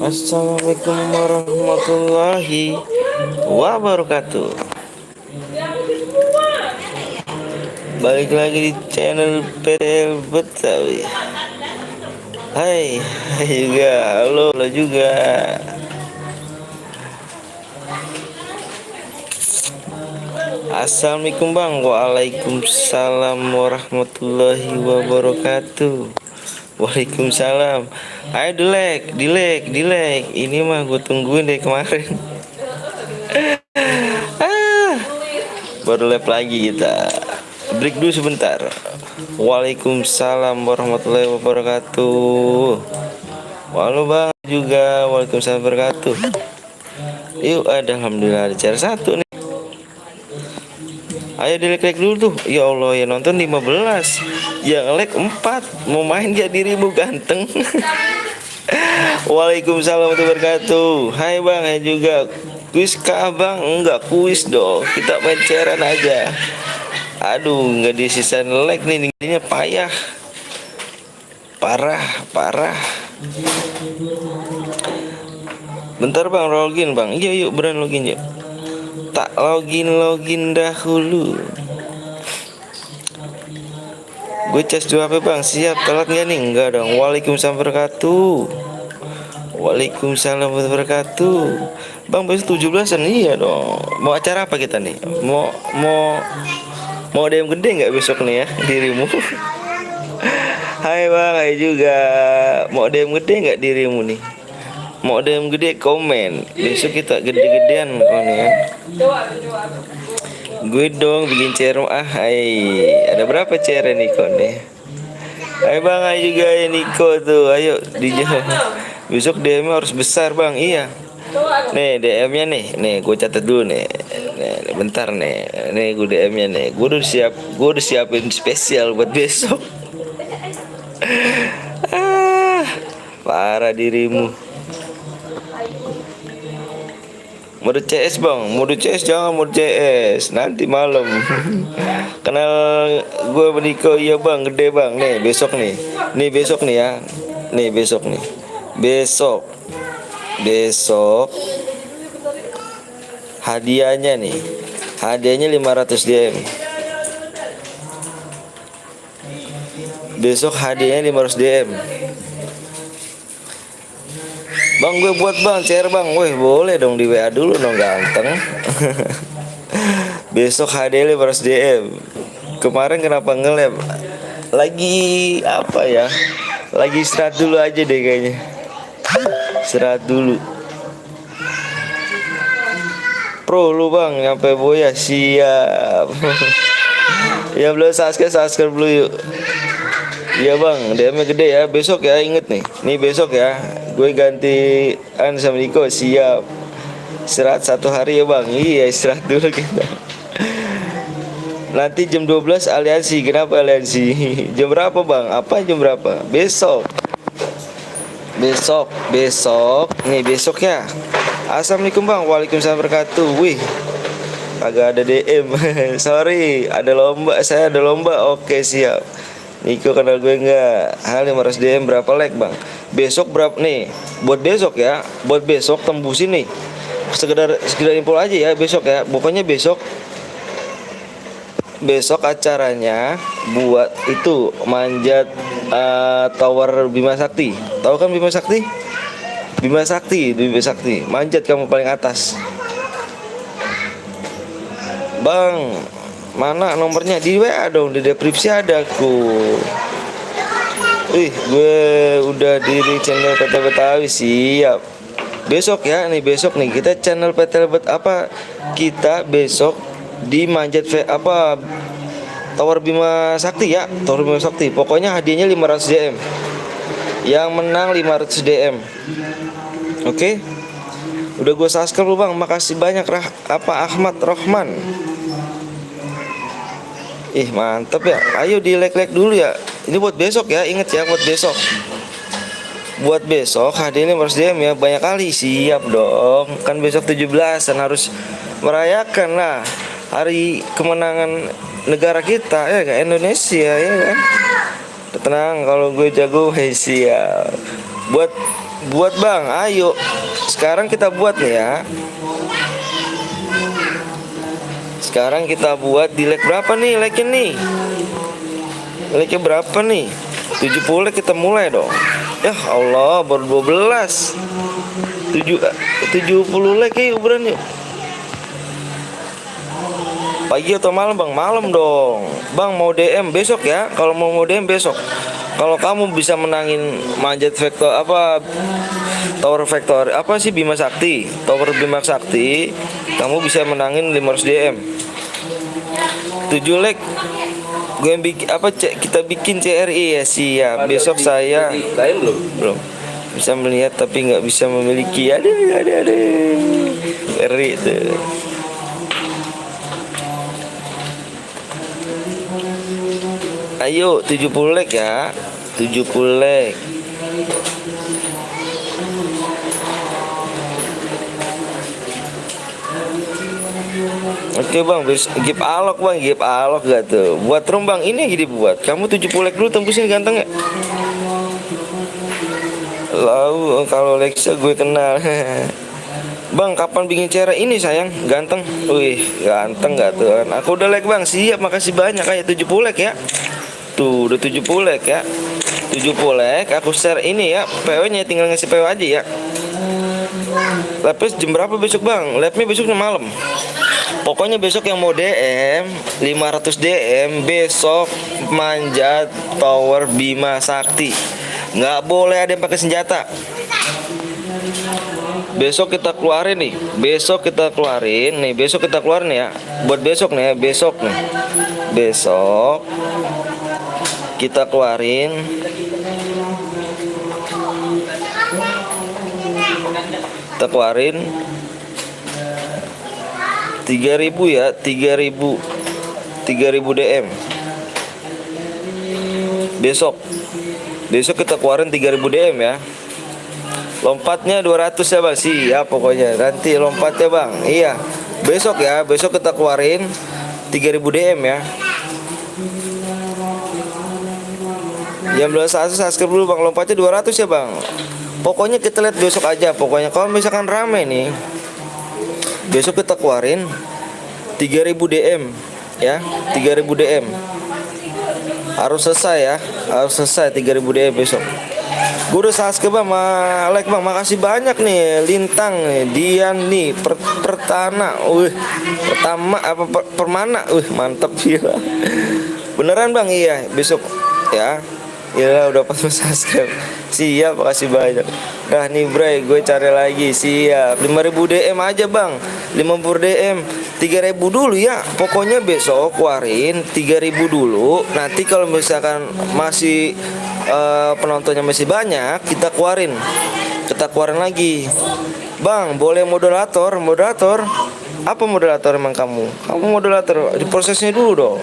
Assalamualaikum warahmatullahi wabarakatuh. Balik lagi di channel PTL Betawi. Hai, hai juga, halo, halo juga. Assalamualaikum bang. Waalaikumsalam warahmatullahi wabarakatuh. Waalaikumsalam. Ayo dilek. Ini mah gue tungguin dari kemarin. ah, Baru lab lagi kita. Break dulu sebentar. Waalaikumsalam warahmatullahi wabarakatuh. Halo bang juga. Waalaikumsalam wabarakatuh. Yuk, alhamdulillah ada cara satu nih. Ayo dilek-lek dulu tuh. Ya Allah, ya nonton 15, yang like 4. Mau main gak dirimu ganteng? Waalaikumsalam warahmatullahi wabarakatuh. Hai bang, hai juga. Kuis kah bang? Enggak kuis dong, kita main cairan aja. Aduh, nggak disisain like nih, ini payah. Parah. Bentar bang, login bang. Iya yuk, beran login yuk. Tak login dahulu. Gue cas dua HP bang. Siap, telat gak nih? Enggak dong. Waalaikumsalam wabarakatuh. Waalaikumsalam wabarakatuh. Bang besok 17-an. Iya dong. Mau acara apa kita nih? Mau ada yang gede nggak besok nih ya dirimu? Hai bang, hai juga. Mau ada yang gede nggak dirimu nih? Mau ada yang gede komen. Besok kita gede-gedean kau nih ya. Gue dong bikin cerem. Hai. Ada berapa CR Niko nih? Hai bang, hai juga ya Niko tuh. Ayo dijawab. Besok DM harus besar bang. Iya. Nih DM-nya nih. Nih gue catat dulu nih. Nih, bentar nih. Nih gue DM-nya nih. Gue udah siapin spesial buat besok. Parah dirimu. Mode CS bang, mode CS jangan mode CS. Nanti malam. Kenal gue Niko, iya bang, gede bang. Nih besok nih. Nih besok nih ya. Nih besok nih. Besok hadiahnya nih. Hadiahnya 500 DM. Besok hadiahnya 500 DM. Bang gue buat bang, share bang. Weh boleh dong, di WA dulu dong ganteng. Besok hadiahnya 500 DM. Kemarin kenapa nge-lab? Lagi apa ya? Lagi istirahat dulu aja deh kayaknya. Istirahat dulu. Pro lu bang, nyampe boya siap. Ya belum subscribe dulu yuk. Iya bang, DM-nya gede ya. Besok ya, inget nih. Nih besok ya. Gue gantian sama Niko, siap. Istirahat 1 hari ya bang. Iya istirahat dulu kita. Nanti jam 12 aliansi. Kenapa aliansi? Jam berapa bang? Apa jam berapa? Besok. Nih besok ya. Assalamualaikum bang. Waalaikumsalam wabarakatuh. Wih, agak ada DM. Sorry, ada lomba. Saya ada lomba. Oke siap. Niko kenal gue enggak? Hal 500 DM berapa like bang? Besok berapa nih? Buat besok ya. Buat besok tembusin nih. Sekedar info aja ya besok ya. Pokoknya besok acaranya buat itu manjat tower Bima Sakti. Tahu kan Bima Sakti? Bima Sakti. Manjat kamu paling atas. Bang, mana nomornya? Di WA dong, di deskripsi ada aku. Wih, gue udah di channel PT Betawi, siap. Besok ya, nih besok nih kita channel PT apa? Kita besok di manjat Tower Bima Sakti ya, Tower Bima Sakti. Pokoknya hadiahnya 500 DM. Yang menang 500 DM. Oke? Udah gue subscribe lu bang, makasih banyak Ahmad Rohman. Ih mantep ya. Ayo di like dulu ya. Ini buat besok ya, inget ya buat besok. Buat besok hadiahnya harus DM ya, banyak kali. Siap dong. Kan besok 17-an harus merayakan lah hari kemenangan negara kita ya kan, Indonesia ya kan. Tenang, kalau gue jago, siap. Buat buat bang, ayo. Sekarang kita buat nih ya. Sekarang kita buat di leg berapa nih legnya nih? Legnya berapa nih? 70 leg kita mulai dong. Ya Allah, baru 12. 70 leg yuk beran yuk. Pagi atau malam bang? Malam dong. Bang mau DM besok ya. Kalau mau DM besok. Kalau kamu bisa menangin manjat vektor apa, tower vektor apa sih, Bima Sakti, tower Bima Sakti, kamu bisa menangin 500 DM. 7 leg gue yang bikin apa, kita bikin CRI ya. Siap. Besok saya belum bisa melihat tapi nggak bisa memiliki. Ada CRI itu. Ayo 70 leg ya. 70 leg. Oke bang, gip alok bang, gip alok gak tuh? Buat room bang, ini lagi dibuat. Kamu 70 leg dulu tembusin ganteng ya. Lalu kalau Lexa gue kenal. Bang kapan bikin cara ini sayang? Ganteng. Wih ganteng gak tuh? Aku udah leg bang, siap, makasih banyak. Kayak 70 leg ya. Tuh udah 70 leg ya. 70 leg, aku share ini ya, PW nya tinggal ngasih PW aja ya. Tapi jam berapa besok bang? Labnya besoknya malam. Pokoknya besok yang mau DM 500 DM besok manjat tower Bima Sakti. Nggak boleh ada yang pakai senjata. Besok kita keluarin nih. Besok kita keluarin nih. Besok kita keluarin ya. Buat besok nih ya. Besok nih. Besok kita keluarin kita keluarin 3000 ya, 3000 DM. Besok kita keluarin 3000 DM ya. Lompatnya 200 ya bang. Siap pokoknya. Nanti lompatnya bang. Iya. Besok ya. Besok kita keluarin 3000 DM ya. Jam 12 subscribe dulu bang. Lompatnya 200 ya bang. Pokoknya kita lihat besok aja. Pokoknya kalau misalkan rame nih, besok kita keluarin 3000 DM ya. 3000 DM harus selesai ya. Harus selesai 3000 DM besok. Gue udah subscribe bang, like bang, makasih banyak nih. Lintang nih, Dian nih, Pertana, pertama apa Permana, mantep gila. Beneran bang, iya besok ya. Ya udah pas subscribe. Siap, makasih banyak. Nah nih Bray, gue cari lagi. Siap, 5000 DM aja bang. 50 DM 3000 dulu ya. Pokoknya besok keluarin 3000 dulu. Nanti kalau misalkan masih penontonnya masih banyak, kita keluarin lagi. Bang, boleh moderator. Apa moderator emang kamu? Kamu moderator, diprosesnya dulu dong.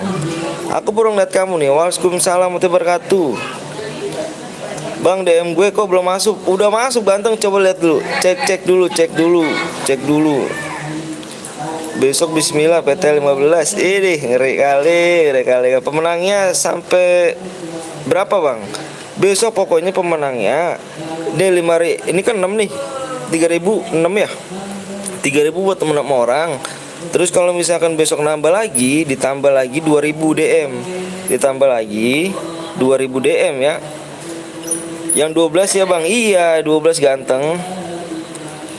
Aku baru ngeliat kamu nih. Waalaikumsalam warahmatullahi wabarakatuh. Bang DM gue kok belum masuk? Udah masuk ganteng, coba lihat dulu. Cek dulu. Besok bismillah PT 15. Ini ngeri kali. Pemenangnya sampai berapa bang? Besok pokoknya pemenangnya ini 5.000. Ini kan 6 nih. 3000 6 ya. 3000 buat temen orang. Terus kalau misalkan besok nambah lagi, ditambah lagi 2000 DM. Ditambah lagi 2000 DM ya. Yang 12 ya bang. Iya 12 ganteng.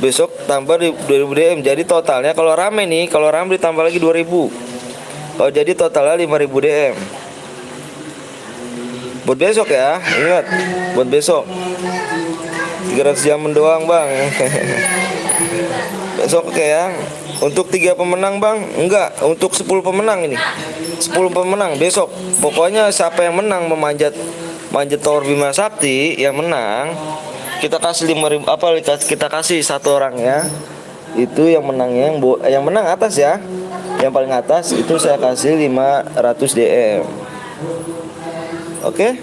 Besok tambah 2000 DM. Jadi totalnya kalau rame nih, kalau rame ditambah lagi 2000. Kalau jadi totalnya 5000 DM. Buat besok ya. Ingat, buat besok 300 jam doang bang. Besok oke ya. Untuk 3 pemenang bang. Enggak, untuk 10 pemenang ini. 10 pemenang besok. Pokoknya siapa yang menang manjat tower Bima Sakti, yang menang kita kasih 5.000 apa, kita kasih satu orang ya. Itu yang menangnya yang menang atas ya. Yang paling atas itu saya kasih 500 DM. Oke.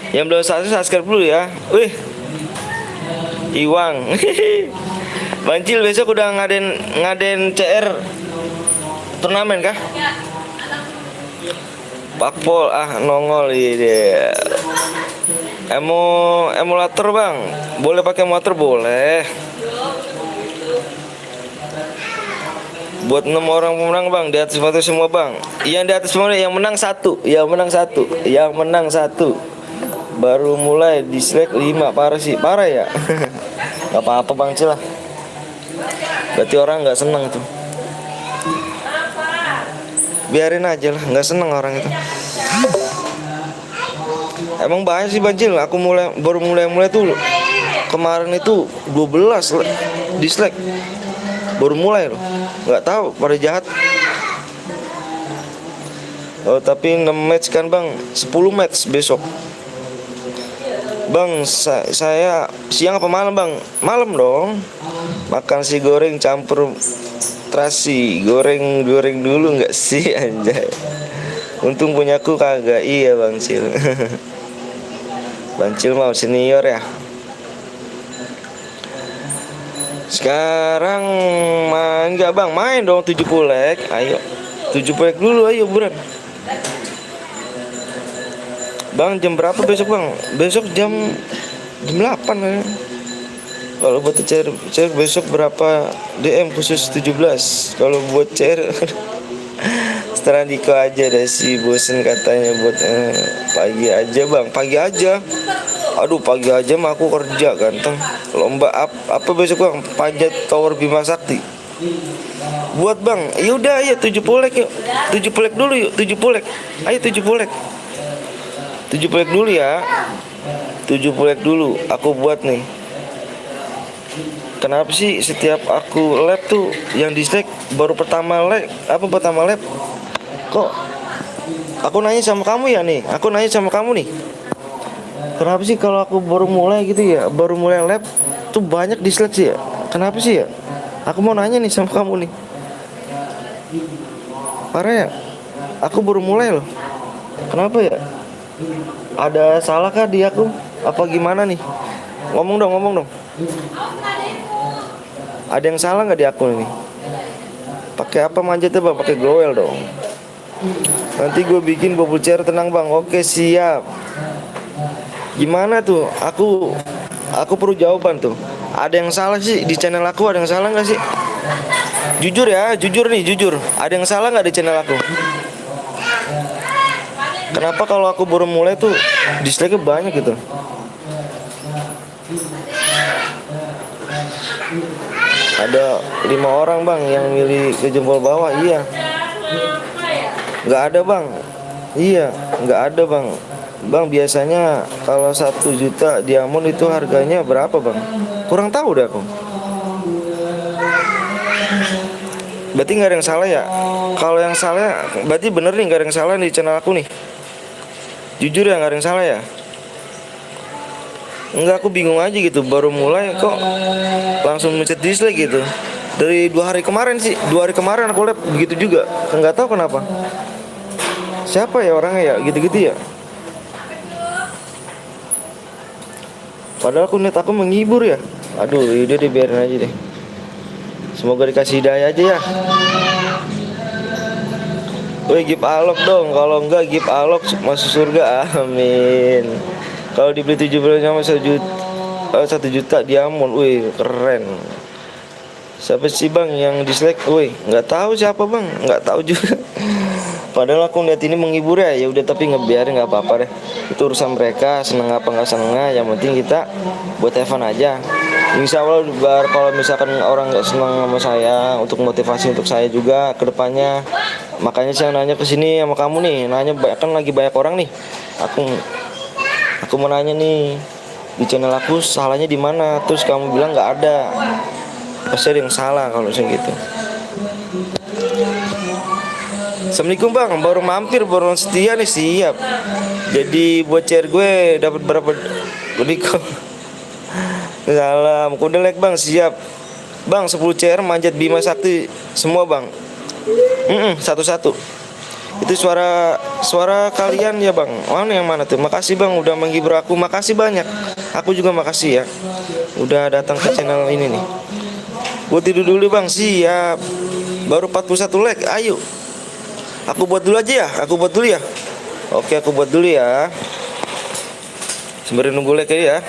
Yang belum subscribe dulu ya. Wih. Iwang. Bancil besok udah ngadain CR turnamen kah? Pak Pol nongol dia. Emulator bang, boleh pakai emulator boleh. Buat 6 orang pemenang bang, di atas foto semua bang. Yang di atas semua yang menang satu, yang menang satu. Baru mulai dislike 5, parah sih, parah ya. Gak apa-apa bang Cil lah. Berarti orang nggak seneng tuh. Biarin aja lah, nggak seneng orang itu. Emang banyak sih Bang Cil, aku baru mulai tuh kemarin itu 12 dislike. Baru mulai loh, nggak tahu pada jahat. Oh tapi nge-match kan bang, 10 match besok. Bang saya siang apa malam bang? Malam dong. Makan si goreng campur terasi, goreng dulu nggak sih anjay. Untung punyaku kagak. Iya Bang Cil. Bang Cil mau senior ya. Sekarang main nggak bang? Main dong 70 leg. Ayo 70 leg dulu, ayo buruan. Bang jam berapa besok bang? Besok jam 8 ya. Kalau buat cair besok berapa DM khusus 17. Kalau buat cair setelah Diko aja deh si bosen katanya buat pagi aja bang, pagi aja. Aduh pagi aja mah aku kerja ganteng. Lomba apa besok bang? Panjat tower Bima Sakti. Buat bang, yaudah ayo 70 leg yuk. 70 leg dulu yuk, 70 leg. Ayo 70 leg. 70 leg dulu ya. 70 leg dulu aku buat nih. Kenapa sih setiap aku lab tuh yang dislike baru pertama lab kok aku nanya sama kamu ya nih, aku nanya sama kamu nih. Kenapa sih kalau aku baru mulai gitu ya, baru mulai lab tuh banyak dislike sih ya? Kenapa sih ya? Aku mau nanya nih sama kamu nih. Parah ya? Aku baru mulai loh. Kenapa ya? Ada salah kah di aku? Apa gimana nih? Ngomong dong. Ada yang salah nggak di akun ini? Pakai apa manjatnya bang? Pakai glowel dong. Nanti gue bikin bubble chair, tenang bang. Oke siap. Gimana tuh? Aku perlu jawaban tuh. Ada yang salah sih di channel aku? Ada yang salah nggak sih? Jujur ya, jujur. Ada yang salah nggak di channel aku? Kenapa kalau aku baru mulai tuh dislike-nya banyak gitu? Ada 5 orang bang yang milih ke jempol bawah. Iya. Nggak ada bang. Iya, nggak ada bang. Bang biasanya kalau 1 juta diamond itu harganya berapa bang? Kurang tahu deh aku. Berarti nggak ada yang salah ya? Kalau yang salah berarti bener nih, nggak ada yang salah di channel aku nih. Jujur ya, nggak ada yang salah ya? Enggak, aku bingung aja gitu, baru mulai kok langsung mencet dislike gitu. Dari 2 hari kemarin sih, 2 hari kemarin aku lihat begitu juga. Nggak tahu kenapa. Siapa ya orangnya ya, gitu-gitu ya. Padahal aku niat aku menghibur ya. Aduh, udah dibiarin aja deh. Semoga dikasih hidayah aja ya. Woi, give alok dong. Kalau enggak give alok masuk surga. Amin. Kalau dibeli 70 sama 1 juta diamond. Wih, keren. Siapa sih bang yang dislike? Wih, nggak tahu siapa bang, nggak tahu juga. Padahal aku lihat ini menghibur ya. Ya udah, tapi ngebiarin, nggak apa-apa deh. Itu urusan mereka, seneng apa nggak seneng. Yang penting kita buat Evan aja. Insya Allah kalau misalkan orang nggak seneng sama saya, untuk motivasi untuk saya juga ke depannya. Makanya saya nanya ke sini sama kamu nih, nanya kan lagi banyak orang nih. Aku mau nanya nih, di channel aku salahnya di mana? Terus kamu bilang nggak ada. Pasti ada yang salah kalau saya gitu. Assalamualaikum bang, baru mampir, baru setia nih, siap. Jadi buat chair gue dapat berapa Diko? Salam, kuda like bang, siap. Bang 10 chair manjat Bima Sakti semua bang. Satu-satu. Itu suara kalian ya bang. Mana yang mana tuh? Makasih bang udah menghibur aku. Makasih banyak. Aku juga makasih ya udah datang ke channel ini nih. Gue tidur dulu bang, siap. Baru 41 like, ayo. Aku buat dulu aja ya. Oke, aku buat dulu ya. Sembari nunggu like ya.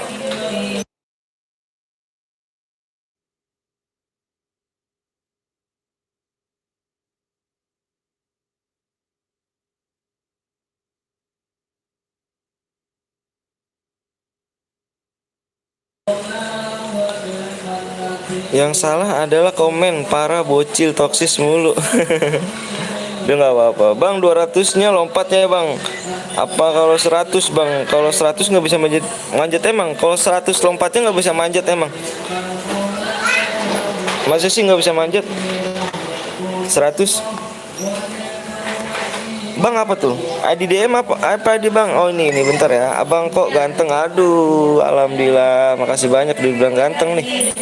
Yang salah adalah komen para bocil toksis mulu. Udah nggak apa-apa bang, 200-nya lompatnya ya bang. Apa kalau 100 bang? Kalau 100 nggak bisa manjat, manjat emang. Kalau 100 lompatnya nggak bisa manjat emang. Masa sih nggak bisa manjat 100? Bang apa tuh? ID DM apa di bang? Oh ini bentar ya. Abang kok ganteng. Aduh, alhamdulillah. Makasih banyak dibilang ganteng nih.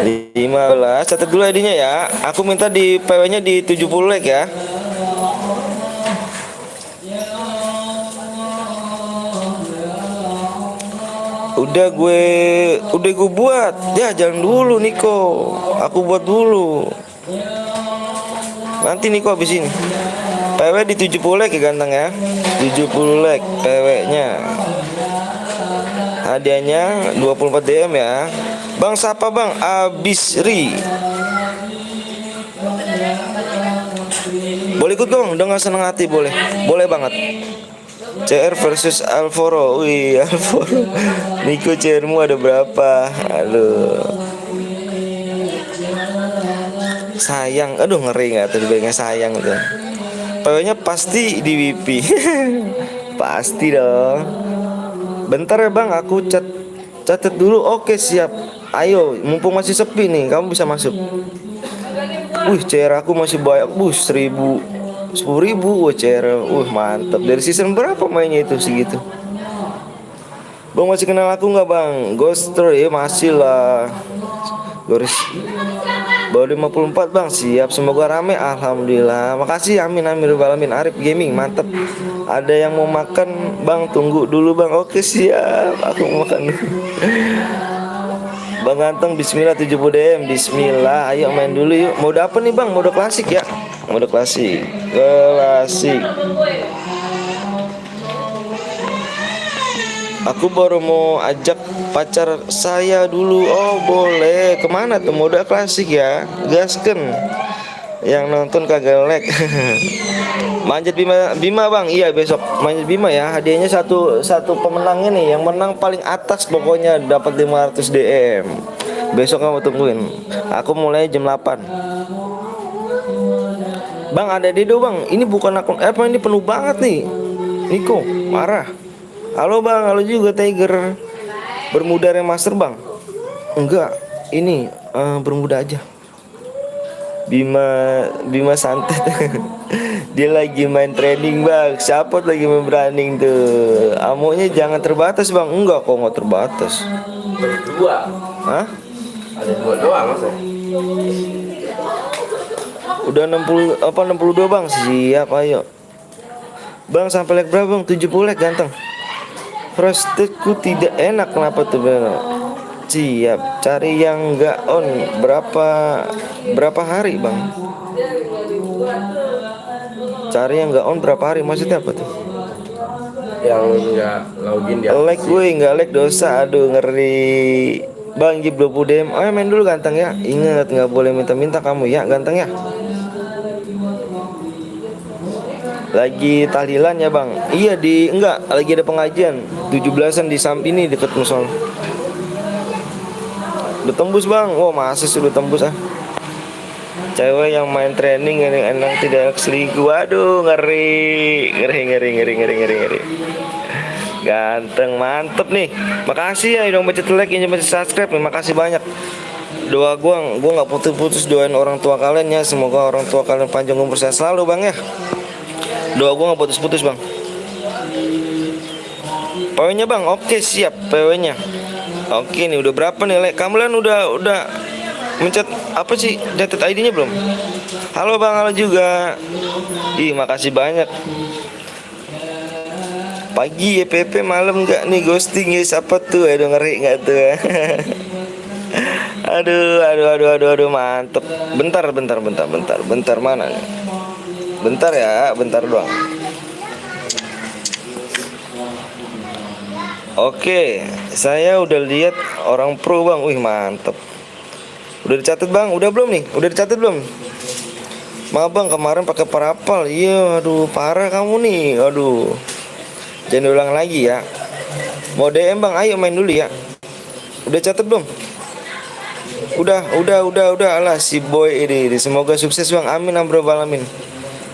15. Catat dulu ID-nya ya. Aku minta di PW-nya di 70 like ya. Udah gue buat. Ya jangan dulu Niko. Aku buat dulu. Nanti Niko habis ini. PW di 70 like ya ganteng ya. 70 like PW-nya. Hadiahnya 24 DM ya. Bang siapa bang? Abisri. Boleh ikut dong dengan senang hati, boleh. Boleh banget. CR versus Alvaro. Wih, Alvaro. Niko CR-mu ada berapa? Aduh. Sayang. Aduh ngeri nggak tuh dibilangnya sayang tuh. PW-nya pasti di WP. Pasti dong. Bentar ya bang, aku catat dulu. Oke siap. Ayo, mumpung masih sepi nih, kamu bisa masuk. Wih, CR aku masih banyak. 10.000 CR. Mantap. Dari season berapa mainnya itu segitu? Bang masih kenal aku nggak bang? Ghoster ya masih lah. Goris baru 54 bang. Siap, semoga rame. Alhamdulillah. Makasih, amin amin alamin. Arif Gaming mantep. Ada yang mau makan bang? Tunggu dulu bang. Oke siap, aku mau makan dulu. Bang ganteng, bismillah 70 DM. Bismillah, ayo main dulu yuk. Mode apa nih bang? Mode klasik ya. Mode klasik. Klasik. Aku baru mau ajak pacar saya dulu. Oh boleh. Kemana tuh? Mode klasik ya. Gasken. Yang nonton kagak like. Manjat Bima bang. Iya besok manjat Bima ya. Hadiahnya satu pemenangnya nih. Yang menang paling atas pokoknya dapat 500 DM. Besok kamu tungguin. Aku mulai jam 8. Bang ada Dedo bang. Ini bukan akun apa, ini penuh banget nih. Niko marah. Halo bang, halo juga Tiger. Bermuda remaster bang? Enggak, ini bermuda aja. Bima santet. Dia lagi main training bang. Siapa lagi main branding tuh? Amonya jangan terbatas bang. Enggak kok, nggak terbatas. Dua. Hah? Ada dua doang mas. Udah 62 bang. Siap ayo. Bang sampai like berapa bang? 70 like ganteng. Roasted-ku tidak enak, kenapa tuh bang? Siap, cari yang nggak on. Berapa hari bang? Cari yang nggak on berapa hari? Maksudnya apa tuh? Yang nggak login dia. Like gue nggak like dosa. Aduh ngeri. Bang Gib 20 DM. Oh main dulu ganteng ya. Ingat nggak boleh minta-minta kamu ya ganteng ya. Lagi tahlilan ya bang? Iya enggak, lagi ada pengajian 17-an di samping ini deket musola. Udah tembus bang. Wow masa sudah tembus ah. Cewek yang main training enak tidak selingkuh. Waduh ngeri. Ganteng mantep nih. Makasih ya udah baca like, yang masih subscribe. Terima kasih banyak. Doa gua nggak putus-putus doain orang tua kalian ya. Semoga orang tua kalian panjang umur sehat selalu bang ya. Doa gue gak putus-putus bang. PW-nya bang, oke siap PW-nya. Oke nih udah berapa nih like? Kamu kan udah mencet apa sih? Catat ID-nya belum? Halo bang, halo juga. Ih makasih banyak. Pagi EPP, malam nggak nih ghosting guys? Apa tuh? Aduh ngeri nggak tuh? Aduh mantep. Bentar mana nih? Bentar ya, bentar doang. Oke, saya udah lihat orang pro bang. Wih mantep. Udah dicatat bang? Udah belum nih? Udah dicatat belum? Maaf bang, kemarin pakai parapal. Iya, aduh parah kamu nih. Aduh. Jangan diulang lagi ya. Mau DM bang, ayo main dulu ya. Udah catat belum? Udah. Alah si boy ini. Semoga sukses bang. Amin amrobalalamin.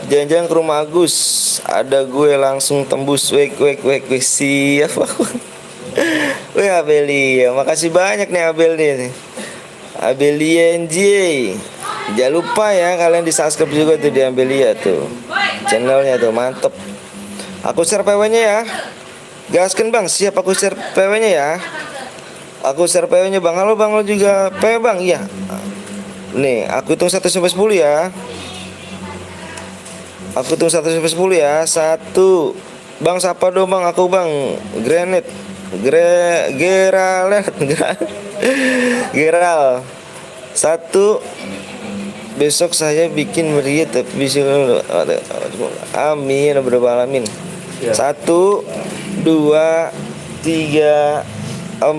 Jangan-jangan ke rumah Agus. Ada gue langsung tembus. Wek. Siap aku. Wih Abelia, makasih banyak nih Abel nih. Abelia NJ. Jangan lupa ya kalian di subscribe juga tuh di Abelia tuh. Channelnya tuh mantep. Aku share PW-nya ya. Gaskan bang, siap aku share PW-nya ya. Aku share PW-nya bang. Halo bang, lo juga PW bang? Iya. Nih, aku hitung 1 sampai 10 ya. Aku hitung 1 sampai 10 ya. 1. Bang siapa dong bang? Aku bang Granit. Geral. Geral. 1. Besok saya bikin meriah tapi bisa. Amin beralamin. Ya. 1 2 3 4 5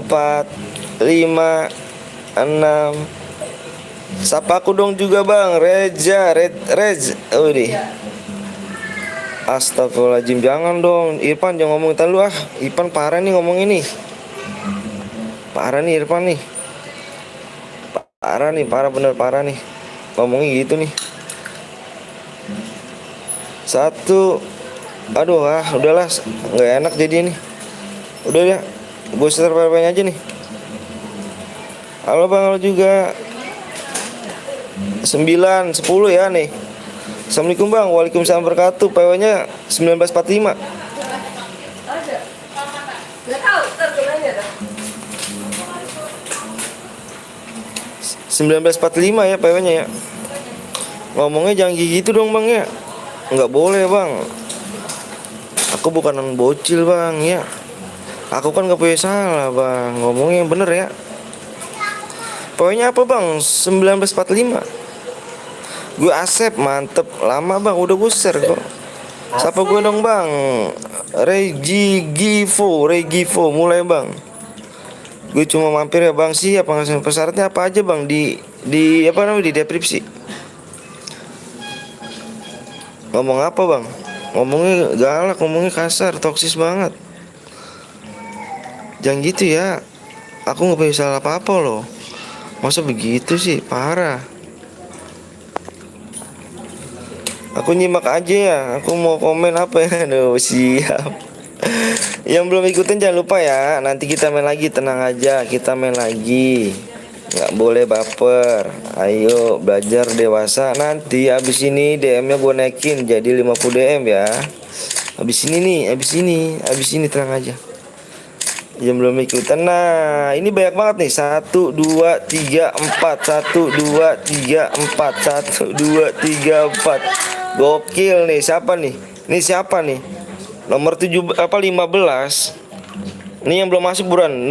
6. Sapa aku dong juga bang. Rez. Udah. Astagfirullahaladzim, jangan dong Irfan, jangan ngomong lu ah. Irfan parah nih ngomong ini. Parah nih Irfan nih. Parah nih. Ngomongnya gitu nih. 1. Aduh udahlah, nggak enak jadi ini. Udah ya, gue setar aja nih. Halo bang, halo juga. 9 10 ya nih. Assalamualaikum bang. Waalaikumsalam wabarakatuh. PW-nya 1945. 1945 ya PW-nya ya. Ngomongnya jangan gitu dong bang ya. Nggak boleh bang. Aku bukan anak bocil bang ya. Aku kan nggak punya salah bang. Ngomongnya yang bener ya. PW-nya apa bang? 1945. Gue Asep, mantep. Lama bang, udah gue share kok. Siapa gue dong bang? Regivo, mulai bang. Gue cuma mampir ya bang. Siap bang. Persyaratnya apa aja bang di apa namanya di deskripsi. Ngomong apa bang? Ngomongnya galak, ngomongnya kasar, toksis banget. Jangan gitu ya. Aku nggak punya salah apa-apa loh. Masa begitu sih, parah. Aku nyimak aja ya. Aku mau komen apa ya. Aduh siap. Yang belum ikutin jangan lupa ya. Nanti kita main lagi, tenang aja. Kita main lagi. Nggak boleh baper. Ayo belajar dewasa. Nanti abis ini DM-nya gue naikin jadi 50 DM ya. Abis ini tenang aja. Yang belum ikutan. Nah ini banyak banget nih. 1 2 3 4. 1 2 3 4. 1 2 3 4. Gokil nih. Siapa nih? Ini siapa nih? Nomor 7 apa 15. Ini yang belum masuk buruan. 15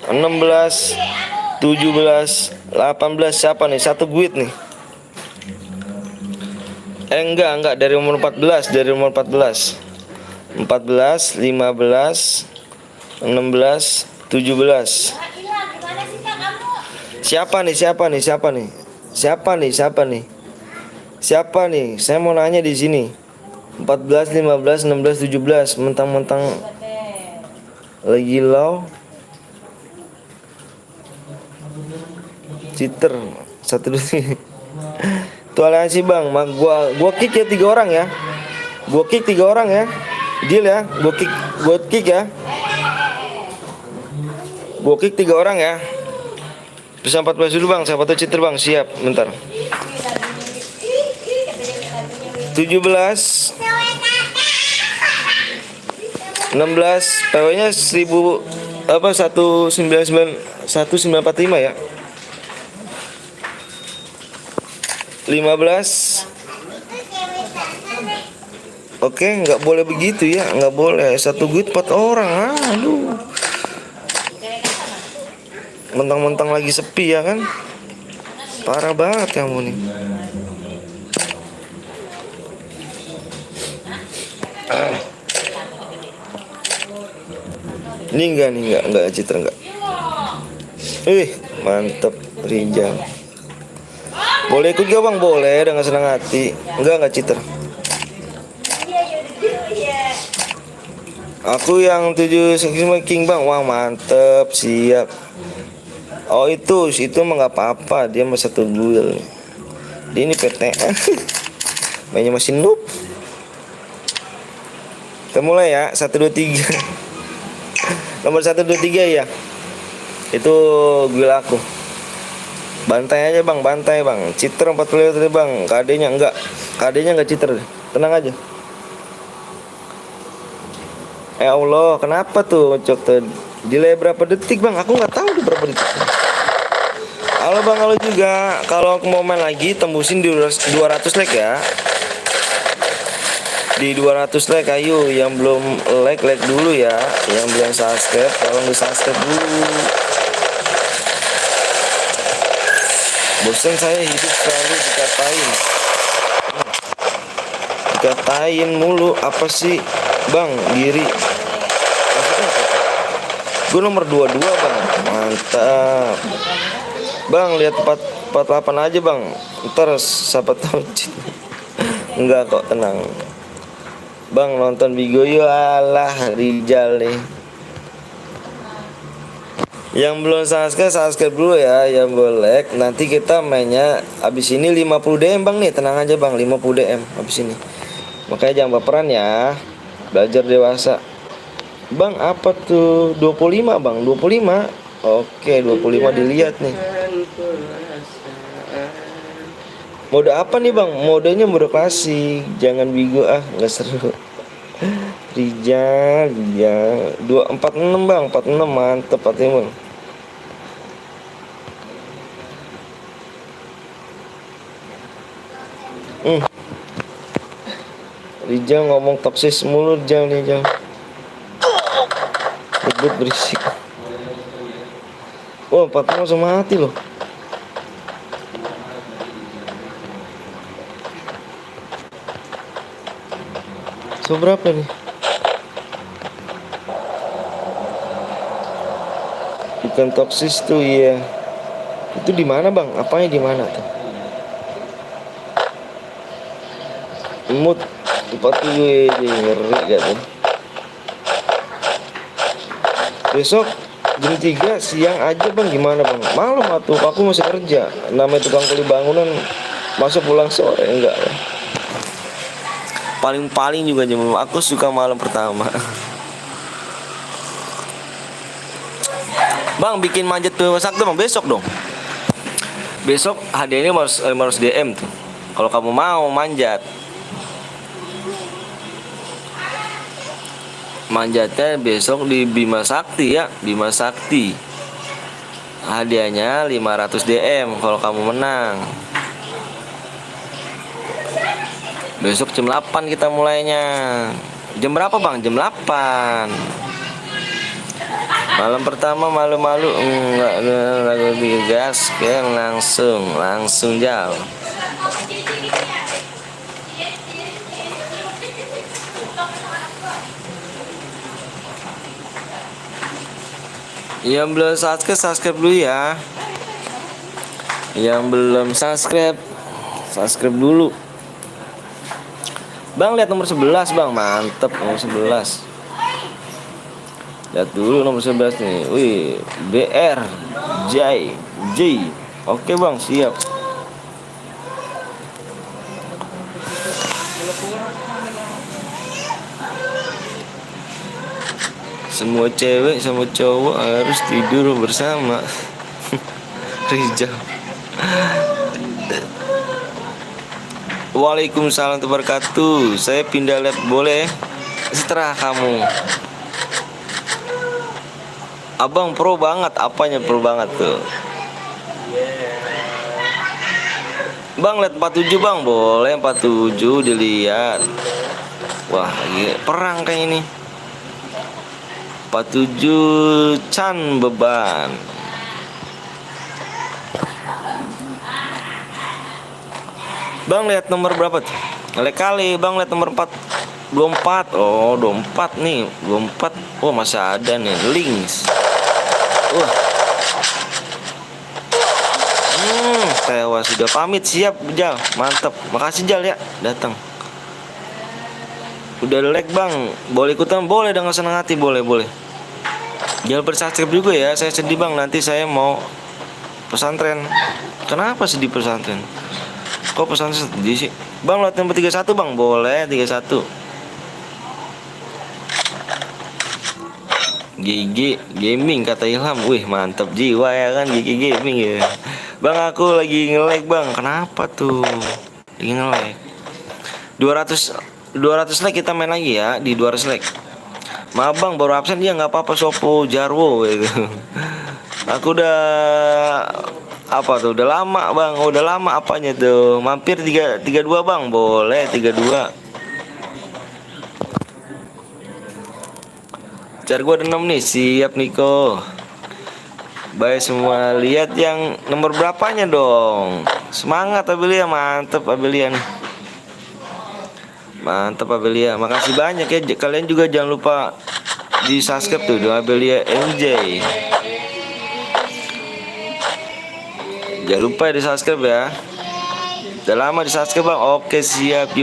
16 17 18. Siapa nih? Satu guit nih. Enggak dari umur 14. Dari umur 14 15 16 17. Siapa nih? Saya mau nanya di sini. 14 15 16 17. Mentang-mentang lagi low. Cheater. 1 2 Tuh aliansi bang. Gua kick ya 3 orang ya. Deal ya. Gua kick ya. Gua kick 3 orang ya. Bisa 14 dulu bang. Siapa tuh cheater bang? Siap. Bentar. 17 16. PW-nya 1000 apa 1945 ya. 15. Oke, nggak boleh begitu ya, nggak boleh. Satu guit 4 orang. Aduh. Mentang-mentang lagi sepi ya kan. Parah banget kamu nih. Ini enggak Citra enggak. Mantep Rijal. Boleh ikut gak bang? Boleh dengan senang hati. Enggak Citra. Aku yang 7 King bang. Wah mantep, siap. Oh itu mah nggak apa-apa, dia masih satu duel. Dia ini PTN. Mainnya masih noob. Kita mulai ya, 1 2 3. Nomor 1 2 3 ya. Itu gue aku. Bantai aja bang, bantai bang. Citra 45 tadi bang, KD-nya enggak. KD-nya enggak Citra. Tenang aja. Allah, kenapa tuh cok tuh? Delay berapa detik bang? Aku nggak tahu berapa detik. Halo bang, halo juga. Kalau aku mau main lagi, tembusin di 200 like ya. Di 200 like, ayo. Yang belum like dulu ya. Yang belum subscribe, tolong di subscribe dulu. Bosan saya hidup selalu dikatain mulu. Apa sih bang, diri gue nomor 22 bang. Mantap bang, lihat 48 aja bang. Ntar siapa tahu. Enggak kok, tenang bang. Nonton Bigo ya. Alah Rijal nih. Yang belum subscribe dulu ya. Yang boleh. Nanti kita mainnya abis ini 50 DM bang nih. Tenang aja bang, 50 DM abis ini. Makanya jangan baperan ya. Belajar dewasa. Bang apa tuh 25 bang? 25. Oke 25 dilihat nih. Mode apa nih bang? Modenya mode klasik. Jangan Bigo nggak seru. Rijal 246 bang. 46 mantep artinya bang. Rijal ngomong toksis mulu. Rijal ribut berisik. Oh 40 langsung mati loh. So berapa nih? Bukan toksis tuh ya. Itu di mana bang? Apanya di mana tuh? Mood 47 ngeri gak tuh? Besok jam 3 siang aja bang, gimana bang? Malam atuh, aku masih kerja. Namanya tukang kuli bangunan, masuk pulang sore enggak ya? Paling juga jam 5. Aku suka malam pertama. Bang bikin manjat Dewa Sakti bang, besok dong. Besok hadiahnya harus DM tuh. Kalau kamu mau manjat. Manjatnya besok di Bima Sakti ya, Bima Sakti. Hadiahnya 500 DM kalau kamu menang. Besok jam 8 kita mulainya. Jam berapa bang? Jam 8. Malam pertama malu-malu enggak lagu digas kan langsung jauh. Yang belum subscribe dulu ya. Yang belum subscribe dulu. Bang lihat nomor 11 bang, mantep nomor 11. Lihat dulu nomor 11 nih. Wih, BR J. Oke bang, siap. Semua cewek sama cowok harus tidur bersama. Rijal. Waalaikumsalam warahmatullahi wabarakatuh. Saya pindah lab boleh? Setelah kamu. Abang pro banget. Apanya pro banget tuh? Bang lihat 47 bang, boleh 47 dilihat. Wah, lagi perang kayak ini. 47 Chan beban. Bang lihat nomor berapa tuh? Kali bang lihat nomor 4. 24. Oh 24 nih, 24. Oh masih ada nih links. Tewas sudah pamit, siap Jal, mantep, makasih Jal ya datang. Udah like bang, boleh ikutan, boleh dengan senang hati, boleh. Jangan bersubscribe juga ya, saya sedih bang, nanti saya mau pesantren. Kenapa sedih pesantren? Kok pesantren sedih sih? Bang lot nomor 31 bang, boleh 31. Gigi Gaming kata Ilham, wih mantap jiwa ya kan Gigi Gaming ya. Bang aku lagi nge-lag bang, kenapa tuh? Lagi nge-lag 200 like kita main lagi ya, di 200 like. Maaf bang baru absen, dia nggak apa-apa Sopo Jarwo gitu. Aku udah apa tuh, udah lama bang, udah lama apanya tuh. Mampir 32 bang, boleh 32. Car gua ada 6 nih, siap Niko. Baik semua, lihat yang nomor berapanya dong. Semangat Abelia, mantep Abelia nih. Mantap Abelia, makasih banyak ya. Kalian juga jangan lupa di subscribe tuh do Abelia MJ. Jangan lupa di subscribe ya. Udah lama di subscribe bang. Oke siap,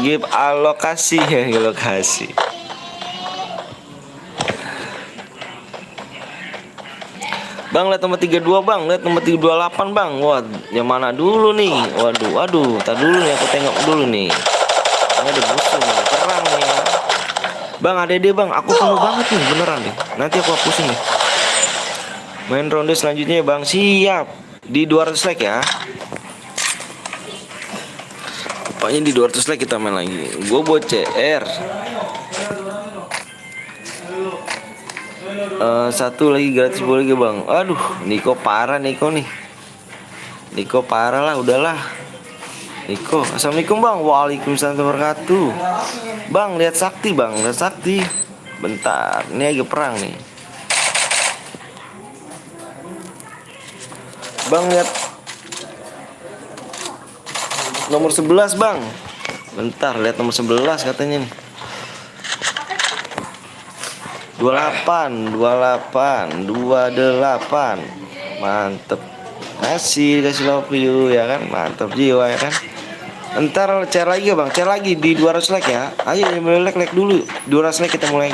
give alokasi ya, alokasi. Bang lihat nomor 32 bang, lihat nomor 328 bang. Wah, yang mana dulu nih? Waduh, tar dulu nih, aku tengok dulu nih. Ini ada musuh nih, perang nih ya. Bang ada ide bang, aku penuh banget nih beneran nih. Nanti aku hapusin nih. Main ronde selanjutnya bang, siap. Di 200 like ya. Pokoknya di 200 like kita main lagi. Gue buat CR. Satu lagi gratis boleh gak bang? Aduh, Niko parah Niko nih. Niko parah lah, udahlah. Niko, assalamualaikum bang. Waalaikumsalam warahmatullahi wabarakatuh. Bang lihat sakti bang, lihat sakti. Bentar, ini lagi perang nih. Bang lihat nomor 11 bang. Bentar, lihat nomor 11 katanya nih. 28 mantep, kasih love you ya kan, mantep jiwa ya kan. Ntar share lagi ya bang, share lagi di 200 like ya. Ayo mulai like dulu, 200 like kita mulai.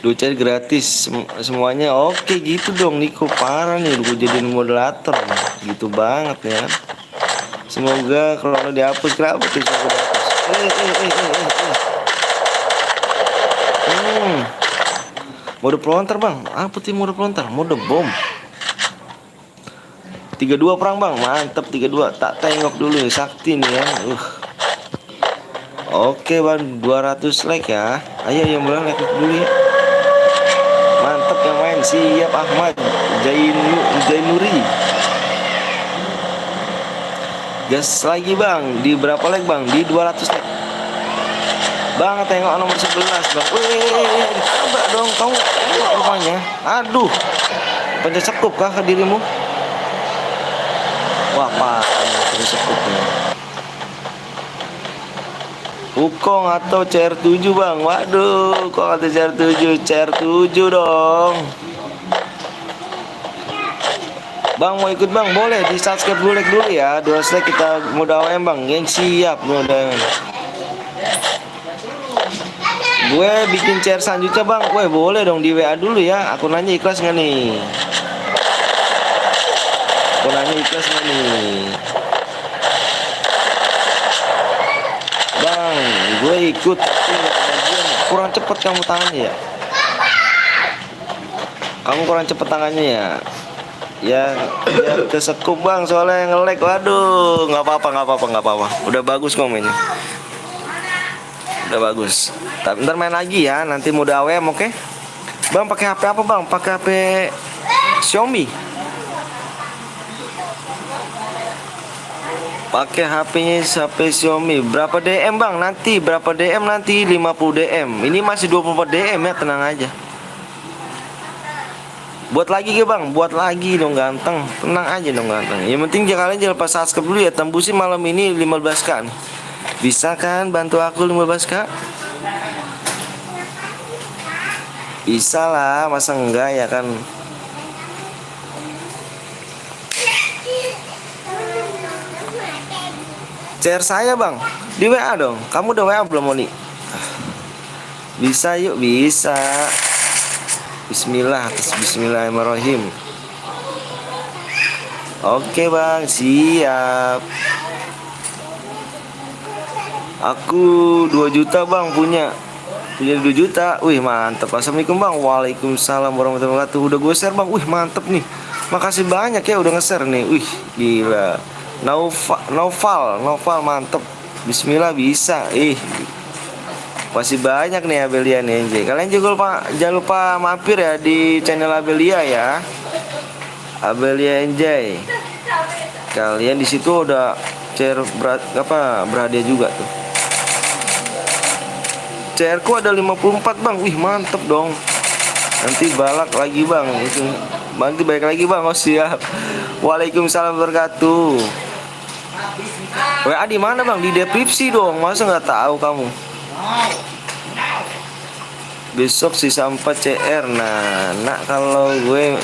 Share gratis semuanya, oke gitu dong Niko, parah nih gue jadiin moderator gitu banget ya. Semoga kalau dihapus, kenapa tuh mode pelontar bang, apa sih mode pelontar? Mode bom. 32 perang bang, mantep 32. Tak tengok dulu nih sakti nih ya. Oke bang, 200 like ya. Ayo yang mulai like dulu ya. Mantep yang main, siap Ahmad Jainuri. Gas lagi bang, di berapa like bang? Di 200 like. Bang tengok nomor 11 bang. Wih, tabrak dong kau rupanya. Aduh, pencet sekup kah ke dirimu? Wah parah pencet sekupnya. Wukong atau CR7 bang. Waduh, kok kata CR7? CR7 dong. Bang mau ikut bang, boleh di subscribe dulu, like dulu ya. 2 like kita modal bang, yang siap modal. Gue bikin share selanjutnya bang. Gue boleh dong di WA dulu ya. Aku nanya ikhlas nggak nih? Aku nanya ikhlas nggak nih? Bang, gue ikut. Kurang cepet kamu tangannya ya. Kamu kurang cepet tangannya ya. Ya kesekup bang, soalnya yang nge-lag. Waduh, nggak apa-apa. Udah bagus komennya. Udah bagus. Tapi ntar main lagi ya, nanti mode AWM, oke? Bang pakai HP apa bang? Pakai HP Xiaomi. Pakai HP-nya HP Xiaomi. Berapa DM bang? Nanti berapa DM nanti? 50 DM. Ini masih 24 DM ya, tenang aja. Buat lagi ke bang? Buat lagi dong ganteng. Tenang aja dong ganteng. Yang penting kalian jangan lupa subscribe dulu ya. Tembusin malam ini 15k nih. Bisa kan bantu aku 15k? Bisa lah, masa enggak ya kan? Share saya bang di WA dong. Kamu udah WA belum Moni? Bisa yuk, bisa. Bismillahirrahmanirrahim. Oke bang, siap. Aku 2 juta bang punya 2 juta. Wih mantep. Assalamualaikum bang. Waalaikumsalam warahmatullahi wabarakatuh. Udah gue share bang. Wih mantep nih. Makasih banyak ya udah nge-share nih. Wih gila. Noval mantep. Bismillah bisa. Masih banyak nih Abelia nih NJ. Kalian juga jangan lupa mampir ya di channel Abelia ya. Abelia NJ. Kalian di situ udah share berhadiah juga tuh. CR ku ada 54 bang. Wih mantep dong. Nanti balak lagi bang. Nanti balik lagi bang. Oh siap. Waalaikumsalam wabarakatuh. WA di mana bang? Di deskripsi dong. Masa nggak tahu kamu? Besok sih sampai CR. Nah kalau gue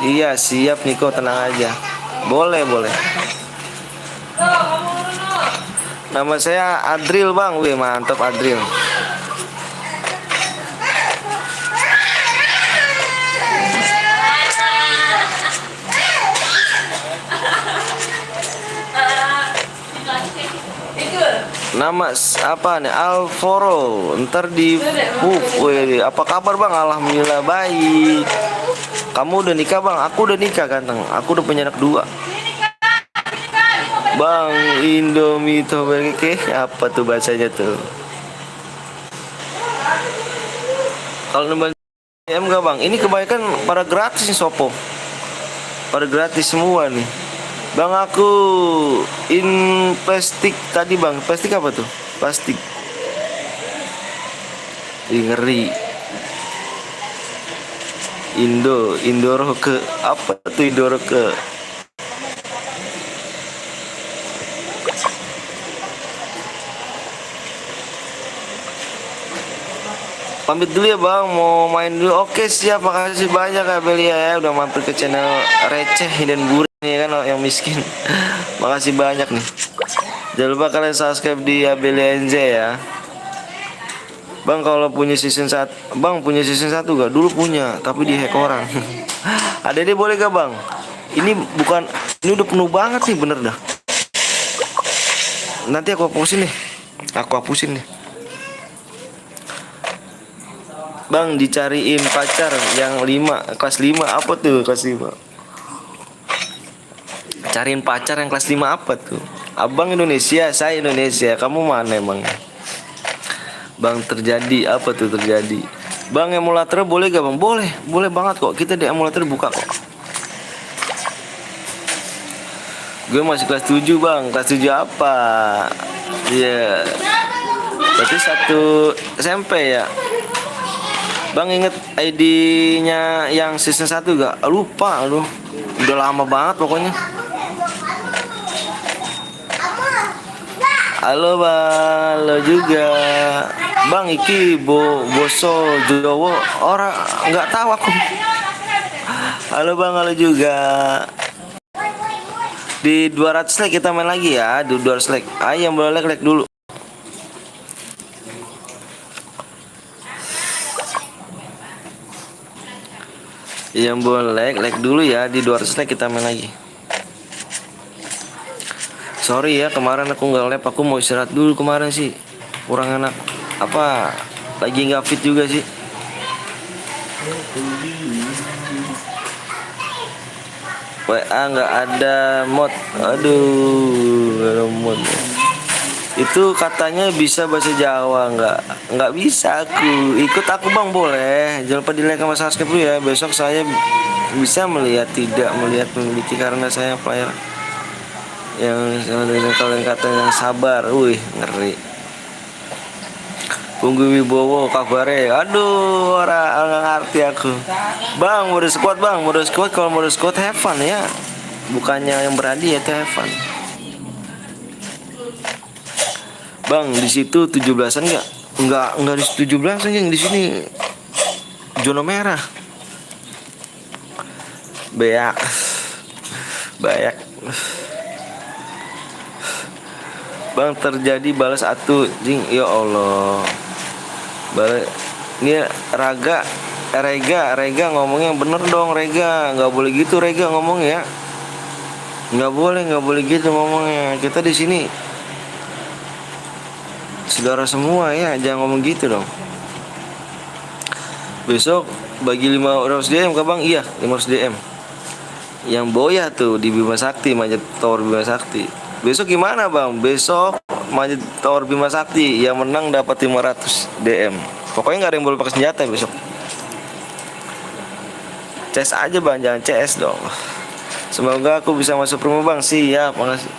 iya siap Niko, tenang aja. Boleh. Nama saya Adril bang. Wih mantap Adril. Nama apa nih? Alvaro. Ntar di wih, apa kabar bang? Alhamdulillah baik. Kamu udah nikah bang? Aku udah nikah ganteng. Aku udah punya anak 2. Bang Indomie Toberke apa tuh bahasanya tuh? Kalau nambah enggak bang? Ini kebanyakan pada gratis nih Sopo. Pada gratis semua nih. Bang aku in plastik tadi bang. Plastik apa tuh? Plastik. Ngeri. Indoroke apa tuh Indoroke? Pamit dulu ya bang, mau main dulu. Oke siap, makasih banyak ya Belia ya udah mampir ke channel receh dan burin nih kan yang miskin. Makasih banyak nih. Jangan lupa kalian subscribe di Abelia NZ ya. Bang kalau punya season 1, bang punya season 1 gak? Dulu punya, tapi di hack orang. Ada deh boleh gak bang? Ini udah penuh banget nih bener dah. Nanti aku hapusin nih. Bang dicariin pacar yang 5 kelas 5 apa tuh kelas 5? Cariin pacar yang kelas 5 apa tuh? Abang Indonesia, saya Indonesia. Kamu mana emang? Bang terjadi apa tuh terjadi? Bang emulator boleh gak bang? Boleh banget kok. Kita di emulator buka kok. Gue masih kelas 7 bang. Kelas 7 apa? Iya. Berarti 1 SMP ya. Bang inget ID-nya yang season 1 gak? Lupa aduh. Udah lama banget pokoknya. Halo bang, halo juga. Bang iki boso Jowo orang nggak tahu aku. Halo bang, halo juga. Di 200 like kita main lagi ya. Di 200 like. Ayo yang boleh like dulu. Yang boleh like dulu ya. Di 200 like kita main lagi. Sorry ya kemarin aku nggak live. Aku mau istirahat dulu kemarin sih. Kurang enak. Apa lagi nggak fit juga sih. WA nggak ada mod. Aduh nggak ada mod. Itu katanya bisa bahasa Jawa. Nggak bisa aku. Ikut aku bang boleh. Jangan lupa di like sama subscribe dulu ya. Besok saya bisa melihat tidak melihat memiliki karena saya player yang kalian kata yang sabar. Wih ngeri. Punggu Wibowo kabare. Aduh orang nggak ngerti aku. Bang mode squad bang, mode squad. Kalau mode squad have fun ya. Bukannya yang berhadiah itu have fun. Bang, di situ 17-an nggak? Enggak di 17-an yang di sini zona merah. Beak. Bayak. Bang, terjadi balas atu jing, ya Allah. Ini Rega ngomongnya yang bener dong, Rega. Nggak boleh gitu Rega ngomongnya. Nggak boleh gitu ngomongnya. Kita di sini saudara semua ya, jangan ngomong gitu dong. Besok bagi 500 DM ke Bang? Iya, 500 DM. Yang Boya tuh di Bima Sakti, Manjat Tower Bima Sakti. Besok gimana Bang? Besok Manjat Tower Bima Sakti, yang menang dapat 500 DM. Pokoknya nggak ada yang boleh pakai senjata besok. CS aja Bang, jangan CS dong. Semoga aku bisa masuk promo Bang. Siap, makasih.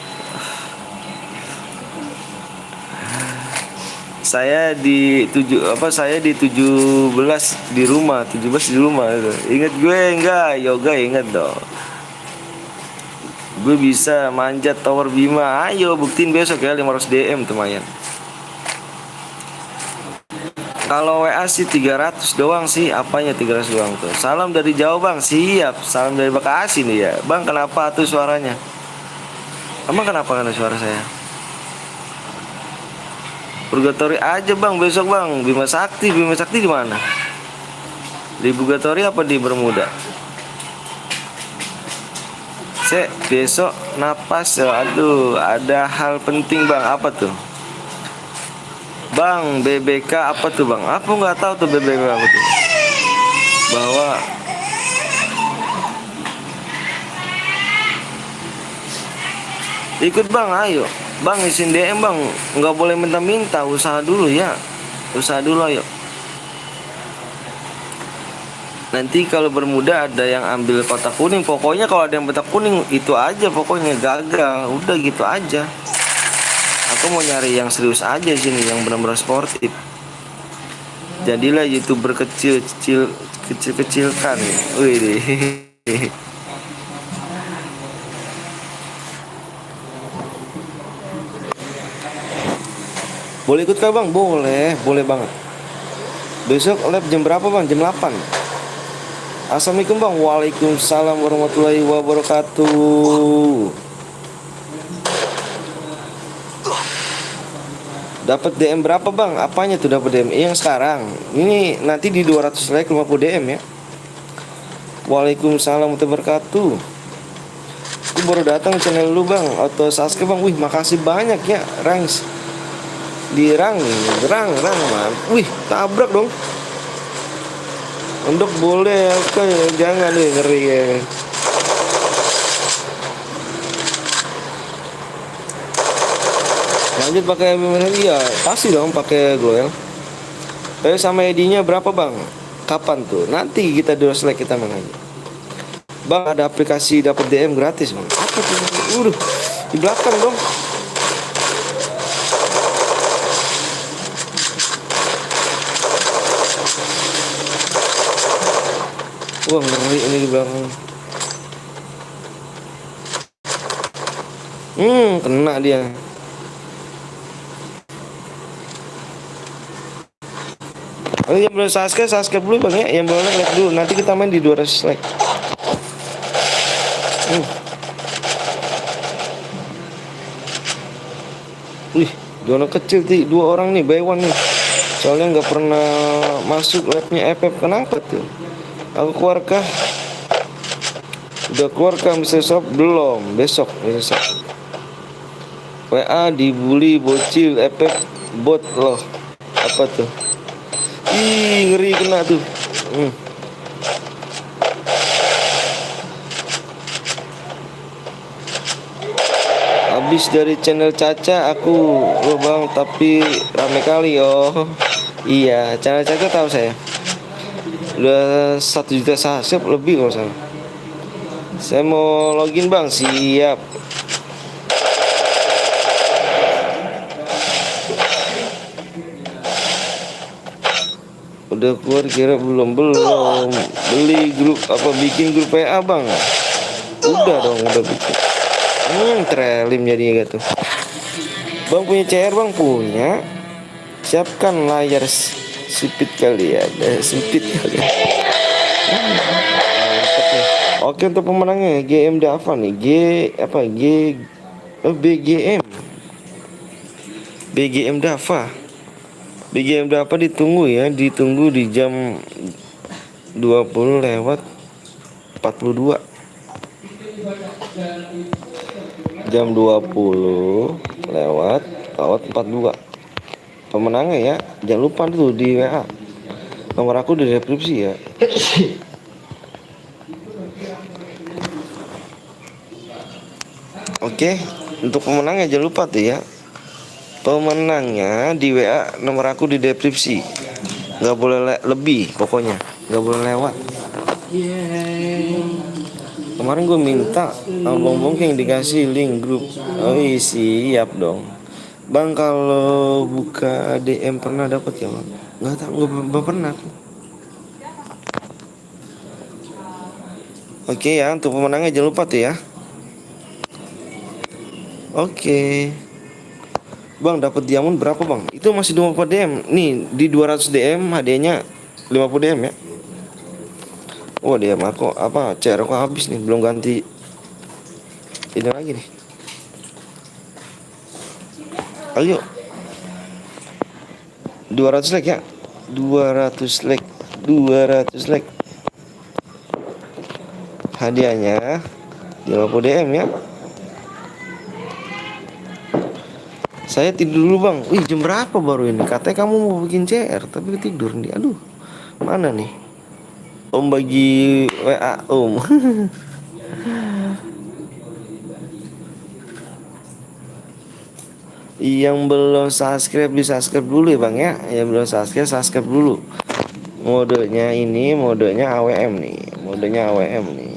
Saya di 17 di rumah, 17 di rumah itu. Ingat gue enggak? Yoga ingat dong. Gue bisa manjat Tower Bima. Ayo buktiin besok ya, 500 DM lumayan. Kalau WA sih 300 doang sih. Apanya 300 doang tuh? Salam dari Jawa Bang. Siap. Salam dari Bekasi nih ya. Bang, kenapa tuh suaranya? Emang kenapa ada suara saya? Purgatory aja Bang besok Bang. Bima Sakti di mana? Di Purgatory apa di Bermuda? Besok napas. Aduh, ada hal penting Bang. Apa tuh? Bang, BBK apa tuh Bang? Aku nggak tahu tuh BBK apa tuh. Bahwa ikut Bang, ayo Bang, isin DM Bang. Nggak boleh minta-minta, usaha dulu ya. Usaha dulu ayo. Nanti kalau Bermuda ada yang ambil kotak kuning. Pokoknya kalau ada yang kotak kuning itu aja, pokoknya gagal. Udah gitu aja. Aku mau nyari yang serius aja sini, yang benar-benar sportif. Jadilah YouTuber kecil-kecilkan. Wih. Boleh ikut kah Bang? Boleh banget. Besok lab jam berapa Bang? Jam 8. Assalamualaikum Bang. Waalaikumsalam warahmatullahi wabarakatuh. Dapat DM berapa Bang? Apanya tuh dapat DM? Yang sekarang. Ini nanti di 200 like 50 DM ya. Waalaikumsalam warahmatullahi wabarakatuh. Aku baru datang channel lu Bang. Auto subscribe Bang. Wih, makasih banyak ya. Ranks di rang man. Wih, tabrak dong. Untuk boleh apa ya? Jangan deh, ngeri ya. Lanjut pakai iya, pasti dong pakai Gloel. Sama ID-nya berapa Bang? Kapan tuh? Nanti kita like kita mengaji. Bang, ada aplikasi dapat DM gratis Bang. Apa tuh? Di belakang dong. Wah, ngeri ini di belakang. Kena dia. Oh, yang belum subscribe dulu Bang ya. Yang belum like dulu. Nanti kita main di 200 like. Wih, zona kecil sih. 2 orang nih, by one nih. Soalnya nggak pernah masuk labnya FF. Kenapa tuh? Aku keluar kah? Udah keluar kah Mr. Shop? Belum. Besok. WA dibully bocil FF bot loh. Apa tuh? Ih, ngeri kena tuh. Habis dari channel Caca aku loh Bang, tapi rame kali oh. Iya, channel Caca tahu saya. Udah 1 juta subscribe lebih kalau salah. Saya mau login Bang, siap. Udah keluar kira belum beli grup apa bikin grup PA Bang? Udah dong, udah bikin. Trelim jadinya gitu. Bang punya CR bang, punya. Siapkan layar sipit kalian, sempit kalian. Mantap nih. Oke, untuk pemenangnya GM Dava nih. BGM. BGM Dava. BGM Dava ditunggu ya, ditunggu di jam 20 lewat 42. Jam 20 lewat 42. Pemenangnya ya, jangan lupa tuh di WA. Nomor aku di deskripsi ya. Oke, untuk pemenangnya jangan lupa tuh ya. Pemenangnya di WA, nomor aku di deskripsi. Nggak boleh lebih, pokoknya nggak boleh lewat. Kemarin gue minta Abang Bongkeng dikasih link grup. Oh iya, siap dong. Bang, kalau buka DM pernah dapat ya bang? Nggak tahu, nggak pernah. Oke ya, untuk pemenangnya jangan lupa tuh ya. Oke. Bang, dapat diamond berapa bang? Itu masih 20 DM. Nih di 200 DM hadiahnya 50 DM ya. Oh DM aku apa? CR aku habis nih, belum ganti ini lagi nih. Ayo 200 like ya. 200 like. 200 like. Hadiahnya 50 DM ya. Saya tidur dulu bang. Wih, jam berapa baru ini? Katanya kamu mau bikin CR tapi tidur nih. Aduh, mana nih? Om bagi WA om. Yang belum subscribe di subscribe dulu ya bang ya. Yang belum subscribe dulu. Modenya ini, modenya AWM nih. Modenya AWM nih.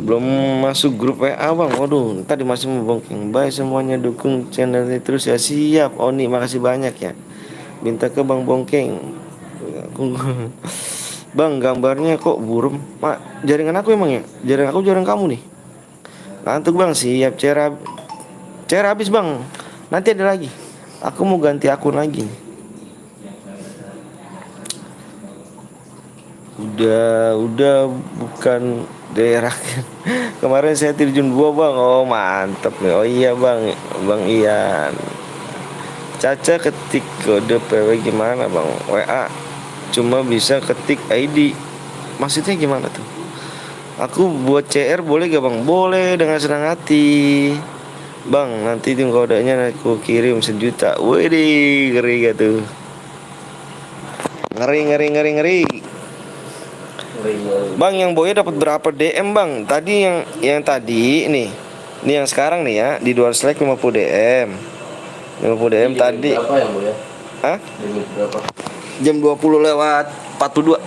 Belum masuk grup WA bang. Waduh, tadi masih mau bongking. Bye semuanya, dukung channel ini terus ya. Siap Oni, makasih banyak ya. Minta ke Bang Bongkeng. Bang, gambarnya kok burem. Jaringan aku emang ya? Jaringan aku jaringan kamu nih. Ngantuk bang, siap. CR habis bang. Nanti ada lagi. Aku mau ganti akun lagi nih. Udah bukan daerah. Kemarin saya terjun gua bang. Oh mantep nih. Oh iya bang, Bang Ian. Caca ketik kode PW gimana bang? WA cuma bisa ketik ID. Maksudnya gimana tuh? Aku buat CR boleh gak bang? Boleh, dengan senang hati bang. Nanti tuh kodenya aku kirim 1 juta. Widih, ngeri gak tuh? Ngeri. Bang, yang boya dapat berapa DM bang? Tadi yang tadi nih. Ini yang sekarang nih ya, di 200 like 50 DM. 50 DM tadi. Berapa yang Boya? Hah? Berapa? Jam 20 lewat 42.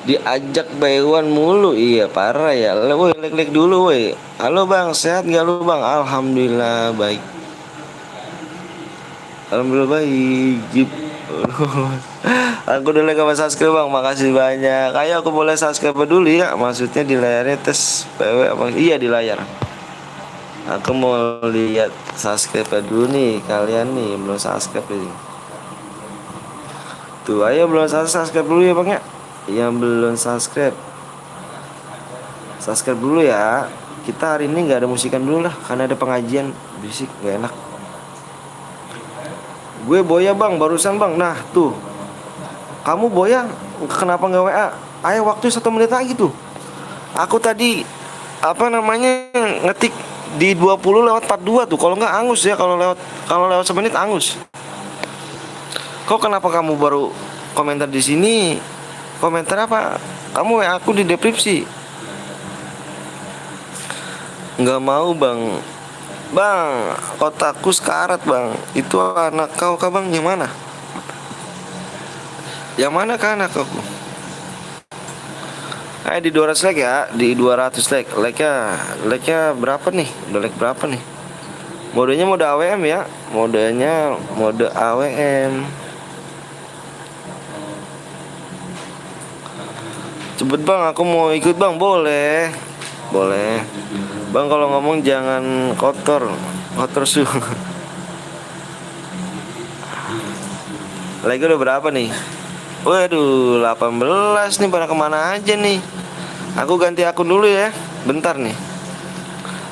Diajak bayuan mulu. Iya parah ya. Woi, like dulu woi. Halo bang, sehat gak lu bang? Alhamdulillah baik. Alhamdulillah baik. Jip. Aku udah like sama subscribe bang, makasih banyak. Ayo aku boleh subscribe dulu ya. Maksudnya di layarnya tes PW apa? Iya di layar. Aku mau lihat subscribe dulu nih. Kalian nih belum subscribe ini. Tuh ayo belum subscribe dulu ya bang ya. Yang belum subscribe dulu ya. Kita hari ini nggak ada musikan dulu lah, karena ada pengajian. Bisik gak enak. Gue boya bang, barusan bang. Nah tuh, kamu boya kenapa nggak WA? Ayo waktu 1 menit lagi tuh. Aku tadi ngetik di 20 lewat 42 tuh. Kalau nggak angus ya, kalau lewat 1 menit angus. Kok kenapa kamu baru komentar di sini? Komentar apa? Kamu WA aku di deskripsi. Nggak mau bang. Bang, kotaku sekarat bang. Itu anak kau kah bang? Yang mana? Yang mana kah anak aku? Di 200 like ya. Di 200 like. Like-nya berapa nih? Udah like berapa nih? Modenya mode AWM ya. Modenya mode AWM. Cepet bang, aku mau ikut bang, boleh. Boleh. Bang kalau ngomong jangan kotor, kotor su. Lagi udah berapa nih? Waduh, 18 nih, pada kemana aja nih? Aku ganti akun dulu ya. Bentar nih.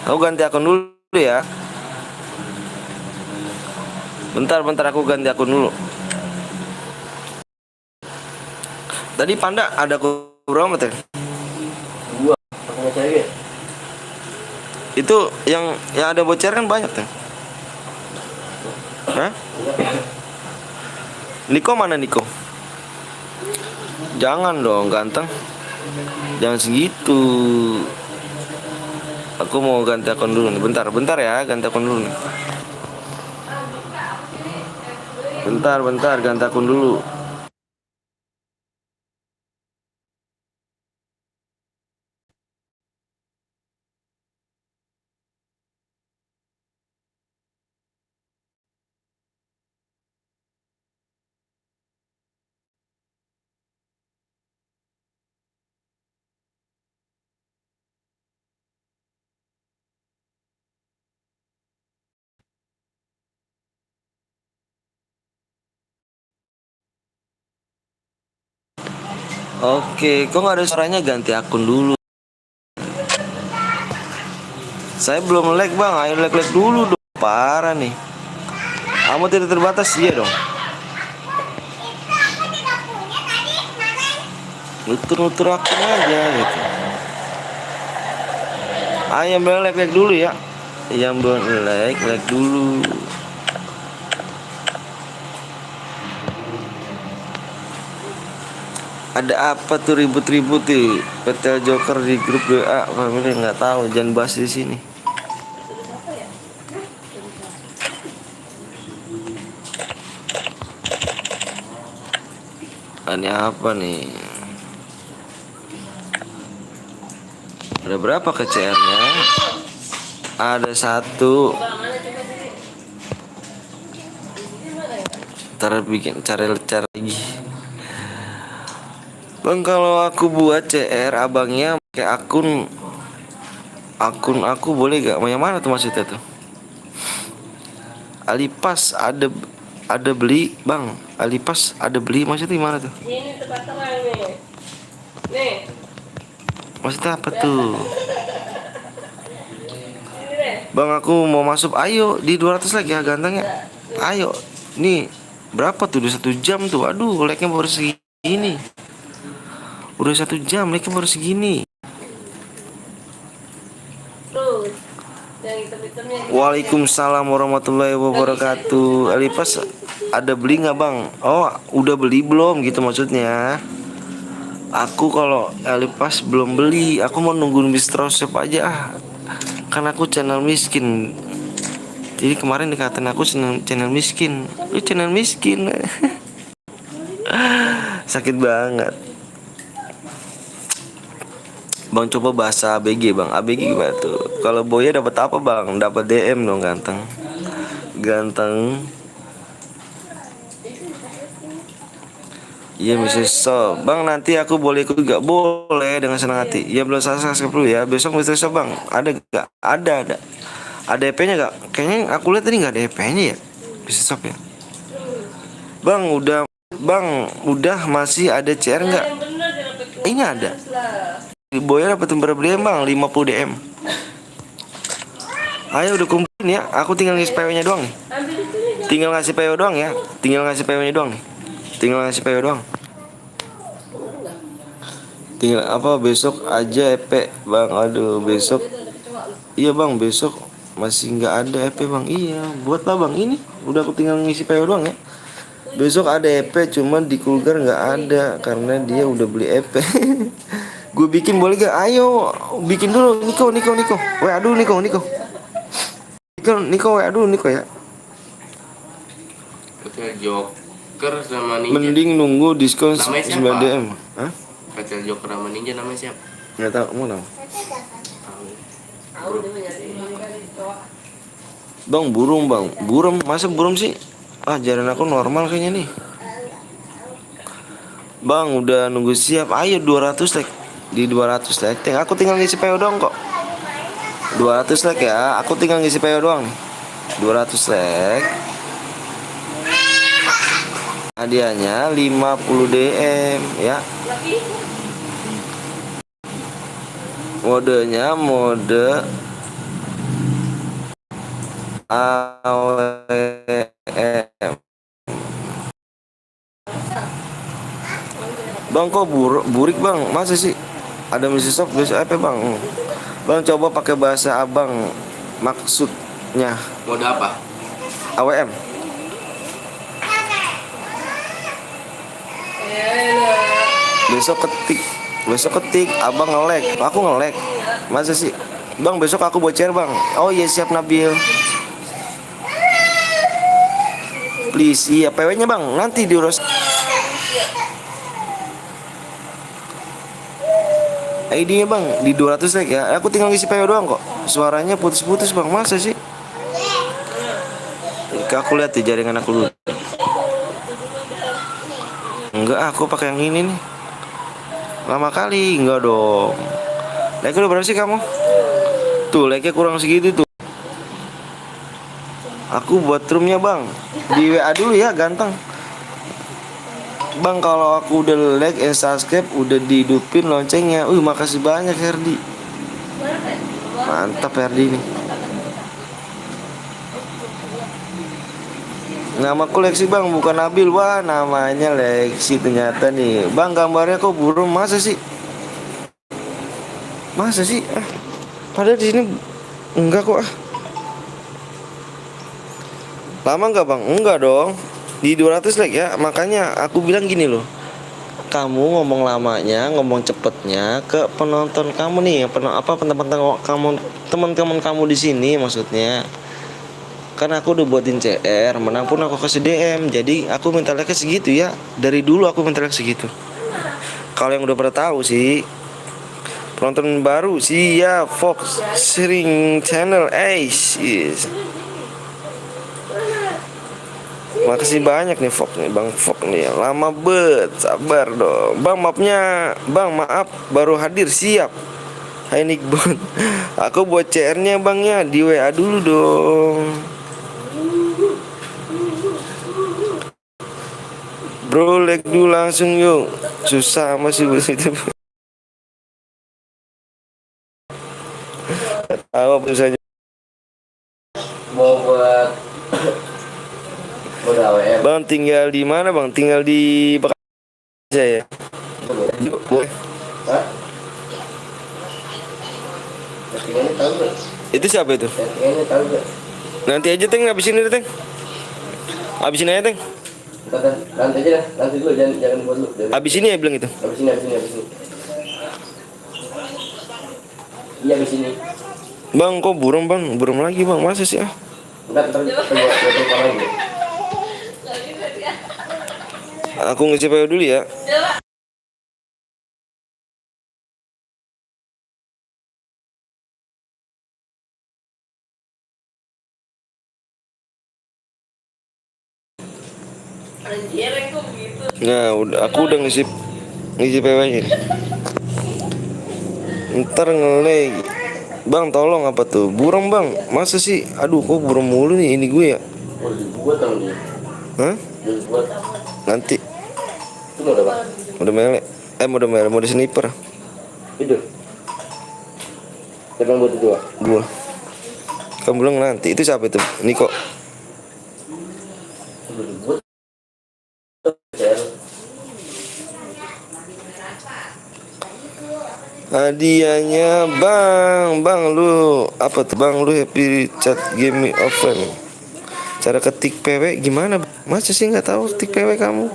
Aku ganti akun dulu ya. Bentar aku ganti akun dulu. Tadi Panda ada akun berapa teh? Dua. Pakai cewek. Itu yang ada bocor kan banyak teh. Hah? Niko mana Niko? Jangan dong ganteng. Jangan segitu. Aku mau ganti akun dulu nih. Bentar ya, ganti akun dulu nih. Bentar, ganti akun dulu. Oke, kok nggak ada suaranya, ganti akun dulu. Saya belum like bang, ayo like dulu dong. Parah nih. Kamu tidak terbatas, iya dong. Nutur akun aja gitu. Ayo yang belum like dulu ya. Yang belum like dulu. Ada apa tuh ribut-ribut nih? Petel Joker di grup WA, family nggak tahu, jangan bahas di sini. Ini apa nih? Ada berapa ke CR-nya? Ada satu. Ntar bikin cara lagi. Bang kalau aku buat CR abangnya pakai akun aku boleh gak? Yang mana tuh maksudnya tuh? Alipas ada beli bang. Alipas ada beli maksudnya gimana tuh? Ini tempat terang nih. Nih. Maksudnya apa tuh? Ini deh. Bang aku mau masuk, ayo di 200 lagi ya gantengnya. Ayo, nih berapa tuh? Udah 1 jam tuh. Aduh, like-nya baru segini. Udah 1 jam, like-nya baru segini. Terus. Yang hitam-hitamnya. Waalaikumsalam warahmatullahi wabarakatuh. Alipas ada beli nggak bang? Oh, udah beli belum gitu maksudnya? Aku kalau Alipas belum beli, aku mau nungguin Bistro Shop aja. Kan aku channel miskin. Jadi kemarin dikatain aku channel miskin. Lu channel miskin. Sakit banget. Bang coba bahasa ABG bang. ABG gimana tuh? Kalau Boya dapat apa bang? Dapat DM dong ganteng. Ganteng. Iya Mrs. So, bang nanti aku boleh ikut gak? Boleh dengan senang hati. Ya belum subscribe dulu ya. Besok Mr. So bang. Ada gak? Ada. Ada EP-nya gak? Kayaknya aku lihat tadi gak ada EP-nya ya. Mr. Shop ya. Bang udah masih ada CR nggak? Ini ada. Boya dapat berapa DM bang? 50 DM. Ayo udah kumpulin ya. Aku tinggal ngisi PW-nya doang nih. Tinggal ngasih PW doang ya. Tinggal ngasih PW-nya doang nih. Tinggal ngasih PW doang. Tinggal apa besok aja EP bang. Aduh besok. Iya bang besok masih nggak ada EP bang. Iya buatlah bang ini. Udah aku tinggal ngisi PW doang ya. Besok ada EP cuman di Kulgar nggak ada karena dia udah beli EP. Gue bikin boleh gak? Ayo bikin dulu Niko. WA dulu Niko. Niko WA dulu Niko ya. Petel Joker sama Ninja. Mending nunggu diskon Namanya 9 siapa? DM. Hah? Petel Joker sama Ninja namanya siapa? Nggak tahu mau tahu. Bang burung bang. Burung masa burung sih? Ah jalan aku normal kayaknya nih. Bang, udah nunggu siap. Ayo 200 like. Di 200 like. Aku tinggal ngisi PO doang kok. 200 like ya. Aku tinggal ngisi PO doang nih. 200 like. Hadiahnya 50 DM ya. Modenya mode AWM. Bang kok burik bang, masa sih ada misi shop bisa apa bang? Bang coba pakai bahasa abang maksudnya Mode apa? AWM. Besok ketik abang ngelek, aku ngelek. Masa sih bang, besok aku bocor bang. Oh iya siap Nabil. Please, iya PW nya bang, nanti diurus. ID-nya bang di 200 like ya. Aku tinggal ngisi PO doang kok. Suaranya putus-putus bang. Masa sih? Aku lihat di jaringan aku dulu. Enggak, aku pakai yang ini nih. Lama kali, enggak dong. Like udah berapa sih kamu? Tuh, like-nya kurang segitu tuh. Aku buat roomnya bang. Di WA dulu ya, ganteng. Bang kalau aku udah like and subscribe udah dihidupin loncengnya. Makasih banyak Herdi. Mantap Herdi nih. Nama koleksi bang bukan Nabil. Wah namanya Lexi ternyata nih. Bang gambarnya kok burung, masa sih? Masa sih? Padahal di sini enggak kok. Lama enggak bang? Enggak dong. Di 200 like ya. Makanya aku bilang gini loh. Kamu ngomong lamanya, ngomong cepetnya ke penonton kamu nih, teman-teman kamu di sini maksudnya. Karena aku udah buatin CR, menang pun aku kasih DM. Jadi aku minta like segitu ya. Dari dulu aku minta like segitu. Kalau yang udah pada tahu sih, penonton baru sih ya Fox Sering Channel yes. Makasih banyak nih Fox nih Bang Fox nih. Lama bet, sabar dong. Bang maaf baru hadir siap. Hai Nickbot. Aku buat CR-nya Bang ya di WA dulu dong. Bro like dulu langsung yuk. Susah masih begitu. Apa saja. Mau buat mode AWM. Bang tinggal di mana bang? Tinggal di Bekasi ya. Boleh. Hah? Settingannya tahu gak? Itu siapa itu? Settingannya tahu gak? Nanti aja Teng, habisin itu Teng. Habisin aja Teng. Nanti aja dah, nanti dulu jangan buat dulu. Habis ini ya bilang itu. Habis ini. Iya habis ini. Bang kok buram bang? Buram lagi bang, masa sih ah? Enggak, ntar buat lagi. Aku ngisi PO dulu ya. Anjir, kok begitu? Nah aku udah ngisi PO nya. Ntar ngelek. Bang tolong apa tuh? Buram bang, masa sih? Aduh kok buram mulu nih ini gue ya. Oh dibuat dong dia. Hah? Dibuat. Nanti. Itu mode apa? Mode sniper. Itu. Siapa yang buat itu? Gua. Kamu bilang nanti. Itu siapa itu? Niko. Udah dibuat. CR. Hadiahnya bang lu apa tuh bang lu happy chat game offline. Cara ketik PW gimana? Masa sih nggak tahu ketik PW kamu?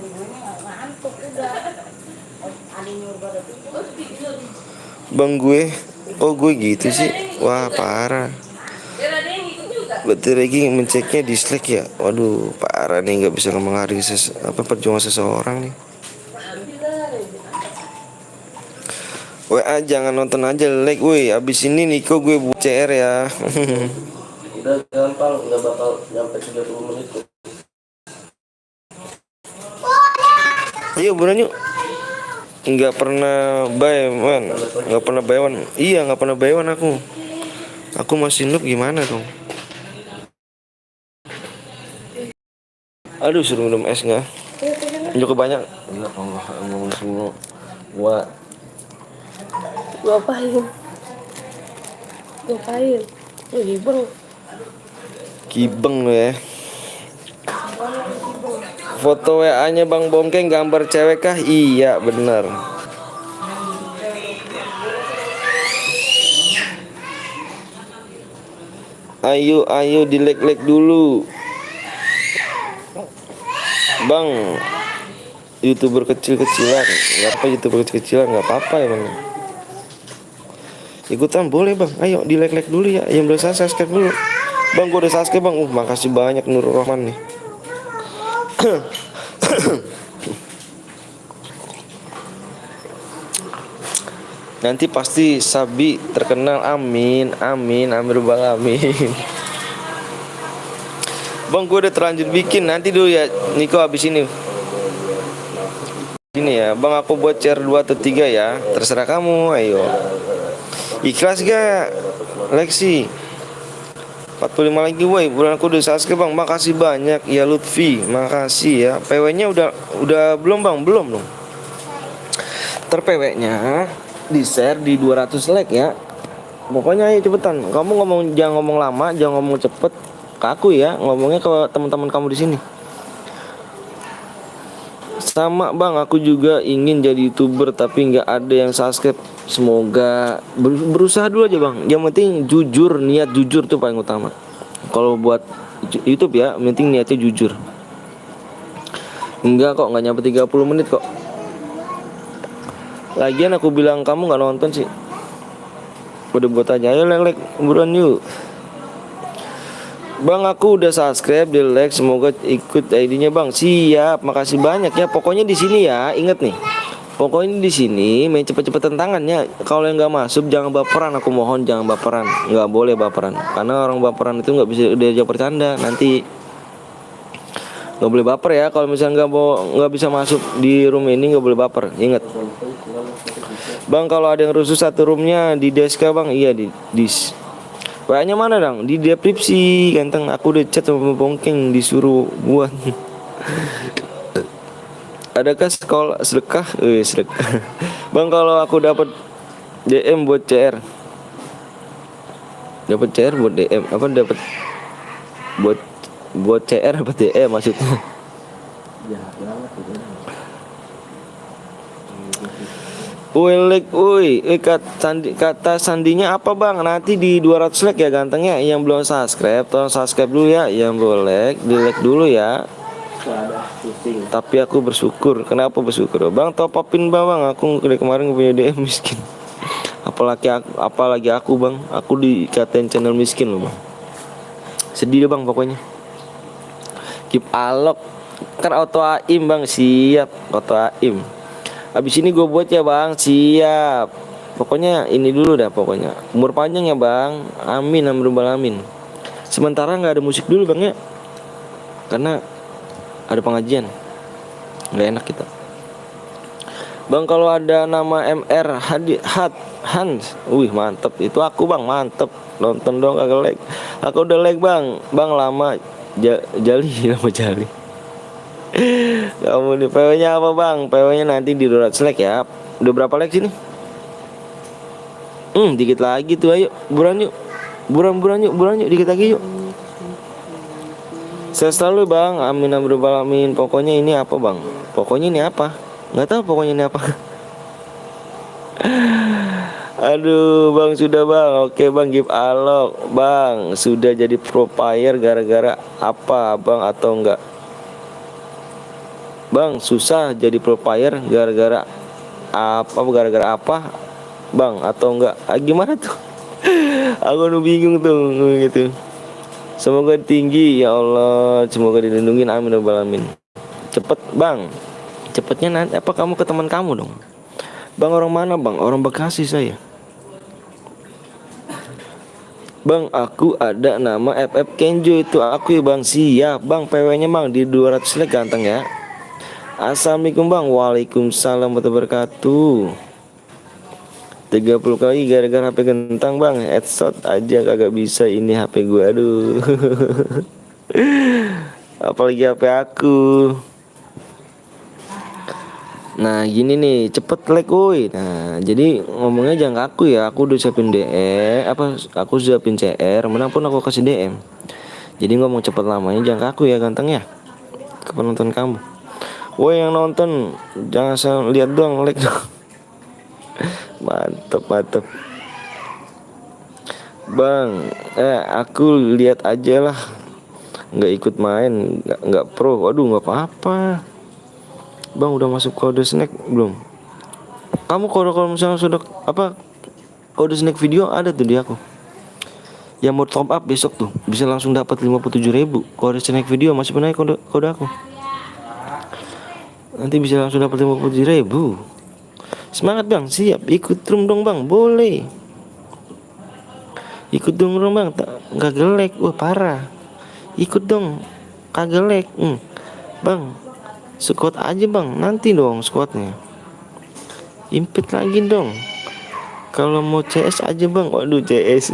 Bang gue, oh gue gitu sih. Wah parah. Berarti lagi menceknya dislike ya. Waduh parah nih, nggak bisa menghargai perjuangan seseorang nih. WA jangan nonton aja like, woi. Abis ini Niko gue buat CR ya. Udah gampang, nggak bakal nyampe 30 menit kok. Ayo buruan yuk. nggak pernah buy one, nggak pernah buy one. Iya, nggak pernah buy one aku. Aku masih noob gimana dong? Aduh, suruh minum es nggak? Juga banyak. Ya Allah, ngomong semua. Gua Ngapain? Ngapain? Oh, gibeng. kibeng lo ya. Foto WA-nya Bang Bongkeng gambar cewek kah? Iya, bener. Ayo dilek-lek dulu. Bang, YouTuber kecil-kecilan. Nggak apa YouTuber kecil-kecilan, nggak apa-apa emang. Ikutan boleh bang. Ayo dilek-lek dulu ya. Yang belum subscribe dulu. Bang, gue udah subscribe bang. Makasih banyak Nurul Rahman nih. Nanti pasti Sabi terkenal. Amin, amin, amin rabbal alamin. Bang, gue udah terlanjur bikin. Nanti dulu ya Niko habis ini. Ini ya bang, aku buat share 2 atau 3 ya. Terserah kamu, ayo. Ikhlas gak? Lexi 45 lagi woi. Bulan aku udah subscribe bang. Makasih banyak ya Lutfi. Makasih ya. PW nya udah belum bang? Belum dong. PW nya di share di 200 like ya. Pokoknya ayo cepetan. Kamu jangan ngomong lama, jangan ngomong cepet ke aku ya. Ngomongnya ke teman-teman kamu di sini. Sama bang, aku juga ingin jadi YouTuber tapi nggak ada yang subscribe. Semoga berusaha dulu aja bang. Yang penting jujur, niat jujur tuh paling utama. Kalau buat YouTube ya, yang penting niatnya jujur. Enggak kok, nggak nyampe 30 menit kok. Lagian aku bilang kamu nggak nonton sih. Udah buat aja, ayo like buruan yuk. Bang, aku udah subscribe, di like, semoga ikut ID-nya bang. Siap, makasih banyak ya. Pokoknya di sini ya, inget nih. Pokoknya di sini main cepet-cepetan tangannya. Kalau yang nggak masuk jangan baperan, aku mohon jangan baperan. Nggak boleh baperan, karena orang baperan itu nggak bisa diajak bercanda. Nanti nggak boleh baper ya. Kalau misalnya nggak bisa masuk di room ini nggak boleh baper. Ingat. Bang, kalau ada yang rusuh satu roomnya di deska bang. Iya di dis. WA-nya mana dong? Di deskripsi ganteng. Aku udah chat sama Bongkeng disuruh buat. Adakah sekolah sedekah? Sedekah. Bang, kalau aku dapat DM buat CR. Dapat CR buat DM. Apa dapat buat CR apa DM maksudnya? Ya, banget itu. Kata sandinya apa bang? Nanti di 200 like ya gantengnya. Yang belum subscribe, tolong subscribe dulu ya. Yang belum like, di like dulu ya. Tapi aku bersyukur. Kenapa bersyukur bang? Top upin bang. Aku dari kemarin punya DM miskin. Apalagi aku bang. Aku dikatain channel miskin loh bang. Sedih deh bang pokoknya. Keep alok. Kan auto aim bang. Siap auto aim. Abis ini gue buat ya bang. Siap. Pokoknya ini dulu dah pokoknya. Umur panjang ya bang. Amin amin rabbal alamin. Sementara gak ada musik dulu bang ya. Karena ada pengajian. Gak enak kita. Bang, kalau ada nama MR Hans. Wih mantep. Itu aku bang, mantep. Nonton dong kagak like. Aku udah like bang. Bang lama Jali. Lama Jali. Kamu nih PW-nya apa bang? PW-nya nanti di 200 like ya. Udah berapa like sini? Dikit lagi tuh, ayo buruan yuk. Buruan yuk, dikit lagi yuk. Saya selalu bang, amin amin rabbal alamin. Pokoknya ini apa bang? Pokoknya ini apa? Nggak tahu pokoknya ini apa. Aduh bang, sudah bang. Oke bang, give alok bang. Sudah jadi pro player gara-gara apa bang atau enggak? Bang, susah jadi pro player gara-gara apa? Gara-gara apa bang atau enggak? Gimana tuh? Aku udah bingung tuh gitu. Semoga tinggi ya Allah. Semoga dilindungi, amin rabbal alamin. Cepet bang. Cepetnya nanti apa kamu ke teman kamu dong? Bang, orang mana bang? Orang Bekasi saya. Bang, aku ada nama FF Kenjo. Itu aku ya bang. Siap bang, PW nya bang di 200 like ganteng ya. Assalamualaikum bang. Waalaikumsalam warahmatullahi wabarakatuh. 30 kali gara-gara HP kentang bang. Headshot aja kagak bisa ini HP gue. Aduh. Apalagi HP aku. Nah gini nih, cepet like woi. Nah jadi ngomongnya jangan ke aku ya. Aku udah siapin DM, aku siapin CR. Manapun aku kasih DM. Jadi ngomong cepet lamanya jangan ke aku ya ganteng ya. Ke penonton kamu. Woi yang nonton jangan asal lihat doang, like dong. Mantep. Bang, aku lihat aja lah. Nggak ikut main, nggak pro. Waduh nggak apa-apa. Bang udah masuk kode snack belum? Kamu kalau misalnya sudah kode snack video ada tuh di aku. Yang mau top up besok tuh bisa langsung dapat 57.000 kode snack video. Masih pernah kode aku. Nanti bisa langsung dapat 57.000. Semangat bang, siap ikut room dong bang, boleh. Ikut dong bang, nggak gelek, wah parah. Ikut dong, kagak lag. Bang, squad aja bang, nanti dong squadnya. Impit lagi dong. Kalau mau CS aja bang, waduh CS.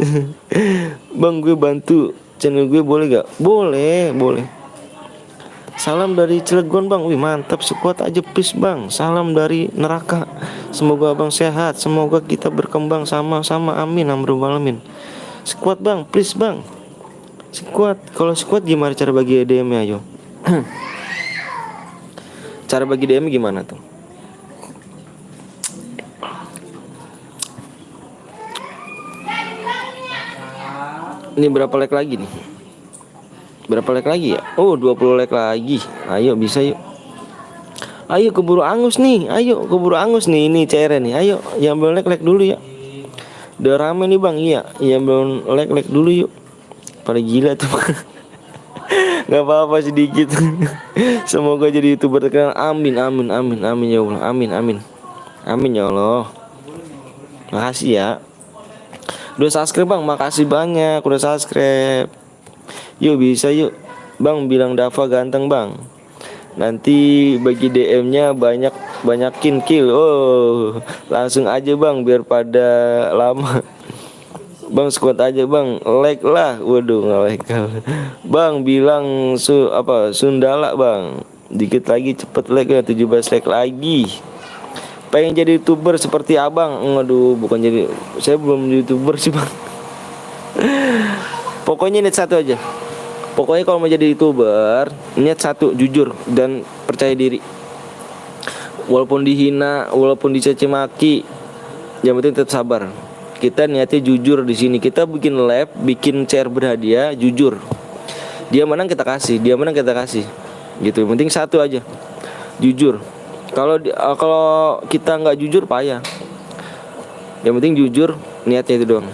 Bang gue bantu channel gue boleh gak? Boleh. Salam dari Cilegon bang, wih mantap, squad aja please bang. Salam dari neraka. Semoga abang sehat, semoga kita berkembang sama-sama, amin amrobalmin. Squad bang, please bang. Squad, kalau squad gimana cara bagi DM-nya ayo? Cara bagi DM gimana tuh? Ini berapa like lagi nih? Berapa like lagi ya? Oh 20 like lagi. Ayo bisa yuk. Ayo keburu angus nih. Ini CR nih. Ayo yang belum like dulu ya. Udah rame nih bang. Iya yang belum like dulu yuk. Pada gila tuh. Gak apa-apa sedikit. Semoga jadi YouTuber terkenal. Amin ya Allah. Amin ya Allah. Makasih ya. Udah subscribe bang. Makasih banyak udah subscribe. Yuk bisa yuk. Bang bilang Dava ganteng bang. Nanti bagi DM-nya banyakin kill. Oh langsung aja bang biar pada lama. Bang squad aja bang, like lah. Waduh nggak like. Bang bilang Sundala bang. Dikit lagi cepet like ya, 17 like lagi. Pengen jadi YouTuber seperti abang. Aduh bukan jadi. Saya belum jadi YouTuber sih bang. Pokoknya niat satu aja. Pokoknya kalau mau jadi YouTuber niat satu, jujur dan percaya diri. Walaupun dihina, walaupun dicaci maki, yang penting tetap sabar. Kita niatnya jujur di sini. Kita bikin live, bikin share berhadiah, jujur. Dia menang kita kasih, Gitu. Yang penting satu aja, jujur. Kalau kita nggak jujur payah. Yang penting jujur, niatnya itu doang.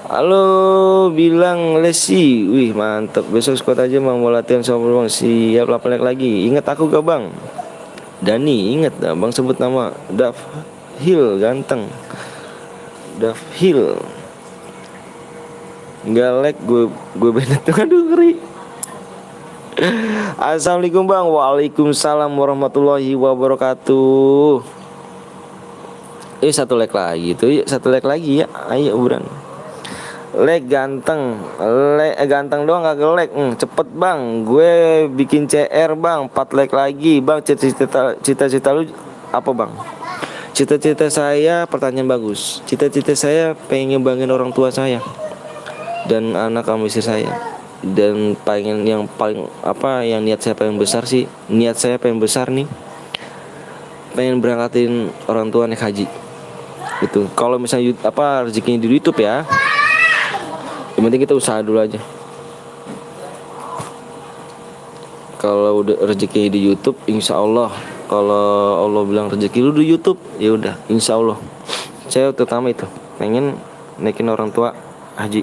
Halo, bilang Lesi. Wih mantep. Besok squad aja bang, mau latihan sama bang. Siap 8 lagi. Ingat aku gak bang? Dani, ingat dah bang sebut nama. Dav Hill ganteng. Dav Hill. Nggak like gue Bennett. Aduh ngeri. Assalamualaikum bang. Waalaikumsalam warahmatullahi wabarakatuh. Satu like lagi tuh. Satu like lagi ya. Ayo buruan. Like ganteng. Ganteng doang kagak like. Cepet bang. Gue bikin CR bang. 4 like lagi bang. Cita-cita lu apa bang? Cita-cita saya, pertanyaan bagus. Cita-cita saya pengen ngebanggain orang tua saya dan anak sama istri saya. Dan yang niat saya paling besar sih. Niat saya paling besar nih, pengen berangkatin orang tua naik haji. Gitu. Kalau misalnya rezekinya di YouTube ya. Yang penting kita usaha dulu aja. Kalau udah rezekinya di YouTube, insya Allah. Kalau Allah bilang rezeki lu di YouTube, ya udah, insya Allah. Saya terutama itu pengen naikin orang tua haji.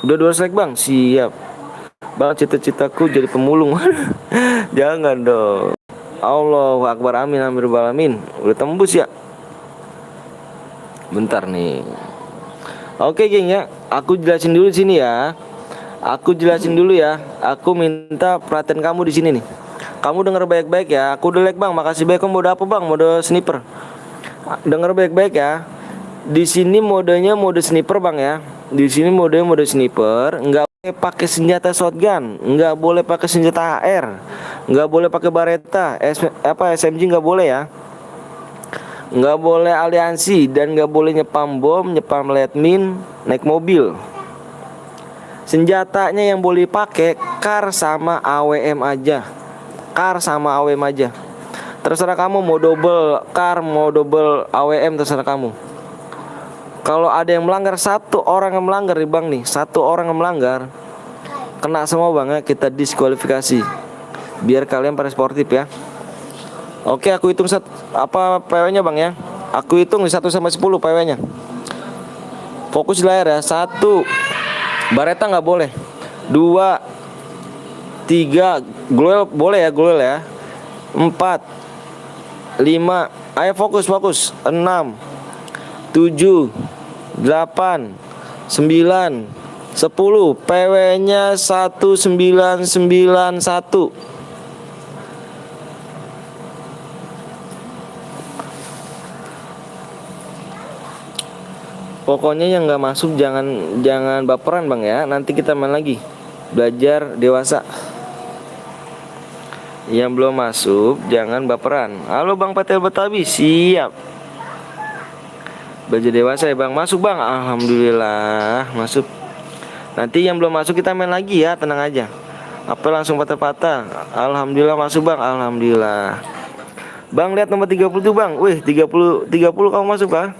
Udah 2 like bang, siap. Bang cita-citaku jadi pemulung. Jangan dong. Allahu Akbar, amin amrobalmin. Udah tembus ya. Bentar nih. Oke geng ya, aku jelasin dulu sini ya. Aku jelasin dulu ya. Aku minta perhatian kamu di sini nih. Kamu denger baik-baik ya. Aku udah like bang. Makasih banyak. Kamu mode apa bang? Mode sniper. Denger baik-baik ya. Di sini modenya mode sniper bang ya. Di sini modenya mode sniper. Nggak boleh pakai senjata shotgun. Nggak boleh pakai senjata AR. Nggak boleh pakai bareta. SMG nggak boleh ya. Nggak boleh aliansi dan nggak boleh nyepam bom, nyepam lead-min, naik mobil. Senjatanya yang boleh pakai kar sama AWM aja. Kar sama AWM aja. Terserah kamu mau double kar, mau double AWM, terserah kamu. Kalau ada yang melanggar, satu orang yang melanggar nih bang nih, satu orang yang melanggar, kena semua bang ya, kita diskualifikasi. Biar kalian pada sportif ya. Oke, aku hitung PW-nya bang ya. Aku hitung 1 sampai 10 PW-nya. Fokus di layar ya. 1, bareta nggak boleh. 2, 3, gloel boleh ya, gloel ya. 4, 5, ayo fokus. 6, 7, 8, 9, 10. PW-nya 1991. Pokoknya yang nggak masuk jangan baperan bang ya. Nanti kita main lagi. Belajar dewasa. Yang belum masuk jangan baperan. Halo bang Patel Betawi, siap. Belajar dewasa ya bang. Masuk bang. Alhamdulillah masuk. Nanti yang belum masuk kita main lagi ya. Tenang aja. Apa langsung patah-patah. Alhamdulillah masuk bang. Alhamdulillah. Bang lihat nomor 30 tuh bang. Wih 30 kamu masuk kah?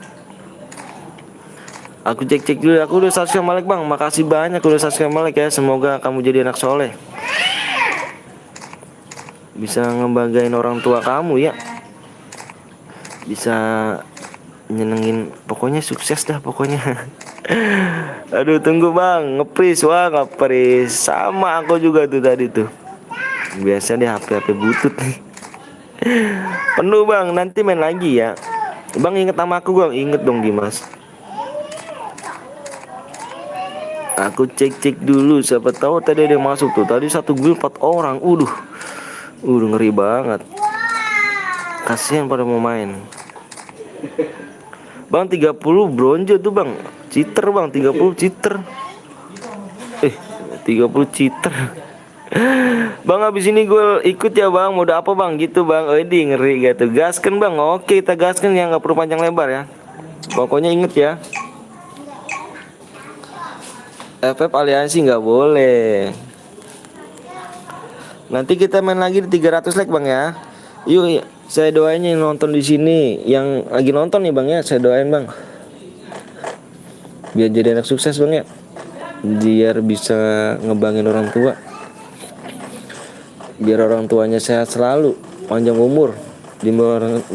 Aku cek dulu. Aku udah subscribe Malik bang. Makasih banyak udah subscribe Malik ya. Semoga kamu jadi anak soleh. Bisa ngebanggain orang tua kamu ya. Bisa nyenengin. Pokoknya sukses dah pokoknya. Aduh tunggu bang. Ngepris. Wah ngepris. Sama aku juga tuh tadi tuh. Biasa deh HP butut nih. Penuh bang. Nanti main lagi ya. Bang inget sama aku bang. Inget dong Dimas. Aku cek dulu, siapa tahu tadi ada yang masuk tuh. Tadi satu guild 4 orang. Ngeri banget. Kasihan pada mau main. Bang 30 bronze tuh bang. Cheater bang, 30 cheater. 30 cheater. Bang abis ini gue ikut ya bang. Mode apa bang gitu bang. Ngeri gitu. Gaskan bang. Oke kita gaskan ya, nggak perlu panjang lebar ya. Pokoknya inget ya. FF aliansi nggak boleh. Nanti kita main lagi di 300 like bang ya. Yuk, saya doain yang nonton di sini, yang lagi nonton nih bang ya, saya doain bang. Biar jadi anak sukses bang ya. Biar bisa ngebangin orang tua. Biar orang tuanya sehat selalu, panjang umur,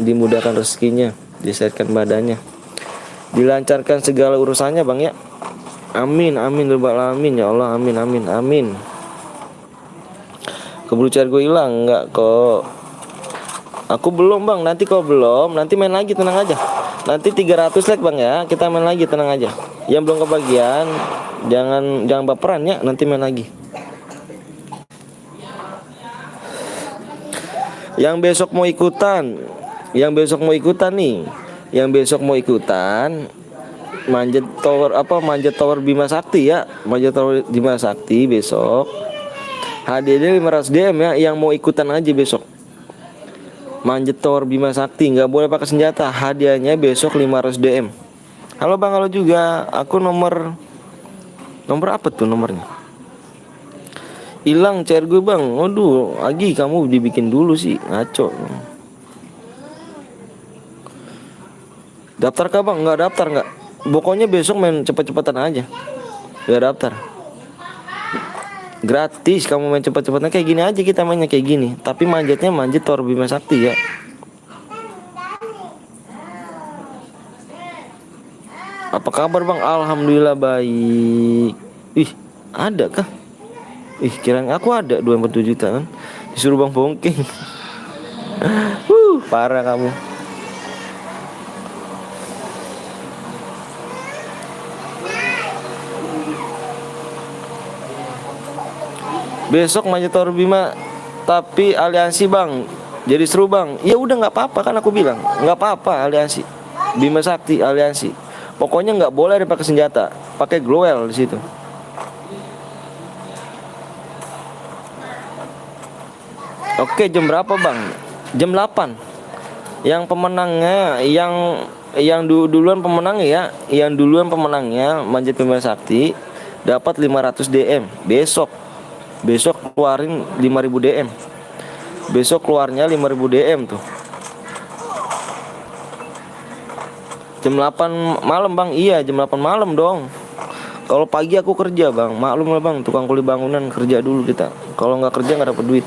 dimudahkan rezekinya, disehatkan badannya, dilancarkan segala urusannya bang ya. Amin rabbal alamin ya Allah, amin. Keburu cari gue hilang enggak kok. Aku belum bang, nanti kalau belum nanti main lagi, tenang aja. Nanti 300 like bang ya, kita main lagi, tenang aja. Yang belum kebagian jangan baperan ya, nanti main lagi. Yang besok mau ikutan nih, yang besok mau ikutan manjat tower Bima Sakti ya. Manjat tower Bima Sakti besok. Hadiahnya 500 DM ya. Yang mau ikutan aja besok. Manjat tower Bima Sakti, nggak boleh pakai senjata. Hadiahnya besok 500 DM. Halo bang, halo juga. Aku nomor apa tuh nomornya? Hilang CR gue bang. Waduh, Agi kamu dibikin dulu sih, ngaco. Daftar kah bang? Nggak daftar nggak. Pokoknya besok main cepet-cepetan aja. Gak daftar. Gratis kamu main cepet-cepetan. Kayak gini aja kita mainnya kayak gini. Tapi manjat Tower Bima Sakti ya. Apa kabar bang? Alhamdulillah baik. Ih ada kah? Kirain aku ada 27 juta kan. Disuruh bang bongking. Parah kamu. Besok Manjat Bima tapi aliansi bang. Jadi seru bang. Ya udah nggak apa-apa kan aku bilang. Nggak apa-apa aliansi. Bima Sakti aliansi. Pokoknya nggak boleh ada pakai senjata. Pakai glowel di situ. Oke, jam berapa bang? Jam 8. Yang pemenangnya duluan pemenangnya ya. Yang duluan pemenangnya Manjat Bima Sakti dapat 500 DM besok. Besok keluarin 5.000 DM. Besok keluarnya 5.000 DM tuh. Jam 8 malam bang. Iya jam 8 malam dong. Kalau pagi aku kerja bang. Maklum lah bang, tukang kuli bangunan kerja dulu kita. Kalau nggak kerja nggak dapet duit.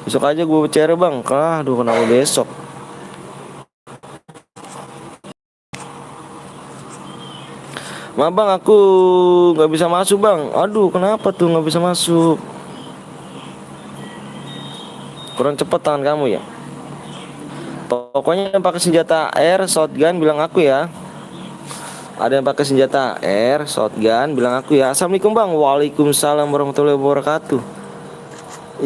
Besok aja gue bicara bang. Aduh kenapa besok? Ma bang aku nggak bisa masuk bang. Aduh kenapa tuh nggak bisa masuk? Kurang cepat tangan kamu ya. Pokoknya yang pakai senjata air shotgun bilang aku ya. Ada yang pakai senjata air shotgun bilang aku ya. Assalamualaikum bang. Waalaikumsalam warahmatullahi wabarakatuh.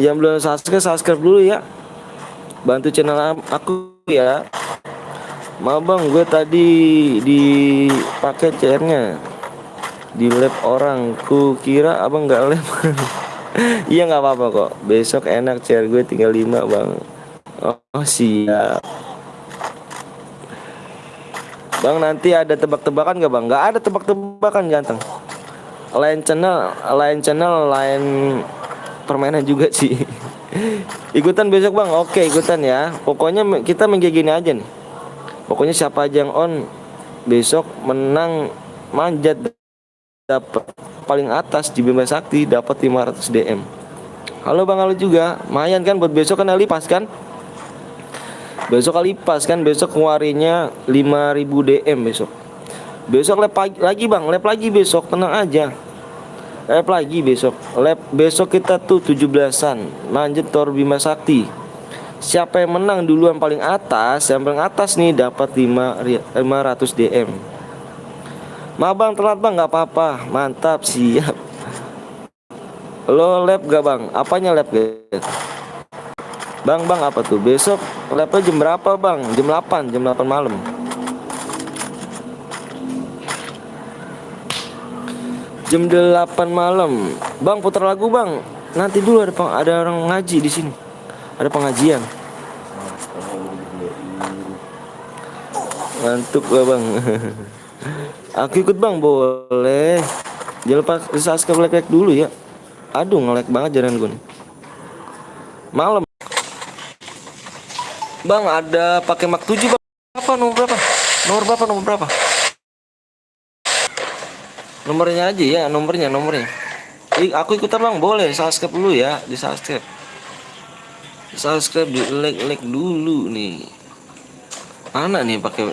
Yang belum subscribe dulu ya. Bantu channel aku ya. Ma bang gue tadi dipakai chairnya di lab orang. Ku kira abang nggak lab. Iya nggak apa-apa kok. Besok enak chair gue tinggal 5 bang. Oh siap. Bang nanti ada tebak-tebakan gak bang? Nggak ada tebak-tebakan ganteng. Lain channel lain permainan juga sih. Ikutan besok bang. Oke ikutan ya. Pokoknya kita main kayak gini aja nih. Pokoknya siapa aja yang on besok menang manjat dapat paling atas di Bima Sakti dapat 500 DM. Halo bang, halo juga. Lumayan kan buat besok kan lipas kan? Besok kali pas kan, besok keluarinya 5.000 DM besok. Besok lab lagi bang, lab lagi besok, tenang aja. Lab lagi besok. Lab besok kita tuh 17-an Manjat Bima Sakti. Siapa yang menang duluan paling atas, yang paling atas nih dapat 500 DM. Ma bang telat bang, nggak apa-apa, mantap siap. Lo lab gak bang? Apanya lab guys? Bang apa tuh? Besok labnya jam berapa bang? Jam 8 malam. Jam 8 malam. Bang putar lagu bang. Nanti dulu ada orang ngaji di sini. Ada pengajian. Ngantuk gak bang? Aku ikut bang, boleh. Jangan lupa subscribe like dulu ya. Aduh nge-like banget jalan gue nih. Malam. Bang ada pakai Mak 7 bang. Apa nomor berapa? Nomor berapa? Nomornya aja ya, nomornya. Aku ikutan bang, boleh. Subscribe dulu ya, di subscribe. Subscribe di like dulu nih. Mana nih pakai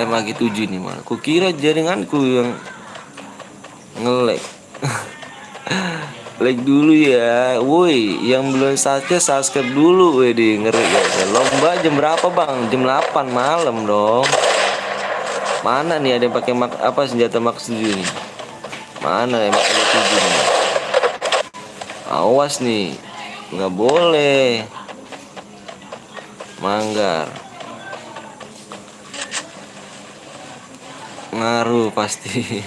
MAG 7 nih mana? Kukira jaringanku yang nge-like. Like dulu ya, woi, yang belum subscribe dulu, woi, ngeri ya. Lomba jam berapa bang? Jam 8 malam dong. Mana nih ada yang pakai senjata Mak 7 nih? Mana yang pakai 7 nih? Awas nih, nggak boleh manggar. Ngaruh pasti.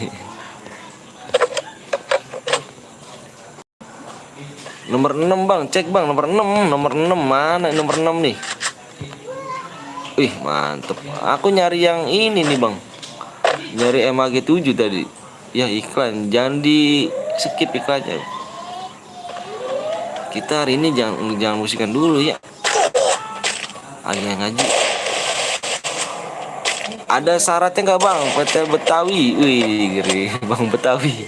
Nomor 6 bang, cek bang nomor 6 mana nomor 6 nih? Wih mantep. Aku nyari yang ini nih bang. Nyari MAG 7 tadi. Ya iklan, jangan di skip iklannya. Kita hari ini jangan musikan dulu ya. Agak ngaji. Ada syaratnya nggak bang? PT Betawi, wih geri bang Betawi.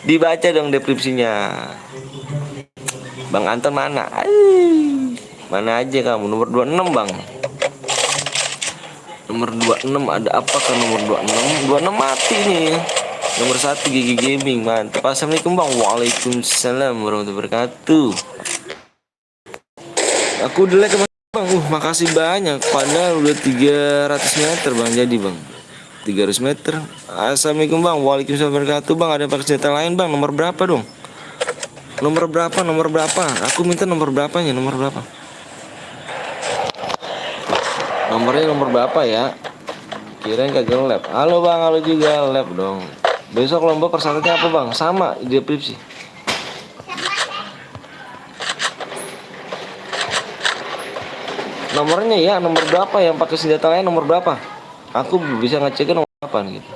Dibaca dong deskripsinya. Bang Anton mana? Mana aja kamu? Nomor 26 bang. Nomor 26 ada apa kan nomor 26? 26 mati nih. Nomor 1 Gigi Gaming, mantap. Assalamualaikum bang. Waalaikumsalam warahmatullahi wabarakatuh. Aku udah like bang. Makasih banyak. Padahal udah 300 meter bang. Jadi bang, 300 meter. Assalamualaikum bang. Waalaikumsalam warahmatullahi wabarakatuh bang. Ada pakai senjata lain bang. Nomor berapa dong? Nomor berapa? Nomor berapa? Aku minta nomor berapanya? Nomor berapa? Nomornya nomor berapa ya? Kirain kagak lab. Halo bang, halo juga lab dong. Besok lomba persyaratannya apa bang? Sama di deskripsi. Nomornya ya, nomor berapa yang pakai senjata lain nomor berapa? Aku bisa ngecekin nomor berapa gitu.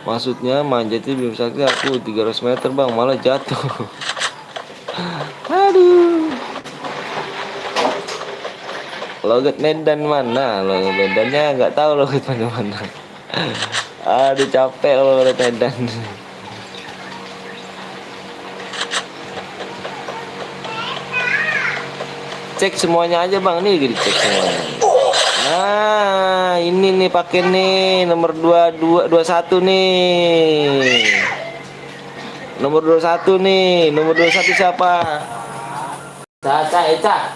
Maksudnya manjatnya belum sakit aku 300 meter bang, malah jatuh. Aduh. Logat Medan mana? Logat Medannya nggak tahu logat mana. Aduh capek logat Medan. Cek semuanya aja bang, nih dicek semuanya. Nah ini nih pakai nih nomor 21 nih. Nomor 21 nih. Nomor 21 siapa? Caca Eca.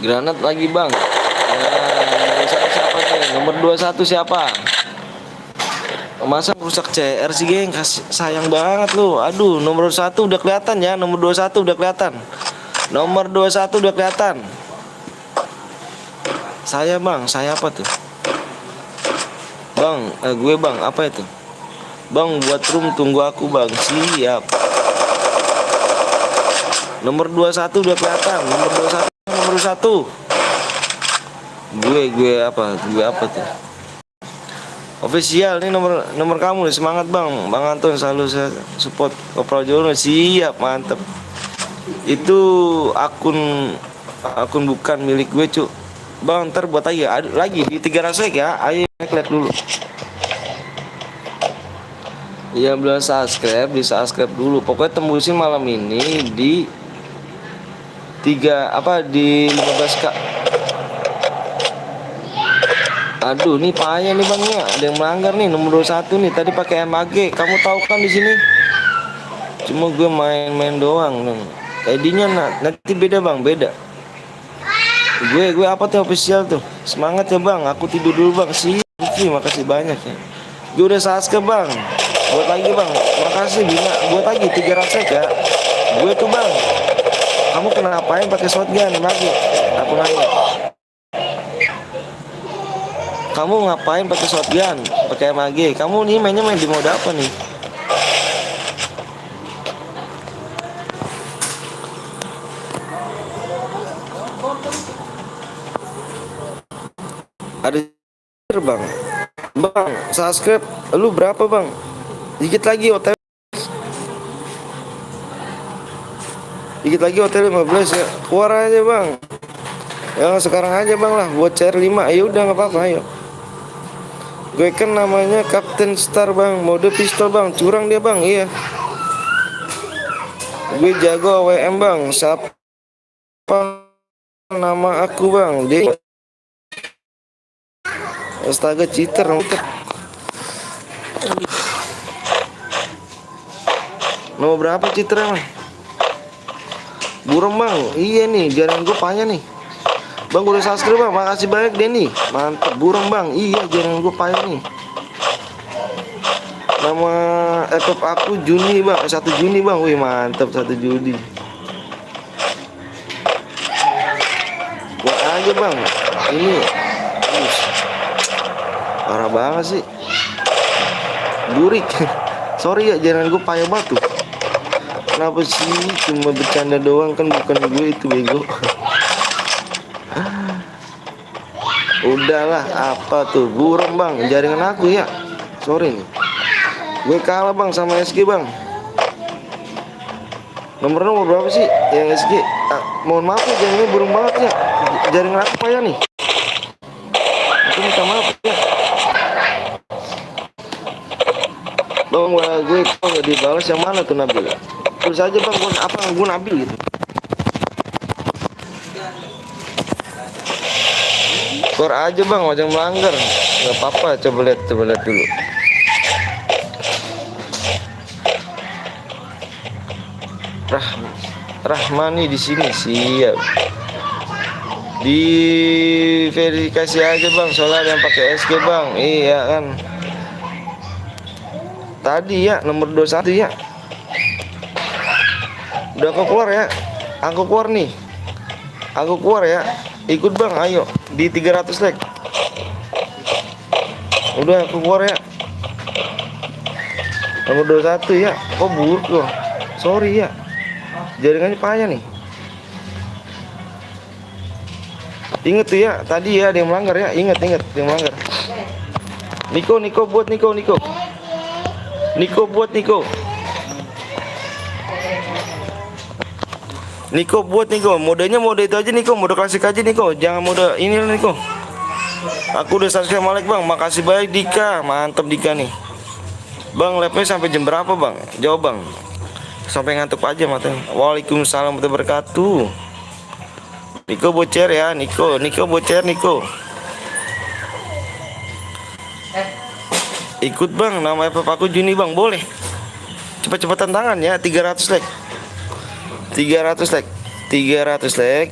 Granat lagi bang. Nah, nomor 21 siapa? Masa rusak CR sih geng, sayang banget lu. Aduh, nomor 1 udah kelihatan ya. Nomor 21 udah kelihatan. Nomor 21 udah kelihatan. Saya bang, saya apa tuh? Bang, gue bang, apa itu? Bang, buat room tunggu aku bang. Siap. Nomor 21 udah kelihatan. Nomor 21, nomor 1. Gue apa? Gue apa tuh? Official nih nomor kamu nih. Semangat bang. Bang Anton selalu saya support Kopral Jono. Siap, mantep. Itu akun bukan milik gue cuk. Bang ntar buat aja lagi di 300 like ya. Ayo like dulu. Ya belum subscribe, di subscribe dulu. Pokoknya tembusin malam ini di 15k. Aduh, nih payah nih bang ya. Ada yang melanggar nih nomor 21 nih. Tadi pakai MAG. Kamu tahu kan di sini? Cuma gue main-main doang dong. ID-nya nanti beda bang, beda. Gue apa tuh official tuh. Semangat ya bang. Aku tidur dulu bang. Makasih banyak ya. Gue udah subscribe bang. Buat lagi bang. Makasih Bina. Buat lagi 300 ya. Gue tuh bang. Kamu kenapain pakai shotgun lagi? Aku nanya. Kamu ngapain pakai shotgun, pakai MAG? Kamu nih main di mode apa nih? Ada bang. Bang, subscribe. Lu berapa bang? Dikit lagi OTW. Dikit lagi OTW 15 ya. Keluar aja bang. Ya sekarang aja bang lah. Buat CR 5. Ayo udah nggak apa-apa ayo. Gue kan namanya Captain Star bang. Mode pistol bang. Curang dia bang. Iya. Gue jago WM bang. Siapa nama aku bang? Dia astaga cheater. Nomor berapa cheater bang? Burung bang. Iya nih jaringan gue payah nih. Bang udah subscribe bang. Makasih banyak Denny. Mantap burung bang. Iya jaringan gue payah nih. Nama FF aku Juni bang. 1 Juni bang. Wih mantap 1 Juni. Buat aja bang. Ini parah banget sih. Burik. Sorry ya jaringan gue payah banget tuh. Kenapa sih cuma bercanda doang kan bukan gue itu bego. Udahlah apa tuh burung bang jaringan aku ya. Sorry nih. Gue kalah bang sama SG bang. Nomor berapa sih yang SG? Mohon maaf ya jaringannya burung banget ya. Jaringan aku payah nih. Aku minta maaf ya. Bang gue kok nggak dibalas yang mana tuh Nabil? Terus aja bang gue Nabil gitu. Skor aja bang macam melanggar. Nggak apa-apa coba lihat dulu. Rahmani di sini siap. Di verifikasi aja bang, soalnya ada yang pakai SG bang. Iya kan. Tadi ya nomor 21 ya. Udah aku keluar ya. Aku keluar nih. Aku keluar ya. Ikut bang, ayo di 300 like. Udah aku keluar ya. Nomor 21 ya. Kok buruk loh. Sorry ya. Jaringannya payah nih. Ingat tuh ya, tadi ya ada yang melanggar ya. Ingat ada yang melanggar. Niko buat Niko. Niko buat Niko. Niko buat Niko. Modenya mode itu aja Niko, mode klasik aja Niko. Jangan mode ini Niko. Aku udah subscribe like bang. Makasih banyak Dika. Mantap Dika nih. Bang, live-nya sampai jam berapa bang? Jawab bang. Sampai ngantuk aja matanya. Waalaikumsalam warahmatullahi wabarakatuh. Niko bocer ya, Niko bocer Niko. Ikut bang, nama FF aku Juni bang, boleh. Cepat-cepatan tangan ya, 300 like. 300 like. 300 like.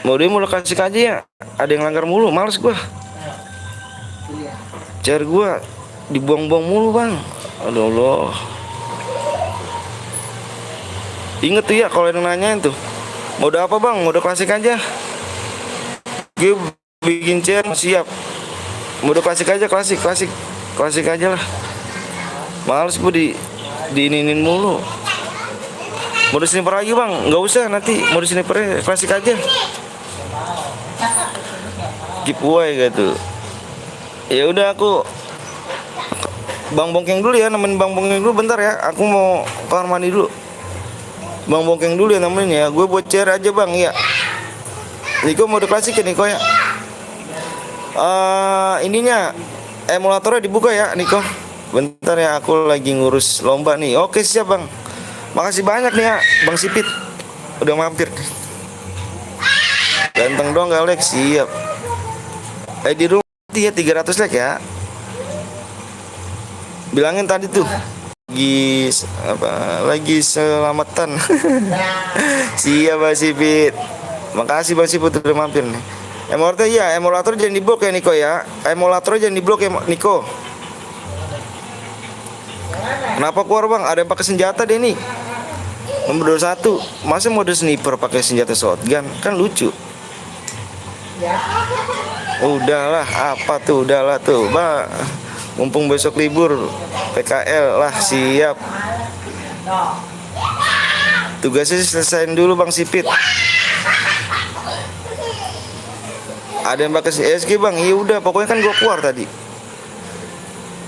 Mau kasih aja ya. Ada yang langgar mulu, males gua. Cer gua dibuang-buang mulu bang. Aduh Allah. Ingat tuh ya kalau yang nanyain tuh. Mode apa bang? Mode klasik aja. Gue bikin chair siap. Mode klasik aja, klasik aja lah. Males gue diinin mulu. Mode sniper lagi bang? Nggak usah nanti. Mode sniper klasik aja. Giveaway gitu. Ya udah aku Bang Bongkeng dulu ya, nemenin Bang Bongkeng dulu bentar ya. Aku mau kamar mandi dulu. Bang Bongkeng dulu ya nemenin ya. Gue bocer aja bang ya. Niko mode klasik ya Niko ya. Ininya emulatornya dibuka ya Niko. Bentar ya, aku lagi ngurus lomba nih. Oke siap bang. Makasih banyak nih ya Bang Sipit. Udah mampir. Ganteng dong Alex, siap. Di rumah ya 300 like ya. Bilangin tadi tuh lagi selamatan. Siap Bang Sipit. Makasih Bang Sipit udah mampir nih. Emulator jangan diblok ya Niko ya. Emulator jangan diblok ya Niko. Kenapa keluar bang? Ada yang pakai senjata deh nih. Nomor 21. Masa mode sniper pakai senjata shotgun? Kan lucu. Udahlah, apa tuh? Udahlah tuh, Bang. Mumpung besok libur PKL lah, siap. Tugasnya selesaiin dulu Bang Sipit. Ada yang pakai SG Bang? Iya udah, pokoknya kan gua keluar tadi.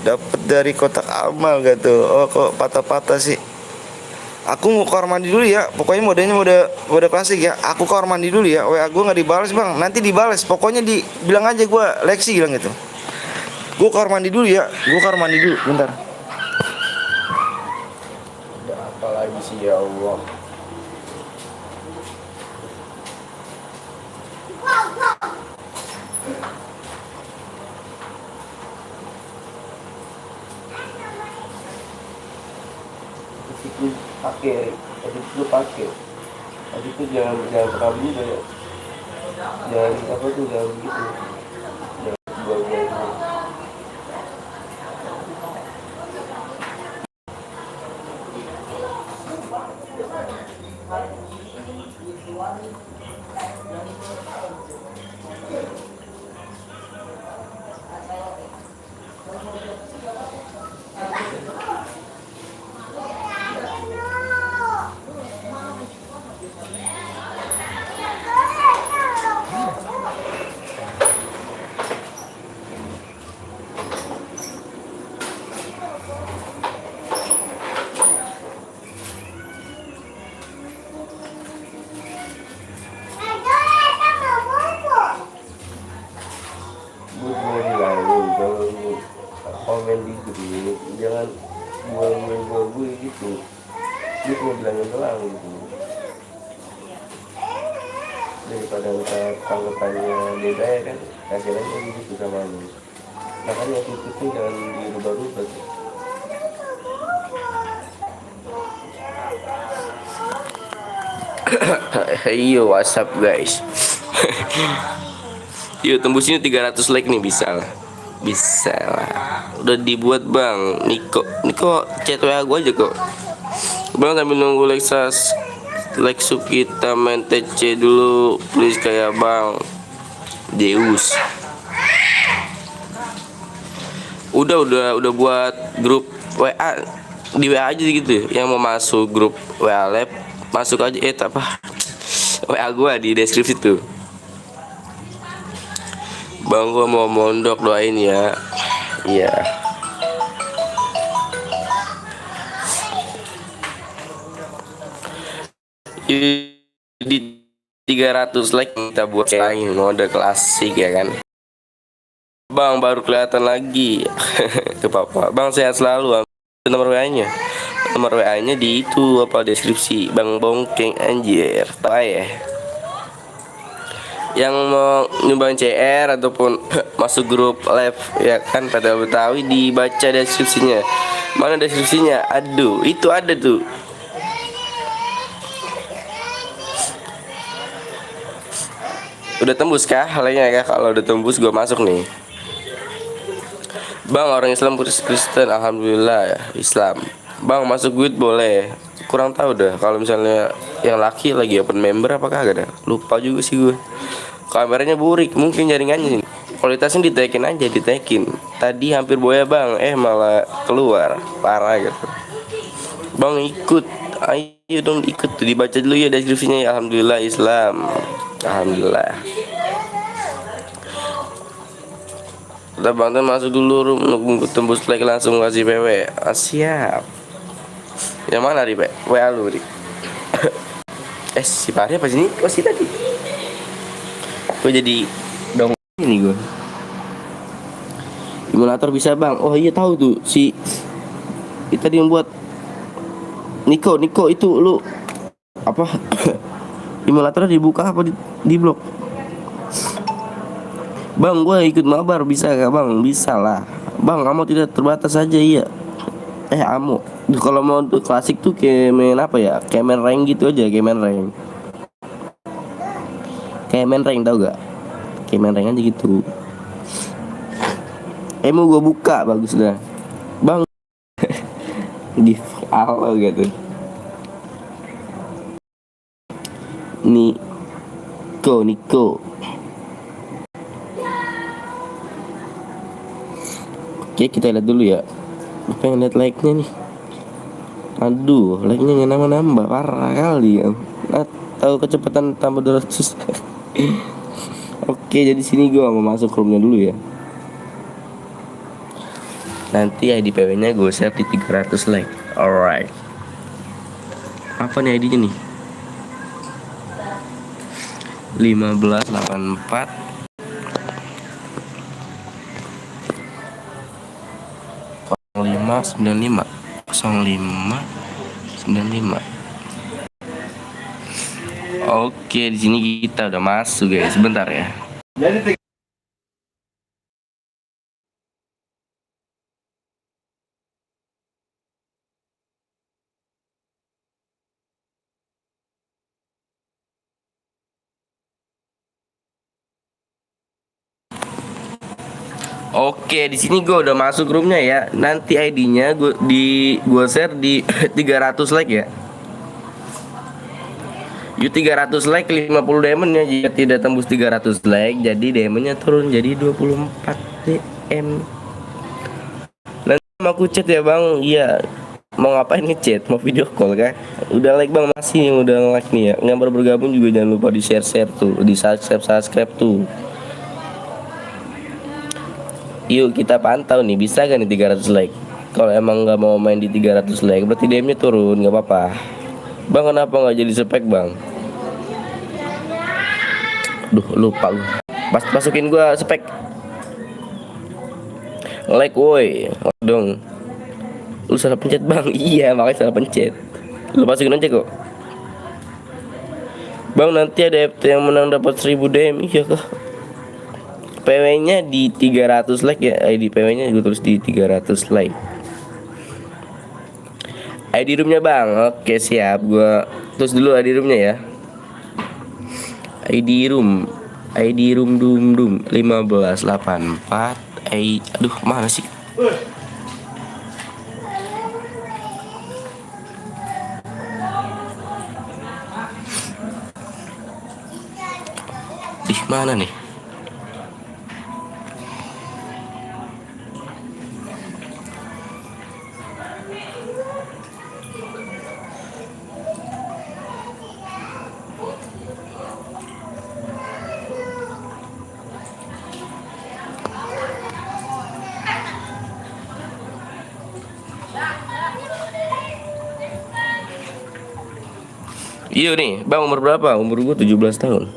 Dapat dari kotak amal gitu. Oh kok patah-patah sih. Aku mau kamar mandi dulu ya. Pokoknya modenya mode klasik ya. Aku kamar mandi dulu ya. WA gua nggak dibalas Bang. Nanti dibalas. Pokoknya bilang aja gua Lexi bilang gitu. Gua kamar mandi dulu ya. Gua kamar mandi dulu bentar. Ada apa lagi sih ya Allah? Itu pakai, itu pakai. Itu jangan terlalu juga ya. Jangan apa tuh, jangan begitu. Jangan buang-buang. Komen di grup, jangan buang gue gitu. Dia cuma bilangin doang gitu. Daripada ntar tanggapannya beda ya kan, kasih aja gitu sama lu. Makanya tutupnya jangan dirubah-rubah gitu. Yo, what's up guys? Yuk tembusin 300 like nih, bisa lah. Bisa lah. Udah dibuat bang. Niko chat WA gue aja kok. Bang sambil nunggu Lexus Lexus kita main TC dulu please kayak bang Deus. Udah buat grup WA di WA aja gitu. Yang mau masuk grup WA Lab masuk aja apa WA gua di deskripsi tuh. Bang gua mau mondok doain ya. Iya. Di 300 like kita buat lain mode klasik ya kan. Bang baru kelihatan lagi. Ke papa. Bang sehat selalu. Nomor WA-nya. Nomor WA-nya di itu apa deskripsi. Bang Bongkeng anjir. Tahu ya. Yang mau nyumbang CR ataupun masuk grup live ya kan pada Betawi dibaca deskripsinya. Mana deskripsinya? Aduh, itu ada tuh. Udah tembus kah? Halnya kah? Kalau udah tembus gue masuk nih. Bang orang Islam Kristen, alhamdulillah ya Islam. Bang masuk guild boleh. Kurang tahu dah kalau misalnya yang laki lagi open member apakah gak ada? Lupa juga sih gue. Kameranya burik, mungkin jaringannya. Kualitasnya ditekin aja, ditekin. Tadi hampir boya bang, malah keluar, parah gitu. Bang ikut, ayo dong ikut tuh, dibaca dulu ya deskripsinya ya. Alhamdulillah Islam, alhamdulillah. Kita bantuan masuk dulu nunggu tembus like langsung kasih PW. Siap. Yang mana Ri, WA lu Ri? Si Pari apa sini? Oh si tadi. Gue jadi dong ini gue. Simulator bisa bang. Oh iya tahu tuh si itu tadi yang buat Niko itu lu apa? Simulatornya dibuka apa di blok? Bang gue ikut mabar bisa gak bang? Bisa lah. Bang amo tidak terbatas aja iya. Amo. Kalau mau untuk klasik tuh kayak main apa ya? Kayak main rank gitu aja, kayak main rank. Kayak main rank tau gak? Kayak main rank aja gitu. Mau gue buka bagus dah. Bang di follow gitu. Niko. Oke kita lihat dulu ya. Pengen lihat like-nya nih. Aduh, like-nya nggak nambah parah kali ya. Tahu kecepatan tambah 200. Oke, jadi sini gue mau masuk roomnya dulu ya. Nanti ID PW-nya gue share di 300 like. Alright. Apa nih ID-nya nih? 1584 0595 0595. Oke, di sini kita udah masuk guys. Sebentar ya. Oke, di sini gue udah masuk roomnya ya. Nanti ID-nya gue share di 300 like ya. 300 like 50 diamond ya. Jika tidak tembus 300 like, jadi diamondnya turun jadi 24 DM. Nanti mau aku chat ya bang. Iya. Mau ngapain ngechat? Mau video call kah? Udah like bang masih udah like nih ya. Yang baru bergabung juga jangan lupa di share tuh, di subscribe tuh. Yuk kita pantau nih, bisa gak nih 300 like. Kalau emang gak mau main di 300 like, berarti DM-nya turun, gak apa-apa. Bang kenapa gak jadi spek bang? Duh lupa gue. Masukin gue spek. Like woi dong. Lu salah pencet bang. Iya makanya salah pencet. Lu masukin aja kok. Bang nanti ada FT yang menang dapat 1000 DM. Iya kah? PW-nya di 300 like ya. ID PW-nya gue tulis di 300 like. ID roomnya bang. Oke siap. Gue tulis dulu ID roomnya ya. ID room ID room dum dum 1584. Aduh mana sih? Di mana nih? Iya nih, Bang umur berapa? Umur gue 17 tahun.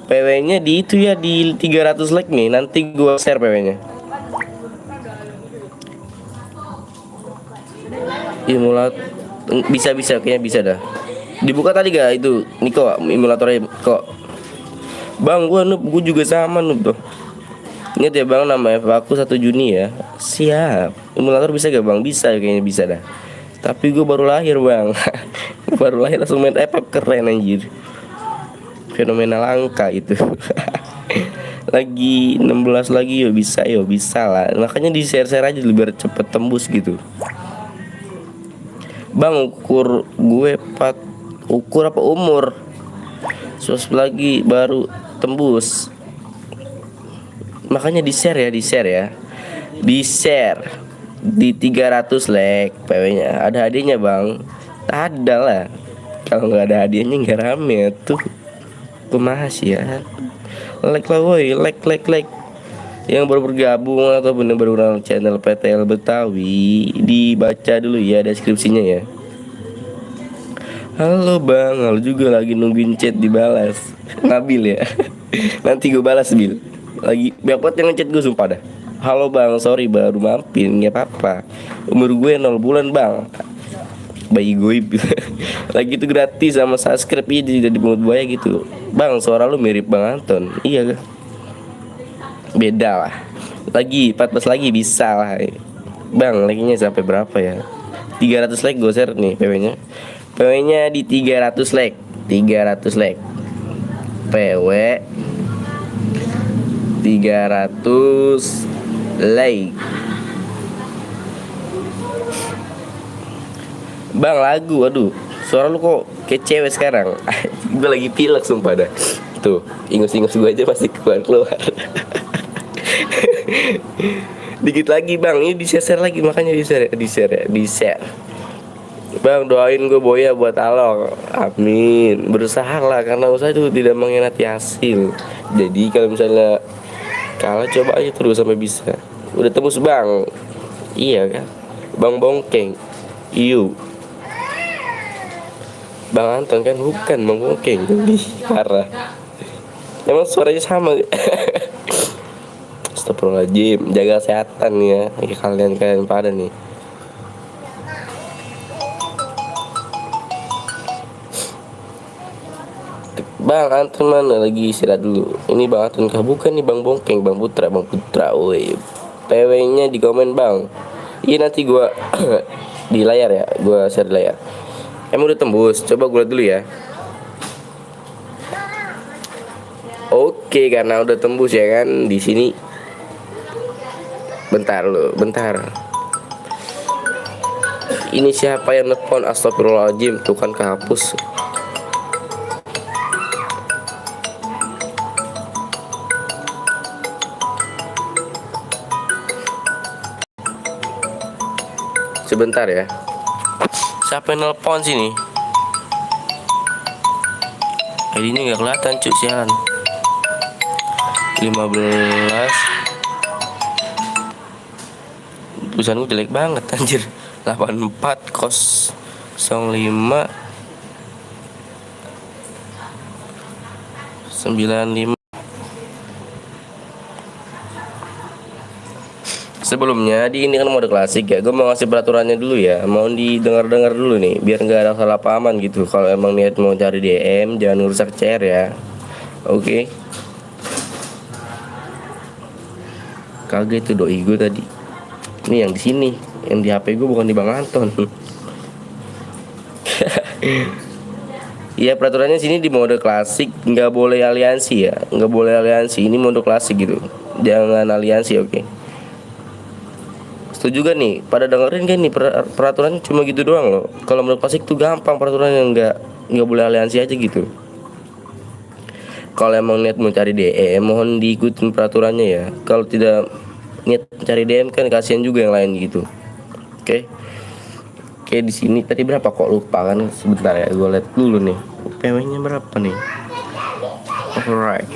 PW-nya di itu ya di 300 like nih. Nanti gua share PW-nya. Imulat bisa kayaknya bisa dah. Dibuka tadi gak itu Niko emulatornya kok. Bang gua noob, gua juga sama noob tuh. Ingat ya Bang, nama FA aku 1 Juni ya. Siap. Emulator bisa gak Bang? Bisa kayaknya bisa dah. Tapi gue baru lahir Bang. Baru lahir langsung main FF, keren anjir. Fenomena langka itu. Lagi 16 lagi yo bisa lah. Makanya di share-share aja biar cepet tembus gitu. Bang ukur gue ukur apa umur? 100 lagi baru tembus. Makanya di share ya. Di share di 300 like PW-nya. Ada hadiahnya Bang. Ada lah. Kalau nggak ada hadiahnya nggak rame tuh. Kumas ya. Like lah woi, like. Yang baru bergabung atau benar-benar orang channel PTL Betawi, dibaca dulu ya deskripsinya ya. Halo Bang, halo juga lagi nungguin chat dibalas. Nabil ya. Nanti gue balas Bil. Lagi banyak banget yang ngechat gue sumpah dah. Halo Bang, sorry baru mampir, nggak apa-apa. Umur gue 0 bulan Bang. Bayi goib. Lagi itu gratis sama subscribe ini di Pungut Buaya gitu. Bang, suara lu mirip Bang Anton. Iya kan? Beda lah. Lagi 14 lagi bisa lah. Bang, like-nya sampai berapa ya? 300 like gue share nih PW-nya. PW-nya di 300 like. 300 like. PW 300 like. Bang lagu, aduh suara lu kok kayak cewek sekarang. Gue lagi pilek sumpah dah. Tuh, ingus-ingus gue aja pasti keluar. Dikit lagi Bang, ini di-share lagi, makanya di-share. Bang doain gue Boya buat Along. Amin. Berusaha lah, karena usaha itu tidak mengkhianati hasil. Jadi kalau misalnya kalah coba aja terus sampai bisa. Udah tembus Bang. Iya kan? Bang Bongkeng. Iu. Bang Anton kan bukan Bang Bongkeng. Parah. Emang suaranya sama. Astagfirullahaladzim. Jaga kesehatan ya. Kalian pada nih. Bang Anton mana lagi istirahat dulu. Ini Bang Anton kah? Bukan nih Bang Bongkeng, Bang Putra. Woi. PW-nya di komen Bang. Iya nanti gua di layar ya. Gua share di layar. Emang udah tembus. Coba gua lihat dulu ya. Oke, karena udah tembus ya kan di sini. Bentar. Ini siapa yang nelfon? Astagfirullahaladzim, tuh kan kehapus. Sebentar ya. Siapa yang nelpon sini? ID-nya nggak kelihatan cuy, sialan. 15. Tulisan gue jelek banget anjir. 84 kos 05 95. Sebelumnya di ini kan mode klasik ya. Gue mau ngasih peraturannya dulu ya. Mau didengar-dengar dulu nih, biar nggak ada salah pahaman gitu. Kalau emang niat mau cari DM, jangan rusak CR ya. Oke. Kagak itu doi gue tadi. Ini yang di sini, yang di HP gue bukan di Bang Anton. Ya peraturannya sini di mode klasik nggak boleh aliansi ya, nggak boleh aliansi. Ini mode klasik gitu, jangan aliansi, oke. Setuju gak nih? Pada dengerin kan nih peraturan cuma gitu doang loh. Kalau mode klasik tuh gampang peraturannya, nggak boleh aliansi aja gitu. Kalau emang niat mau cari DM mohon diikutin peraturannya ya. Kalau tidak niat mencari DM kan kasihan juga yang lain gitu. Oke. Oke, di sini tadi berapa kok lupa kan, sebentar ya gue lihat dulu nih. PW-nya berapa nih? Alright.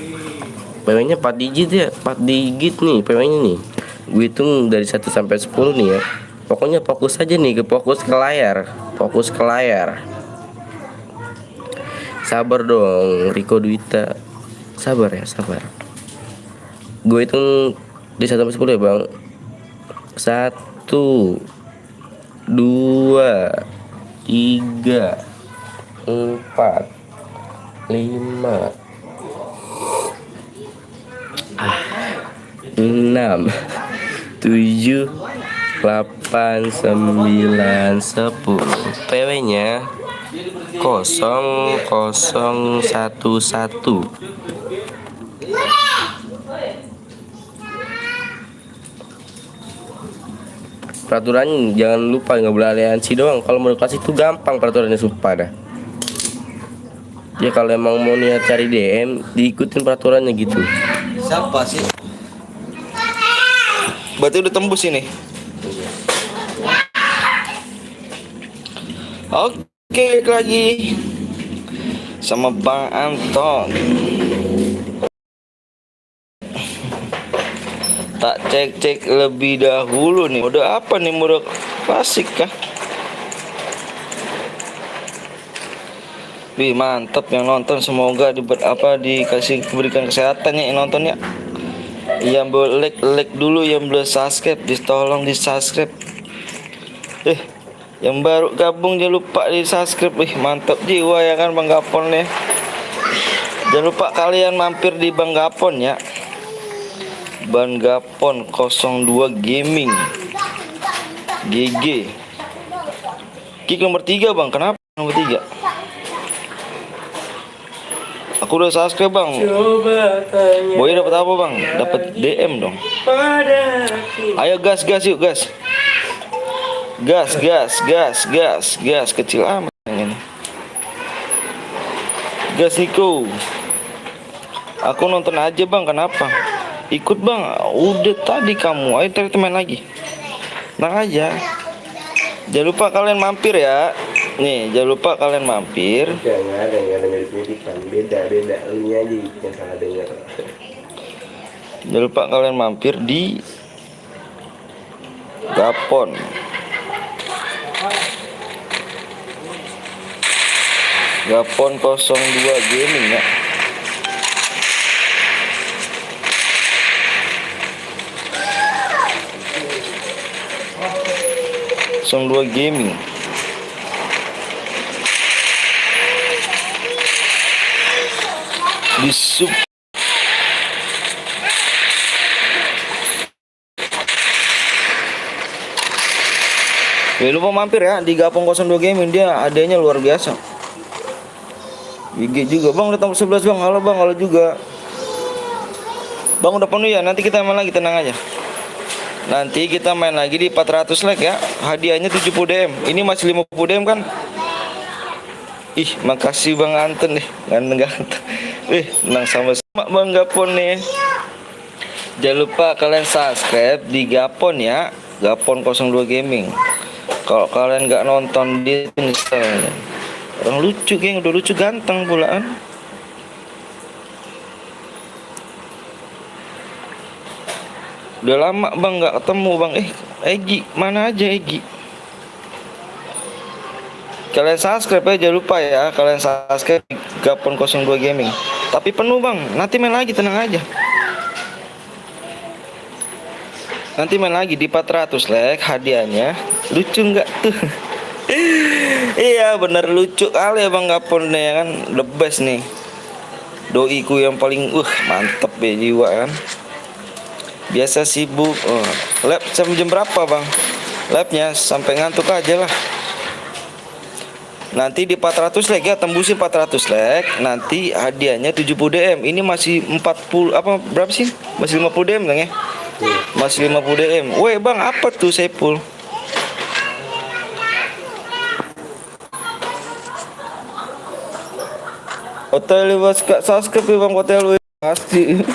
PW-nya 4 digit ya, 4 digit nih PW-nya nih. Gue hitung dari 1 sampai 10 nih ya. Pokoknya fokus aja nih, fokus ke layar. Fokus ke layar. Sabar dong, Riko Dwita. Sabar ya, sabar. Gue hitung di 1 sampai 10 ya, Bang. 1 2 3 4 5 6 7 8 9 10. PW-nya 0011. Peraturan jangan lupa nggak boleh aliansi doang. Kalau mau kasih itu gampang peraturannya, sumpah dah. Ya kalau emang mau niat cari DM diikutin peraturannya gitu. Siapa sih? Berarti udah tembus ini. Oke, balik lagi sama Bang Anton. Tak cek lebih dahulu nih. Mode apa nih? Mode klasik kah? Wih, mantap yang nonton, semoga diberikan kesehatan ya yang nonton ya. Yang boleh like dulu, yang belum subscribe tolong di subscribe. Yang baru gabung jangan lupa di subscribe. Wih, mantap jiwa ya kan Bang Gapon nih. Jangan lupa kalian mampir di Bang Gapon ya. Bang Gapon 02 Gaming GG. Kick nomor 3 Bang, kenapa nomor 3? Aku udah subscribe Bang. Boy dapat apa Bang? Dapat DM dong. Ayo gas yuk gas. Gas kecil amat ini. Gas Niko. Aku nonton aja Bang, kenapa? Ikut Bang, udah tadi kamu. Ayo kita main lagi. Tenang aja. Jangan lupa kalian mampir ya. Nih, jangan lupa kalian mampir. Nggak ada mirip-miripan. Beda. Ini aja yang salah dengar. Jangan lupa kalian mampir di Gapon. Gapon 02 Gaming ya. Dua Gaming. Di sub. Jangan lupa mampir ya di Gapon 02 Gaming, dia adanya luar biasa. IG juga Bang, udah tambah 11 Bang. Halo Bang, halo juga. Bang udah penuh ya, nanti kita main lagi, tenang aja. Nanti kita main lagi di 400 like ya. Hadiahnya 70 DM. Ini masih 50 DM kan? Ih, makasih Bang Anton nih. Ganteng. Menang sama Bang Gapon nih. Jangan lupa kalian subscribe di Gapon ya. Gapon 02 Gaming. Kalau kalian nggak nonton dia misalnya orang lucu, geng, udah lucu ganteng pulaan. Udah lama Bang nggak ketemu Bang. Egi mana aja Egi? Kalian subscribe ya, jangan lupa ya. Kalian subscribe Gapon 02 Gaming. Tapi penuh Bang, nanti main lagi, tenang aja. Nanti main lagi di 400 like hadiahnya. Lucu nggak tuh? Iya bener lucu kali ya Bang Gapon nih ya kan. The best nih. Doiku yang paling mantep ya jiwa kan. Biasa sibuk. Lab sampai jam berapa Bang? Labnya sampai ngantuk aja lah. Nanti di 400 like ya, tembusin 400 like. Nanti hadiahnya 70 DM. Ini masih 40 apa berapa sih? Masih 50 DM Bang ya? Masih 50 DM. Weh Bang, apa tuh Saiful? Hotel was gak subscribe ya Bang, hotel lu pasti.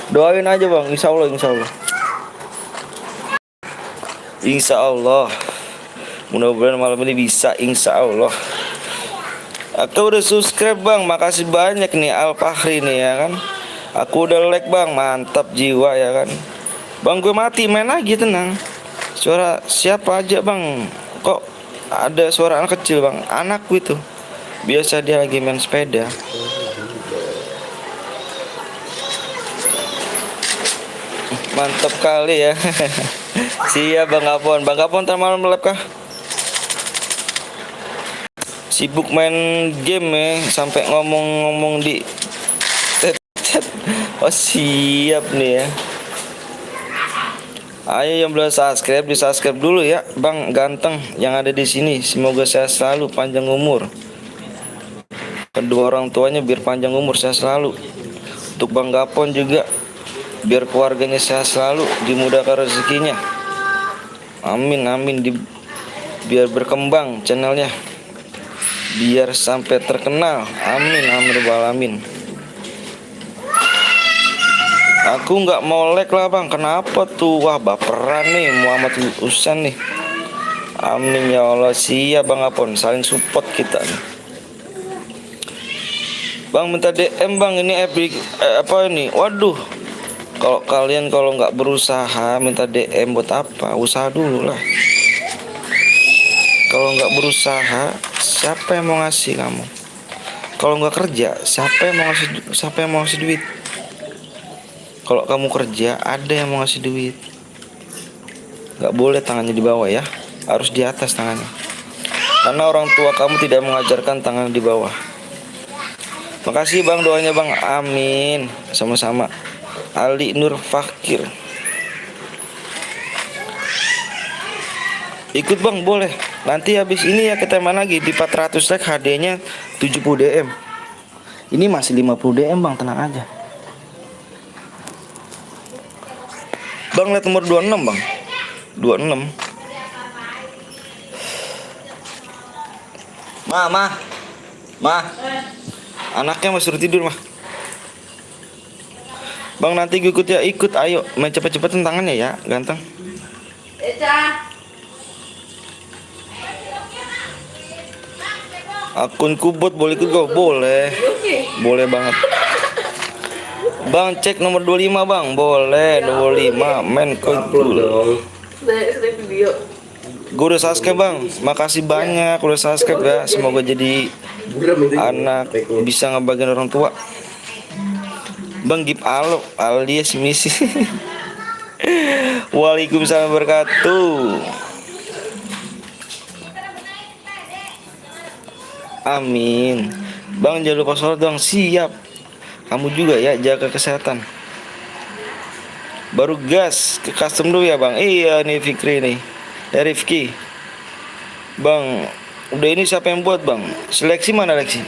Doain aja Bang, insya Allah, insya Allah. Insya Allah. Mudah-mudahan malam ini bisa, insya Allah. Aku udah subscribe Bang, makasih banyak nih Al Fahri nih ya kan. Aku udah like Bang, mantap jiwa ya kan. Bang gue mati, main lagi tenang. Suara siapa aja Bang? Kok ada suara anak kecil Bang? Anakku itu. Biasa dia lagi main sepeda. Mantap kali ya. Siap Bang Apon. Bang Apon ntar malam lab kah? Sibuk main game ya, sampai ngomong-ngomong di chat. Oh siap nih ya. Ayo yang belum subscribe, di subscribe dulu ya Bang ganteng yang ada di sini. Semoga sehat selalu, panjang umur. Kedua orang tuanya biar panjang umur, sehat selalu. Untuk Bang Gapon juga biar keluarganya sehat selalu, dimudahkan rezekinya. Amin amin. Biar berkembang channelnya, biar sampai terkenal. Amin amin rabbal alamin. Aku nggak mau like lah Bang. Kenapa tuh? Wah baperan nih Muhammad Husan nih. Amin ya Allah. Siap Bang Apon, saling support kita nih. Bang minta DM Bang, ini epic apa ini? Waduh. Kalau kalian kalau nggak berusaha minta DM buat apa? Usaha dulu lah. Kalau nggak berusaha, siapa yang mau ngasih kamu? Kalau nggak kerja, siapa yang mau ngasih duit? Kalau kamu kerja, ada yang mau ngasih duit. Nggak boleh tangannya di bawah ya, harus di atas tangannya. Karena orang tua kamu tidak mengajarkan tangan di bawah. Makasih Bang doanya Bang, amin. Sama-sama. Ali Nur Fakir. Ikut Bang boleh. Nanti habis ini ya kita main lagi di 400 like, hadiahnya 70 DM. Ini masih 50 DM Bang, tenang aja. Bang lihat nomor 26 Bang. 26. Ma. Anaknya masih suruh tidur mah. Bang nanti gue ikut ya, ikut ayo. Main cepet-cepetan tangannya ya, ganteng. Akun Kubot boleh ikut kok? Boleh. Boleh banget. Bang cek nomor 25 Bang. Boleh, 25. Men cool. Video. Gue udah subscribe Bang. Makasih banyak udah subscribe ya. Semoga jadi anak bisa ngebagian orang tua. Bang Gip Alok alias misi. Waalaikumsalam wabarakatuh. Amin. Bang jangan lupa sholat dong. Siap. Kamu juga ya, jaga kesehatan. Baru gas ke custom dulu ya Bang. Iya nih Fikri nih. Ya Rifki. Bang, udah ini siapa yang buat Bang? Seleksi mana Leksi?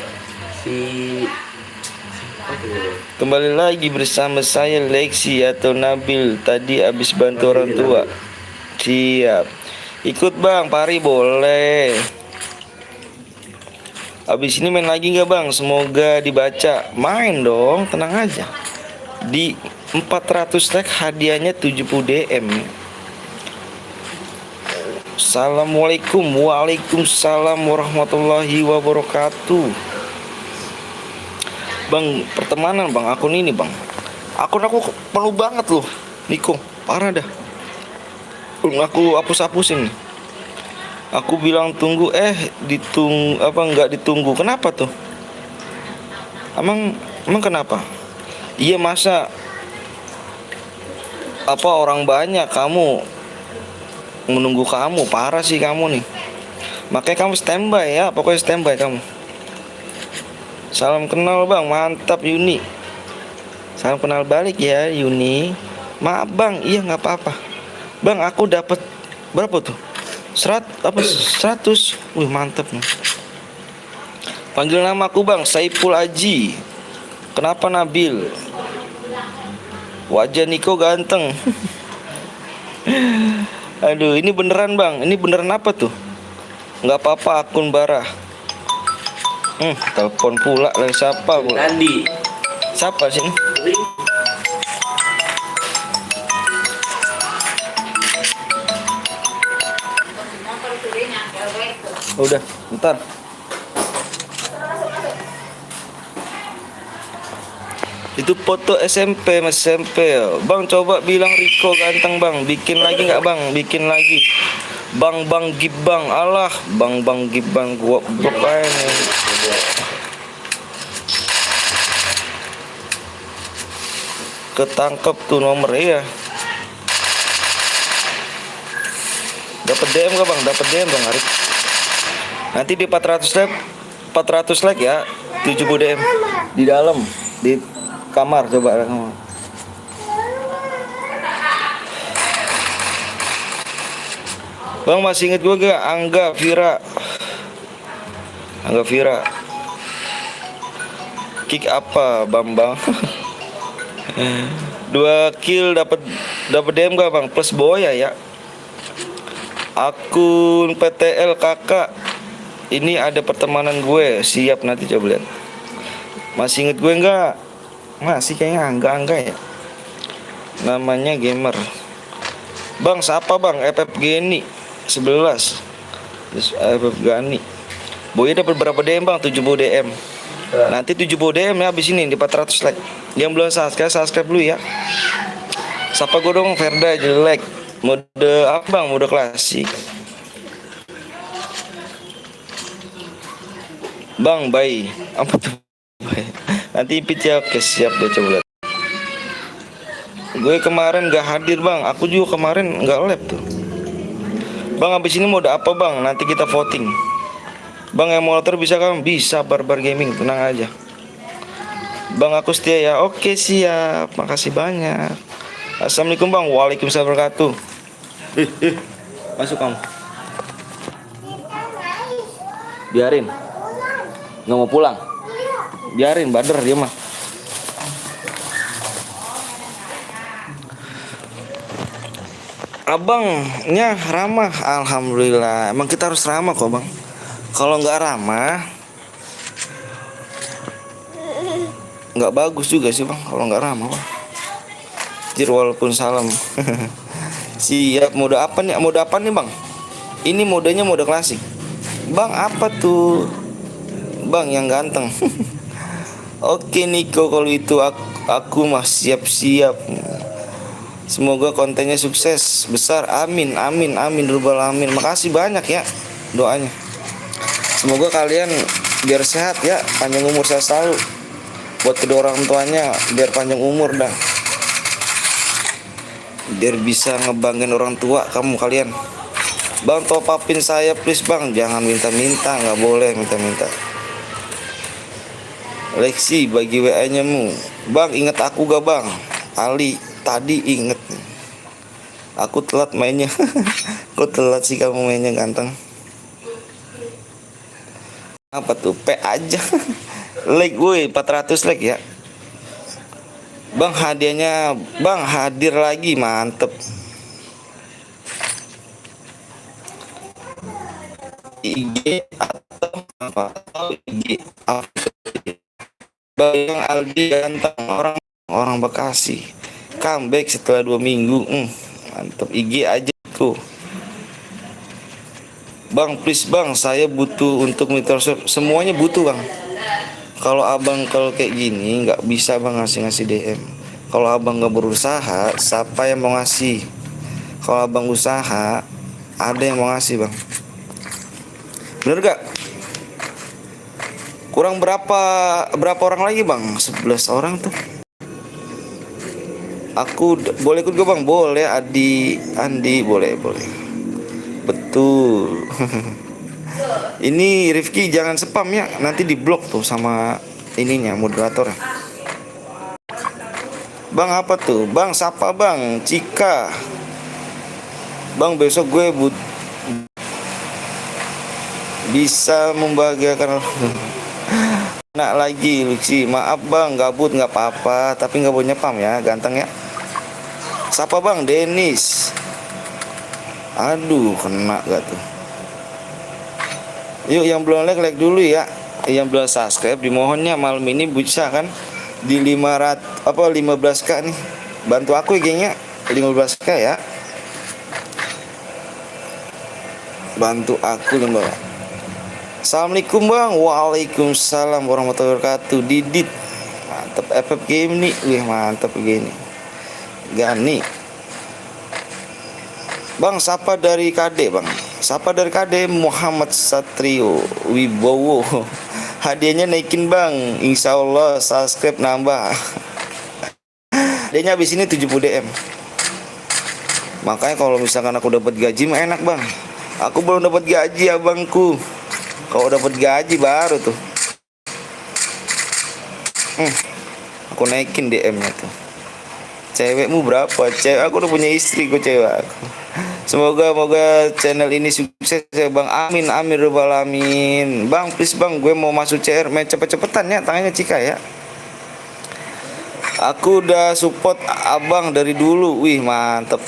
Kembali lagi bersama saya Leksi atau Nabil. Tadi habis bantu orang tua. Siap. Ikut Bang, pari boleh. Habis ini main lagi nggak Bang? Semoga dibaca. Main dong, tenang aja. Di 400 like hadiahnya 70 DM. Assalamualaikum. Waalaikumsalam warahmatullahi wabarakatuh. Bang, pertemanan Bang, akun ini Bang. Akun aku penuh banget loh Niko, parah dah. Aku hapus-hapusin. Aku bilang tunggu, nggak ditunggu. Kenapa tuh? Emang kenapa? Iya masa orang banyak kamu menunggu kamu, parah sih kamu nih. Makanya kamu standby ya, pokoknya standby kamu. Salam kenal Bang, mantap Yuni. Salam kenal balik ya Yuni. Maaf Bang, iya nggak apa-apa. Bang aku dapat berapa tuh? 100. Wih mantep nih. Panggil nama aku bang, Saiful Aji. Kenapa Nabil? Wajah Niko ganteng. Aduh, ini beneran bang. Ini beneran apa tuh? Nggak apa-apa, akun Barah. Telepon pula dari siapa pula? Nandi. Siapa sih ini? Udah, ntar. Itu foto SMP, Mas SMP. Bang coba bilang Riko ganteng bang. Bikin lagi nggak bang? Bikin lagi. Bang Gibang, alah Bang Gibang gua aja nih. Ketangkep tuh nomor iya. Dapat DM gak bang? Dapat DM bang Arif. Nanti di 400 like ya, 70 DM di dalam di kamar coba. Bang masih inget gue gak? Angga Vira. Kick apa Bambang? 2 kill dapat DM gak bang? Plus boya ya. Akun PTL kakak. Ini ada pertemanan gue. Siap nanti coba lihat. Masih inget gue enggak? Masih kayaknya Angga ya. Namanya gamer. Bang siapa bang? FF Geni 11. Terus FF Gani. Boya dapat berapa DM bang? 70 DM. Nanti 70 DM ya habis ini di 400 like. Yang belum subscribe dulu ya. Sapa gue dong Verda jelek. Mode apa bang? Mode klasik. Bang bayi. Apa tuh? Nanti pitch ya. Oke siap deh coba lihat. Gue kemarin gak hadir bang. Aku juga kemarin gak live tuh. Bang habis ini mode apa bang? Nanti kita voting. Bang emulator bisa kan? Bisa Barbar Gaming, tenang aja. Bang aku setia ya. Oke siap. Makasih banyak. Assalamualaikum bang. Waalaikumsalam warahmatullahi wabarakatuh. Masuk kamu. Biarin. Nggak mau pulang. Biarin Badar dia mah. Abangnya ramah. Alhamdulillah. Emang kita harus ramah kok bang. Kalau nggak ramah nggak bagus juga sih bang. Kalau nggak ramah bang. Jir walaupun salam. Siap. Mode apa nih? Mode apa nih bang? Ini modenya mode klasik. Bang apa tuh? Bang yang ganteng. Oke Niko kalau itu aku mah siap-siap. Semoga kontennya sukses besar. Amin Rubbal amin. Makasih banyak ya doanya. Semoga kalian biar sehat ya, panjang umur saya selalu. Buat kedua orang tuanya biar panjang umur dah. Biar bisa ngebanggain orang tua kalian. Bang top upin saya please bang. Jangan minta-minta, nggak boleh minta-minta. Lexi bagi WA-nya mu. Bang inget aku gak bang? Ali tadi inget. Aku telat mainnya. Kok telat sih kamu mainnya ganteng? Apa tuh? P aja. Like gue 400 like ya. Bang hadiahnya bang hadir lagi mantep. IG atau apa? Atau IG apa? Bang Aldi ganteng orang Bekasi. Comeback setelah 2 minggu. Mantep. IG aja tuh. Bang please bang, saya butuh untuk Microsoft. Semuanya butuh bang. Kalau abang kalau kayak gini nggak bisa bang ngasih DM. Kalau abang nggak berusaha, siapa yang mau ngasih? Kalau abang usaha, ada yang mau ngasih bang. Bener gak? Kurang berapa orang lagi bang? 11 orang tuh. Aku boleh ikut gak bang? Boleh. Andi boleh. Betul. Ini Rifki jangan spam ya, nanti di blok tuh sama ininya moderator. Bang apa tuh? Bang siapa bang? Cika. Bang besok gue bisa membahagiakan. Nak lagi Luxi, maaf bang, gabut nggak apa-apa, tapi nggak punya pam ya, ganteng ya. Siapa bang? Denis. Aduh, kena gak tuh? Yuk yang belum like dulu ya. Yang belum subscribe dimohonnya malam ini bisa kan di 500 apa 15k nih. Bantu aku ya gengnya 15k ya. Bantu aku 15. Assalamualaikum bang. Waalaikumsalam warahmatullahi wabarakatuh. Didit. Mantap FF game nih. Wih mantap gini. Gani. Bang, siapa dari KD bang? Siapa dari KD? Muhammad Satrio Wibowo. Hadiahnya naikin bang. Insya Allah subscribe nambah. Hadiahnya habis ini 70 DM. Makanya kalau misalkan aku dapat gaji mah enak bang. Aku belum dapat gaji abangku. Kalau dapat gaji baru tuh. Aku naikin DM-nya tuh. Cewekmu berapa? Cewek aku udah punya istri kok cewek aku. Semoga channel ini sukses ya bang. Amin amin rabbal alamin. Bang please bang, gue mau masuk CR, main cepet-cepetan ya, tangannya Cika ya. Aku udah support abang dari dulu. Wih mantep.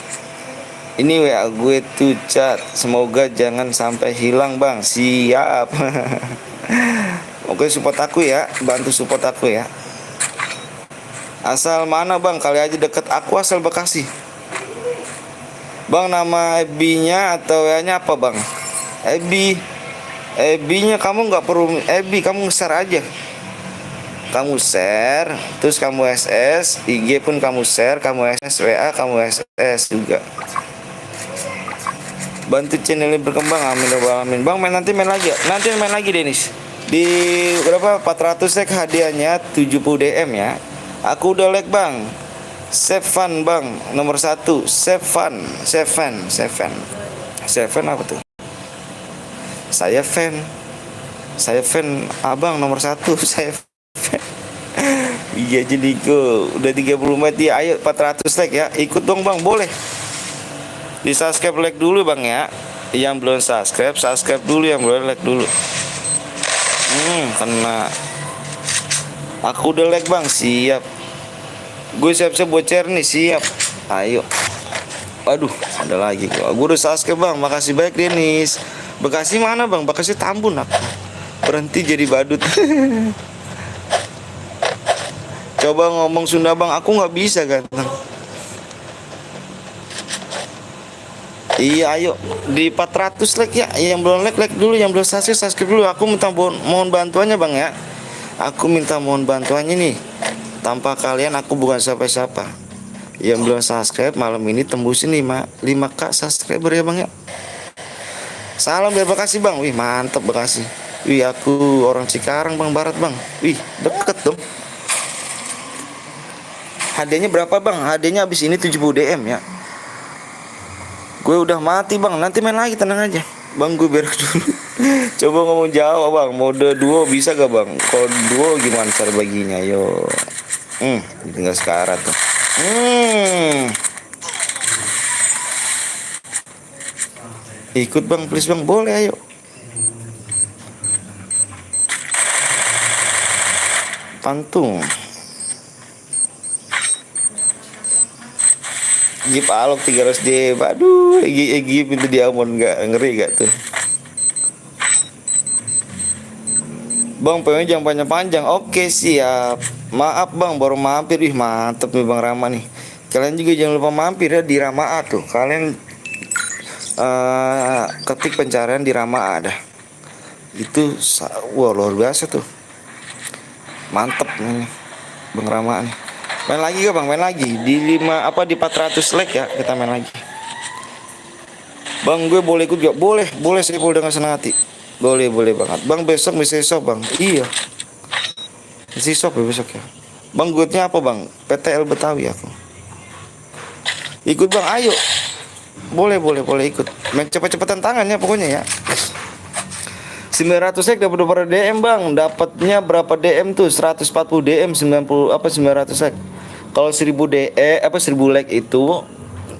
Ini WA gue tuh chat. Semoga jangan sampai hilang bang. Siap. Oke support aku ya. Bantu support aku ya. Asal mana bang? Kali aja deket aku asal Bekasi. Bang nama FB-nya atau WA-nya apa bang? FB-nya kamu nggak perlu FB, kamu share aja. Kamu share, terus kamu SS, IG pun kamu share, kamu SS, WA kamu SS juga. Bantu channelnya berkembang, amin ya rabbal alamin. Bang nanti main lagi ya? Nanti main lagi Denis. Di berapa 400 like hadiahnya 70 DM ya. Aku udah like bang. Save fun bang, nomor 1. Save fun, Seven apa tuh? Saya fan abang nomor 1. Saya fan. Iya jadi go. Udah 30 menit ya. Ayo 400 like ya. Ikut dong bang, boleh. Di subscribe like dulu bang ya. Yang belum subscribe dulu, yang belum like dulu. Kena. Aku udah like bang, siap. Gue siap-siap buat share nih, siap. Ayo. Aduh, ada lagi gua. Gue udah subscribe bang, makasih baik Denis. Bekasi mana bang? Bekasi Tambun aku. Berhenti jadi badut. Coba ngomong Sunda bang, aku nggak bisa ganteng. Iya ayo di 400 like ya. Yang belum like dulu, yang belum subscribe dulu. Aku minta mohon bantuannya bang ya. Aku minta mohon bantuannya nih. Tanpa kalian aku bukan siapa-siapa. Yang belum subscribe malam ini tembusin 5k subscriber ya bang ya. Salam dari Bekasi bang. Wih mantep Bekasi. Wih aku orang Cikarang bang, barat bang. Wih deket dong. Hadiahnya berapa bang? Hadiahnya habis ini 70 DM ya. Gue udah mati bang, nanti main lagi, tenang aja bang, gue berak dulu. Coba ngomong Jawa bang, mode duo bisa gak bang? Kalau duo gimana cara baginya, yo. Tinggal sekarang tuh. Ikut bang, please bang, boleh ayo. Pantung. Gip alok 300 D. Aduh, gip itu diamond gak ngeri gak tuh. Bang, pengen jangan panjang-panjang. Oke, siap. Maaf bang, baru mampir. Ih, mantep nih bang Rama nih. Kalian juga jangan lupa mampir ya di Rama A tuh. Kalian ketik pencarian di Rama A dah. Itu wah luar biasa tuh. Mantep nih bang Rama nih. Main lagi gak bang? Main lagi di 400 like ya, kita main lagi. Bang gue boleh ikut gak? Boleh saya dengan senang hati. Boleh banget. Bang besok bang. Iya. Besok ya. Bang gue-nya apa bang? PTL Betawi aku. Ikut bang, ayo. Boleh ikut. Main cepet-cepetan tangannya pokoknya ya. 900 like dapat berapa DM bang? Dapatnya berapa DM tuh? 140 DM 900 like. Kalau 1000 like itu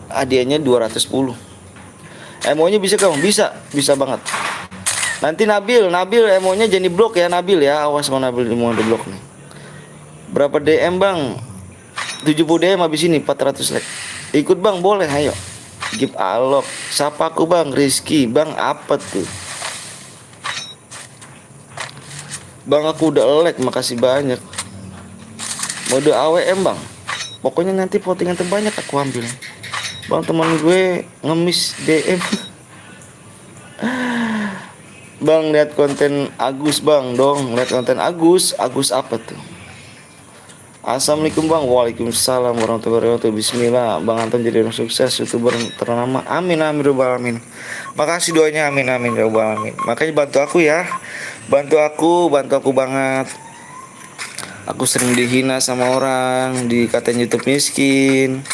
hadiahnya 210. MO-nya bisa kan? Bisa banget. Nanti Nabil emonya jadi blok ya Nabil ya. Awas mau Nabil mau di blok nih. Berapa DM bang? 70 DM habis ini 400 like. Ikut bang boleh ayo. Give alok. Siapa aku bang? Rizky. Bang apa tuh? Bang aku udah like, makasih banyak. Mode AWM bang. Pokoknya nanti votingan terbanyak aku ambil. Bang teman gue ngemis DM. Bang lihat konten Agus bang dong. Lihat konten Agus apa tuh? Assalamualaikum bang. Waalaikumsalam warahmatullahi wabarakatuh. Bismillah. Bang Anton jadi orang sukses, youtuber ternama. Amin amin robbal alamin. Makasih doanya, amin amin robbal alamin. Makanya bantu aku ya. Bantu aku banget. Aku sering dihina sama orang, dikatain YouTube miskin,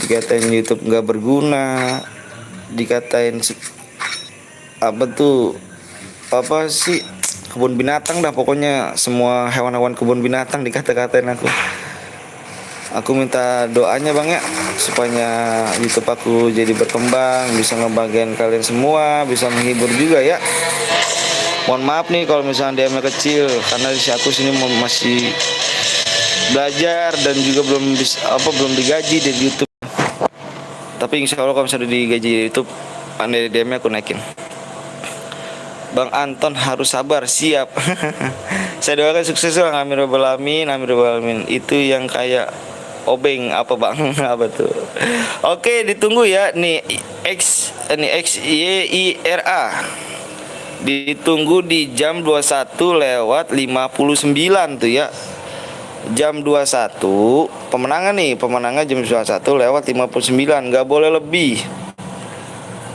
dikatain YouTube nggak berguna, dikatain apa tuh, apa sih, kebun binatang dah, pokoknya semua hewan-hewan kebun binatang dikata-katain aku. Aku minta doanya bang ya, supaya YouTube aku jadi berkembang, bisa ngebagian kalian semua, bisa menghibur juga ya. Mohon maaf nih kalau misalnya DM-nya kecil, karena di aku sini masih belajar dan juga belum digaji dari YouTube. Tapi insya Allah kalau misalnya digaji di YouTube, pandai DM-nya aku naikin. Bang Anton harus sabar, siap. Saya doakan sukses bang, amin robbal alamin, amin robbal alamin. Itu yang kayak obeng apa bang? Apa tuh? Oke, ditunggu ya nih XYIRA. Ditunggu di jam 21:59 tuh ya. Jam 21 pemenangan jam 21:59, nggak boleh lebih.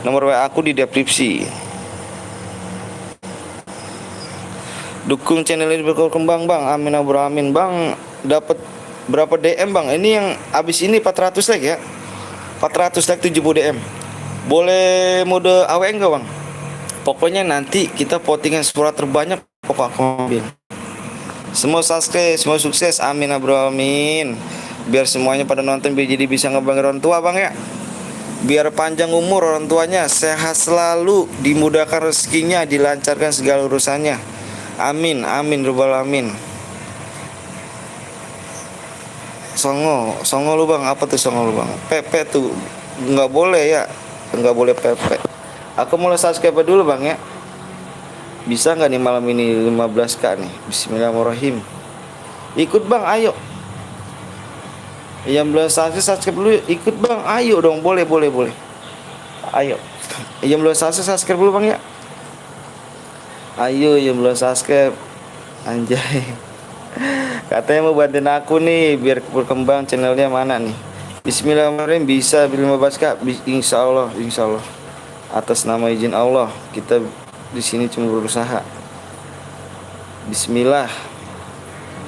Nomor WA aku di deskripsi. Dukung channel ini berkembang bang, amin amin bang. Dapat berapa DM bang? Ini yang abis ini 400 like ya, 400 like 70 DM. Boleh mode AW enggak bang? Pokoknya nanti kita votingan surat terbanyak pokok aku ambil. Semua subscribe, semua sukses, amin amin. Biar semuanya pada nonton, biar jadi bisa ngebanggain orang tua bang ya. Biar panjang umur orang tuanya, sehat selalu, dimudahkan rezekinya, dilancarkan segala urusannya. Amin amin robbal alamin. Songo lu bang, apa tuh songo lu bang? Pepe tuh nggak boleh ya, nggak boleh pepe. Aku mulai subscribe dulu bang ya. Bisa nggak nih malam ini 15k nih? Bismillahirrahmanirrahim. Ikut bang, ayo. Yang belum subscribe dulu, ikut bang, ayo dong, boleh. Ayo. Yang belum subscribe dulu bang ya. Ayo yang belum subscribe. Anjay. Katanya mau bantuin aku nih biar berkembang channelnya, mana nih? Bismillahirrahmanirrahim. Bisa 15k, insya Allah. Atas nama izin Allah, kita di sini cuma berusaha. Bismillah.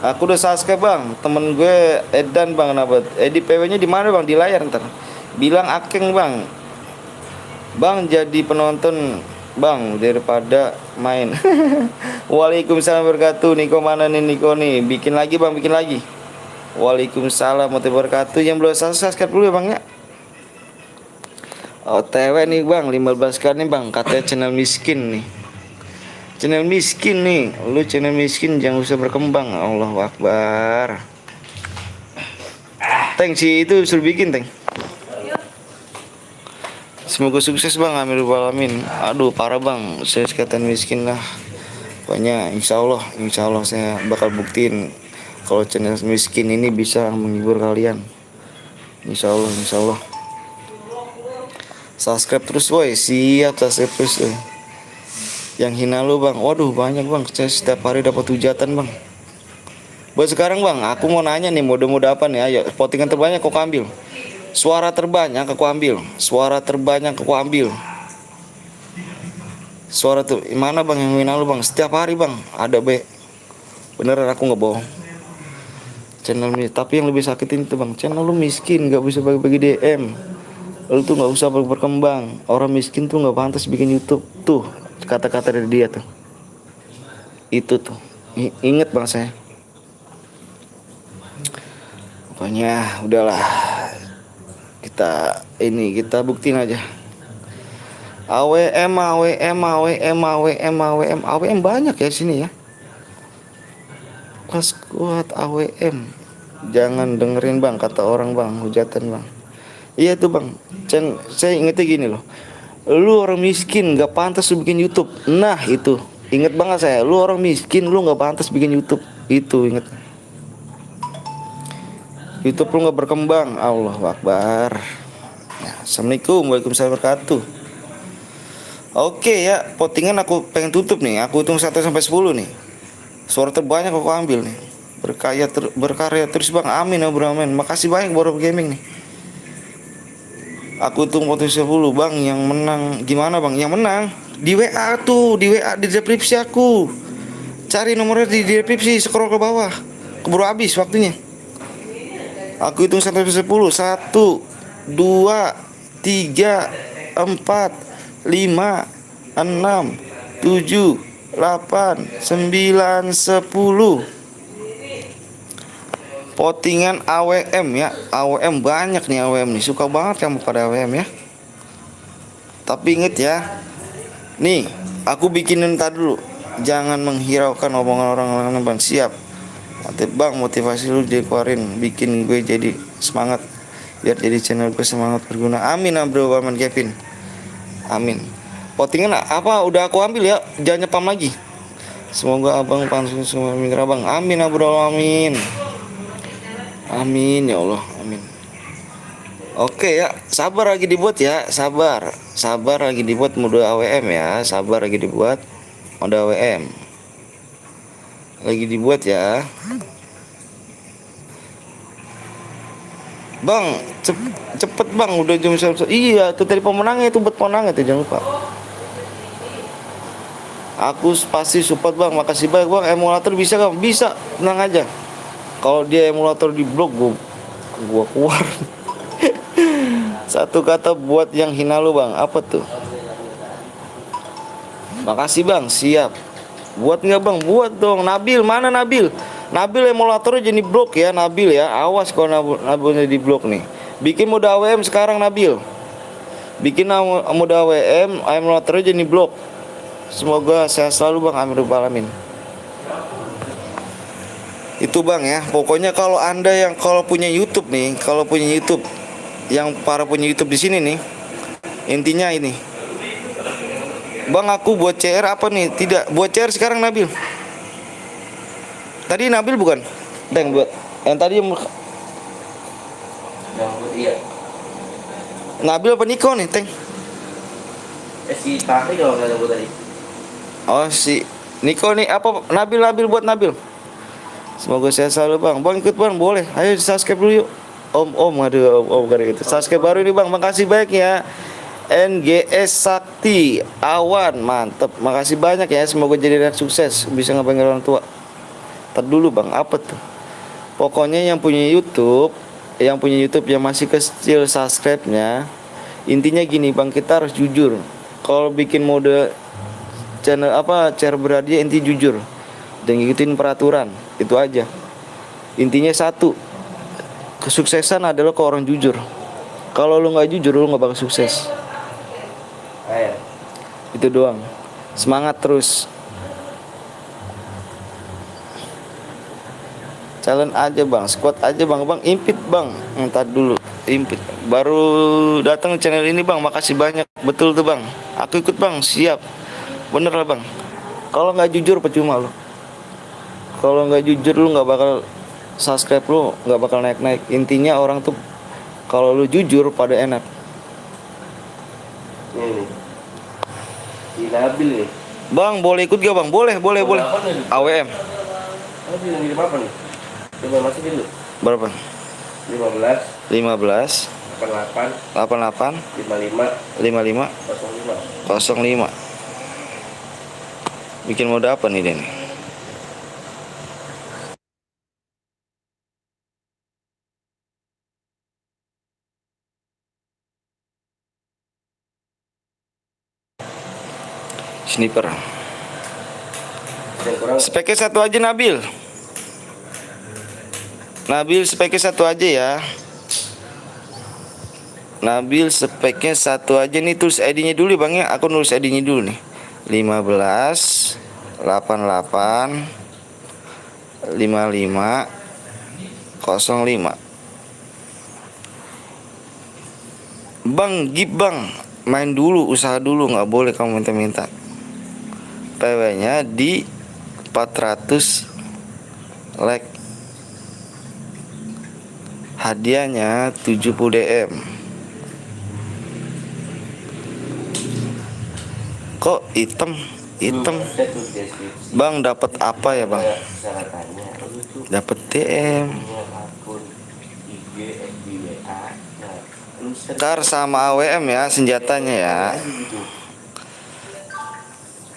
Aku udah subscribe bang. Temen gue Edan bang, kenapa? Di PW-nya di mana bang? Di layar ntar. Bilang Akeng bang. Bang jadi penonton bang daripada main. Waalaikumsalam wabarakatuh. Niko mana nih Niko nih? Bikin lagi bang, bikin lagi. Waalaikumsalam warahmatullahi wabarakatuh. Yang belum subscribe dulu ya bang ya. OTW nih bang, 15 kali nih bang. Katanya channel miskin nih. Channel miskin nih. Lu channel miskin jangan usah berkembang. Allahu Akbar. Teng si itu suruh bikin teng. Semoga sukses bang, amin robbal alamin. Aduh parah bang, saya sekatan miskin lah. Pokoknya insya Allah saya bakal buktiin kalau channel miskin ini bisa menghibur kalian. Insya Allah. Subscribe terus woy, siap subscribe terus woy. Yang hina lu bang, waduh banyak bang, saya setiap hari dapat hujatan bang. Buat sekarang bang, aku mau nanya nih mode-mode apa nih, ayo votingan terbanyak kok ambil. Suara terbanyak aku ambil. Suara tuh mana bang yang hina lu bang, setiap hari bang, ada be. Beneran aku nggak bohong. Channel ini, tapi yang lebih sakitin itu bang, channel lu miskin, nggak bisa bagi-bagi DM. Lu tuh nggak usah berkembang. Orang miskin tuh nggak pantas bikin YouTube. Tuh kata-kata dari dia tuh. Itu tuh. Ingat bang saya. Pokoknya udahlah. Kita buktiin aja. AWM, AWM, AWM, AWM, AWM, AWM banyak ya sini ya. Pas kuat AWM. Jangan dengerin bang kata orang bang, hujatan bang. Iya tuh bang. Saya ingetnya gini loh. Lu orang miskin gak pantas lu bikin YouTube. Nah itu inget banget saya. Lu orang miskin lu gak pantas bikin YouTube. Itu inget. YouTube lu gak berkembang. Allahu Akbar. Ya, Assalamualaikum, waalaikumsalam wabarakatuh. Oke ya, pottingan aku pengen tutup nih. Aku hitung 1 sampai 10 nih. Suara terbanyak aku ambil nih. Berkarya terus bang. Amin ya bro, amin. Makasih banyak Boro Gaming nih. Aku hitung potensi 10 bang. Yang menang gimana bang? Yang menang di WA tuh, di WA di deskripsi aku. Cari nomornya di deskripsi, scroll ke bawah. Keburu habis waktunya. Aku hitung 1 sampai 10. 1, 2, 3, 4, 5, 6, 7, 8, 9, 10. Pottingan AWM ya. AWM banyak nih AWM nih. Suka banget kamu pada AWM ya. Tapi inget ya. Nih, aku bikinin tadi dulu. Jangan menghiraukan omongan orang-orang bang. Siap. Bang, motivasi lu dikeluarin. Bikin gue jadi semangat. Biar jadi channel gue semangat berguna. Amin bro, Aman Kevin. Amin. Pottingan apa udah aku ambil ya. Jangan nyepam lagi. Semoga abang pansus semua mitra bang. Amin bro, amin. Amin ya Allah, amin. Oke ya, sabar lagi dibuat ya, sabar lagi dibuat mode AWM ya, sabar lagi dibuat mode AWM. Lagi dibuat ya. Bang, cepet bang, udah jam 11. Iya, itu tadi pemenangnya itu buat pemenangnya itu jangan lupa. Aku pasti support bang, makasih banyak bang. Emulator bisa kan? Bisa, tenang aja. Kalau dia emulator di blok gua keluar. Satu kata buat yang hina lu bang, apa tuh? Makasih bang, siap. Buat nggak bang? Buat dong. Nabil, mana Nabil? Nabil emulatornya jadi blok ya, Nabil ya. Awas kalau Nabilnya di blok nih. Bikin mode AWM sekarang Nabil. Bikin mode AWM, emulatornya jadi blok. Semoga sehat selalu bang, amin rabbal alamin. Itu bang ya, pokoknya kalau anda yang kalau punya YouTube nih, kalau punya YouTube, yang para punya YouTube di sini nih, intinya ini, bang aku buat CR apa nih? Tidak, buat CR sekarang Nabil. Tadi Nabil bukan? Deng buat, yang tadi Iya. Nabil apa Niko nih, Teng? Si Fahri kalau nggak nyebut tadi. Oh si Niko nih apa? Nabil buat Nabil. Semoga sehat selalu bang. Bang ikut bang, boleh. Ayo subscribe dulu yuk. Om, aduh om kayak gitu. Subscribe baru ini bang, makasih banyak ya. NGS Sakti Awan, mantep. Makasih banyak ya. Semoga jadi anak sukses, bisa ngebangun orang tua. Ntar dulu bang, apa tuh? Pokoknya yang punya YouTube yang masih kecil subscribe-nya, intinya gini bang, kita harus jujur. Kalau bikin mode channel apa cara berhadiah, inti jujur dan ngikutin peraturan, itu aja. Intinya satu, kesuksesan adalah ke orang jujur. Kalau lu nggak jujur, lu nggak bakal sukses. Itu doang. Semangat terus. Challenge aja bang, squad aja bang, impit bang. Entar dulu, impit. Baru datang channel ini bang, makasih banyak. Betul tuh bang, aku ikut bang, siap. Bener lah bang. Kalau nggak jujur percuma lo. Kalau nggak jujur lu nggak bakal subscribe, lu nggak bakal naik. Intinya orang tuh kalau lu jujur pada enak. Nih. Si Nabil nih. Bang boleh ikut gak bang? Boleh. AWM. Nabil yang ngirim apa nih? Coba masukin dulu. Berapa? 15 88 88 55 05 05. Bikin mode apa nih dia nih? Sniper. Speknya satu aja Nabil. Speknya satu aja ya. Nabil speknya satu aja nih, tulis ID-nya dulu bang ya. Aku nulis ID-nya dulu nih. 15 88 55 05. Bang, gip bang, main dulu, usaha dulu, nggak boleh kamu minta-minta. PW-nya di 400 like. Hadiahnya 70 DM. Kok hitam? Hitam. Bang, dapat apa ya, Bang? Dapat DM. Kar sama AWM ya senjatanya ya.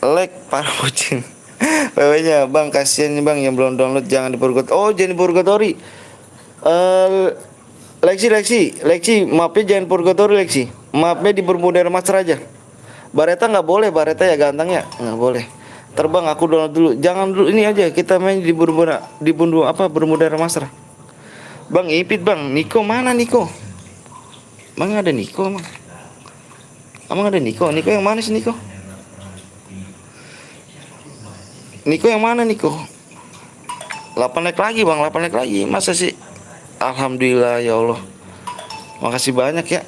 Like para kucing. PW-nya bang, kasihan nih bang yang belum download, jangan di purgatori. Oh, jangan di purgatori. Leksi, mapnya jangan purgatori Leksi. Mapnya di Bermuda Master aja. Bareta nggak boleh, Bareta ya ganteng ya, nggak boleh. Terbang aku download dulu. Jangan dulu, ini aja kita main di Bermuda, Bermuda Master. Bang Ipit bang, Niko mana Niko? Bang ada Niko emang. Emang ada Niko? Niko yang mana sih Niko? Niko yang mana Niko? 8 like lagi bang, 8 like lagi. Masa sih? Alhamdulillah ya Allah. Makasih banyak ya.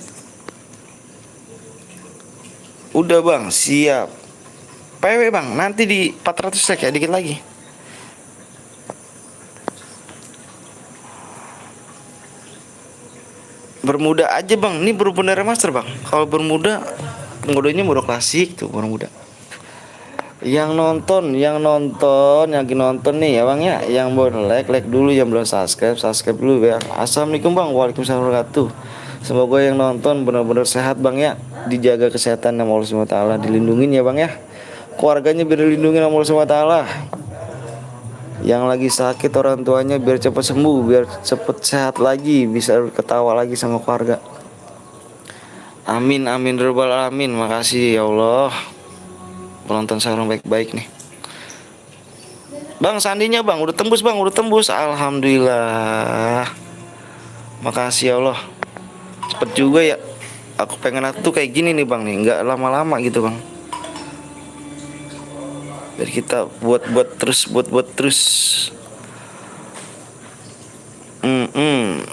Udah bang, siap. PW bang, nanti di 400 like ya, dikit lagi. Bermuda aja bang, ini Bermuda Remaster bang. Kalau Bermuda, modenya mode klasik tuh Bermuda. Yang nonton, lagi nonton nih ya bang ya. Yang belum like dulu, yang belum subscribe dulu ya. Assalamualaikum bang, waalaikumsalam warahmatullahi wabarakatuh. Semoga yang nonton benar-benar sehat bang ya. Dijaga kesehatan sama Allah SWT, dilindungin ya bang ya. Keluarganya biar dilindungi sama Allah SWT. Yang lagi sakit orang tuanya biar cepat sembuh, biar cepat sehat lagi, bisa ketawa lagi sama keluarga. Amin amin rabbal alamin. Makasih ya Allah. Penonton sarung baik-baik nih. Bang sandinya bang udah tembus bang, udah tembus. Alhamdulillah. Makasih ya Allah. Cepet juga ya. Aku pengen tuh kayak gini nih bang nih, nggak lama-lama gitu bang. Biar kita buat terus.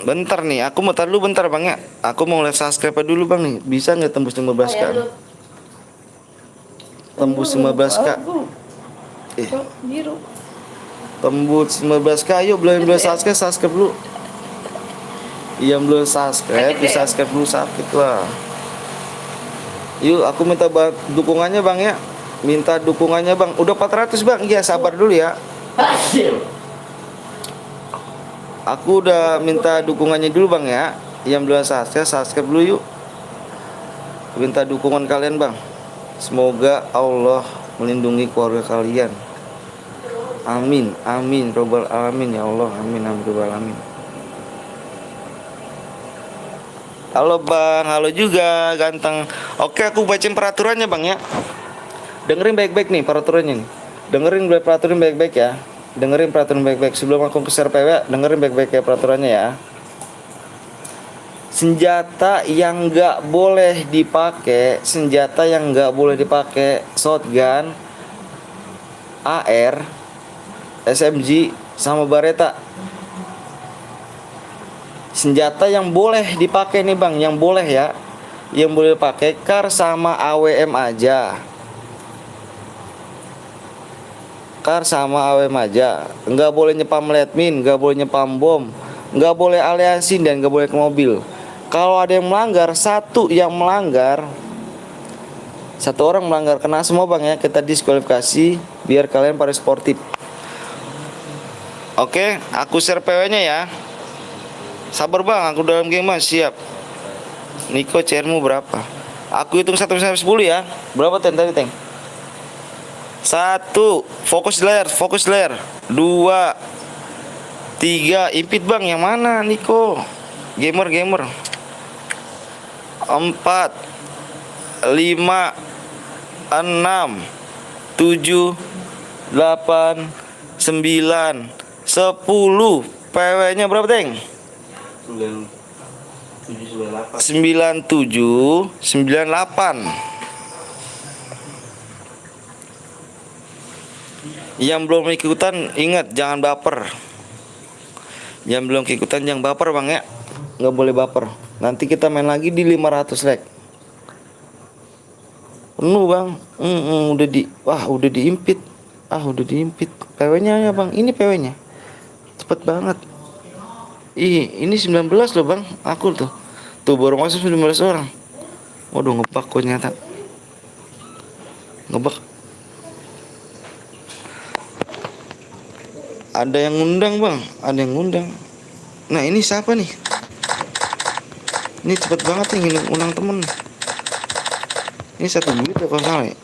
Bentar nih, aku mau taruh dulu bentar bang ya. Aku mau lihat subscribe dulu bang nih. Bisa nggak tembus 15k? Tembus 15k. Biru. Tembus 15k, yuk belum subscribe dulu. Yang belum subscribe, di subscribe dulu, sakit lah. Yuk, aku minta dukungannya bang ya. Minta dukungannya bang. Udah 400 bang, iya sabar dulu ya. Aku udah minta dukungannya dulu bang ya. Yang belum subscribe dulu yuk. Minta dukungan kalian bang. Semoga Allah melindungi keluarga kalian. Amin, amin, robbal alamin ya Allah. Amin, amin, robbal alamin. Halo bang, halo juga ganteng. Oke, aku bacain peraturannya bang ya. Dengerin baik-baik nih peraturannya nih. Dengerin peraturan baik-baik ya. Dengerin peraturan baik-baik. Sebelum aku share PW, dengerin baik-baik ya peraturannya ya. Senjata yang nggak boleh dipakai, shotgun, AR, SMG, sama Bareta. Senjata yang boleh dipakai nih bang, yang boleh ya, yang boleh pakai kar sama AWM aja. Kar sama AWM aja, nggak boleh nyepam letmin, nggak boleh nyepam bom, nggak boleh aliansi dan nggak boleh ke mobil. Kalau ada yang melanggar, satu orang melanggar kena semua bang ya, kita diskualifikasi biar kalian pada sportif. Oke, aku share PW-nya ya. Sabar bang, aku dalam game mas, siap. Niko CR-mu berapa? Aku hitung 1 sampai 10 ya. Berapa ten tadi teng? 1, fokus layar. 2, 3, impit bang, yang mana Niko? Gamer. 4, 5, 6, 7, 8, 9, 10. PW-nya berapa teng? 9798. Yang belum ikutan ingat jangan baper. Yang belum ikutan jangan baper bang ya. Nggak boleh baper. Nanti kita main lagi di 500 leg. Penuh bang. Udah diimpit. Udah diimpit. PW-nya ya bang. Ini PW-nya. Cepet banget. Ini 19 loh bang. Aku tuh. Tuh baru masuk 19 orang. Waduh ngebak kok nyata. Ngebak. Ada yang ngundang bang. Ada yang ngundang. Nah ini siapa nih? Ini cepet banget nih ngundang temen. Ini 1 menit apa salah ya?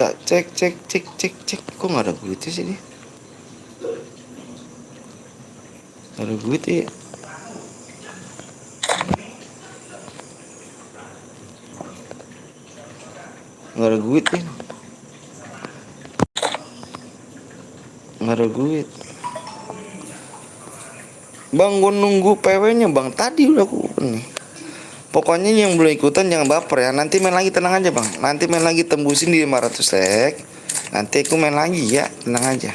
Tak cek. Kok nggak ada duitnya sih dia? Nggak ada duit ya? Nggak ada duit ya? Nggak ada duit. Bang, gue nunggu PW-nya bang. Tadi udah aku nih. Pokoknya yang belum ikutan jangan baper ya. Nanti main lagi tenang aja bang. Nanti main lagi tembusin di 500 leg. Nanti aku main lagi ya. Tenang aja.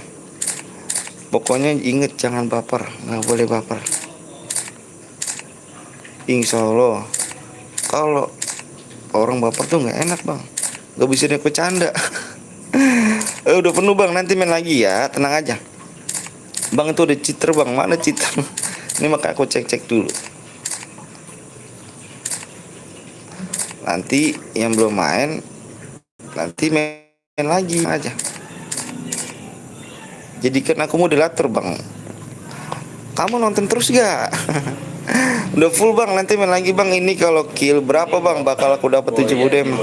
Pokoknya inget jangan baper. Nggak boleh baper. Insya Allah. Kalau orang baper tuh nggak enak bang. Gak bisa dia bercanda. Udah penuh bang. Nanti main lagi ya. Tenang aja. Bang itu ada cheater bang. Mana cheater? Ini makanya aku cek dulu. Nanti yang belum main nanti main lagi aja. Jadikan aku moderator bang. Kamu nonton terus gak? Udah full bang. Nanti main lagi bang. Ini kalau kill berapa bang bakal aku dapat 70 dem.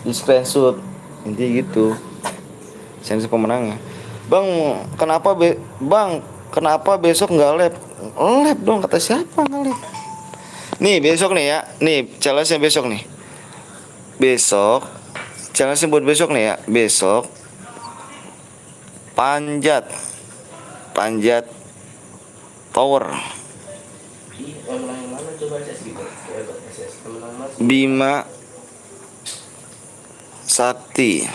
Di screenshot intinya gitu. Sensi pemenangnya. Bang, kenapa besok nggak lab? Lab dong kata siapa nggak lab? Nih besok nih ya. Nih challenge-nya besok nih. Besok challenge-nya buat besok nih ya. Besok panjat tower. Bima Sakti.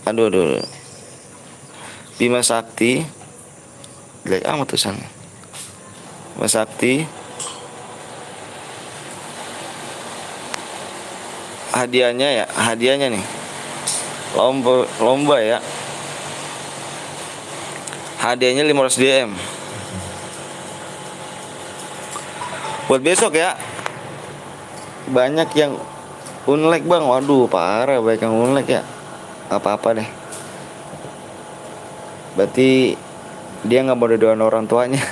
Aduh. Bima Sakti. Jelek amat tulisannya. Bima Sakti. Hadiahnya nih. Lomba ya. Hadiahnya 500 DM. Buat besok ya. Banyak yang unlike bang. Waduh parah banyak yang unlike ya. Apa-apa deh. Berarti dia nggak mau doain orang tuanya.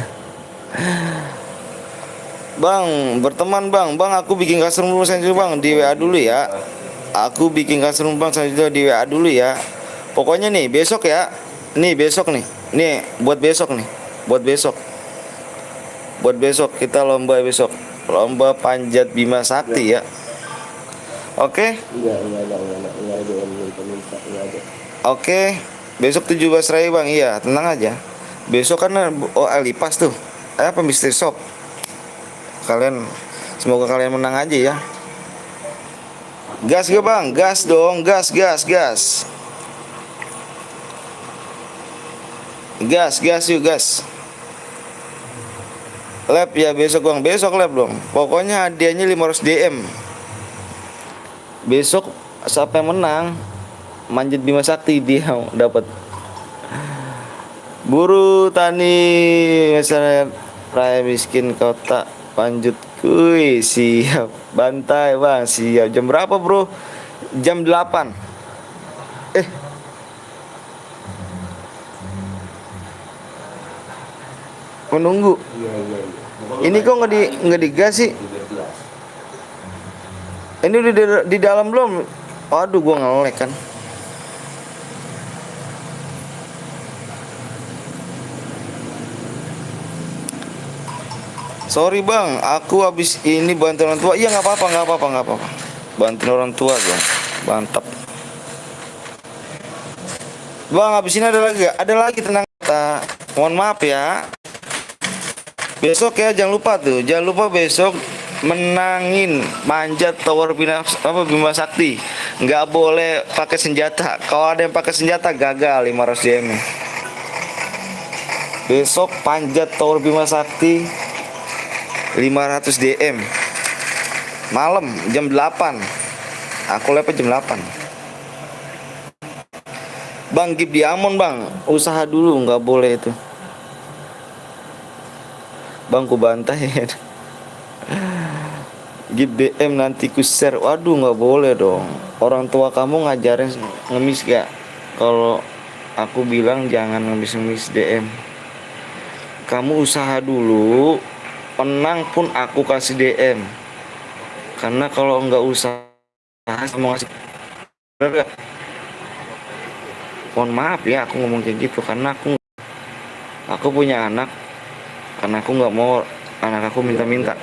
Bang, berteman bang. Bang aku bikin custom dulu selanjutnya bang. Di WA dulu ya. Aku bikin custom bang selanjutnya di WA dulu ya. Pokoknya nih besok ya. Nih besok nih. Nih buat besok nih. Buat besok kita lomba besok. Lomba panjat Bima Sakti ya. Oke? Oke. Besok 17 Raya bang. Iya tenang aja. Besok kan Alipas tuh. Apa Mystery Shop. Semoga kalian menang aja ya. Gas gak bang? Gas dong. Gas. Gas yuk gas. Lab ya besok bang. Besok lab dong. Pokoknya hadiahnya 500 DM. Besok siapa yang menang manjat Bima Sakti dia dapat. Buru tani masyarakat raya miskin kota Panjut. Kuy siap. Bantai bang siap. Jam berapa bro? Jam 8. Menunggu. Ini kok nggak digas sih? Ini udah di dalam belum? Waduh gua ngelek kan. Sorry bang, aku habis ini bantu orang tua. Iya nggak apa-apa. Bantu orang tua dong, mantap. Bang, habis ini ada lagi gak? Ada lagi tentang kata. Mohon maaf ya. Besok ya jangan lupa tuh. Jangan lupa besok menangin manjat tower Bima Sakti. Nggak boleh pakai senjata. Kalau ada yang pakai senjata gagal 500 DM. Besok panjat tower Bima Sakti 500 DM. Malam jam 8. Aku lepas jam 8. Bang, Gip Diamond bang, usaha dulu, nggak boleh itu. Bang, ku bantai. Gip DM nanti ku share. Waduh, nggak boleh dong. Orang tua kamu ngajarin ngemis gak? Kalau aku bilang jangan ngemis-ngemis DM. Kamu usaha dulu, menang pun aku kasih DM. Karena kalau nggak usaha, mau ngasih. Bener gak? Mohon maaf ya aku ngomong kayak gitu karena aku punya anak, karena aku nggak mau anak aku minta-minta.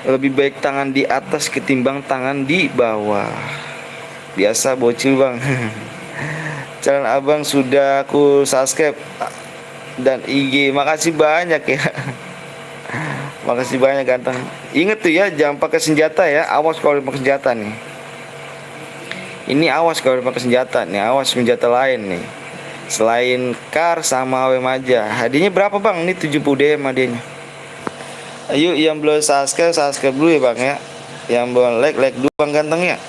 Lebih baik tangan di atas ketimbang tangan di bawah. Biasa bocil bang. Channel abang sudah aku subscribe dan IG. Makasih banyak ya. Makasih banyak ganteng. Ingat tuh ya, jangan pakai senjata ya. Awas kalau pakai senjata nih. Ini awas kalau pakai senjata nih, awas senjata lain nih. Selain kar sama AW Maja. Hadiahnya berapa bang? Ini 70 DM hadiahnya. Ayo yang belum subscribe, subscribe dulu ya bang ya. Yang belum like dulu bang ganteng ya.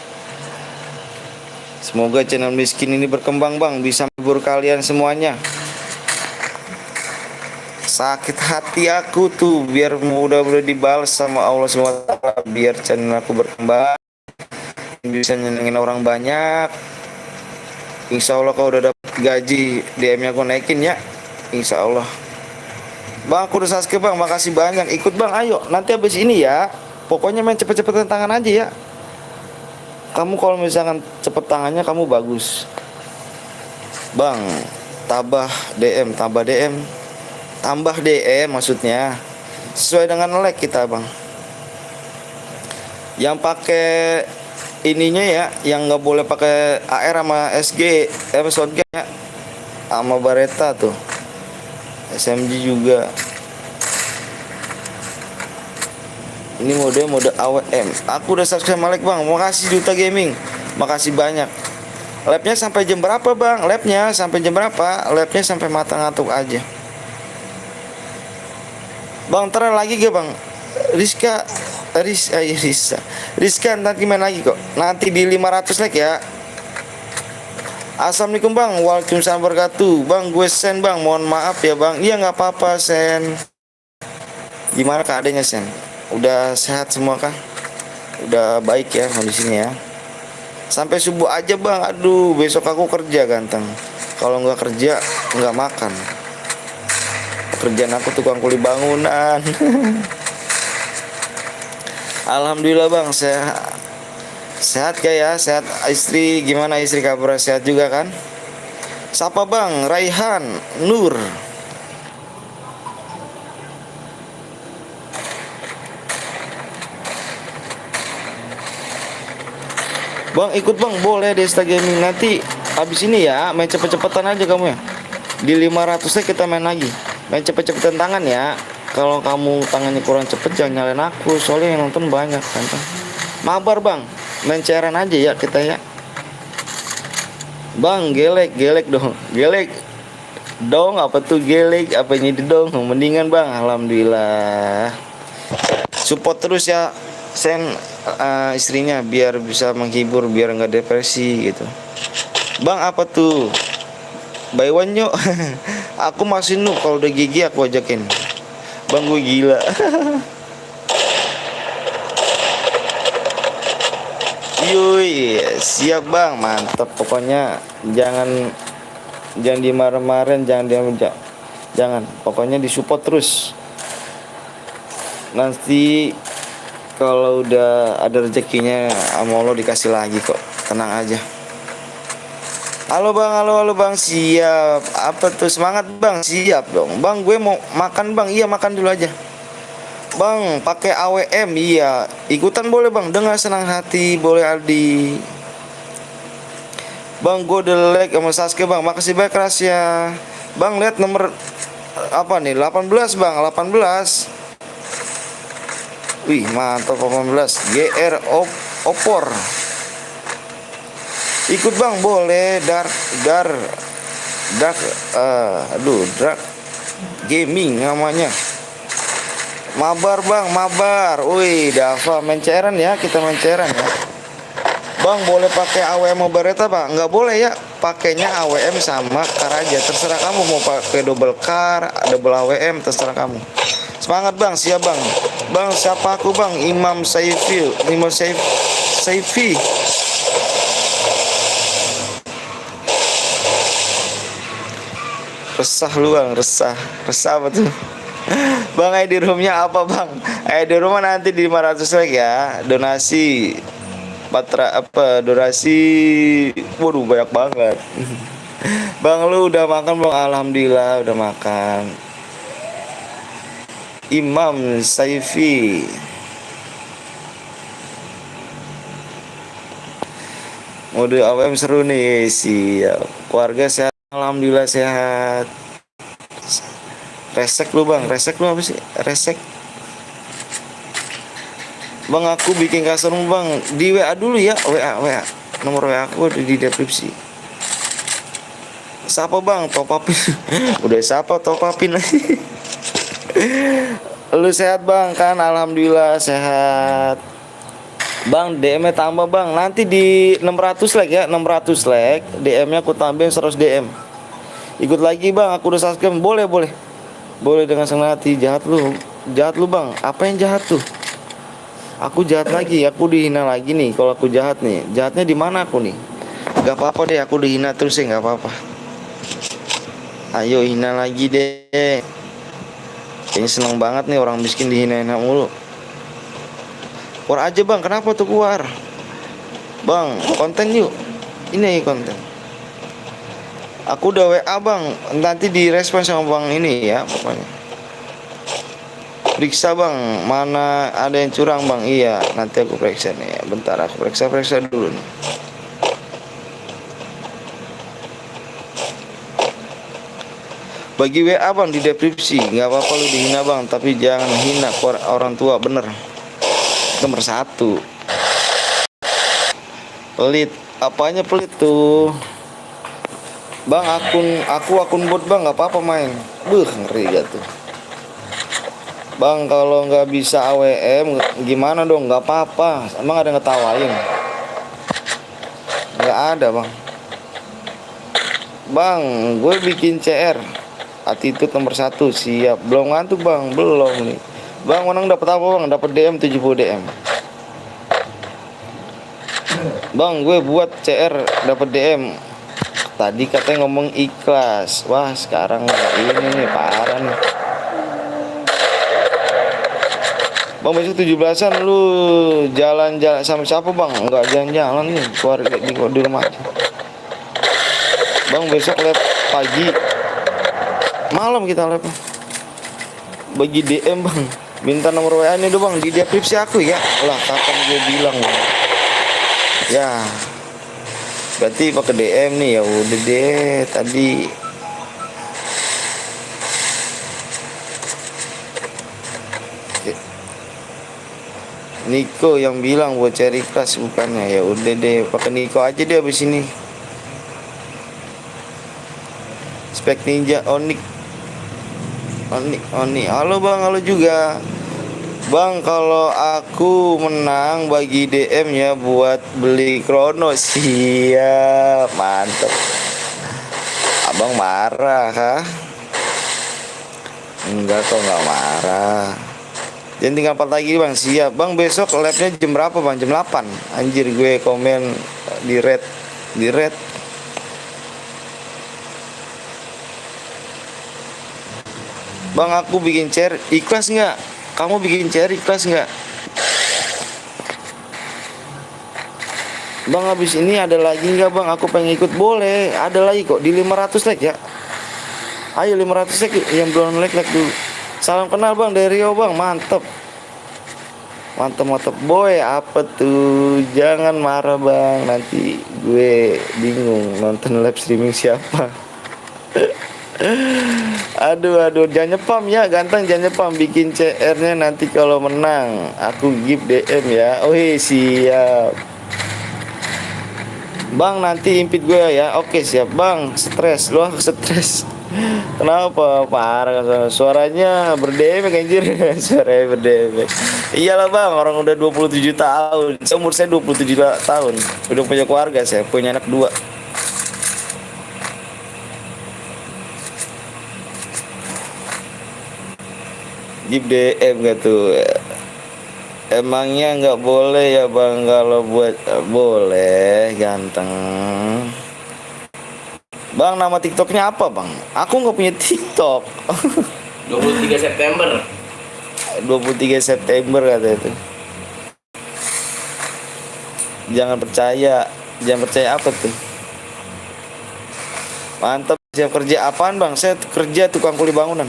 Semoga channel miskin ini berkembang bang, bisa menghibur kalian semuanya. Sakit hati aku tuh, biar mudah-mudahan dibalas sama Allah SWT. Biar channel aku berkembang, bisa nyenengin orang banyak. Insya Allah kalau udah dapet gaji DM-nya aku naikin ya. Insya Allah. Bang, aku udah subscribe bang, makasih banyak. Ikut bang, ayo. Nanti habis ini ya, pokoknya main cepet-cepet tangan aja ya. Kamu kalau misalkan cepet tangannya kamu bagus. Bang, tambah DM, tambah DM maksudnya. Sesuai dengan like kita bang. Yang pakai ininya ya, yang nggak boleh pakai AR sama SG, shotgun ya, sama Baretta tuh, SMG juga. Ini mode AWM. Aku udah subscribe Malik bang, makasih Duta Gaming, makasih banyak. Labnya sampai jam berapa bang? Labnya sampai jam berapa? Labnya sampai mata ngantuk aja. Bang, ntar lagi gak bang? Rizka nanti main lagi kok. Nanti di 500 like ya. Assalamualaikum bang. Waalaikumsalam wabarakatuh. Bang, gue Sen bang. Mohon maaf ya bang. Iya nggak apa-apa Sen. Gimana keadaannya Sen? Udah sehat semua kan? Udah baik ya kondisinya ya. Sampai subuh aja bang. Aduh, besok aku kerja ganteng. Kalau nggak kerja nggak makan. Kerjaan aku tukang kuli bangunan. Alhamdulillah bang, sehat gak ya? Sehat. Istri gimana, istri kabar sehat juga kan? Siapa bang? Raihan Nur. Bang, ikut bang, boleh Desta Gaming. Nanti habis ini ya, main cepet-cepetan aja kamu ya. Di 500 kita main lagi. Main cepet-cepetan tangan ya. Kalau kamu tangannya kurang cepet jangan nyalain aku, soalnya yang nonton banyak kan. Mabar bang, main cairan aja ya kita ya. Bang, gelek dong. Gelek dong, apa tuh gelek? Apa ini dong? Mendingan bang, alhamdulillah. Support terus ya Sen, istrinya, biar bisa menghibur, biar nggak depresi gitu. Bang, apa tuh? Buy one yuk. Aku masih kalau udah gigi aku ajakin. Bang, gue gila. Yuy, siap bang, mantap. Pokoknya jangan dimarah-marahin, jangan. Pokoknya disupport terus. Nanti kalau udah ada rezekinya, sama Allah dikasih lagi kok. Tenang aja. Halo bang, halo bang, siap. Apa tuh, semangat bang, siap dong. Bang, gue mau makan bang, iya makan dulu aja. Bang, pakai AWM, iya. Ikutan boleh bang, dengan senang hati, boleh Aldi. Bang, gue udah like sama Sasuke bang. Makasih banyak Rasya. Bang, lihat nomor apa nih? 18 bang, 18. Wih, mantap 18. Opor. Ikut bang, boleh. Dark Gaming namanya. Mabar bang, mabar. Wih, Dava main cairan ya, kita main cairan ya. Bang, boleh pakai AWM mau Beretta pak? Nggak boleh ya, pakainya AWM sama car aja. Terserah kamu mau pakai double car, double AWM, terserah kamu. Semangat bang, siap bang. Bang, siapa aku bang? Imam Saifi. Resah lu bang, resah apa tuh? Bang, ID roomnya apa bang? ID roomnya nanti di 500 like ya. Donasi durasi. Waduh, banyak banget. Bang, lu udah makan bang? Alhamdulillah udah makan. Imam Saifi. Mode AWM seru nih. Siap. Keluarga sehat? Alhamdulillah sehat. Resek lu bang, resek lu apa sih? Resek. Bang, aku bikin custom bang. Di WA dulu ya, WA. Nomor WA aku di deskripsi. Siapa bang? Top upin. Udah siapa top upin lagi. Lu sehat bang kan? Alhamdulillah sehat. Bang, DM-nya tambah bang. Nanti di 600 like ya, 600 like. DM-nya aku tambahin 100 DM. Ikut lagi bang, aku udah subscribe. Boleh. Boleh dengan senang hati. Jahat lu bang. Apa yang jahat tuh? Aku jahat lagi, aku dihina lagi nih. Kalau aku jahat nih, jahatnya di mana aku nih? Gak apa-apa deh, aku dihina terus ya, gak apa-apa. Ayo hina lagi deh. Kayaknya seneng banget nih orang miskin dihina-hina mulu. Keluar aja bang, kenapa tuh keluar? Bang, konten yuk. Ini konten. Aku udah WA bang, nanti direspon sama bang ini ya pokoknya. Periksa bang, mana ada yang curang bang? Iya, nanti aku periksa nih. Bentar, aku periksa dulu nih. Bagi WA bang di deskripsi. Nggak apa-apa lu dihina bang, tapi jangan hina orang tua, bener. Nomor 1. Pelit, apanya pelit tuh? Bang, akun bot bang, nggak apa-apa main. Ngeri gak tuh? Bang, kalau nggak bisa AWM gimana dong? Nggak apa-apa. Emang ada ngetawain? Nggak ada bang. Bang, gue bikin CR. Attitude nomor 1 siap. Belum ngantuk bang, belum nih. Bang, menang dapat apa bang? Dapat DM 70 DM. Bang, gue buat CR dapat DM. Tadi katanya ngomong ikhlas. Wah, sekarang ini nih parah nih. Bang, besok 17-an lu jalan-jalan sama siapa bang? Enggak jalan-jalan nih, keluar di rumah aja. Bang, besok lab pagi. Malam kita lab. Bagi DM bang. Minta nomor WA nih dong bang, di deskripsi aku ya. Lah, kapan gue bilang ya. Berarti pakai DM nih, ya udah deh tadi. Niko yang bilang buat cari kelas bukannya. Ya udah deh, pakai Niko aja deh abis ini. Spek Ninja Onik. Halo bang, halo juga. Bang, kalau aku menang bagi DM ya buat beli Krono. Siap, mantep. Abang marah kah? Enggak kok, nggak marah. Dan tinggal 4 lagi bang, siap. Bang, besok labnya jam berapa bang? Jam 8. Anjir, gue komen di red. Bang, aku bikin share ikhlas nggak? Kamu bikin share ikhlas nggak? Bang, habis ini ada lagi nggak bang? Aku pengen ikut. Boleh, ada lagi kok di 500 like ya. Ayo 500 like yang belum like dulu. Salam kenal bang dari Rio bang, mantep. Mantap boy, apa tuh? Jangan marah bang, nanti gue bingung nonton live streaming siapa. Aduh, jangan nyepam ya, ganteng jangan nyepam. Bikin CR-nya nanti kalau menang, aku give DM ya. Oke siap. Bang nanti impit gue ya. Oke siap bang. Stres, lu stres. Kenapa parah suaranya berdemek anjir. Suaranya berdemek. Iyalah bang, orang udah 27 tahun. Umur saya 27 tahun. Udah punya keluarga, saya punya anak 2. Di DM gak tuh? Emangnya nggak boleh ya bang? Kalau buat boleh ganteng. Bang nama TikToknya apa bang? Aku nggak punya TikTok. 23 September. 23 September kata itu. Jangan percaya apa tuh? Mantap, siap kerja apaan bang? Saya kerja tukang kuli bangunan.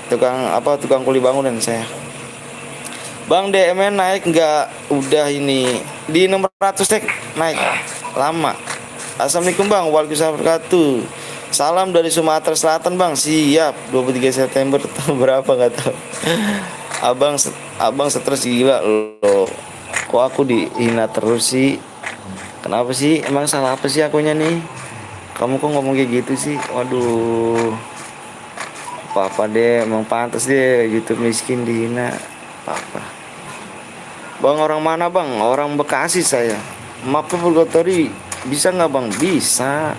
Tukang kuli bangunan saya. Bang DM naik nggak? Udah ini di 600 naik lama. Assalamualaikum bang, waalaikumsalam wabarakatuh. Salam dari Sumatera Selatan bang. Siap. 23 September tahun berapa nggak tahu. Abang stres gila loh. Kok aku dihina terus sih? Kenapa sih? Emang salah apa sih akunya nih? Kamu kok ngomong kayak gitu sih? Waduh. Apa deh, emang pantas deh YouTube miskin dihina. Apa? Bang orang mana bang? Orang Bekasi saya. Mapnya Purgatory bisa nggak bang? Bisa.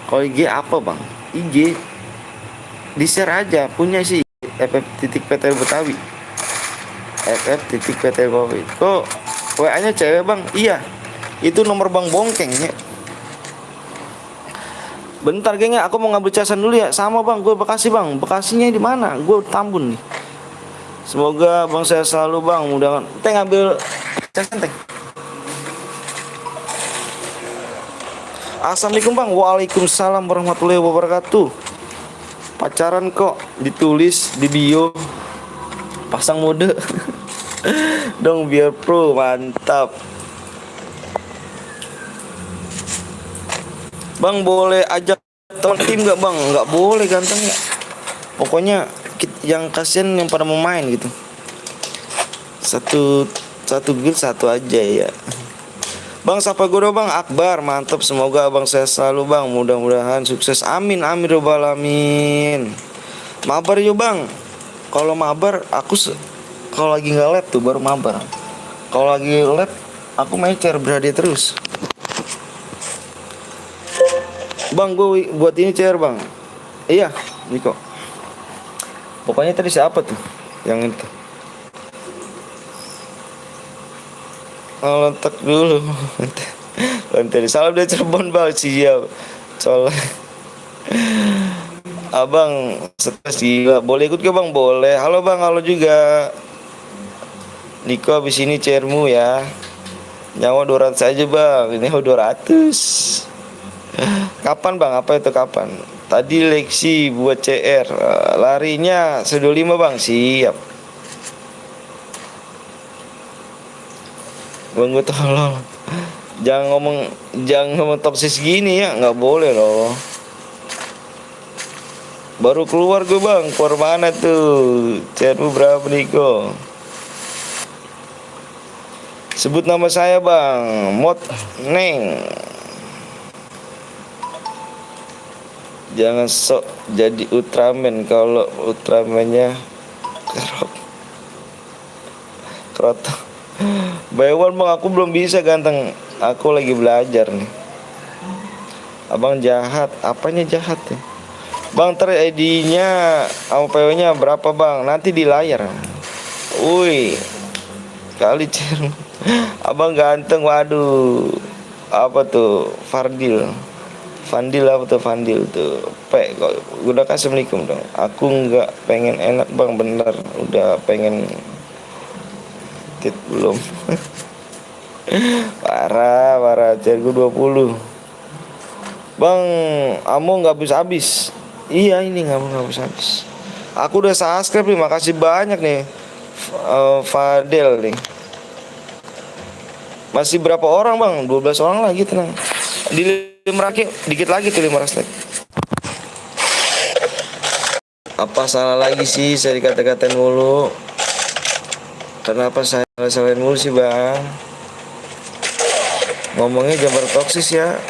Kalau IG apa bang? IG di share aja, punya sih ff.pt Betawi. ff.pt Betawi. Kok WA nya cewek bang? Iya. Itu nomor bang Bongkeng ya. Bentar gengnya, aku mau ngambil casan dulu ya. Sama bang, gue Bekasi bang. Bekasinya di mana? Gue Tambun nih. Semoga bang saya selalu bang. Mudah-mudahan. Teh ngambil casan teh. Assalamualaikum bang. Waalaikumsalam warahmatullahi wabarakatuh. Pacaran kok ditulis di bio. Pasang mode. Dong biar pro, mantap. Bang boleh ajak teman tim gak bang? Nggak boleh ganteng ya. Pokoknya yang kasihan yang pada mau main gitu. Satu guild satu aja ya. Bang siapa gue bang? Akbar, mantap. Semoga abang saya selalu bang. Mudah-mudahan sukses. Amin amin robbal alamin. Mabar yuk bang. Kalau mabar aku kalau lagi nggak lab tuh baru mabar. Kalau lagi lab aku mecer berhadiah terus. Bang gue buat ini chair bang. Iya Niko. Pokoknya tadi siapa tuh yang itu? Oh, letak dulu. Lantai. Salam dari Cirebon bang. Siap. Soalnya abang stres gila. Boleh ikut ke bang? Boleh. Halo bang, halo juga. Niko abis ini chairmu ya. Nyawa 200 aja bang. Ini 200. Kapan bang? Apa itu kapan? Tadi leksi buat CR. Larinya 125 bang. Siap. Bang gue tolong. Jangan ngomong toksis gini ya. Nggak boleh loh. Baru keluar gue bang. Keluar mana tuh? CR-mu berapa Niko? Sebut nama saya bang. Mod Neng. Jangan sok jadi Ultraman. Kalau Ultramannya kerotok. Baywan bang, aku belum bisa ganteng. Aku lagi belajar nih. Abang jahat. Apanya jahat ya? Bang ter ID-nya sama PO nya berapa bang? Nanti di layar. Wih, kali cer. Abang ganteng, waduh. Apa tuh? Fardil apa tuh Fandil tuh. Kok udah kasih assalamualaikum dong. Aku nggak pengen enak bang, bener. Udah pengen tit belum. Parah gue 20 bang. Kamu nggak habis. Iya ini nggak habis. Aku udah subscribe nih, makasih banyak nih Fadel nih. Masih berapa orang bang? 12 orang lagi, tenang. Di 5 rakyat dikit lagi tuh 5 rakyat. Apa salah lagi sih saya dikata-katain mulu? Kenapa saya salahin mulu sih bang? Ngomongnya jangan bertoksis ya.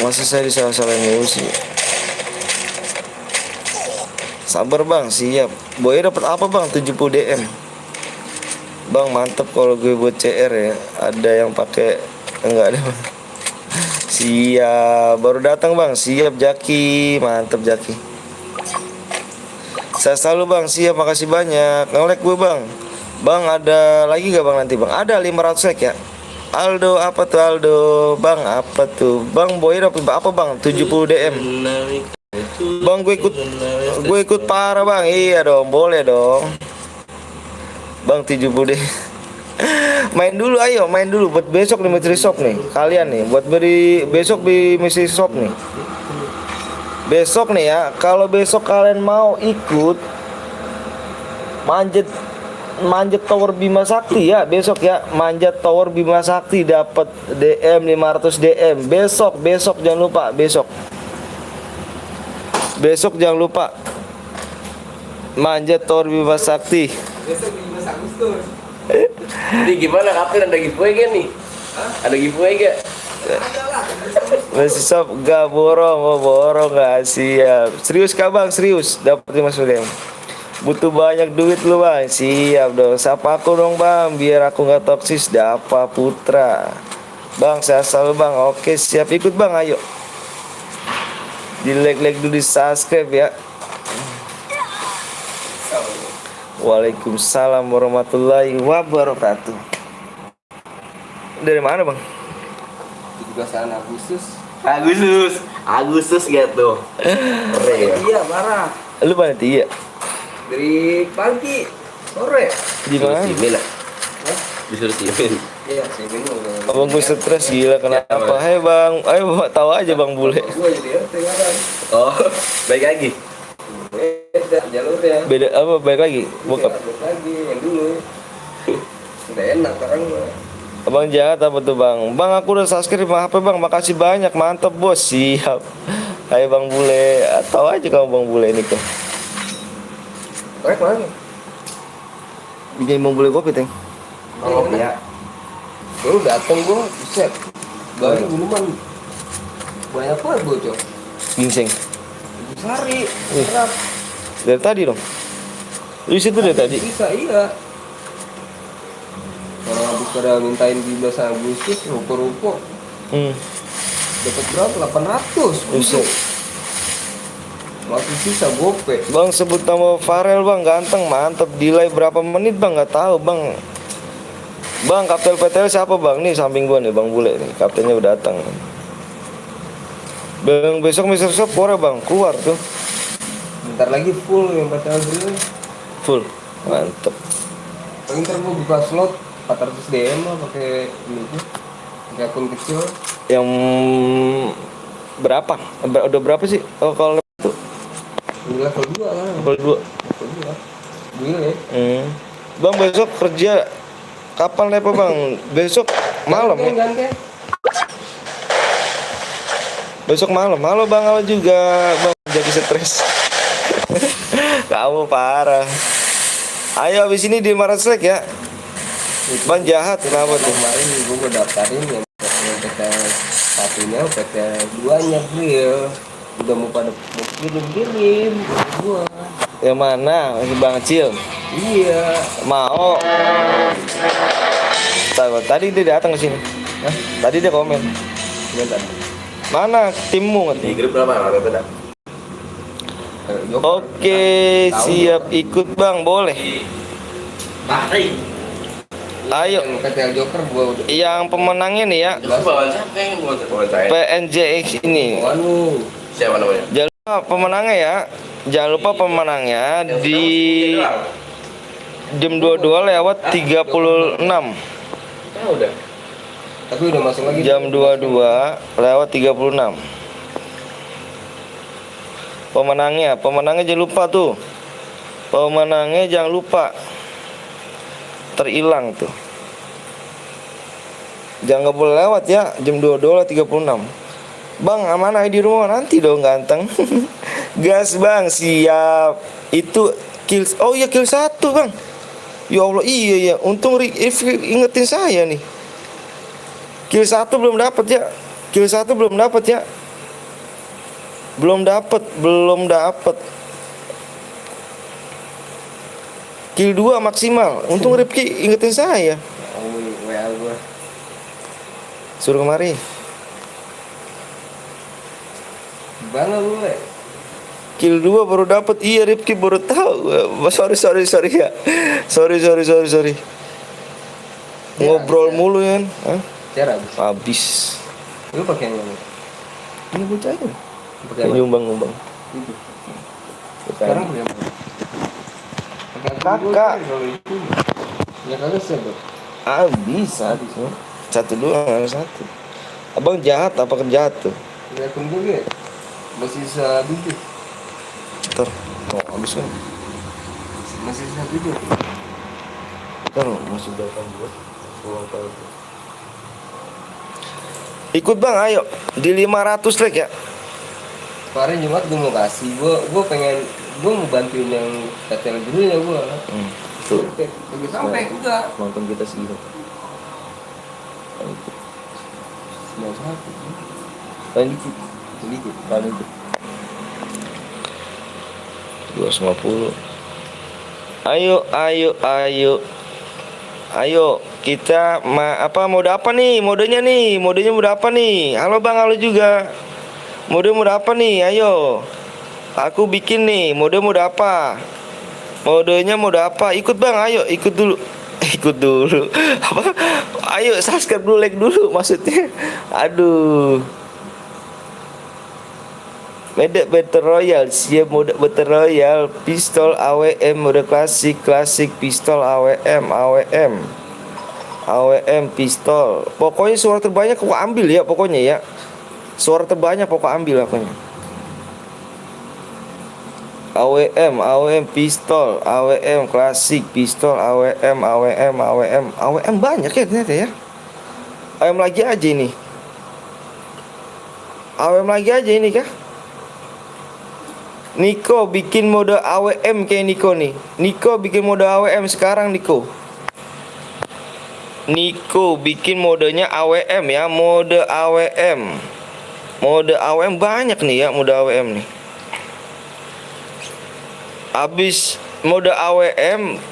Masa saya disalah-salahin mulu sih? Sabar bang, siap. Boy dapat apa bang? 70 DM. Bang mantep kalau gue buat CR ya. Ada yang pakai enggak ada bang. Siap, baru datang bang. Siap Jaki, mantep Jaki. Saya selalu bang, siap, makasih banyak. Nge-like gue bang. Bang ada lagi gak bang nanti bang? Ada 500 like ya. Aldo, apa tuh Aldo? Bang apa tuh? Bang Boy dapat apa bang? 70 DM. Bang gue ikut parah bang. Iya dong, boleh dong. Bang 70 DM. Main dulu, ayo main dulu buat besok di Mystery Shop nih. Kalian nih buat beri besok di Mystery Shop nih. Besok nih ya, kalau besok kalian mau ikut manjat Tower Bima Sakti ya, besok ya, manjat Tower Bima Sakti dapat DM 500 DM. Besok jangan lupa, besok jangan lupa manjat Tower Bima Sakti. Besok di Mas Agustus. Jadi gimana kapten, ada giveaway gak nih? Ada giveaway gak? Masih sob gak borong gak siap. Serius kah bang? Serius dapat 500 DM. Butuh banyak duit lu bang. Siap dong. Sapa aku dong bang, biar aku gak toksis. Dapa Putra. Bang saya selalu bang. Oke siap, ikut bang, ayo. Di like dulu, di subscribe ya. Waalaikumsalam warahmatullahi wabarakatuh. Dari mana bang? 17 Agustus. Agustus gitu. Keren ya. Iya, parah. Lu panitia? Dari pagi sore. Di mana? Simin lah. Disuruh simin. Iya, saya bingung. Abang gue stres gila, kenapa? Hei bang, ayo tahu aja bang bule. Gue jadi RT kan. Oh, baik lagi. Beda jalurnya. Beda apa? Baik lagi. Bokap. Beda lagi yang dulu. Udah enak sekarang mah. Abang jahat apa tuh bang? Bang aku udah subscribe HP bang, makasih banyak, mantap bos, siap. Hai bang bule, tahu aja kamu bang bule ini kok. Baik mana? Bikin bang bule kopi teng. Oh iya. Baru dateng gua, buset. Balik minuman. Banyak banget bocor. Ginseng. Sari. Wih. Serap. Dari tadi dong. Lu situ dari tadi. Bisa iya. Orang habis pada mintain 17 Agustus ruko-ruko dapat berapa? 800. Buset. Masih sisa gope. Bang sebut nama Farel bang, ganteng, mantep. Delay berapa menit bang? Nggak tahu bang. Bang kapten PTL siapa bang? Nih samping gua nih bang bule nih. Kaptennya udah datang. Bang besok Mr. Shop keluar bang, keluar tuh. Bentar lagi full yang PTL grill. Full, mantep. Paling ntar gua buka slot 400 DM lah pakai ini tuh. Pakai akun kecil. Yang berapa? Udah berapa sih? Oh kalau itu Ini level 2 kan. level 2. Level 2. Grill ya. Bang besok kerja kapan lepo bang? Besok malam ya? Ganti. Besok malam. Halo bang, halo juga bang, jadi stres. Kamu parah. Ayo habis ini di Maraslek ya. Bang jahat kenapa tuh? Kemarin gua daftarin yang PTL satunya, PTL 2-nya grill. Udah mau pada mau kirim gua. Yang mana? Masih Bang Cil. Iya. Mau. Tadi dia datang ke sini. Hah? Tadi dia komen. Bentar. Mana timmu? Di grup berapa? Apa beda? Oke, siap ikut bang, boleh. Ayo. Yang PTL Joker gua udah. Yang pemenangnya nih ya, Bawaan siapa yang bawaan saya? PNJX ini. Anu. Siapa namanya? Jangan lupa pemenangnya ya. Jangan lupa pemenangnya di jam 22 lewat 36. Udah. Tapi udah masuk lagi. Jam 22 lewat 36. Pemenangnya jangan lupa tuh. Pemenangnya jangan lupa terhilang tuh. Jangan nggak boleh lewat ya, jam 22.36. Bang, aman aja di rumah nanti dong ganteng. Gas bang, siap. Itu kill, oh iya kill 1 bang. Ya Allah, iya ya. Untung Rifki ingetin saya nih. Kill 1 belum dapat ya. Kill 1 belum dapat ya. Belum dapat. Kill 2 maksimal. Untung Rifki ingetin saya. WA gua. Suruh kemari. Bangga gue. Kill 2 baru dapat. Iya Rifki baru tahu. Sorry ya. Sorry. Ngobrol mulu ya. Hah? Cara Habis. lu pakai yang mana? Ini bocahnya. Pakai apa? Nyumbang. Itu. Sekarang pakai apa? Pakai Kakak. Ya kagak sebut. Bisa. Satu doang, satu. Abang jahat apa kerjahat tuh? Ya tunggu ya. Masih sisa 7. Ntar, habis kan? Masih sisa 7. Ntar masih datang buat ulang tahun. Ikut bang, ayo di 500 like ya. Kemarin Jumat gue mau kasih, gue pengen, gue mau bantuin yang KTL dulu ya gue. Tuh, Sampai enggak. nonton kita segitu. Mau satu. Lanjut. Sedikit. Lanjut. 250. Ayo kita mode apa nih? Modenya mode apa nih? Halo bang, halo juga. Mode apa nih? Ayo. Aku bikin nih mode apa? Modenya mode apa? Ikut bang, ayo ikut dulu. Ikut dulu. Apa? Ayo subscribe dulu, like dulu maksudnya. Aduh. Mode Battle Royale, siap mode Battle Royale, pistol AWM mode klasik, pistol AWM pistol. Pokoknya suara terbanyak aku ambil ya, pokoknya ya. Suara terbanyak pokok ambil pokoknya. AWM pistol, AWM klasik, pistol AWM banyak ya ternyata ya. AWM lagi aja ini. AWM lagi aja ini kah? Niko bikin mode AWM kayak Niko nih. Niko bikin mode AWM sekarang Niko bikin modenya AWM ya, mode AWM banyak nih ya, mode AWM nih. Abis mode AWM,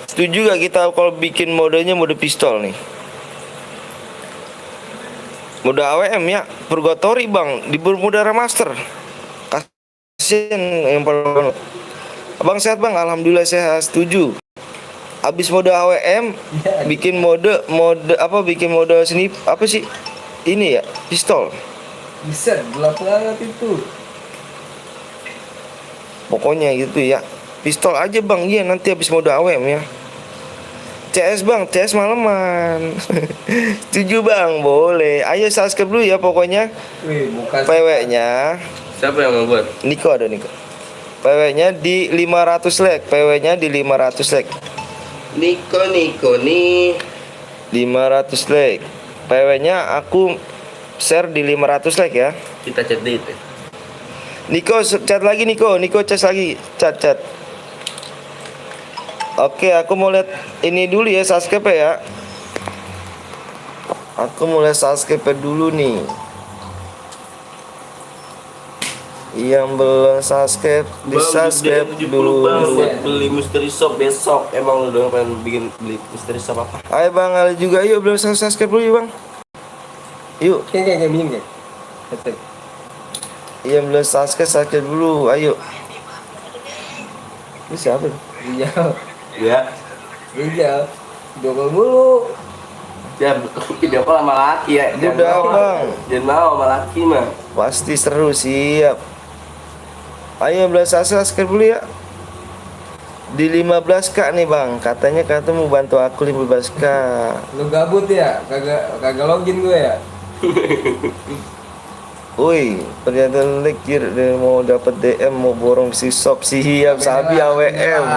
setuju gak kita kalau bikin modenya mode pistol nih? Mode AWM ya, Purgatory bang, di Bermuda Remaster. Kasian yang paling. Abang sehat bang, alhamdulillah sehat, setuju. Abis mode AWM, bikin mode apa? Bikin mode snip apa sih? Ini ya, pistol. Bisa, gelap banget itu. Pokoknya gitu ya. Pistol aja bang, iya nanti habis mode AWM ya. CS bang, CS maleman. Setuju bang, boleh. Ayo subscribe dulu ya pokoknya. Wih, bukan PW-nya Siapa yang mau buat? Niko ada Niko. PW-nya di 500 like, PW-nya di 500 like. Niko nih 500 like. PW-nya aku share di 500 like ya. kita chat date. Niko chat lagi Niko chat lagi, chat. Oke, aku mau lihat ini dulu ya, subscribe ya. Aku mulai subscribe dulu nih. Yang belum subscribe, di subscribe dulu. Buat beli mystery shop besok. Emang lu doang pengen beli mystery shop apa? Ayo bang, ada juga yuk, belum subscribe dulu yuk bang. Yuk, kayak minum kayak. Ketek. yang belum subscribe dulu, ayo. Ini siapa? Iya. Ya. Iya. Double mulu. Ya, video call sama laki ya. Udah bang. Jangan mau sama laki mah. Pasti seru, siap. Ayo yang belum subscribe dulu ya. Di 15k nih bang, katanya mau bantu aku 15k. Lu gabut ya? Kagak login gue ya? Woi, pernyataan lekir mau dapat DM mau borong si Sob siap sabi AWM.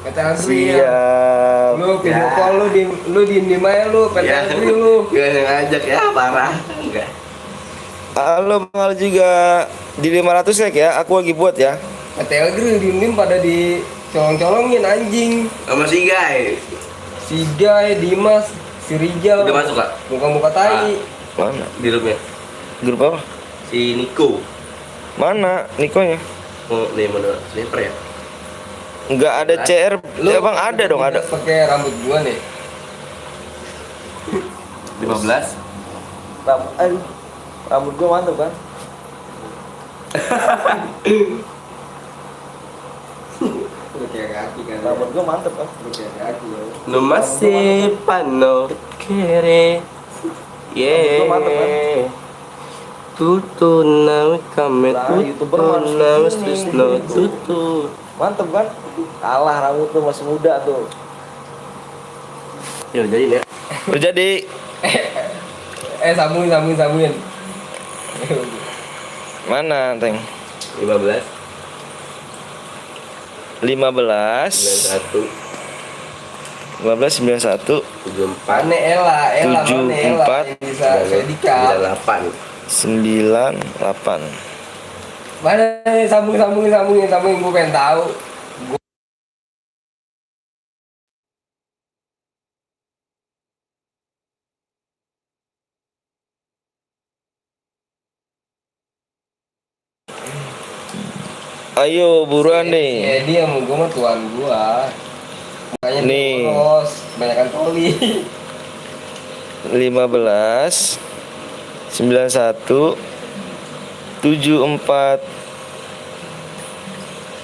PT Agri ya. Siap. Lu video call lu diem aja lu PT Ya. Agri lu. Gak ngajak ya parah. Enggak. Halo Bang Al juga di 500 like ya. Aku lagi buat ya. PT Agri diem pada dicolong-colongin anjing. Sama si Guy. Si Guy, Dimas, si Rijal. Udah masuk Kak? Muka-muka tai. Mana? Di grupnya. Grup apa? Si Niko. Mana Nikonya? Oh, nih mana? Sniper ya? Enggak ada CR. Ya Bang ada dong, ada. Pakai rambut gua nih. 15. Rambut gua mantap kan? Udah kayak kaki kan. Rambut gua mantap kan? Udah kayak kaki ya. No masih pano kere. Rambut gua mantap, kan? Tutu nawe kame Nah, YouTuber tutu harus nawe begini, susno gitu. tutu. Mantap kan? Kalah rambut tuh masih muda tuh. Ya jadi ya. Udah jadi. Sambungin. Mana, Teng? 15 15 91 1591 74 Pane Ella, mana 74, Ella yang bisa predikat. 98. 98. Mana nih sambungin gua pengen tahu. Ayo buruan nih. Ya dia mau gua mah tuan gua. Makanya Nih. terus kebanyakan poli. 15 91 74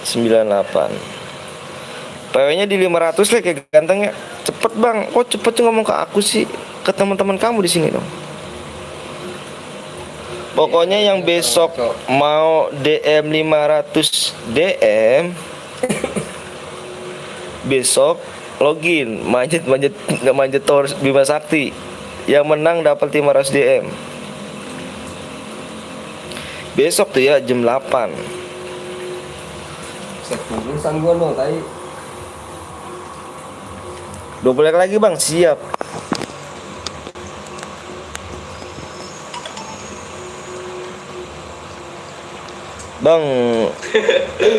98. PW-nya di 500 lah kayak ganteng ya. Cepet Bang. Kok cepet sih ngomong ke aku sih? Ke teman-teman kamu di sini dong. Pokoknya yang besok mau DM 500 DM besok login manjat nggak manjat tower Bima Sakti, yang menang dapat 500 DM besok tuh ya jam 8. Set urusan gua no tadi. 20 lagi Bang, siap. Bang,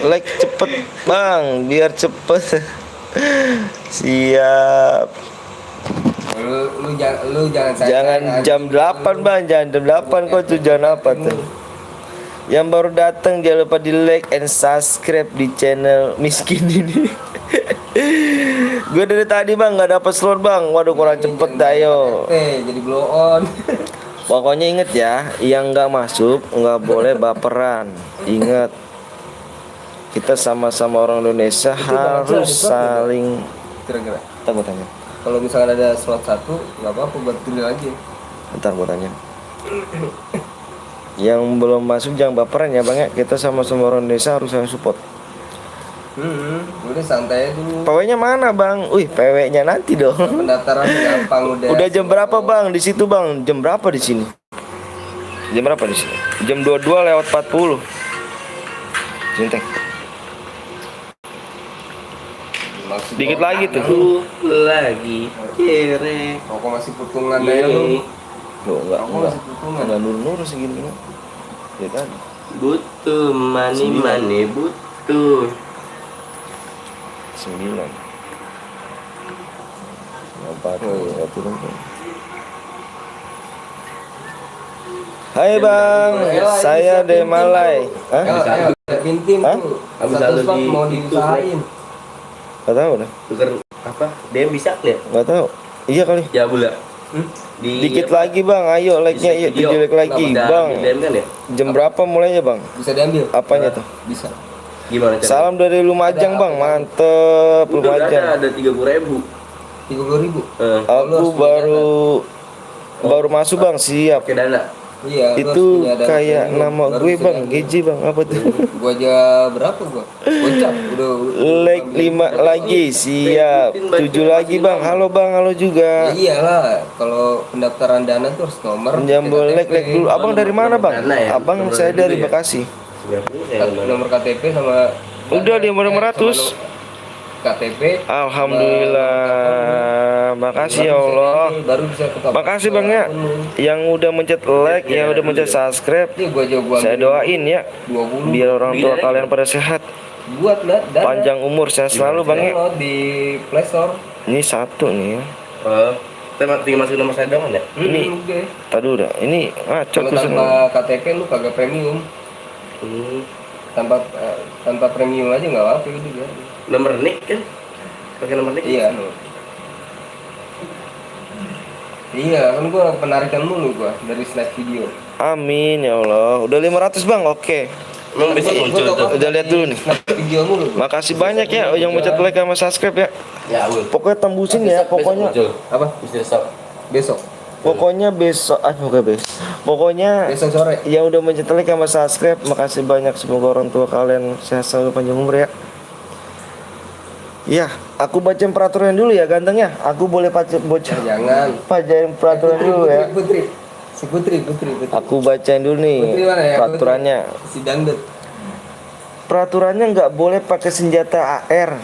like cepet Bang, biar cepet. Siap. Lu jangan Jangan jam 8 Bang, jangan jam 8 kok tujuan apa tuh? Yang baru datang jangan lupa di like and subscribe di channel miskin ini. Gue dari tadi Bang nggak dapat slot Bang, waduh kurang cepet dah yo. Jadi blow on. Pokoknya inget ya, yang nggak masuk nggak boleh baperan. Ingat, kita sama-sama orang Indonesia harus saling. Kira-kira. Ntar gue tanya. Kalau misalkan ada slot 1, nggak apa-apa buat pilih lagi. Ntar gue tanya. Yang belum masuk jangan baperan ya Bang ya. Kita sama-sama orang Indonesia harus saling support. Udah santai aja dulu. PW-nya mana Bang? Wih, PW-nya nanti dong. Pendaftaran gampang udah. Udah jam berapa Bang di situ Bang? Jam berapa di sini? Jam berapa di sini? Jam 22:40. Cintek. Dikit lagi tuh. Lagi kere. Rokok masih putungan aja lu. Loh, enggak. Rokok masih putungan. Enggak nur-nur segini. Ya kan? Butuh mani butuh. 9. Nampak ya turun tuh. Hai Bang, saya Demalai. Hah? Ada tim Hah? tuh. Habis Satu ada slot di mau YouTube, diusahain. Gak tahu dah. Tuker apa? DM bisa lihat? Gak tahu. Iya kali. Ya bula. Dikit lagi Bang, ayo like-nya yuk 7 like lagi Bang. DM kan ya? Jam berapa mulainya Bang? Bisa diambil. Apanya tuh? Bisa. Gimana cara? Salam dari Lumajang Bang, mantep Udah Lumajang. ada 30.000. 30.000. Aku baru masuk Bang, siap. Pakai dana. Iya, lu harus Itu punya dana kayak premium, nama baru gue bisa bang, diambil. Geji bang, apa tuh? Gua aja berapa gua? Gocap udah Like 5 lagi, siap. 7 lagi bang, halo bang, halo Ya juga. iyalah, kalau pendaftaran dana tuh harus nomor Jambol like KTP, dulu. Abang dari mana bang? Dana ya? Abang Nomor saya dana dari dulu ya? Bekasi. nomor KTP sama Udah sama 500. KTP Alhamdulillah, makasih ya Allah. baru bisa ke Makasih bang ya, yang udah mencet like, yang udah mencet subscribe. Ini gua Saya doain ya, 20 biar orang tua kalian pada sehat, buat dana panjang umur, saya selalu bang ya. download di Play Store. Ini satu nih ya. Kita tinggal masukin nomor saya doang ya. Ini Oke. tadi udah, ini ngaco Kalau tuh tanpa semua. KTP lu kagak premium. Tanpa premium aja nggak apa-apa gitu ya. Nomor nik kan? Pakai nomor nik? Iya. Iya, kan gua penarikan mulu gua dari slide video. Amin ya Allah. Udah 500 bang, oke. Emang besok muncul tuh. Udah lihat dulu nih. Slide video mulu gua. Makasih banyak ya yang mencet like sama subscribe ya. Ya, Ul. Pokoknya tembusin ya, pokoknya. Apa? Besok. Besok. Pokoknya besok, pokoknya Besok sore. yang udah mencet like sama subscribe, makasih banyak. Semoga orang tua kalian sehat selalu, panjang umur ya. Ya, aku bacain peraturan dulu ya ganteng ya. Aku boleh bocor. Jangan. Bacain peraturan dulu ya. Putri. Si Putri. Aku bacain dulu nih Putri mana ya? peraturannya. Putri. Si Dangdut. Peraturannya nggak boleh pakai senjata AR,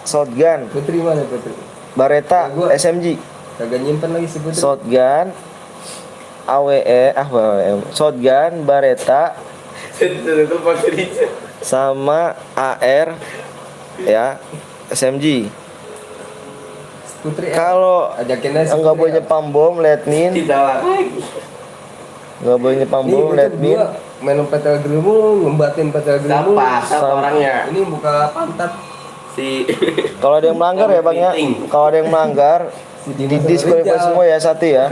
shotgun, Putri mana Putri? Beretta, Gua- SMG, Kagak nyimpen lagi si Putri. shotgun, shotgun, Beretta, sama AR, ya, SMG. Putri. Kalau ajakin aja si nggak Putri, boleh ya. nyepam bom, letmin, nggak boleh nyepam Nih bom, bocah letmin. berdua main petel gerimu, ngembatin petel gerimu. Siapa orangnya? Ini buka pantat. Si Kalau ada yang melanggar ya bang ya, kalau ada yang melanggar, didiskualifikasi semua ya satu ya.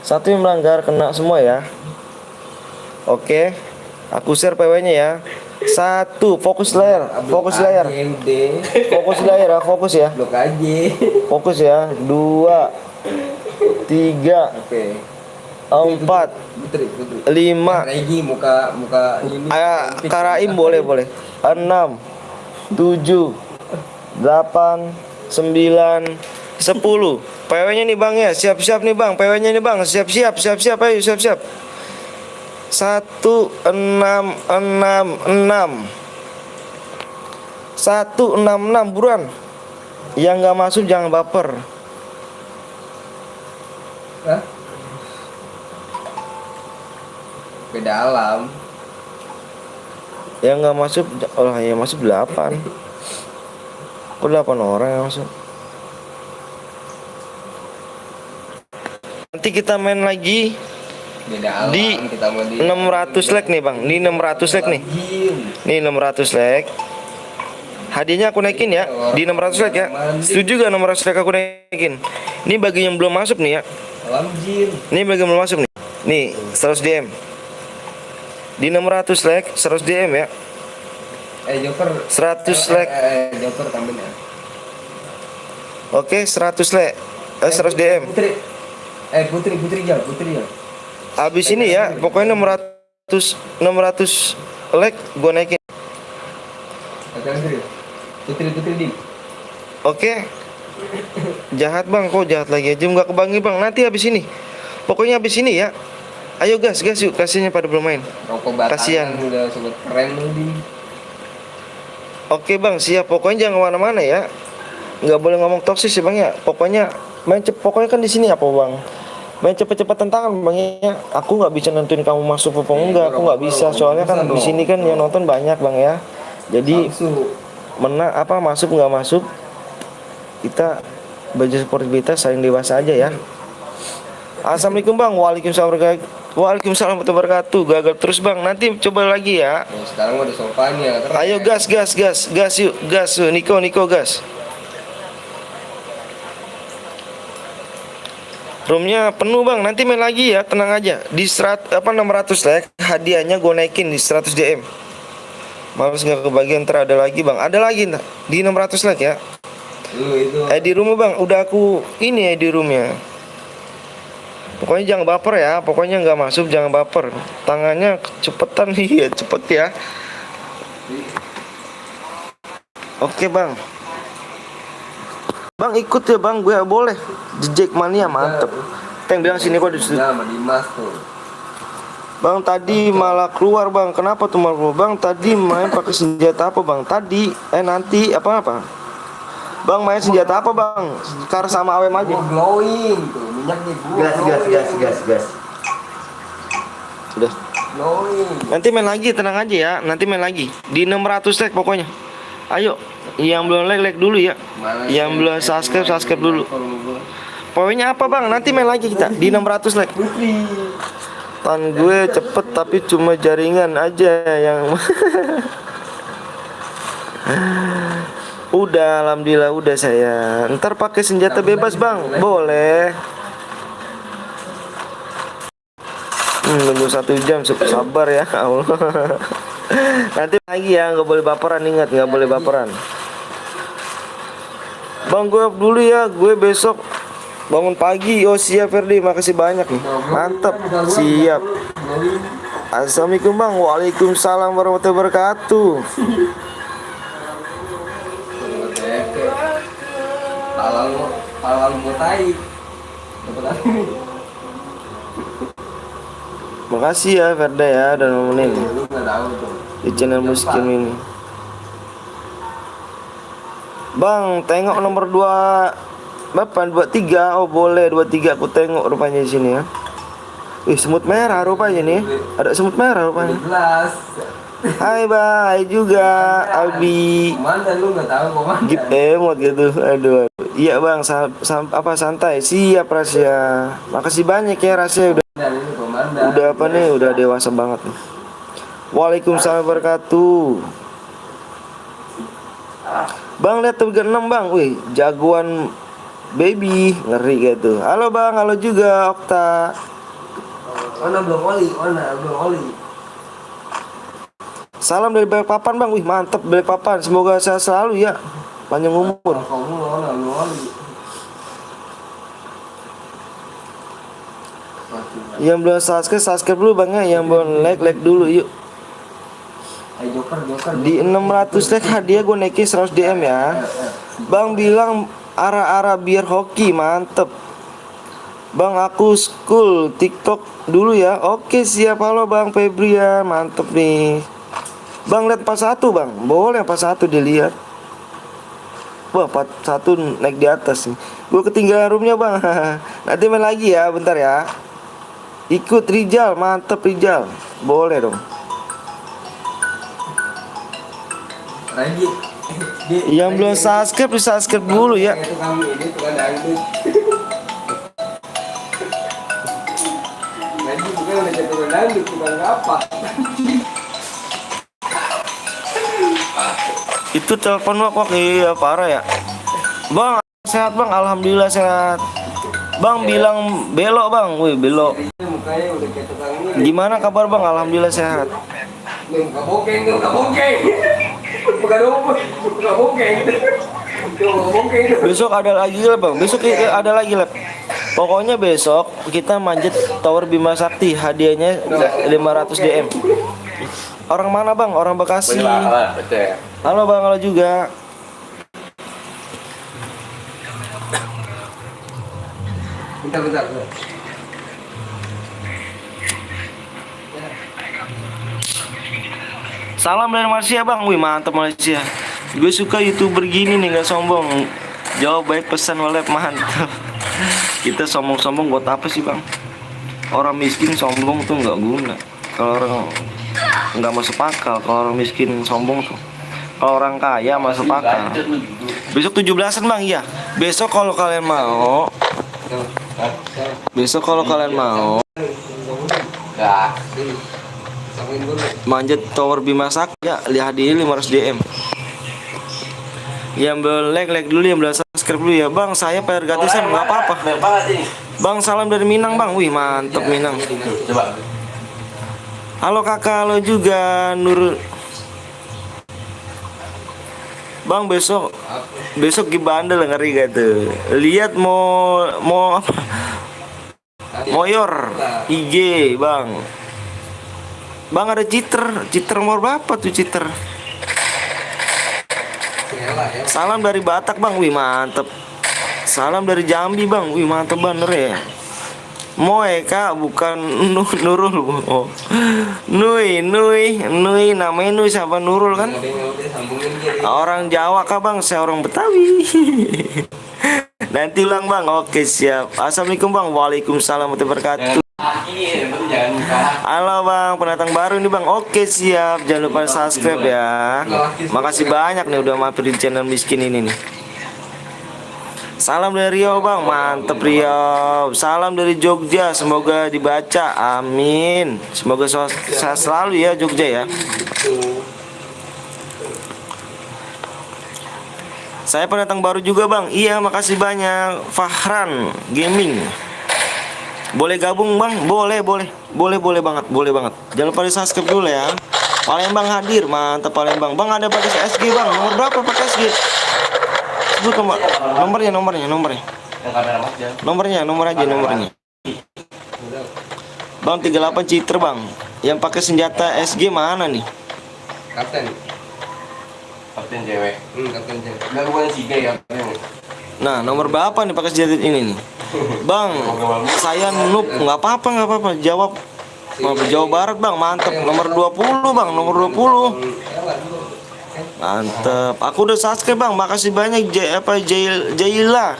Satu yang melanggar kena semua ya. Oke, aku share PW-nya ya. Satu, fokus layar, fokus layar, Udah. fokus layar ya, fokus ya, Blok aja. fokus ya. 2, 3, Oke. 4, Putri. 5. Regi muka ini. Karaim boleh. 6, 7, 8, 9, 10. PW-nya nih bang ya, siap-siap nih bang. PW-nya nih bang, siap-siap, ayo siap-siap. 166 buruan. Yang nggak masuk jangan baper. Hah? Beda alam. Yang nggak masuk, oh ya masuk 8. Kok 8 orang yang masuk? Nanti kita main lagi Beda alam. di Kita mau di 600 like nih bang. Ini 600 like nih. Nih 600 like. Hadiahnya aku naikin ya di 600 like ya. Setuju gak 600 like aku naikin? Ini bagi yang belum masuk nih ya. Alam jin. Ini bagi yang belum masuk nih. Nih 100 DM. Di 600 like 100 DM ya. Joker 100 like. Joker tambahin ya. Oke 100 like. 100 DM. Putri ya. Habis ini ya, pokoknya 600 like gua naikin. Putri di. Oke. Jahat bang, kok jahat lagi aja nggak kebangi bang. Nanti habis ini. Pokoknya habis ini ya. Ayo gas yuk, kasihannya pada belum main. Rokok batangan Kasihan. udah sobat keren lu di. Oke bang, siap. Pokoknya jangan kemana-mana ya. Nggak boleh ngomong toksis ya bang ya. Pokoknya pokoknya kan di sini apa bang? Main cepet-cepet tantangan bang ya. Aku nggak bisa nentuin kamu masuk apa enggak. Aku nggak bisa. Soalnya kan di sini kan yang nonton banyak bang ya. Jadi masuk nggak masuk, kita baju sportivitas saling dewasa aja ya. Assalamualaikum bang. Waalaikumsalam warahmatullahi wabarakatuh. Gagal terus bang. Nanti coba lagi ya. Sekarang udah sopannya. Ayo gas yuk, Niko gas. Roomnya penuh bang. Nanti main lagi ya, tenang aja. Di 600 like hadiahnya gue naikin di 100 DM. Males nggak kebagian, ntar ada lagi bang. Ada lagi ntar di 600 like ya. Lu itu. Di rumah bang, udah aku ini ya di roomnya. Pokoknya jangan baper ya. Pokoknya nggak masuk jangan baper. Tangannya cepetan iya cepet ya. Oke bang. Bang ikut ya bang, gue boleh. The Jackmania mantep. Teng bilang sini kok di situ. Sama Dimas tuh. Bang tadi malah keluar bang. Kenapa tuh malah keluar? Bang tadi main pakai senjata apa bang? Tadi nanti apa? Bang main senjata apa bang? Kar sama AWM aja. Gua glowing tuh, minyaknya gua. Gas. Sudah. Glowing. Nanti main lagi, tenang aja ya. Nanti main lagi di 600 like pokoknya. Ayo, yang belum like dulu ya. Yang belum subscribe dulu. Poinnya apa bang? Nanti main lagi kita di 600 like. Tan gue cepet tapi cuma jaringan aja yang. Udah, alhamdulillah udah saya. Ntar pakai senjata bebas bang, boleh. Nunggu 1 jam, sabar ya Allah. Nanti lagi ya, nggak boleh baperan, ingat nggak boleh baperan. Bang gue off dulu ya, gue besok bangun pagi. Oh siap Ferdi, makasih banyak nih, mantap, siap. Assalamualaikum bang. Waalaikumsalam warahmatullahi wabarakatuh. Palang gua tai. Dapat lagi. Makasih ya Ferda ya dan nemenin Lu enggak tahu tuh. di channel Muskim ini. Bang, tengok nomor 2 Bapak 23. Oh boleh 23 aku tengok rupanya di sini ya. Semut merah rupanya nih. Ada semut merah rupanya. Jelas. Hai bye juga Albi. Komandan lu enggak tahu komandan. Gip emot gitu. Aduh. Iya bang, apa santai. Siap Rasya. Makasih banyak ya Rasya udah apa nih, udah dewasa banget nih. Waalaikumsalam wabarakatuh. Bang lihat tuh 6 bang. Wih, jagoan baby, ngeri gitu. Halo bang, halo juga Okta. Ona belum oli. Salam dari Balikpapan bang. Wih mantep Balikpapan. Semoga sehat selalu ya, panjang umur. Kamu ona belum oli. Yang belum subscribe dulu bang ya. Yang belum like dulu yuk. Joker. Di 600 like hadiah gue naikin 100 DM ya. Bang bilang arah-arah biar hoki, mantep. Bang aku school TikTok dulu ya. Oke siap, halo bang Febrian, mantep nih. Bang lihat 41 bang, boleh 41 dilihat. Wah 41 naik di atas nih. Gue ketinggalan roomnya bang. Nanti main lagi ya, bentar ya. Ikut Rijal, mantep Rijal. Boleh dong. Lagi. Yang belum subscribe di subscribe dulu ya. Tukang dangdut. Lagi bukan udah jadi tukang dangdut, tukang apa? Itu telepon wak iya parah ya. Bang sehat bang, alhamdulillah sehat. Bang bilang belok bang, wih belok. Mukanya udah kayak tukang ini. Gimana kabar bang? Alhamdulillah sehat. Muka bokeng. Bukan apa, muka bokeng. Besok ada lagi lah bang. Besok ada lagi lah. Pokoknya besok kita manjat Tower Bima Sakti. Hadiahnya 500 DM. Orang mana bang? Orang Bekasi. Halo bang, halo juga. Bentar. Salam dari Malaysia bang. Wih mantap Malaysia. Gue suka YouTuber gini nih, gak sombong. Jawab baik, pesan oleh mantap. Kita sombong-sombong buat apa sih bang? Orang miskin sombong tuh nggak guna. Kalau orang nggak masuk akal. Kalau orang miskin sombong tuh. Kalau orang kaya masuk akal. Besok 17-an bang ya. Besok kalau kalian mau. Manjat Tower Bima Sakti ya, lihat di 500 DM. Yang belum like dulu, yang belum subscribe dulu ya bang. Saya bayar gratisan nggak apa-apa. Bang salam dari Minang bang. Wih mantep Minang. Halo kakak, halo juga Nur. Bang besok di bandel ngeri gak tuh. Lihat mau apa? Moyor IG bang. Bang ada Citer nomor berapa tuh Citer? Salam dari Batak bang, wih mantep. Salam dari Jambi bang, wih mantep bener ya. Moe kak, bukan Nurul. Oh. Nui namanya Nui siapa Nurul kan? Orang Jawa kak bang, saya orang Betawi. Nanti ulang bang, oke siap. Assalamualaikum bang, waalaikumsalam warahmatullahi wabarakatuh. Halo bang, pendatang baru nih bang, oke siap. Jangan lupa subscribe ya. Makasih banyak nih udah mampir di channel miskin ini nih. Salam dari Riau bang, mantep Riau. Salam dari Jogja, semoga dibaca, amin. Semoga sehat selalu ya Jogja ya. Saya pendatang baru juga bang, iya makasih banyak. Fahran Gaming. Boleh gabung bang, boleh banget. Jangan lupa di subscribe dulu ya. Palembang hadir, mantep Palembang. Bang ada pakai SG bang, nomor berapa pakai SG? Sebut nomornya. Nomor aja. Bang 38 Citer bang. Yang pakai senjata SG mana nih? Kapten cewek. Kapten cewek. Enggak bukan si gay ya. Nah, nomor berapa nih pakai senjata ini nih? Bang, saya noob, nggak apa-apa. Jawab Jawa Barat bang, mantep. Nomor 20 bang, nomor 20. Mantep. Aku udah subscribe bang, makasih banyak Jaila.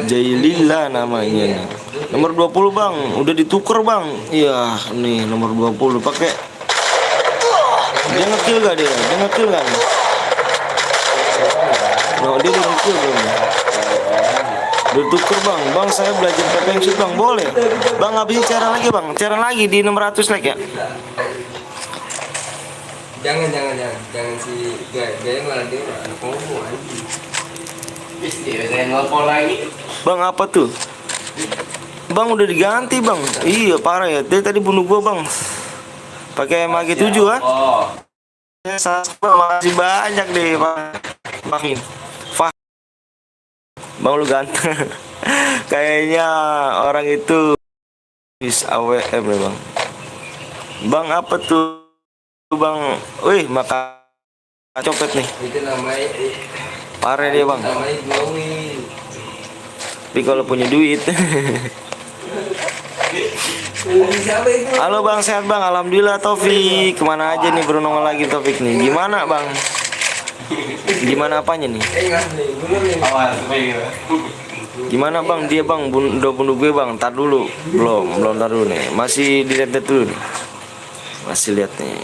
Jailila namanya nih. Nomor 20 bang, udah ditukar bang. Iya, nih nomor 20 pakai. Dia ngekill gak nih? No, dia udah ngekill belum? Udah tuker bang. Bang saya belajar PPM shoot bang, boleh? Bang habisin cara lagi di 600 like ya. Jangan si gaya malah dia anak ngomong anjing. Bang apa tuh? Bang udah diganti bang. Iya parah ya. Dia tadi bunuh gua bang. Pakai MG 7 ah. Makasih banyak deh bang. Bang lu ganteng. Kayaknya orang itu bis AWM ya bang. Bang apa tuh bang? Wih maka copet nih. Itu namanya Parah dia bang. glowing. Tapi kalau punya duit. Halo bang, sehat bang, alhamdulillah Taufik. Kemana aja nih berenang lagi Taufik nih? Gimana bang? Gimana apanya nih? Gimana bang? Dia bang udah bunuh gue bang. Tar dulu, belum tar dulu nih. Masih dilihat dulu nih. Masih lihat nih.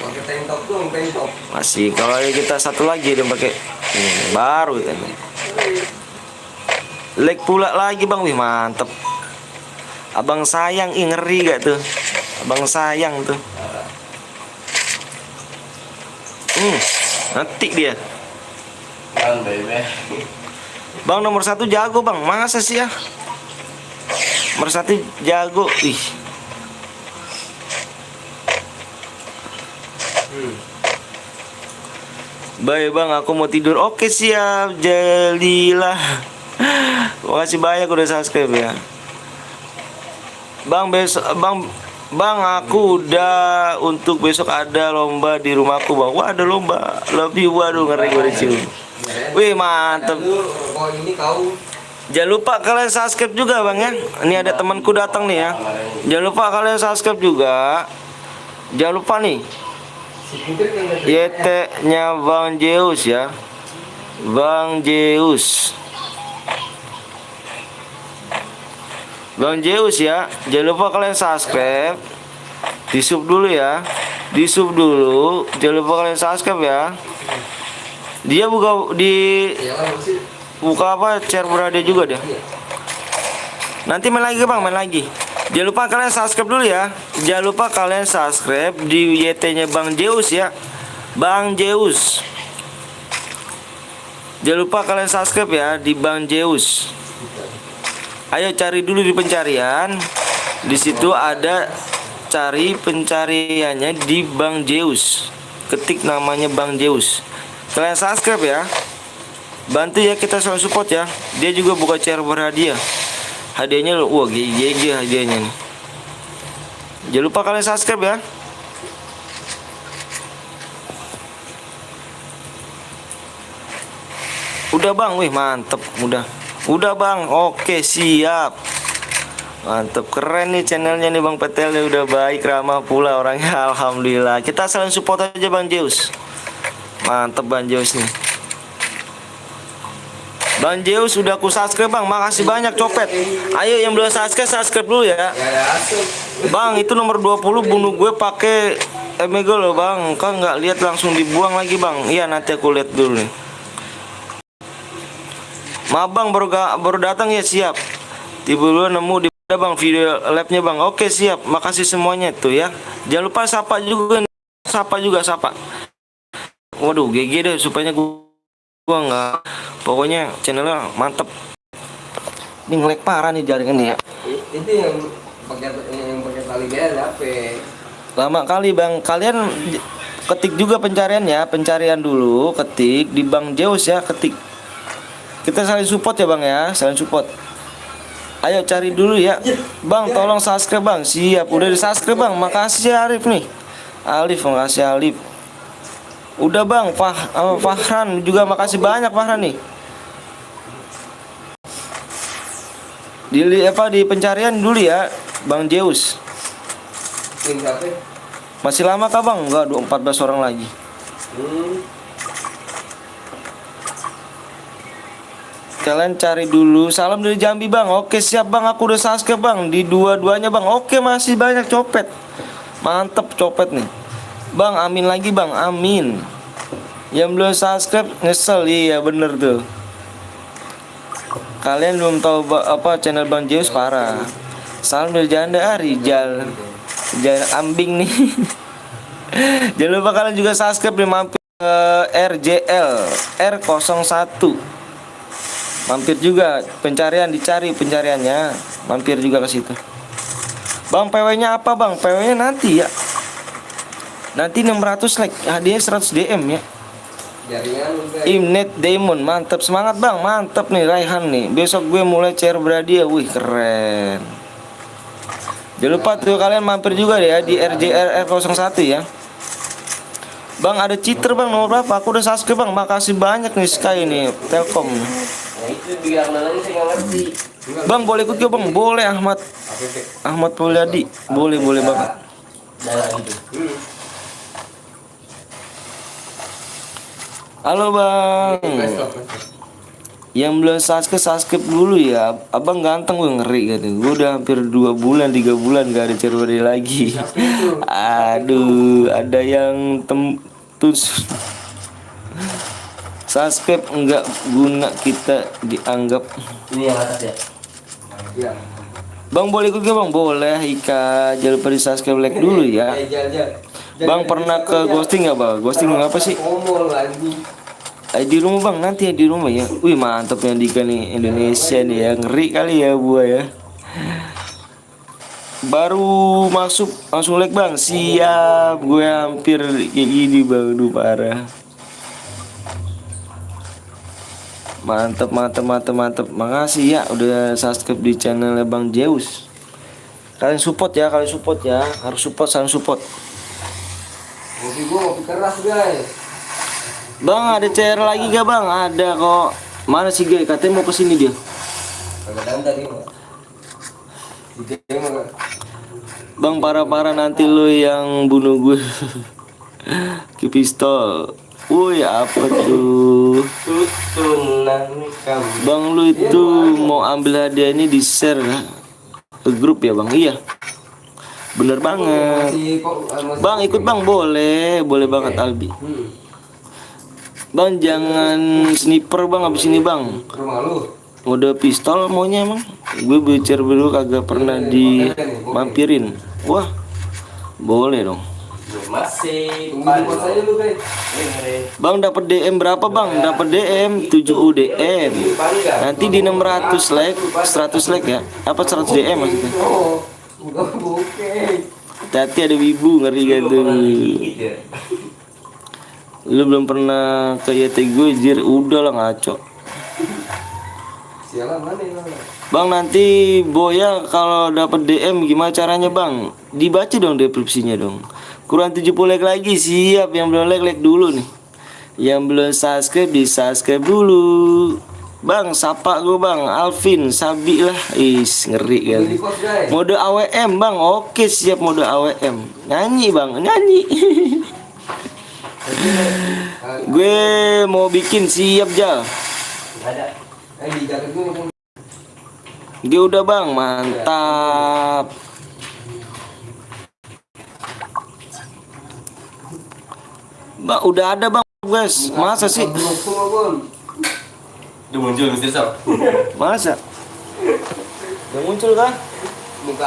Masih kalau kita satu lagi dia pakai ini baru kan. Leg pula lagi bang, wih mantep. Abang sayang, ngeri gak tuh? Abang sayang tuh. Ngetik dia. Bang nomor 1 jago bang, masa sih ya? Nomor 1 jago, ih. Baik bang, aku mau tidur. Oke siap, jadilah. Makasih banyak udah subscribe ya. Bang besok bang aku udah untuk besok ada lomba di rumahku bang. Wah ada lomba, lebih waduh ngeri gue dicium. Wih mantep. Jangan lupa kalian subscribe juga bang ya. Ini ada temanku datang nih ya. Jangan lupa kalian subscribe juga. Jangan lupa nih. YT nya Bang Zeus ya. Bang Zeus ya. Jangan lupa kalian subscribe. Di sub dulu ya. Jangan lupa kalian subscribe ya. Dia buka apa share berada juga dia. Nanti main lagi bang, main lagi. Jangan lupa kalian subscribe dulu ya. Jangan lupa kalian subscribe di YT nya Bang Zeus ya. Bang Zeus. Jangan lupa kalian subscribe ya di Bang Zeus. Ayo cari dulu di pencarian. Di situ ada cari pencariannya di Bang Zeus. Ketik namanya Bang Zeus. Kalian subscribe ya. Bantu ya, kita selalu support ya. Dia juga buka chair berhadiah. Hadiahnya wah GG hadiahnya nih. Jangan lupa kalian subscribe ya. Udah bang, wih mantep, udah bang, oke siap, mantep, keren nih channelnya nih bang Petel, udah baik, ramah pula orangnya, alhamdulillah. Kita saling support aja bang Zeus, mantep bang Zeus nih. Bang Zeus udah aku subscribe bang, makasih banyak copet. Ayo yang belum subscribe dulu ya. Bang itu nomor 20 bunuh gue pakai Emego loh bang, kau nggak lihat langsung dibuang lagi bang? Iya nanti aku lihat dulu nih. Maaf bang baru datang ya, siap. Tiba-tiba nemu di bang video labnya bang. Oke siap, makasih semuanya tuh ya. Jangan lupa sapa juga sapa. Waduh GG deh supaya gua nggak. Pokoknya channelnya mantep. Ini nge-lag parah nih jaringannya ya. Itu yang pakai tali GL apa? Lama kali bang. Kalian ketik juga pencariannya, pencarian dulu, ketik di Bang Zeus ya, ketik. Kita saling support ya bang ya, saling support. Ayo cari dulu ya bang, tolong subscribe bang. Siap, udah di subscribe bang, makasih ya Arif nih. Alif, makasih Alif. Udah bang, Fahran juga makasih banyak Fahran nih. Di pencarian dulu ya Bang Zeus. Masih lama kah bang? Enggak, 14 orang lagi. Kalian cari dulu. Salam dari Jambi bang. Oke siap bang, aku udah subscribe bang di dua-duanya bang. Oke masih banyak copet. Mantep copet nih bang, amin lagi bang, amin. Yang belum subscribe nyesel, iya bener tuh. Kalian belum tahu apa channel Bang Zeus parah. Salam dari Janda Rijal Ambing nih. Jangan lupa kalian juga subscribe nih, mampir ke RJL R01. Mampir juga pencarian, dicari pencariannya, mampir juga ke situ. Bang PW-nya apa bang? PW-nya nanti ya. Nanti 600 like, hadiahnya 100 DM ya. Imnet Diamond, mantap, semangat bang, mantap nih Raihan nih. Besok gue mulai chair berhadiah, wih keren. Jangan lupa tuh kalian mampir juga ya di RJR R01 ya. Bang ada cheater bang, nomor berapa? Aku udah subscribe bang, makasih banyak nih Sky nih, Telkom. Nah itu biar lagi saya nggak ngerti. Bang boleh ikut ke bang? Boleh Ahmad Pauliadi, boleh banget. Halo bang. Yang belum subscribe dulu ya. Abang ganteng gue, ngeri gitu. Gue udah hampir 2 bulan 3 bulan gak ada cerewet lagi. Aduh, ada yang tembus. Subscribe enggak guna, kita dianggap. Ini yang atas ya. Iya. Bang boleh ikut gak bang? Boleh. Ika jangan lupa di subscribe, like dulu ya. Bang pernah ke ghosting gak bang? Ghosting apa sih? Di rumah bang, nanti ya di rumah ya. Wih mantap yang Dika nih, Indonesia nih ya, ngeri kali ya buah ya. Baru masuk langsung like bang, siap. Gue hampir kayak gini bang, aduh parah. Mantap. Makasih ya udah subscribe di channelnya Bang Zeus. Kalian support ya, harus support, saling support. Kopi gua kopi keras guys. Bang ada CR lagi gak bang? Ada kok. Mana sih guys? Katanya mau kesini dia. Bang parah nanti lo yang bunuh gue. Ke pistol. Woi apa tuh? Bang lu itu mau ambil hadiah ini di share ke grup ya bang? Iya. Bener banget. Bang ikut bang, boleh banget Albi. Bang jangan sniper bang abis ini bang. Mode pistol maunya emang. Gue bicar dulu kagak pernah dimampirin. Wah boleh dong. Masih. Bang dapat DM berapa bang? Dapat DM 70 DM. Nanti di 600 like, 100 like ya. Apa 100 DM maksudnya? Hati ada wibu, ngeri gitu. Lu belum pernah ke YT gue jir, udah lah ngaco. Sialan mana ini? Bang, nanti Boya kalau dapat DM gimana caranya bang? Dibaca dong deskripsinya dong. Kurang 70 like lagi, siap. Yang belum like dulu nih. Yang belum subscribe di subscribe dulu. Bang, sapa gue bang, Alvin, Sabi lah. Is, ngeri kali. Mode AWM bang, oke siap mode AWM. Nyanyi bang, nyanyi. Gue mau bikin, siap Jal. Ada. Di jaket gue. Dia udah bang, mantap. Bang, udah ada bang, guys. Masa sih? Udah muncul Mister Sok. Masa? Udah muncul kan? Muka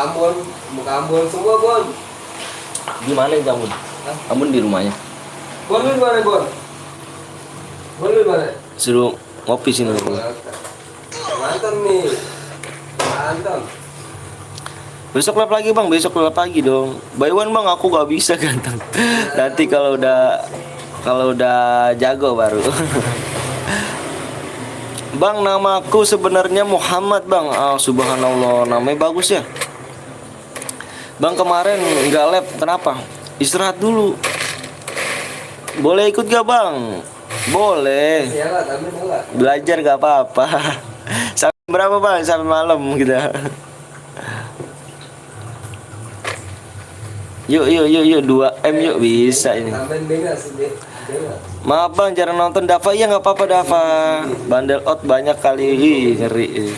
Ambon semua, Bon. Di mana itu Ambon? Ambon di rumahnya. Bon lu di mana, Bon? Bon lu di mana? Suruh ngopi sini. Mantap nih. Mantap. Besok lap lagi bang, besok lap lagi dong. By one bang, aku gak bisa ganteng. Nanti kalau udah jago baru. Bang, namaku sebenarnya Muhammad bang. Subhanallah, namanya bagus ya. Bang, kemarin nggak lab, kenapa? Istirahat dulu. Boleh ikut gak bang? Boleh. Belajar gak apa-apa. Sampai berapa bang? Sampai malam gitu. Yuk 2M yuk, bisa ini. Maaf bang, jarang nonton Dava. Iya nggak apa-apa Dava. Bandel out banyak kali. Ih, ngeri.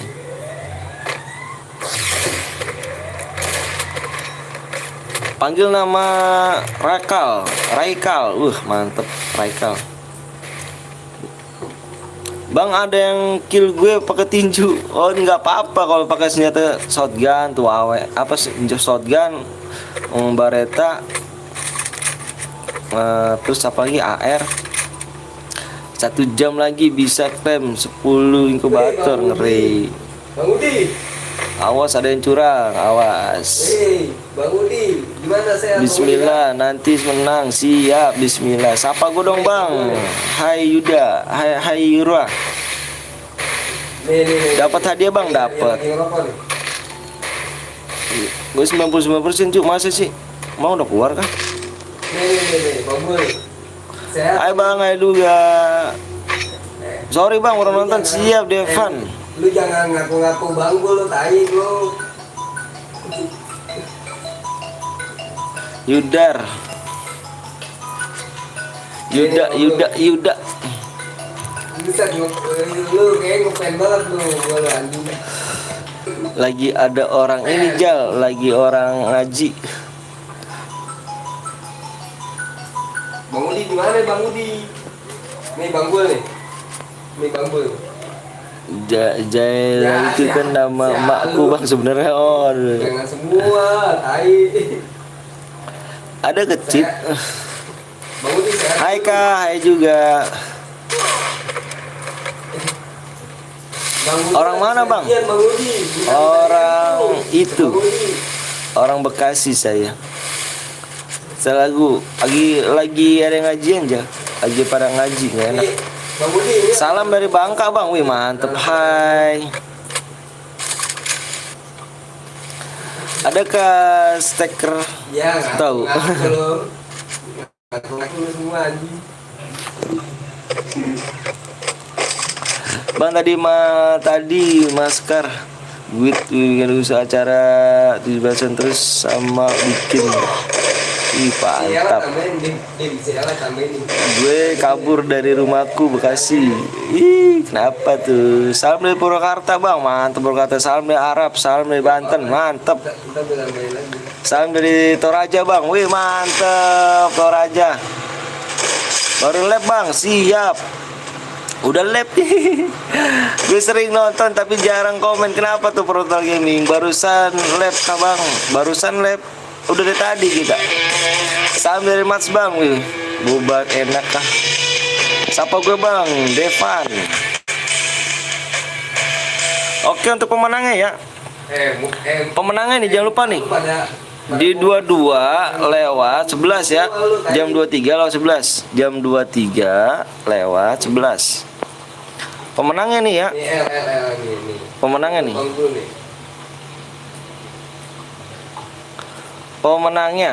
Panggil nama Raikal. Mantep Raikal. Bang, ada yang kill gue pakai tinju. Oh, nggak apa-apa kalau pakai senjata shotgun tuh awe. Apa senjata shotgun? Bareta. Terus apa lagi? AR. 1 jam lagi bisa klaim 10 inkubator, ngeri. Bang Udi. Awas ada yang curang, awas. Bang Udi, gimana saya? Bismillah, nanti menang, siap. Bismillah. Sapa gue dong bang. Hai Yuda, hai Yura. Dapat hadiah bang, dapat. Gue 99% cuk, masa sih? Mau udah keluar kah? Nih, Bang Boy. Hai bang, hai juga. Sorry bang, orang nonton, siap Devan. Lu jangan ngaku-ngaku Bang Boy, lu tai lu. Yuda. Bisa lu kayak ngefan banget lu, gua anjing. Lagi ada orang ini Jal, lagi orang ngaji. Bang Udi gimana Bang Udi? Nih Bang Bul nih. Nih Bang Bul. Jail itu kan nama makku bang sebenarnya. Oh, jangan semua, tai. Ada kecil. Bang Udi sehat. Hai kak, hai juga. Orang mana bang? Bang Udi. Orang itu. Orang Bekasi saya. Saya lagi ada yang ngajian aja. Lagi pada ngaji, nggak enak. Salam dari Bangka bang. Wih mantep. Hai. Adakah stiker? Ya, tahu. Ngaku semua anjing. Bang tadi masker bikin usaha acara 17-an terus sama bikin. Ih mantap. Gue kabur dari rumahku Bekasi. Ih kenapa tuh? Salam dari Purwakarta bang, mantap Purwakarta. Salam dari Arab, salam dari Banten, mantap. Salam dari Toraja bang, wih mantap Toraja. Baru lab bang, siap. Udah lab. Gue sering nonton tapi jarang komen. Kenapa tuh Portal Gaming? Barusan lab kah bang? Barusan lab. Udah dari tadi kita. Salam dari Mats bang. Wih, bubar enak kah? Sapa gue bang, Devan. Oke untuk pemenangnya ya. Pemenangnya nih jangan lupa nih. Di 22 lewat 11 ya. Jam 23 lewat 11. Jam 23 lewat 11. Pemenangnya nih ya. Ini. pemenangnya nih. Bang dulu nih. Pemenangnya.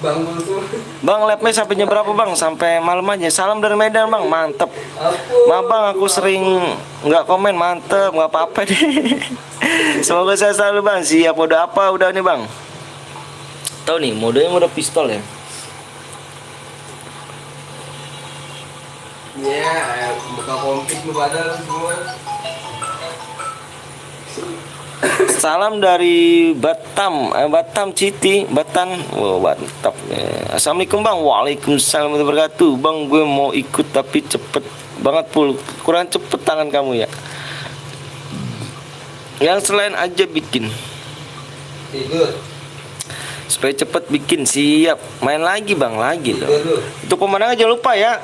Bang dulu tuh. Bang, labnya sampai jam berapa bang? Sampai malam aja. Salam dari Medan bang, mantep. Maaf bang, aku sering nggak komen, mantep, nggak apa-apa deh. Semoga saya selalu bang. Siap, udah apa? Udah nih bang. Tahu nih, modenya mode pistol ya. Ya, buka komplit lu pada semua. Salam dari Batam, Batam Citi, Batan. Oh, mantap. Assalamualaikum bang. Waalaikumsalam warahmatullahi wabarakatuh. Bang, gue mau ikut tapi cepet banget pul. Kurang cepet tangan kamu ya. Yang selain aja bikin. Tidur. Supaya cepet bikin, siap. Main lagi bang, lagi loh. Tidur. Itu pemenangnya jangan lupa ya.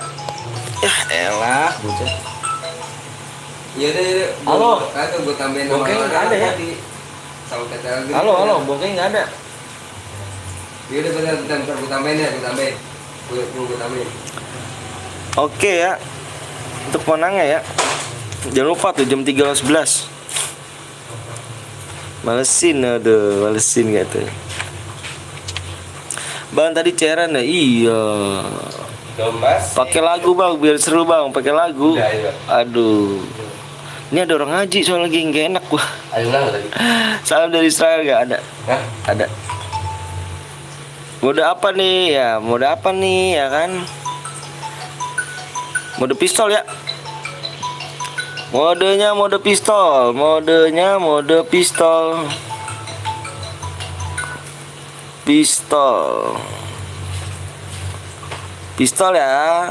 Ya elah, bocah. Iya deh. Halo. Kata gue tambahin Bokeh nggak ada ya? Sama kata lagi. Halo, bokeh nggak ada. Iya udah bentar gue tambahin ya, gue tambahin. Gue tambahin. Oke ya. Untuk pemenangnya ya. Jangan lupa tuh jam 13.11. Malesin, aduh, malesin gak tuh. Bang tadi cairan ya? Iya. Dombas. Pakai lagu bang, biar seru bang. Pakai lagu. Udah, ayo. Aduh. Ini ada orang ngaji soal lagi nggak enak gua. Ayo lah tadi. Salam dari Israel gak ada? Hah? Ada. Mode apa nih ya? Mode apa nih ya kan? Mode pistol ya. Modenya mode pistol. Modenya mode pistol. Pistol. Pistol ya.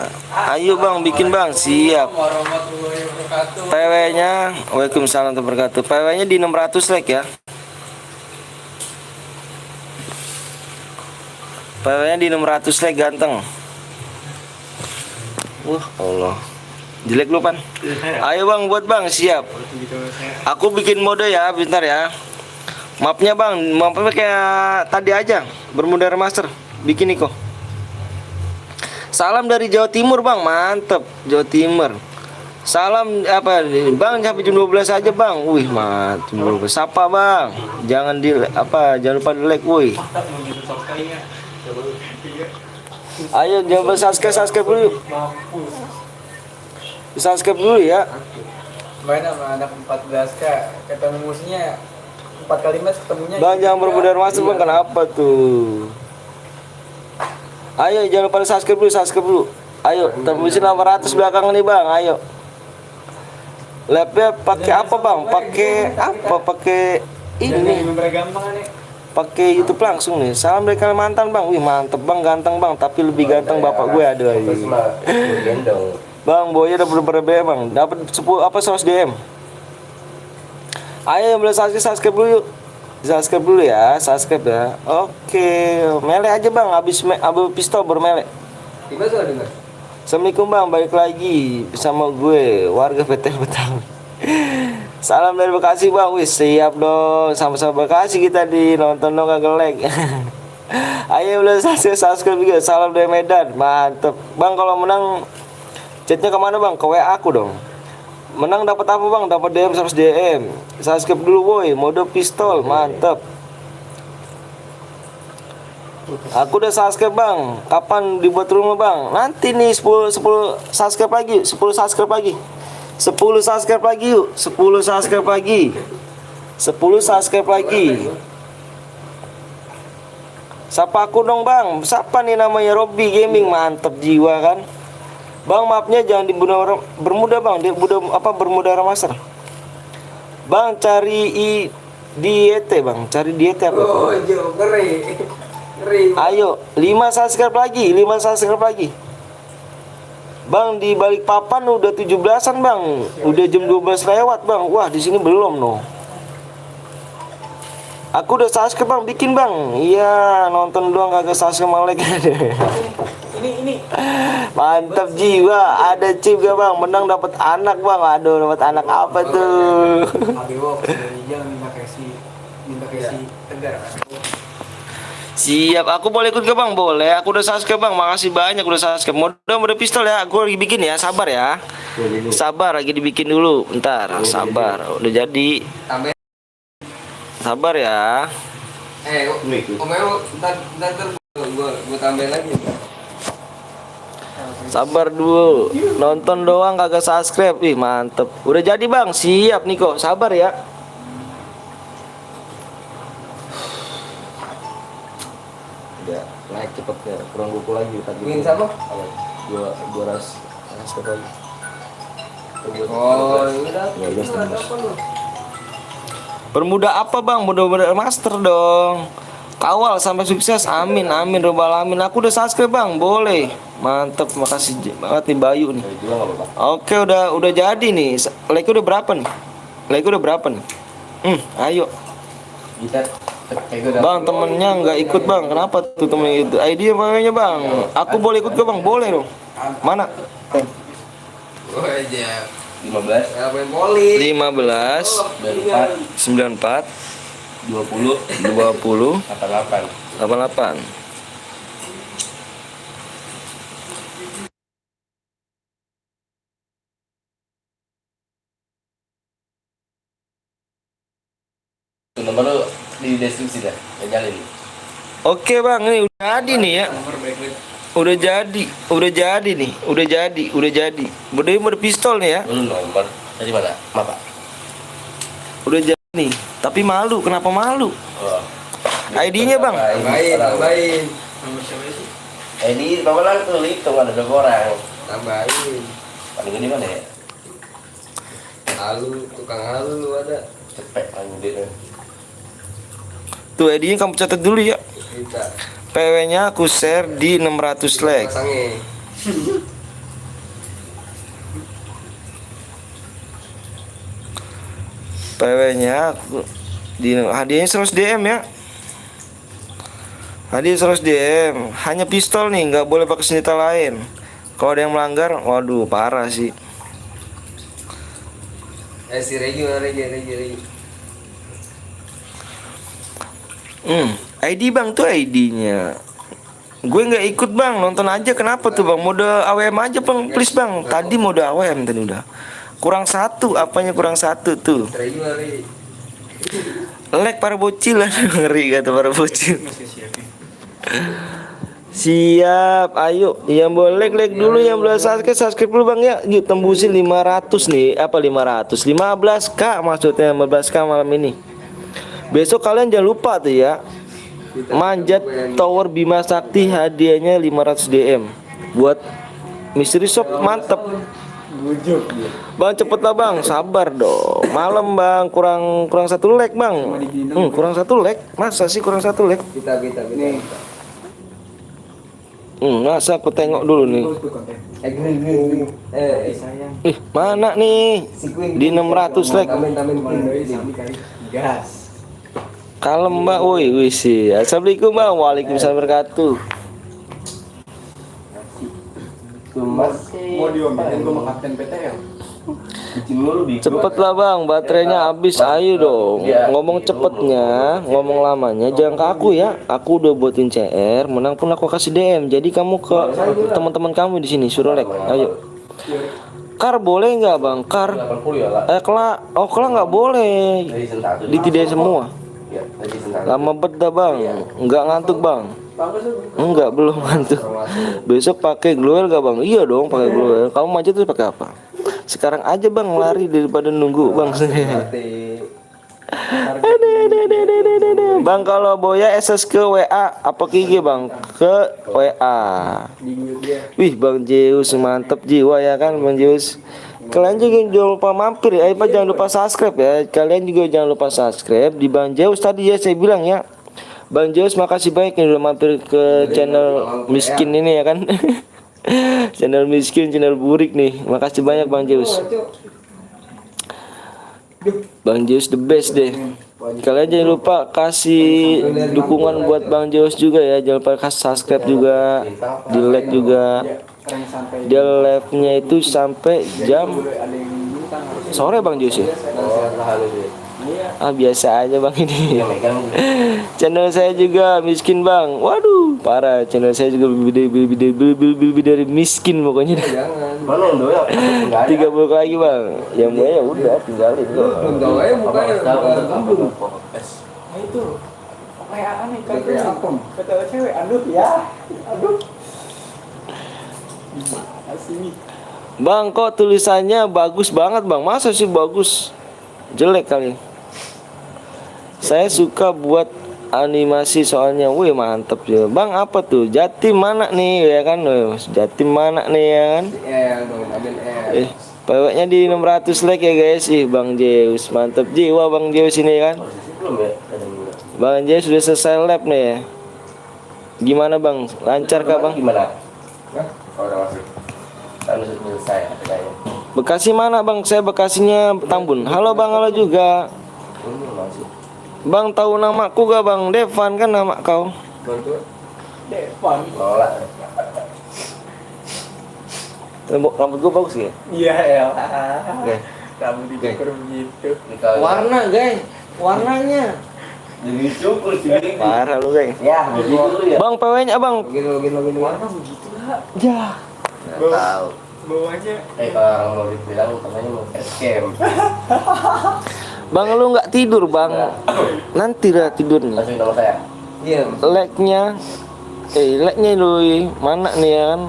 Ayo bang, bikin bang. Siap. PW-nya Waalaikumsalam warahmatullahi wabarakatuh. PW-nya di 600 like ya. PW-nya di 600 like ganteng. Wah, Allah. Jelek lu pan. Ayo bang, buat bang, siap. Aku bikin mode ya, bentar ya. Mapnya bang, mapnya kayak tadi aja. Bermuda Remaster. Bikin Niko. Salam dari Jawa Timur bang, mantep. Jawa Timur. Salam apa bang, sampai jam 12 aja bang. Wih mantap. Sapa bang. Jangan jangan lupa di like, wih. Ayo jangan subscribe dulu. Subscribe dulu ya. Main sama anak 14K, ketemu musuhnya 4 kalimat ketemunya. Bang jangan berbudar masuk bang, kenapa tuh? Ayo jangan lupa subscribe dulu. Ayo tembusin 800 belakang nih bang, ayo. Labnya pakai apa bang? Pakai ini. Pakai YouTube langsung nih. Salam dari Kalimantan bang. Wih mantep bang, ganteng bang. Tapi lebih ganteng bapak gue ada lagi. Bang, boya udah berapa bang? Dapat 10 100 DM. Ayo yang belum subscribe dulu yuk. Subscribe dulu ya, subscribe ya. Oke, mele aja bang. Abis pistol baru mele. Dimas atau Dimas? Assalamualaikum bang, balik lagi bersama gue warga PT Betawi. Salam dari Bekasi bang. Wih siap dong, sama-sama Bekasi kita di nonton dong kagak lag. Ayo udah subscribe juga. Salam dari Medan, mantep bang. Kalau menang chatnya kemana bang? Ke WA aku dong. Menang dapat apa bang? Dapat DM 100 DM. Subscribe dulu boy, mode pistol, mantep. Aku udah subscribe bang. Kapan dibuat rumah bang? Nanti nih 10 subscribe lagi, 10 subscribe lagi. 10 subscribe lagi yuk. 10 subscribe lagi. 10 subscribe lagi. Sapa aku dong bang. Siapa nih namanya? Robby Gaming, mantep jiwa kan. Bang maafnya jangan di Bermuda bang, di Bermuda Remaster. Bang cari diet bang, cari diet apa? Oh, jauh ngeri. Ayo 5 subscribe lagi, 5 subscribe lagi. Bang di balik papan udah 17-an bang, udah jam 12 lewat bang. Wah di sini belum no. Aku udah subscribe bang, bikin bang. Iya nonton doang kagak subscribe malah. Ini Mantap jiwa, ada chip gak bang? Menang dapat anak bang. Aduh dapat anak apa tuh? Adewo dari jalan minta kasih tegar. Siap, aku boleh ikut ke bang? Boleh, aku udah subscribe bang. Makasih banyak udah subscribe. Mode pistol ya, aku lagi bikin ya, sabar ya. Sabar, lagi dibikin dulu. Bentar, sabar. Udah jadi. Tambah. Sabar ya. Ntar gua tambahin lagi. Sabar dulu. Nonton doang kagak subscribe. Ih, mantep. Udah jadi, Bang. Siap nih kok. Sabar ya. Udah naik cepet ya. Kurang buku lagi tadi. Ingin sama? Dua ras lagi. Oh, ini dah. Bermuda apa, Bang? Mudah-mudahan master dong. Kawal sampai sukses. Amin amin robbal alamin. Aku udah subscribe, Bang. Boleh. Mantep, makasih banget nih Bayu nih. Oke, udah jadi nih. Like udah berapa nih? Like udah berapa nih? Ayo. Bang, temennya nggak ikut, Bang. Kenapa tuh temennya itu? ID namanya, Bang. Aku boleh ikut ke, Bang? Boleh dong. Mana? Oh aja. 15 Ngapain poli? 15 94 20 20 88 88. nomor lu di deskripsi dah, jalin. Oke, Bang, ini udah jadi nih ya. Udah jadi nih. Udah jadi. Udah pistol nih ya. Lu nomor dari mana? Apa? Udah jadi nih. Tapi malu, kenapa malu? Oh. ID-nya, Bang. Tambahin. Nomor siapa sih? Ini bapak lang tuh hitung ada 2 orang. Tambahin. Paling gede mana ya? Tukang halu ada. Cepet paling gede. Tuh ID-nya kamu catat dulu ya. Kita. PW-nya aku share di 600 like. Pasangnya. PW-nya aku di hadiahnya 100 DM ya. Hadiah 100 DM. Hanya pistol nih, nggak boleh pakai senjata lain. Kalau ada yang melanggar, waduh parah sih. Si Regi mana Regi. ID, Bang, tuh ID-nya. Gue nggak ikut, Bang, nonton aja. Kenapa tuh, Bang? Mode AWM aja, Bang, please, Bang. Tadi mode AWM tadi udah. Kurang 1, apanya kurang 1 tuh? Regi mana Regi? Lag para bocil lah. Ngeri kata para bocil. Masih siapin. Siap, ayo. Yang boleh like dulu, yang belum subscribe dulu, Bang ya. Yuk tembusin 500 nih. Apa 500? 15k maksudnya, 15k malam ini. Besok kalian jangan lupa tuh ya. Manjat Tower Bima Sakti, hadiahnya 500 DM buat Mystery Shop, mantep. Bang, cepet lah, Bang, sabar dong. Malam, Bang, kurang 1 leg, Bang. Kurang 1 leg. Masa sih kurang 1 leg? Kita. Masa aku tengok dulu nih. Gini. Sayang. Mana nih? Di 600 leg. Gas. Kalem, Mbak. Woi sih. Assalamualaikum, Bang. Waalaikumsalam wabarakatuh. Mau diomelin gua sama Kapten PTL. Cepet lah, Bang, baterainya habis. Ayo dong. Ngomong cepetnya, ngomong lamanya jangan ke aku ya. Aku udah buatin CR, menang pun aku kasih DM. Jadi kamu ke teman-teman kamu di sini suruh like. Ayo. Kar boleh nggak, Bang? Kar. Kela nggak boleh. Ditidai semua. Lama bet dah, Bang. Nggak ngantuk, Bang. Enggak, belum ngantuk. Besok pakai glower gak, Bang? Iya dong, pakai glower. Kamu maju terus pakai apa? Sekarang aja, Bang, lari daripada nunggu, Bang. Bang, kalau Boya SS ke WA apa ke IG, Bang? Ke WA. Wih, Bang Zeus mantep jiwa ya kan, Bang Zeus. Kalian juga jangan lupa mampir ya. Jangan lupa subscribe ya. Kalian juga jangan lupa subscribe di Bang Zeus tadi ya, saya bilang ya. Bang Zeus, makasih banyak yang udah mampir ke channel miskin ini ya kan. Channel miskin, channel burik nih. Makasih banyak, Bang Zeus. Bang Zeus the best deh. Kalian jangan lupa kasih dukungan buat Bang Zeus juga ya. Jangan lupa kasih subscribe juga, di like juga. Dia live-nya itu sampai jam sore, Bang Zeus ya. Biasa aja bang ini. Yang megang Channel saya juga miskin bang. Waduh, parah. Channel saya juga lebih dari miskin pokoknya. Jangan. mana yang doya? Enggak ada. 30 lagi bang. Yang gue ya udah tinggalin. Untung aja mukanya embung. Nah itu kayak aneh kayak apa? Kata cewek, aduh ya, aduh. Asli. Bang, kok tulisannya bagus banget bang? Masa sih bagus? Jelek kali. Saya suka buat animasi soalnya. Wih mantep ya. Bang apa tuh? Jatim mana nih ya kan? Jatim mana nih ya kan? Dong, amin PW-nya di 600 like ya guys. Bang Zeus mantep jiwa Bang Zeus ini kan. Belum ya? Bang Zeus sudah selesai lab nih ya. Gimana bang? Lancar kah bang? Gimana? Kalau udah masuk. Kan sudah selesai katanya. Bekasi mana bang? Saya Bekasinya Tambun. Halo bang, halo juga. Ini masuk. Bang tahu namaku gak bang? Devan kan nama kau. Bantu. Depan. Nolak. Rambut gue bagus ya? Iya ya. Oke. Kamu dicukur begitu. Warna guys, warnanya. Jadi cukur sih. Parah lu guys. Ya, begitu lu ya. Bang PW-nya bang. Begini. Warna begitu lah. Ya. Nggak tahu. Bawahnya. Kalau orang mau dibilang namanya mau scam. Bang lu nggak tidur bang? Nanti lah tidurnya. Masukin nama saya. Iya. Like-nya lu mana nih ya kan?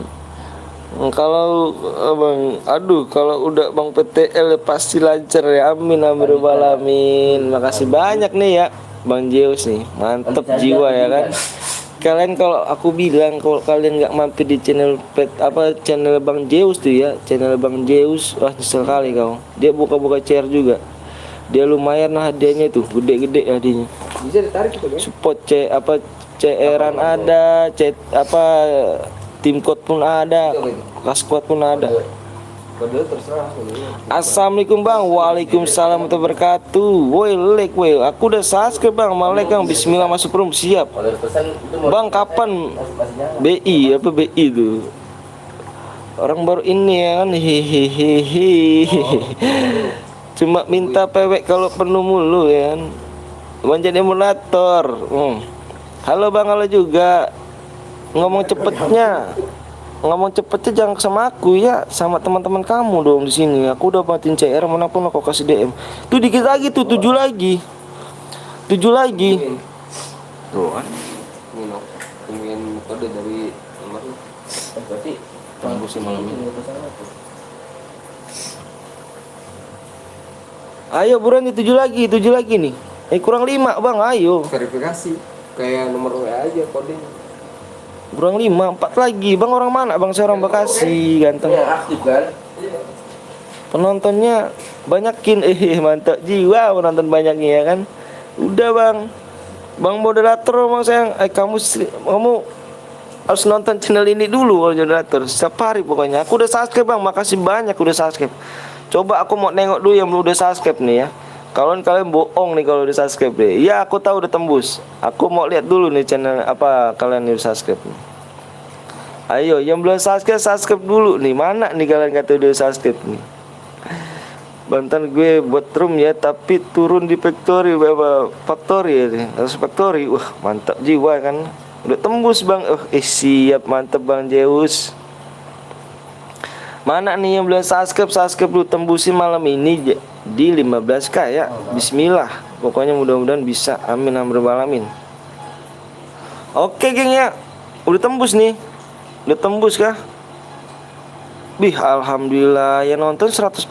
Kalau bang, aduh kalau udah bang PTL pasti lancar ya. Amin amin rabbal alamin. Makasih banyak nih ya Bang Zeus nih, mantep jiwa ya kan. Kalian kalau aku bilang kalau kalian nggak mampir di channel channel Bang Zeus tuh ya, channel Bang Zeus, wah nyesel kali kau. Dia buka-buka chair juga. Dia lumayan lah hadiahnya tuh, gede-gede hadiahnya. Bisa ditarik gitu kan? Support CR-an ada, tim code pun ada, kelas squad pun ada. Padahal terserah. Assalamualaikum bang, waalaikumsalam warahmatullahi wabarakatuh. Woi lek, woi, aku udah subscribe bang, malek bang, Bismillah masuk room siap. Kalau ada pesan itu mau Bang kapan masih nyala. BI apa BI tuh? Orang baru ini ya kan, hehehe. Cuma minta PW kalau penuh mulu ya kan. Manjat emulator. Halo bang, halo juga. Ngomong cepetnya jangan sama aku ya, sama teman-teman kamu dong di sini. Aku udah matiin CR manapun aku kasih DM. Tuh dikit lagi tuh 7 lagi. 7 lagi. Tuh kan. Ingin kode dari nomor lu. Berarti Tunggu sih malam ini. Ayo buruan nih 7 lagi nih. Kurang 5 bang, ayo. Verifikasi kayak nomor WA aja kodenya. Kurang 5, 4 lagi. Bang orang mana? Bang saya orang Bekasi, ganteng. yang aktif kan? Penontonnya banyakin, mantap jiwa penonton banyaknya ya kan. Udah bang, bang moderator bang sayang, kamu harus nonton channel ini dulu kalau moderator. Setiap hari pokoknya. Aku udah subscribe bang, makasih banyak udah subscribe. Coba aku mau nengok dulu yang belum udah subscribe nih ya. Kalau kalian bohong nih kalau udah subscribe deh. Ya aku tahu udah tembus. Aku mau lihat dulu nih channel apa kalian udah subscribe nih. Ayo yang belum subscribe dulu nih. Mana nih kalian kata udah subscribe nih. Bantan gue buat room ya, tapi turun di factory ya nih. Harus factory. Wah mantap jiwa kan. Udah tembus bang. Siap mantap Bang Zeus. Mana nih yang belum subscribe dulu, tembusin malam ini di 15k ya. Bismillah. Pokoknya mudah-mudahan bisa. Amin amin rabbal alamin. Oke geng ya. Udah tembus nih. Udah tembus kah? Bih alhamdulillah. Yang nonton 140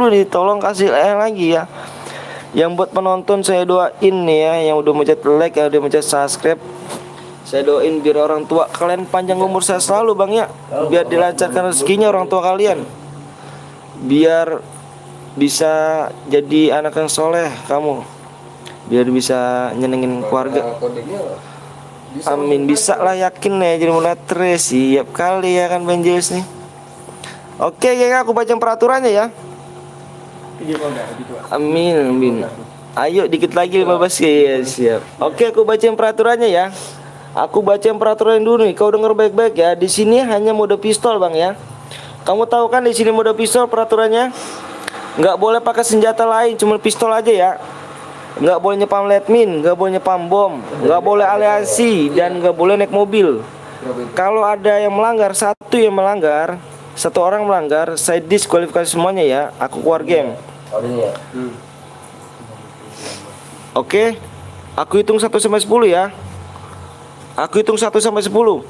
nih. Tolong kasih lagi ya. Yang buat penonton saya doain nih ya, yang udah mencet like, yang udah mencet subscribe, saya doain biar orang tua kalian panjang umur saya selalu bang ya. Biar dilancarkan rezekinya orang tua kalian. Biar bisa jadi anak yang soleh kamu. Biar bisa nyenengin keluarga. Kodenya Amin, bisa lah, yakin ya jadi moderator. Siap kali ya kan Bang Zeus nih. Oke geng, aku baca peraturannya ya. Amin amin. Ayo dikit lagi 15 ya, siap. Oke aku bacain peraturannya ya. Aku bacain peraturan dulu nih. Kau denger baik-baik ya. Di sini hanya mode pistol bang ya. Kamu tahu kan di sini mode pistol peraturannya? Nggak boleh pakai senjata lain, cuma pistol aja ya. nggak boleh nyepam admin, nggak boleh nyepam bom, nggak boleh aliansi, dan nggak boleh naik mobil. Kalau ada yang melanggar, satu orang melanggar, saya diskualifikasi semuanya ya. Aku keluar game. Orangnya. Oke, aku hitung 1 sampai 10 ya. Aku hitung 1 sampai 10.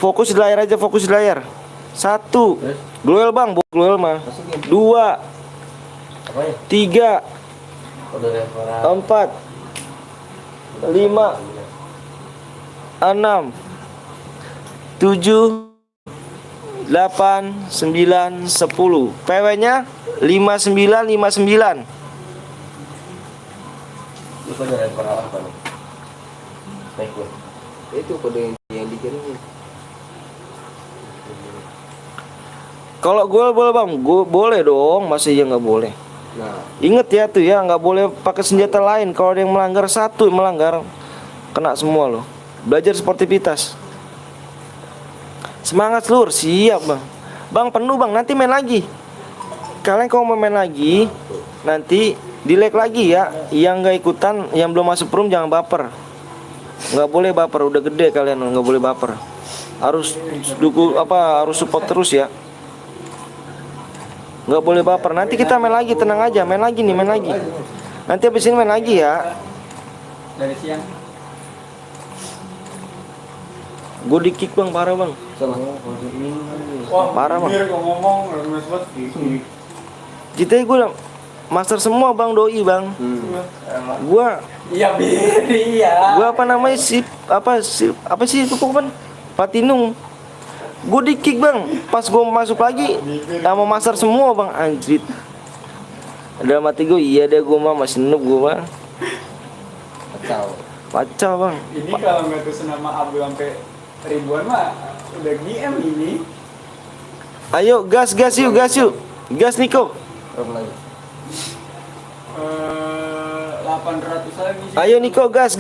Fokus di layar aja, fokus di layar. 1. Gloel bang, gloel mah. 2, Apanya? 3, Udah referan. 4, 5, 6, 7, 8, 9, 10. PW-nya 5959. Lu pada referan apa nih? Naik gue. Itu kode yang dikirimin. Kalau gue boleh bang, gue boleh dong, masih ya nggak boleh. Nah, Ingat ya tuh ya, nggak boleh pakai senjata lain. Kalau ada yang melanggar satu, yang melanggar kena semua loh. Belajar sportivitas. Semangat seluruh, siap bang. Bang penuh bang, nanti main lagi. Kalian kalau mau main lagi, nanti di-lag lagi ya. Yang nggak ikutan, yang belum masuk room jangan baper. Nggak boleh baper, udah gede kalian nggak boleh baper. Harus dukung harus support terus ya. Nggak boleh baper. Nanti kita main lagi, tenang aja, main lagi nih, main lagi. Nanti habis ini main lagi ya. Dari siang. Gue di kick bang, parah bang. Wah, Parah, Bang. bener kok ngomong, lemes banget. Kita gue master semua bang, doi bang. Gua Iya, iya. gua apa namanya apa sih itu kan Platinum. Gue di kick bang, pas gue masuk lagi sama master semua bang, anjrit. Dalam hati gue, iya deh gue mah masih noob gue bang. Kacau bang. Ini kalau nggak tuh nama Abdul sampai ribuan mah udah GM ini. Ayo gas yuk, gas Niko. berapa lagi? 800 lagi sih. Ayo Niko gas,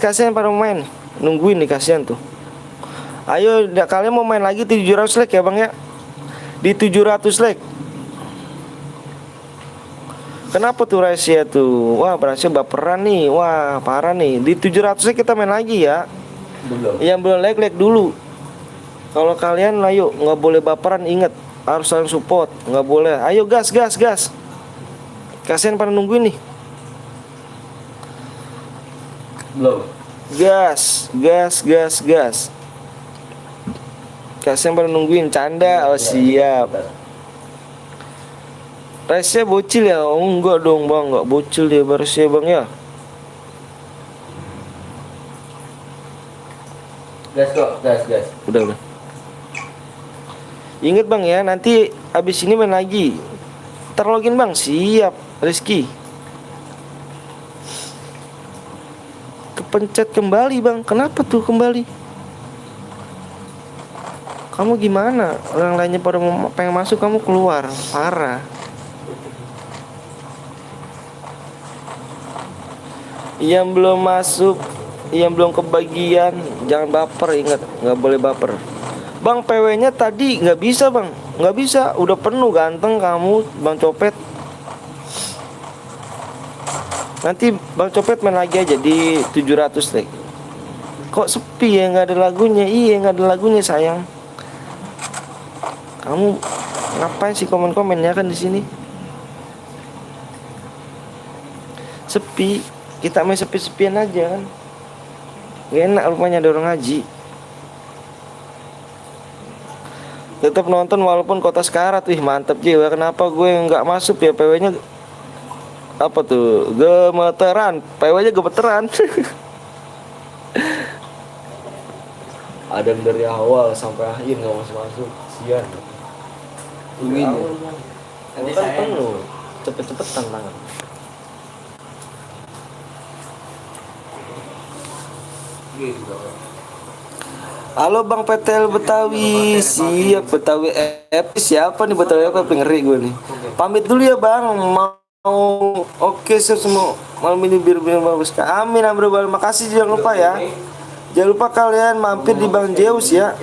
kasihan pada main. Nungguin nih kasihan tuh. Ayo kalian mau main lagi 700 leg ya bang ya. Di 700 leg. Kenapa tuh rahasia tuh? Wah berhasil baperan nih. Wah parah nih. Di 700 leg kita main lagi ya. Belum. Yang belum leg dulu. Kalau kalian ayo nggak boleh baperan, inget harus saling support, nggak boleh. Ayo gas. Kasihan pada nungguin nih. Belum. Gas. Kasihan pada nungguin, canda. Oh siap. Resnya bocil ya? Oh enggak dong bang, enggak bocil dia barisnya bang ya. Gas kok, gas. Udah. Ingat bang ya, nanti abis ini main lagi. Terlogin bang, siap Rizky. Kepencet kembali bang, kenapa tuh kembali? Kamu gimana? Orang lainnya pada pengen masuk, kamu keluar, parah. Yang belum masuk, yang belum kebagian, jangan baper, ingat nggak boleh baper. Bang PW-nya tadi nggak bisa bang, nggak bisa, udah penuh ganteng kamu bang Copet. Nanti bang Copet main lagi aja di 700 leg. Kok sepi ya, nggak ada lagunya? Iya nggak ada lagunya sayang. Kamu ngapain sih komen-komennya kan di sini? Sepi, kita main sepi-sepian aja kan. Gak enak rupanya ada orang haji. Tetap nonton walaupun kota sekarat. Wih mantep jiwa. Kenapa gue nggak masuk ya? PW-nya apa tuh? Gemeteran. PW-nya gemeteran. Ada dari awal sampai akhir nggak masuk. Sian. Win. Nanti kan penuh. Cepet-cepetan tangan. Halo Bang PTL Betawi, siap Betawi Epi, siapa nih Betawi Epi, ngeri gue nih. Pamit dulu ya Bang, mau oke siap semua malam ini biar bagus. Amin bro, makasih jangan lupa ya. Jangan lupa kalian mampir di Bang Zeus ya.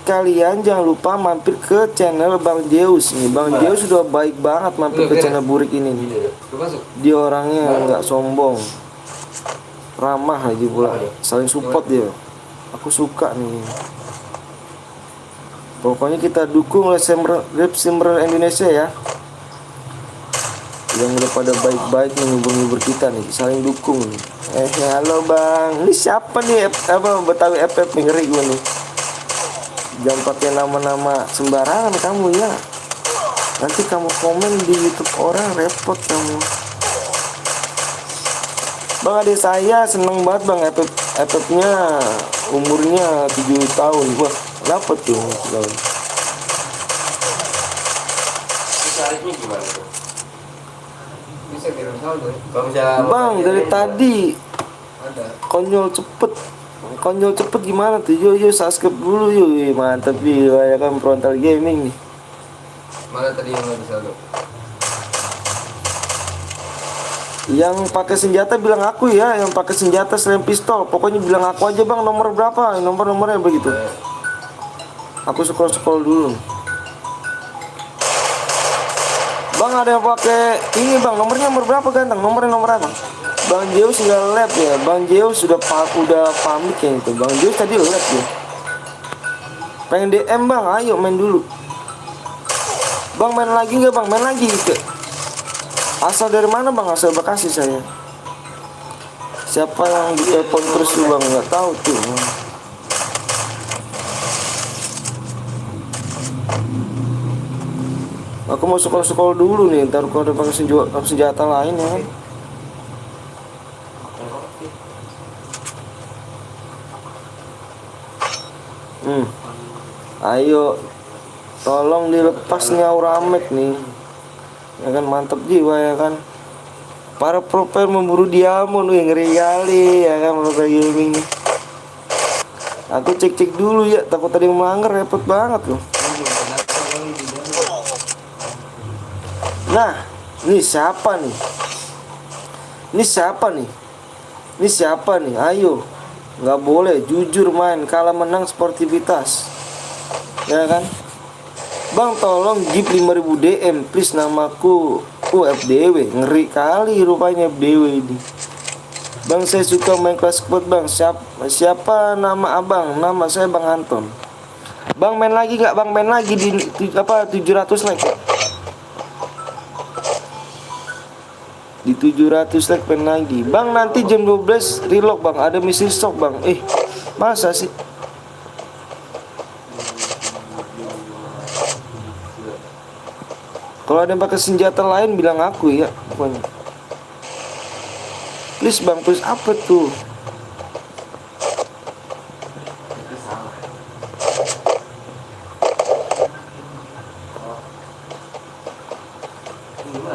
kalian jangan lupa mampir ke channel Bang Zeus nih. Bang Zeus sudah baik banget mampir ke channel Burik ini nih. Dia orangnya nggak sombong, ramah lagi pula, saling support dia. Aku suka nih. Pokoknya kita dukung rap streamer Indonesia ya, yang udah pada baik-baik menghibur kita nih, saling dukung nih. Halo bang, ini siapa nih? Betawi FF nih, ngeri gue nih. Jangan pakai nama-nama sembarangan kamu ya. Nanti kamu komen di YouTube orang, repot kamu. Bang, adik saya seneng banget bang, FF-nya umurnya 7 tahun. Wah, dapet tuh 7 tahun. Tarifnya gimana tuh? Bisa kirim saldo ya? Kalau misalnya Bang, dari tadi Ada. konyol cepet gimana tuh? Yuk subscribe dulu yuk. Wih, mantep nih, ya kan frontal gaming nih. Mana tadi yang ada saldo? Yang pakai senjata bilang aku ya, yang pakai senjata selain pistol. Pokoknya bilang aku aja bang, nomor berapa? Nomornya begitu. Aku scroll dulu. Bang, ada yang pakai ini bang, nomornya nomor berapa ganteng? Nomor apa? Bang Zeus nggak lab ya. Bang Zeus udah pamit kayak itu. Bang Zeus tadi lab ya. Pengen DM bang, ayo main dulu. Bang, main lagi nggak bang? Main lagi. Asal dari mana bang? Asal Bekasi saya. Siapa yang di telepon terus tuh bang? Nggak tahu tuh. Aku mau sekolah dulu nih. Ntar kalau ada pakai senjata lain ya kan. Ayo, tolong dilepas nih Auramet nih. Ya kan, mantep jiwa ya kan. Para pro player memburu diamond, wih ngeri kali ya kan Frontal Gaming nih. Aku cek dulu ya, takut tadi melanggar, repot banget loh. Nah, ini siapa nih? Ini siapa nih? Ayo, nggak boleh jujur main, kalah menang sportivitas, ya kan? Bang, tolong give 5000 DM please, namaku FDW. Ngeri kali rupanya FDW ini. Bang, saya suka main Clash Squad bang. Siapa nama abang? Nama saya Bang Anton. Bang, main lagi gak bang? Main lagi di 700 like. Di 700 like main lagi. Bang, nanti jam 12 reload bang. Ada misi shop bang. Masa sih? Kalau ada yang pakai senjata lain bilang aku ya, pokoknya. Please bang, please apa tuh?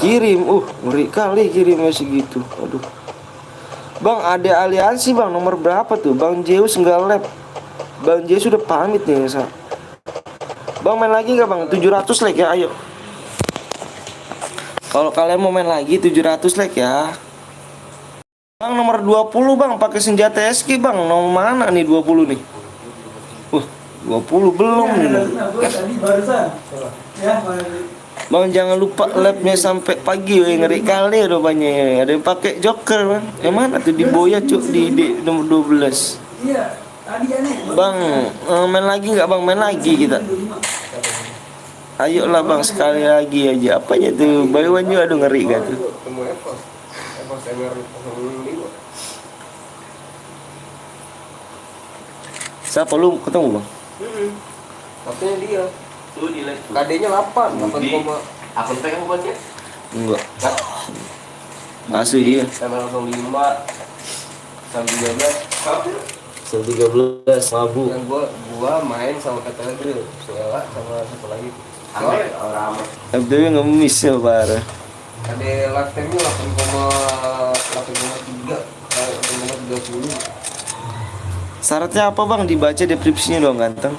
Kirim, ngeri kali kirimnya segitu. Aduh. Bang, ada aliansi bang, nomor berapa tuh? Bang Zeus nggak lab. Bang Zeus sudah pamit nih ya. Bang, main lagi nggak bang? 700 like ya, ayo. Kalau kalian mau main lagi 700 like ya. Bang, nomor 20 bang, pakai senjata SK bang. Nomor mana nih 20 nih? 20 belum nih. Bang, jangan lupa labnya sampai pagi, ngeri kali rupanya. Ada yang pakai joker bang. Yang mana tuh di Boya cuk di nomor 12. Bang, main lagi nggak bang? Main lagi kita. Ayolah bang, sekali lagi aja. Apanya tuh? Bayuan juga, aduh ngeri kan tuh. Ketemu Evos MR 05. Siapa lu ketemu bang? Katanya dia. Tuh di like. KD-nya 8, 8, Akun pengen buatnya? Enggak. Asli dia. MR 05 sampai 13. 13 mabu. Yang gua main sama Katanya Drill, Suela sama satu lagi. Orang FDW ngemis ya parah. Ada lifetime-nya 8,3, 8,30. Syaratnya apa bang? Dibaca deskripsinya dong ganteng.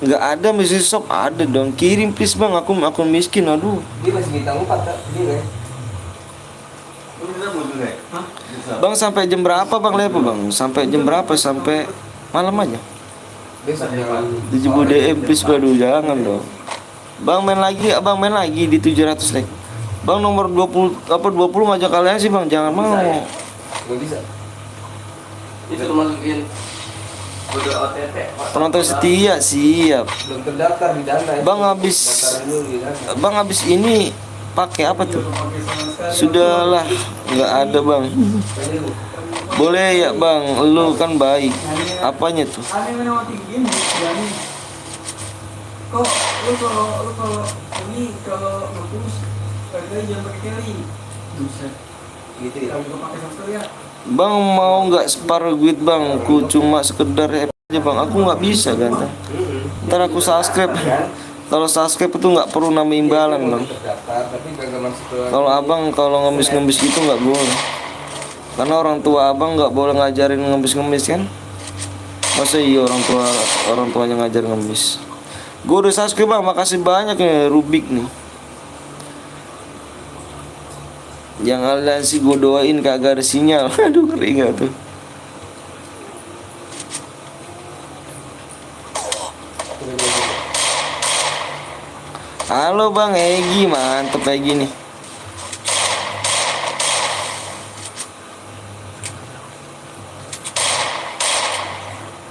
Nggak ada misi shop, ada dong. Kirim please bang, aku akun miskin, aduh. Dia masih bintang 4 tak? Dia Bang, sampai jam berapa bang lepo bang? Sampai jam berapa? Sampai malam aja. Besok jangan 70 DM please, waduh jangan dong. Bang main lagi, abang main lagi di 700 like. Bang nomor 20 apa 20 ngajak kalian sih bang, jangan mau. nggak bisa. Itu masukin kode OTP. Penonton setia siap. Belum terdaftar di Dana. Bang habis Daftarin dulu di Dana. Bang habis ini pakai apa tuh? Sudahlah, nggak ada bang. Boleh ya bang, lu kan baik. Apanya tuh? Aneh memang tinggi berani. Kok lu kalau ini kalau ngepush kagak jangan pakai carry. Buset. Gitu ya. Kalau pakai masker ya. Bang mau nggak separuh duit bang? Ku cuma sekedar aja bang. Aku nggak bisa ganteng. Ntar aku subscribe. Kalau subscribe itu nggak perlu nama imbalan bang. Terdaftar tapi kagak masuk ke. Kalau abang kalau ngemis-ngemis gitu nggak boleh. Karena orang tua abang nggak boleh ngajarin ngemis-ngemis kan? Masa iya orang tuanya ngajar ngemis? Gue udah subscribe bang, makasih banyak ya Rubik nih. Yang kalian sih gue doain kagak ada sinyal. Aduh ngeri gak tuh. Halo bang Egi, mantep Egi nih.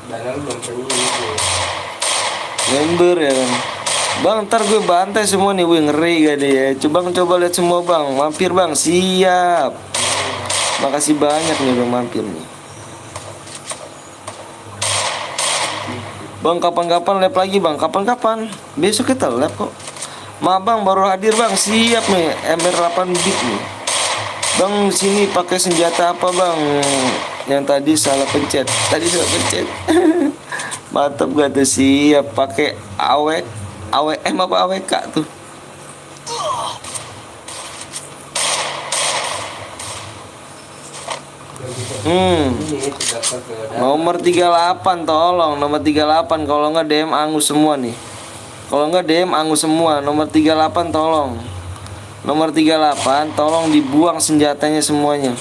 Dana lu belum perlu. Member ya kan. Bang ntar gue bantai semua nih. Wih ngeri gak deh ya. Coba lihat semua bang. Mampir bang, siap. Makasih banyak nih bang mampir nih. Bang kapan-kapan lab lagi bang. Kapan-kapan. Besok kita lab kok. Maaf bang baru hadir bang. Siap nih MR8 bit nih. Bang sini pakai senjata apa bang? Yang tadi salah pencet. Mantap gak tuh, siap pakai AWM apa AWK tuh. Ini terdaftar ke Dana. Nomor 38 tolong, nomor 38 kalau nggak DM angus semua nih. Kalau nggak DM angus semua, nomor 38 tolong. Nomor 38 tolong dibuang senjatanya semuanya.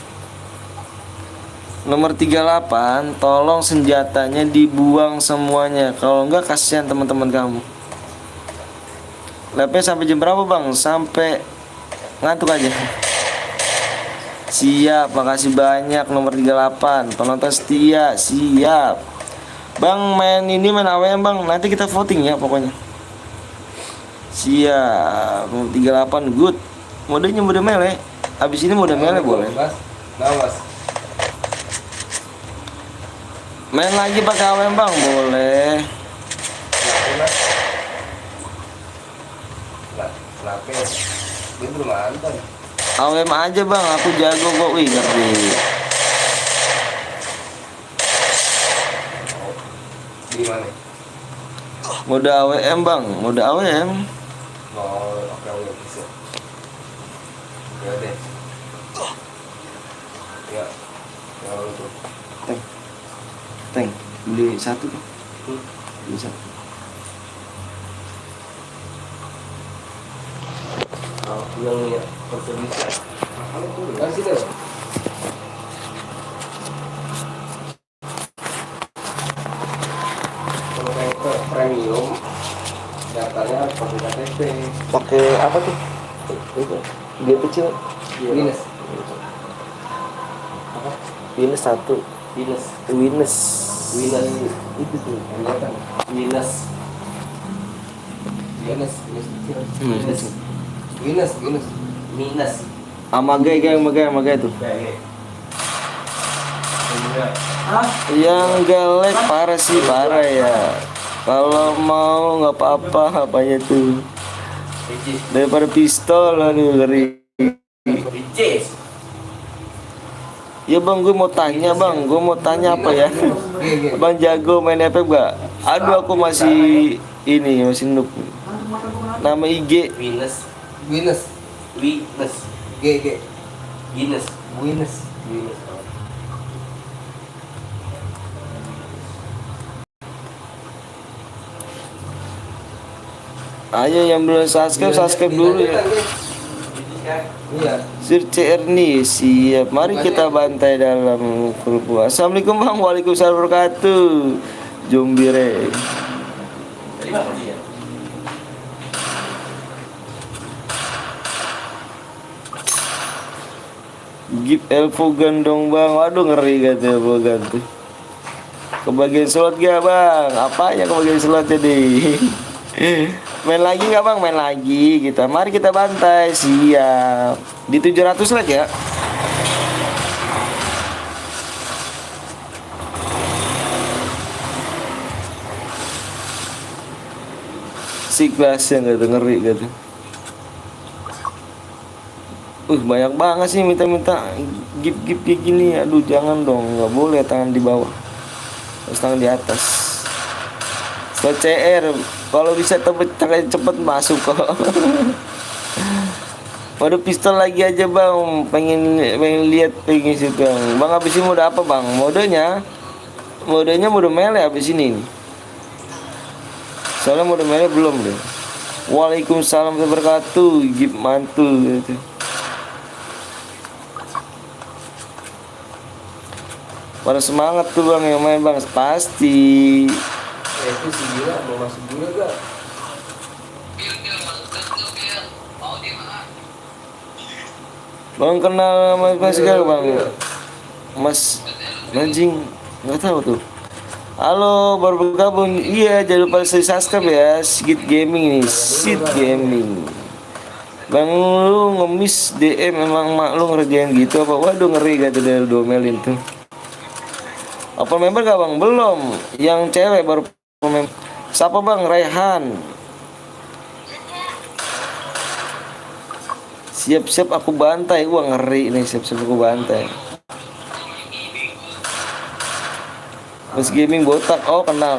Nomor 38 tolong senjatanya dibuang semuanya. Kalau enggak kasihan teman-teman kamu. Labnya sampai jam berapa bang? Sampai ngantuk aja. Siap, makasih banyak. Nomor 38 penonton setia, siap. Bang main AWM bang. Nanti kita voting ya pokoknya. Siap. Nomor 38 good. Modenya mode mele. Abis ini mode mele boleh. Nawas. Main lagi pakai AWM bang, boleh. Kenapa? Dia belum antar. AWM aja bang, aku jago kok. Wih ngerti. Di mana? Mode AWM bang, mode AWM. Oh, oke bisa. Ya deh. Ya. Ya tuh. Teng, beli satu tuh. Beli satu. Yang ya, kalau bisa. Kan sih deh. Kalau kayak ke premium, daftarnya harus pakai KTP. Pakai apa tuh? Dia kecil. Minus. Minus satu. Minus. Minus. Minus. Itu tuh. Kelihatan. Minus. Minus. Minus. Minus. Minus. Minus. Minus. Amagai tuh. Hah? Yang galek parah sih, parah ya. Kalau mau nggak apa-apa, apanya tuh. Daripada pistol, aduh ngeri. Ya bang, gue mau tanya apa ya? Bang jago main FF gak? Aduh aku masih noob. Nama IG Minus. Minus. Minus. G. Minus. Minus. Minus. ayo yang belum subscribe dulu ya. Iya. Sir CR nih siap. Mari kita bantai dalam grup. Assalamualaikum bang. Waalaikumsalam warahmatullahi wabarakatuh. Jombire. Gip Elfogan dong bang. Waduh ngeri kata Elfogan tuh. Kebagian slot gak bang? Apanya kebagian slot jadi? Main lagi nggak bang? Main lagi kita. Mari kita bantai. Siap. Di 700 like ya. Si kelasnya nggak tuh, ngeri gitu. Banyak banget sih minta-minta gip-gip kayak gini. Aduh jangan dong, nggak boleh tangan di bawah, harus tangan di atas. Slot CR kalau bisa cepet masuk kok. Waduh pistol lagi aja bang, pengen lihat pengen situ bang. Bang habis ini mode apa bang? Modenya mode melee habis ini. Soalnya mode melee belum deh. Waalaikumsalam warahmatullahi wabarakatuh. Gip mantul gitu. Pada semangat tuh bang yang main bang, pasti. Itu si Gila mau masuk juga gak? Bang kenal Mas Gal bang? Mas anjing nggak tahu tuh. Halo baru bergabung. Iya jangan lupa subscribe ya. Sigit Gaming nih, Sigit Gaming. Bang lu ngemis DM emang mak lu ngerjain gitu apa? Waduh ngeri gak tuh dari domelin tuh. Apa member gak bang? Belum. Yang cewek baru member. Siapa bang? Raihan. Siap-siap aku bantai. Wah ngeri nih, siap-siap aku bantai. Mas Gaming botak. Oh kenal.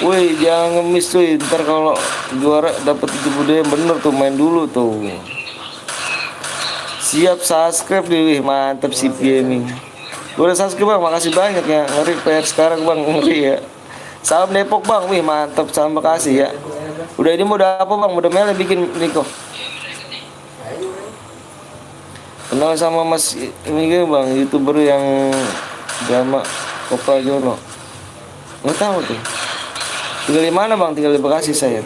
Wih jangan ngemis tuh. Ntar kalau juara dapat 70 bener tuh, main dulu tuh. Siap subscribe deh. Wih mantep sip Gaming. Udah subscribe bang, makasih banyak ya. Ngeri PR sekarang bang, ngeri ya. Salam Depok bang, wih mantap, salam Bekasi ya. Udah ini mode apa bang? Mode melee bikin Niko. Kenal sama Mas ini bang, YouTuber yang drama Kopra Jono. Nggak tahu tuh. Tinggal di mana bang? Tinggal di Bekasi saya.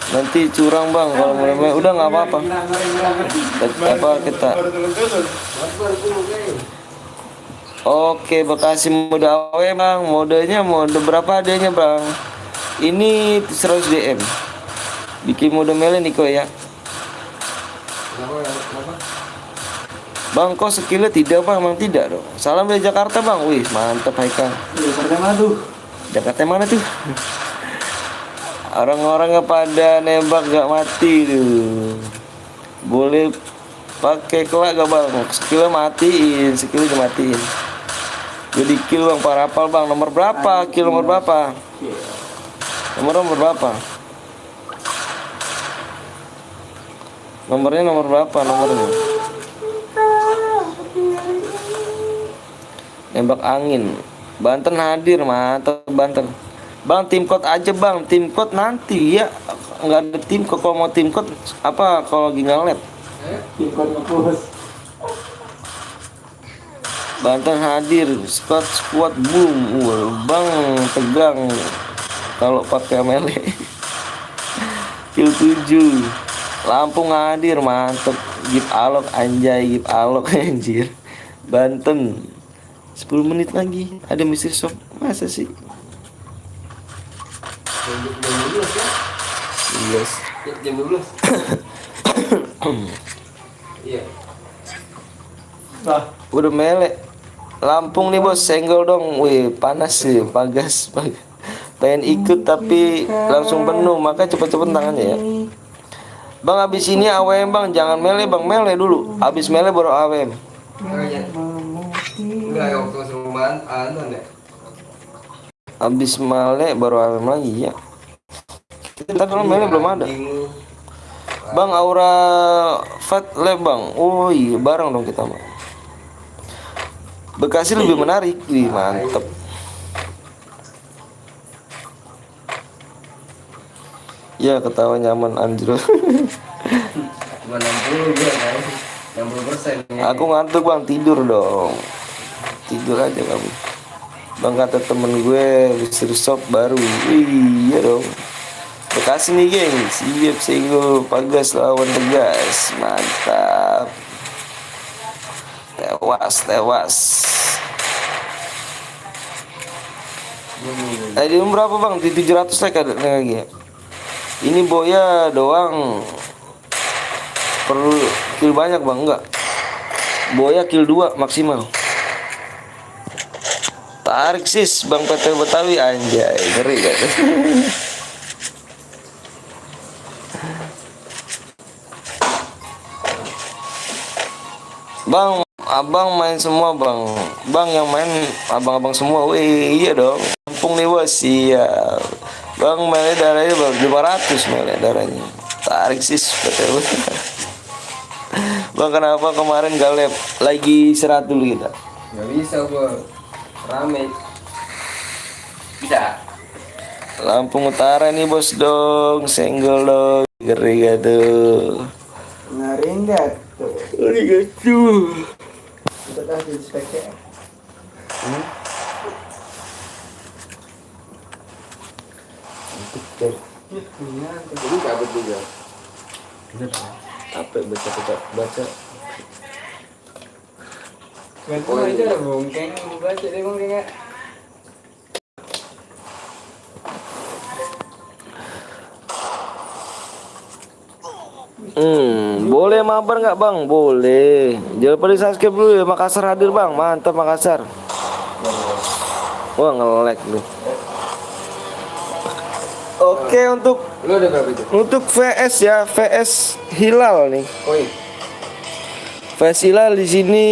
Nanti curang bang kalau mulai udah nggak apa-apa. Apa kita? Oke Bekasi mode AW bang. Modenya mode berapa adanya bang? Ini 100 DM. Bikin mode melee Niko ya. Bang kok skillnya tidak bang? Emang tidak dong. Salam dari Jakarta bang. Wih mantep Haikal. Jakarta mana tuh? Orang-orang pada nembak gak mati tuh. Boleh pakai kelak gak bang? Skillnya matiin, skillnya dimatiin. Jadi kill bang, parapal bang. Nomor berapa? Kill nomor berapa? Nomor berapa? Nomornya nomor berapa? Nomornya nembak angin. Banten hadir, mantap Banten. Bang tim code aja bang, tim code nanti ya, nggak ada tim code. Kalau mau tim code apa kalau lagi ngalet? Tim code ngepush. Banten hadir, squad boom. Bang tegang kalau pakai melee. Kill 7. Lampung hadir, mantep. Gip alok anjay, gip alok anjir. Banten 10 menit lagi ada misteri shop, masa sih? Jam 12. Iya. Udah melek. Lampung nih bos, senggol dong. Wih panas sih, pagas. Pengen ikut tapi langsung penuh, maka cepet-cepet tangannya ya. Bang abis ini AWM bang, jangan mele bang, mele dulu. Abis mele baru AWM. Enggak ya waktu rumah ya. Abis mele baru AWM lagi ya. Kita kalau mele belum ada. Bang aura fat lab bang. Oh iya bareng dong kita bang. Bekasi lebih menarik. Wih mantep. Ya ketawa nyaman anjir. Cuma 60 gue kan. 60% ya. Aku ngantuk bang, tidur dong. Tidur aja kamu. Bang kata temen gue Mr. Shop baru. Iya dong. Bekasi nih geng, siap single Pagas lawan Tegas. Mantap. Tewas. Tadi berapa bang? Di 700 like ada lagi ya. Ini Boya doang. Perlu kill banyak bang, enggak? Boya kill 2 maksimal. Tarik sis Bang PT Betawi anjay, ngeri kan? Bang, abang main semua bang. Bang yang main abang-abang semua. Wih, iya dong. Kampung nih bos, siap. Bang mele darahnya bang 500 mele darahnya. Tarik sis PT Betawi. Bang kenapa kemarin gak lab? Lagi istirahat dulu kita. Nggak bisa gua, rame. Bisa. Lampung Utara nih bos dong, senggol dong. Ngeri gak tuh? Ngeri nggak tuh? Ngeri gak tuh? Kita kasih speknya. Jadi kabut juga. Capek baca. Gantung aja lah bongkeng, baca deh bongkeng ya. Boleh mabar nggak bang? Boleh. Jangan pada subscribe dulu ya. Makassar hadir bang, mantap Makassar. Wah nge-lag lu. Oke untuk Lu ada berapa itu? VS ya, VS Hilal nih. Koin. VS Hilal di sini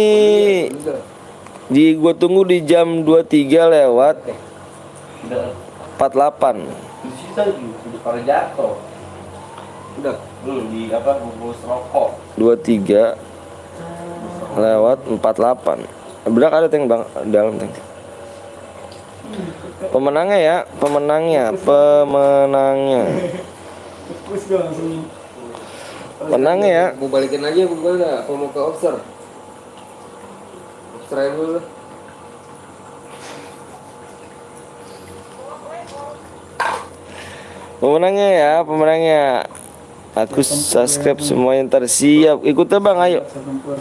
gua tunggu di jam 23 lewat 48. Di situ udah pada jatuh. Udah. Di apa bungkus rokok. 23 lewat 48. Berak ada tank bang dalam tank. Pemenangnya. Terus gue langsung Menangnya ya. Mau balikin lagi apa gimana? Apa mau ke Oxer? Oxer aja dulu. Pemenangnya. Aku subscribe semuanya ntar siap. Ikutnya bang, ayo. tempur.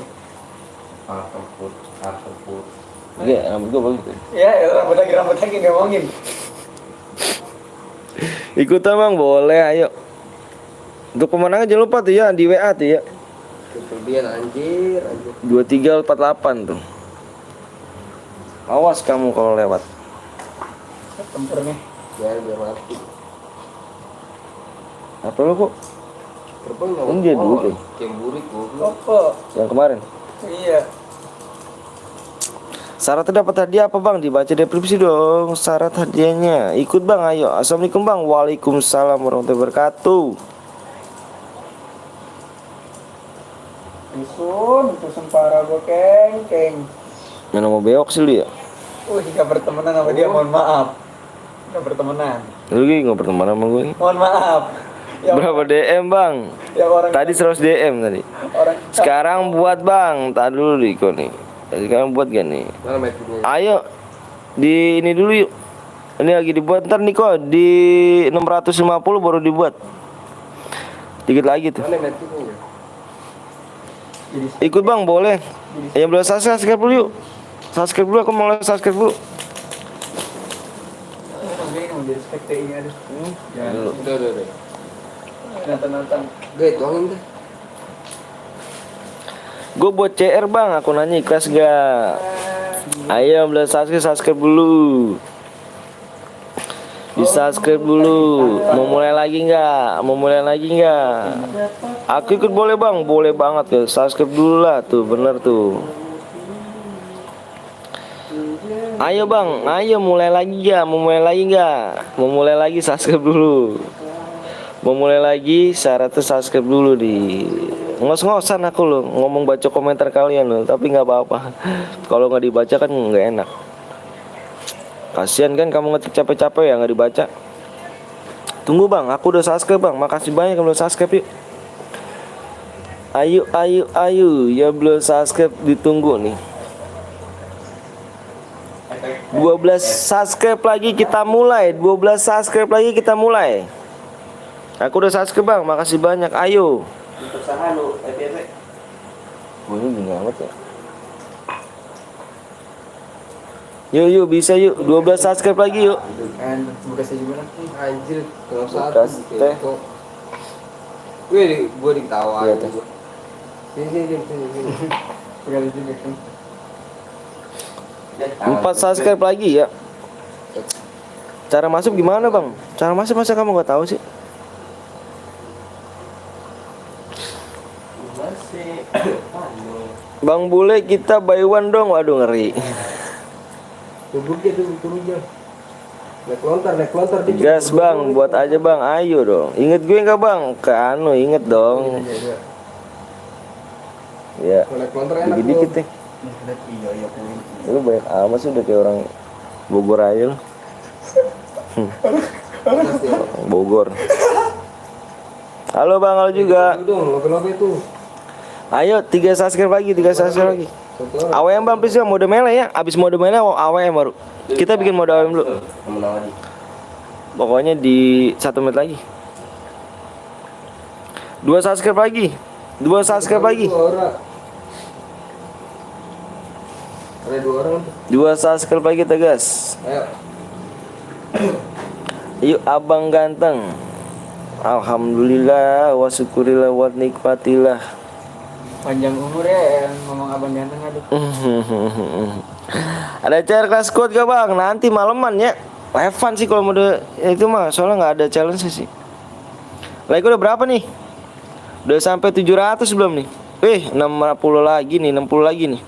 Tempur. Oke, rambut gua bagus. Ya, rambut lagi ngomongin. Ikutan bang, boleh, ayo. Untuk pemenangnya jangan lupa tuh ya di WA tuh ya. Kemudian anjir. 2348 tuh. Awas kamu kalau lewat. Tempur nih. Ya biar mati. Apa lo kok? Terbang Ini dia dulu tuh. Yang burik goblok. Apa? Yang kemarin. Iya. Syaratnya dapat hadiah apa bang? Dibaca deskripsi dong syarat hadiahnya. Ikut bang, ayo. Assalamualaikum bang. Waalaikumsalam warahmatullahi wabarakatuh. Dusun parah gue keng. Mana mau beok sih lu ya? Gak bertemanan sama dia, mohon maaf. Gak bertemanan. Lu gini nggak berteman sama gue? Mohon maaf. Ya, Berapa DM bang? ya orang Tadi 100 DM tadi. orang Sekarang buat bang. Tadi dulu Riko nih. Sekarang buat gak nih? Mana metiknya? Ayo di ini dulu yuk. Ini lagi dibuat ntar nih kok di 650 baru dibuat. Dikit lagi tuh. Mana metiknya? Ikut bang boleh. Yang belum subscribe dulu yuk. Subscribe dulu, aku mau subscribe dulu. Ini mau jadi spek TI ada. Ya. Udah. Nonton. Gue tuangin deh. Gue buat CR bang, aku nanya ikhlas gak? Ayo belum subscribe dulu. Di subscribe dulu. Mau mulai lagi nggak? Aku ikut boleh bang, boleh banget ya. Subscribe dulu lah tuh, bener tuh. Ayo bang, ayo mulai lagi ya. Mau mulai lagi subscribe dulu. Mau mulai lagi syaratnya subscribe dulu di. Ngos-ngosan aku loh ngomong baca komentar kalian loh, tapi nggak apa-apa. Kalau nggak dibaca kan nggak enak. Kasian kan kamu ngetik capek-capek ya nggak dibaca. Tunggu bang, aku udah subscribe bang. Makasih banyak yang udah subscribe yuk. Ayo ya belum subscribe ditunggu nih. 12 subscribe lagi kita mulai. 12 subscribe lagi kita mulai. Aku udah subscribe bang, makasih banyak. Ayo. Untuk saha lu FYP. Ini gini amat ya. Yuk bisa yuk. 12 subscribe lagi yuk. Kan bekasnya gimana? Anjir, kalau Bekas satu teh. kok. Wih, gua diketawain. Iya, teh. Sini. Sekali juga kan. 4 subscribe lagi ya. Cara masuk gimana bang? Cara masuk masa kamu nggak tahu sih? Bang Bule kita buy one dong. Waduh ngeri. Tunggunya tuh, turunnya. Naik lontar dikit. Gas bang, buat aja bang. Ayo dong. Ingat gue nggak bang? Ke anu inget dong. Ya. Kalau naik lontar enak Dikit-dikit tuh. deh. Lu banyak amat sih udah kayak orang Bogor aja lu. Bogor. Halo bang, halo juga. Itu dong, logo-logo itu. Ayo 3 subscribe lagi, 3 subscribe lagi. Satu orang. AWM bang, please bang, mode melee ya. Abis mode melee AWM baru. Kita bikin mode AWM dulu. Menang lagi. Pokoknya di 1 menit lagi. 2 subscribe lagi. 2 subscribe lagi. Dua orang. Ada 2 orang tuh. 2 subscribe lagi tegas. Ayo. Yuk abang ganteng. Alhamdulillah wa syukurillah wa nikmatillah. Panjang umur ya yang ngomong abang ganteng aduh. Ada CR kelas squad gak bang? Nanti maleman ya. Levan sih kalau mode itu mah, soalnya nggak ada challenge sih. Like udah berapa nih? Udah sampai 700 belum nih? 60 lagi nih, 60 lagi nih.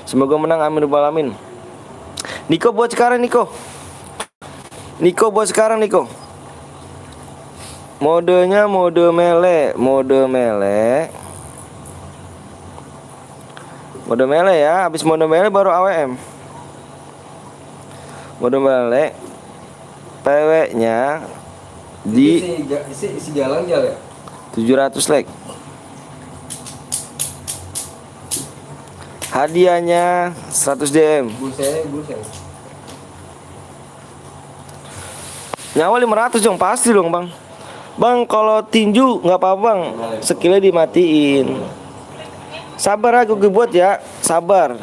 Semoga menang, amin rabbal alamin. Niko buat sekarang Niko. Niko buat sekarang Niko. Modenya mode melee, mode melee. Mode melee ya, habis mode melee baru AWM. Mode melee PW-nya di Isi jalan ya. 700 like. Hadiahnya 100 DM. Buset. Nyawa 500 dong, pasti dong bang. Bang kalau tinju nggak apa-apa bang, skillnya dimatiin. Sabar aku buat ya, sabar.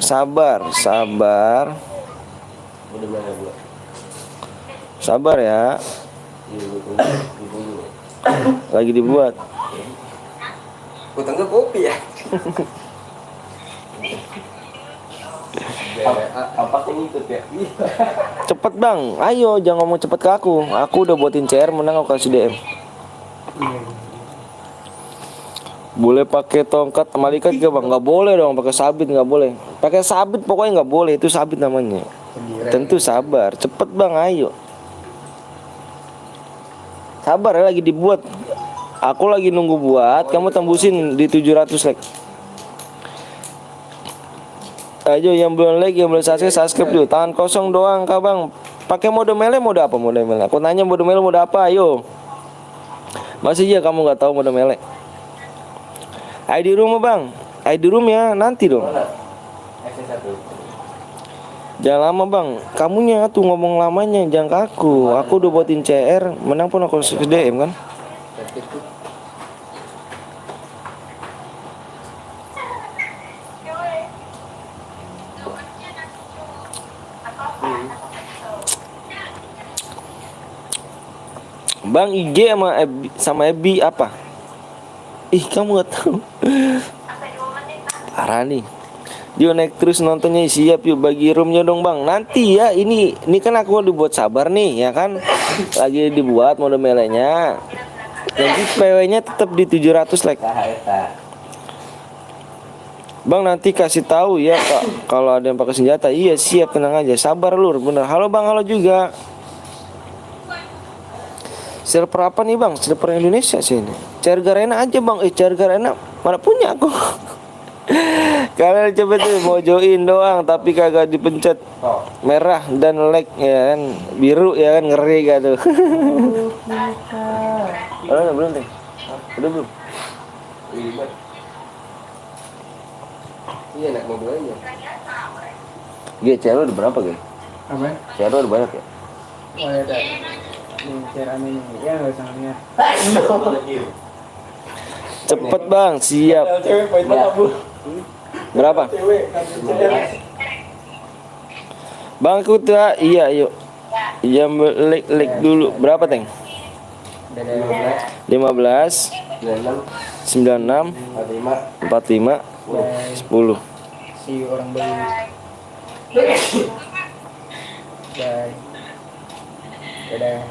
Udah mana gua? Sabar ya, lagi dibuat. Utang ke kopi ya. Apa kok ngikut ya? Cepet bang, ayo jangan ngomong cepet ke aku. Aku udah buatin CR, menang aku kasih DM. Boleh pakai tongkat malaikat gak bang? Nggak boleh dong, pakai sabit nggak boleh. Pakai sabit pokoknya nggak boleh, itu sabit namanya. Tentu sabar, cepet bang, ayo. Sabar ya, lagi dibuat. Aku lagi nunggu buat, kamu tembusin di 700 like. Ayo yang belum like, yang belum subscribe dulu. Tangan kosong doang kak bang. Pakai mode melee, mode apa mode melee? Aku nanya mode melee mode apa, ayo. Masih ya kamu nggak tahu mode melee? ID room bang, ID room ya nanti dong. Jangan lama bang, kamunya tuh ngomong lamanya, jangan ke aku. Aku udah buatin CR, menang pun aku DM kan. Bang IG sama Ebi apa? Ih kamu nggak tahu. Parah nih. Dia naik terus nontonnya, siap yuk bagi roomnya dong bang. Nanti ya ini kan aku dibuat sabar nih ya kan. Lagi dibuat mode melenya. Nanti PW-nya tetap di 700 like. Bang nanti kasih tahu ya kak kalau ada yang pakai senjata. Iya siap, tenang aja, sabar lur, bener. Halo bang, halo juga. Server apa nih bang? Server Indonesia sih ini. CR Garena aja bang. CR Garena mana punya aku. Kalian coba tuh mau join doang tapi kagak dipencet merah dan like ya kan, biru ya kan, ngeri gak tuh. Belum deh. Udah belum? Iya naik mobil aja. GCR lu ada berapa Ge? Apa? CR lu ada banyak ya? Oh ya dah. Ini caranya ini. Ya nggak usah lihat. Cepet bang, siap. Cewek poin berapa bu? Berapa? Cewek CR. Bang Kuta, iya yuk. Iya lek dulu. Berapa Teng? Ada 15, 96, 45, 10. Si orang beli. Bye. Dadah.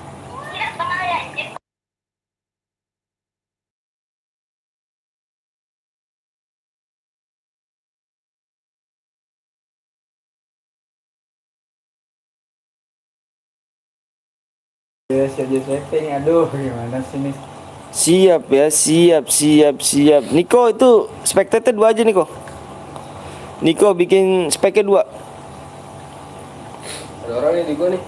Ya, saja setting. Aduh, gimana sih nih? Siap ya, siap. Niko itu spectator 2 aja Niko. Niko bikin speknya 2. Ada orang nih di gua nih.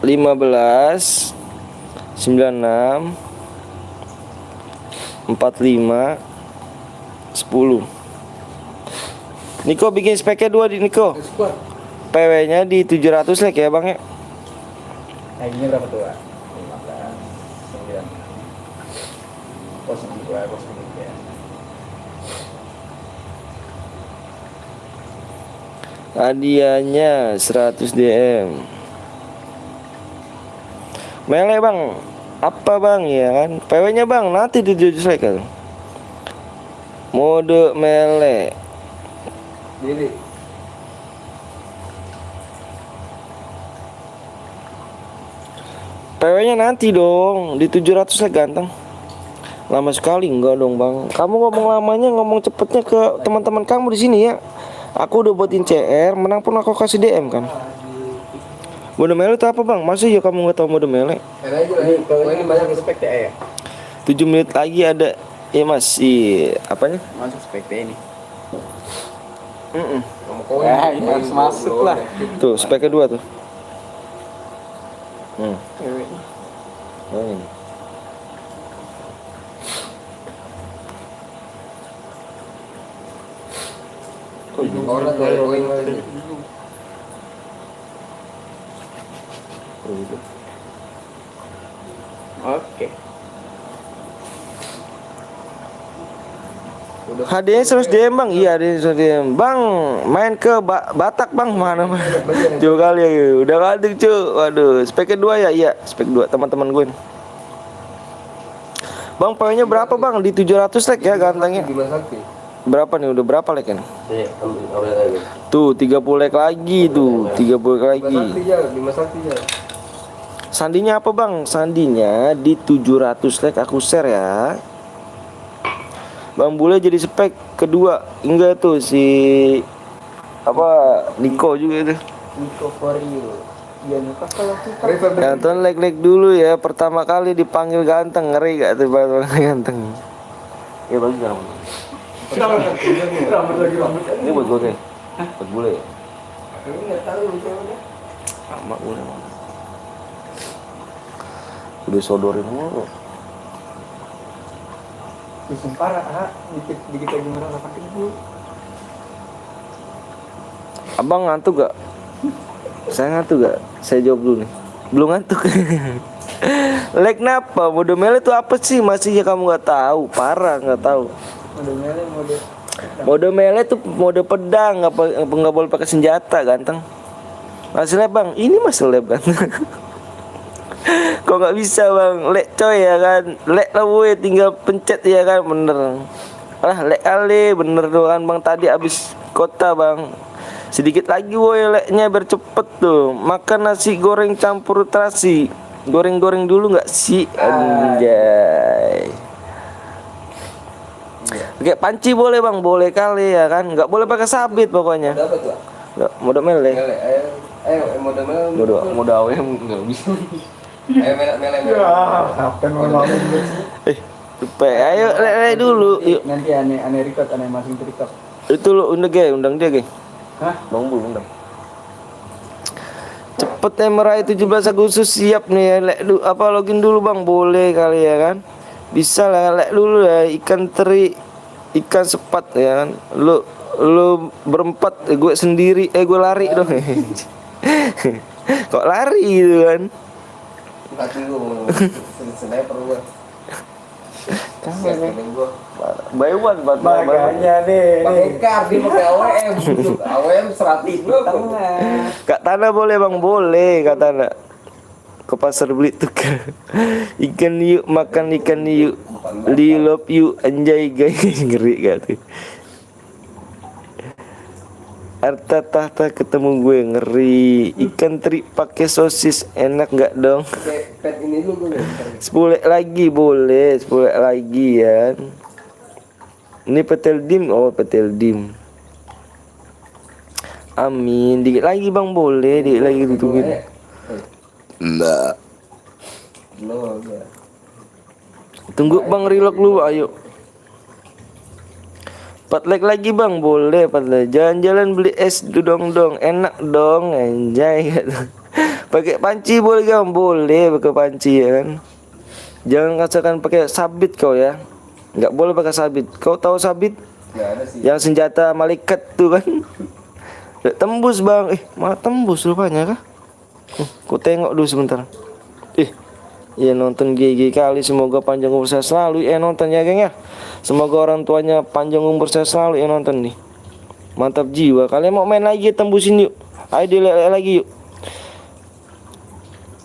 15, 96, 45, 10. Niko bikin speknya 2 di Niko. Squad. PW-nya di 700 lek ya Bang ya. Naiknya berapa tuh? 15, 9. Kosong 2, kosong 3. Hadiahnya 100 DM. Mele Bang. Apa Bang ya kan? PW-nya Bang nanti di 700 lek kan. Mode mele. Dili. PW-nya nanti dong di 700 lek ganteng. Lama sekali enggak dong Bang. Kamu ngomong lamanya ngomong cepetnya ke teman-teman kamu di sini ya. Aku udah buatin CR, menang pun aku kasih DM kan. Mode mele itu apa Bang? Masa ya kamu nggak tahu mode mele? Karena aja lah. Kalau ini banyak spek ya. 7 menit lagi ada ya masih apanya? Masuk spek ini. Koin. Ya, ini harus masuk lah. Tuh, spek kedua tuh. Cewek. Oh, ini. Orang dari koin lagi. Oke. Hadiahnya 100 DM Bang. Iya, hadiahnya 100 DM. Bang, main ke Batak Bang mana? Jauh kali ya. Udah ngadeg cuy. Waduh, spek kedua ya? Iya, spek 2 teman-teman gue. Bang, PW-nya berapa Bang? Di 700 lek ya gantengnya. Bima Sakti. Berapa nih? Udah berapa lek kan? Iya, ambil lagi. Tuh, 30 lek lagi tuh. 30 lek Bima lagi. Sakti ya, Bima Sakti ya. Sandinya apa Bang? Sandinya di 700 lek aku share ya. Bang Bule jadi spek kedua. Enggak tuh si apa Niko juga tuh. Nico for you. Ya nikah kalau kita. Ganteng like dulu ya. Pertama kali dipanggil ganteng, ngeri gak tuh Bang ganteng. Ya bagus kan. Rambut lagi rambut. Ini buat gue kayak. Buat Bule ya. Ini nggak tahu ceweknya. Sama Bule emang. Udah sodorin mulu. Pusing parah, dikit lagi merah 8.000. Abang ngantuk gak? Saya ngantuk gak? Saya jawab dulu nih. Belum ngantuk. Like napa? Mode mele itu apa sih? Masih ya kamu nggak tahu? Parah nggak tahu. Mode mele Mode mele itu mode pedang, nggak boleh pakai senjata, ganteng. Masih lab Bang, ini masih lab kan? Kok nggak bisa Bang? Lek coy ya kan? Lek lah woy, tinggal pencet ya kan, bener. Lah lek kali bener tuh kan Bang, tadi abis kota Bang. Sedikit lagi woy leknya biar cepet tuh. Makan nasi goreng campur terasi. Goreng-goreng dulu nggak sih? Anjay. Pakai panci boleh Bang, boleh kali ya kan? Nggak boleh pakai sabit pokoknya. Dapat lah. Nggak, mode mele. Mele, ayo modal mele. Mode AWM nggak bisa. Ayo mele. apa yang mau Lupa. Ayo le dulu. Yuk. nanti aneh record, aneh masukin ke TikTok. Itu lo undang dia, geng. Hah? Bang Bul undang. Cepet ya meraih 17 Agustus, siap nih ya. Login dulu Bang, boleh kali ya kan? Bisa lah, dulu ya ikan teri ikan sepat ya kan. Lu berempat, gue sendiri, gue lari dong. Kok lari gitu kan? Kaki gue mau sniper gue. Siap gue. Buy one buat Makanya nih. Pakai kar, dia pakai AWM. AWM 100 gue tengah. Kak Tana boleh bang, boleh Kak Tana. Ke pasar beli tukar ikan yuk, makan ikan yuk, Lee love you, anjay guys. Ngeri gak tuh? Harta tahta ketemu gue, ngeri. Ikan teri pakai sosis, enak nggak dong? Pakai pet ini dulu gue. 10 lagi boleh, 10 lagi ya. Ini petel dim, oh petel dim. Amin, dikit lagi bang, boleh, dikit lagi ditungguin. Enggak. Lo ya. Tunggu bang, reload dulu, ayo. 4 like lagi bang, boleh 4 like. Jalan-jalan beli es dong, enak dong, anjay. Pakai panci boleh bang, boleh pakai panci ya kan. Jangan katakan pakai sabit kau ya. Nggak boleh pakai sabit. Kau tahu sabit? Nggak ada sih. Yang senjata malaikat tuh kan. Tembus bang, malah tembus rupanya kah? Ku tengok dulu sebentar. Ya nonton GG kali, semoga panjang umur saya selalu. Nonton ya geng ya. Semoga orang tuanya panjang umur saya selalu. Nonton nih. Mantap jiwa. Kalian mau main lagi, tembusin yuk. Ayo delete lagi yuk.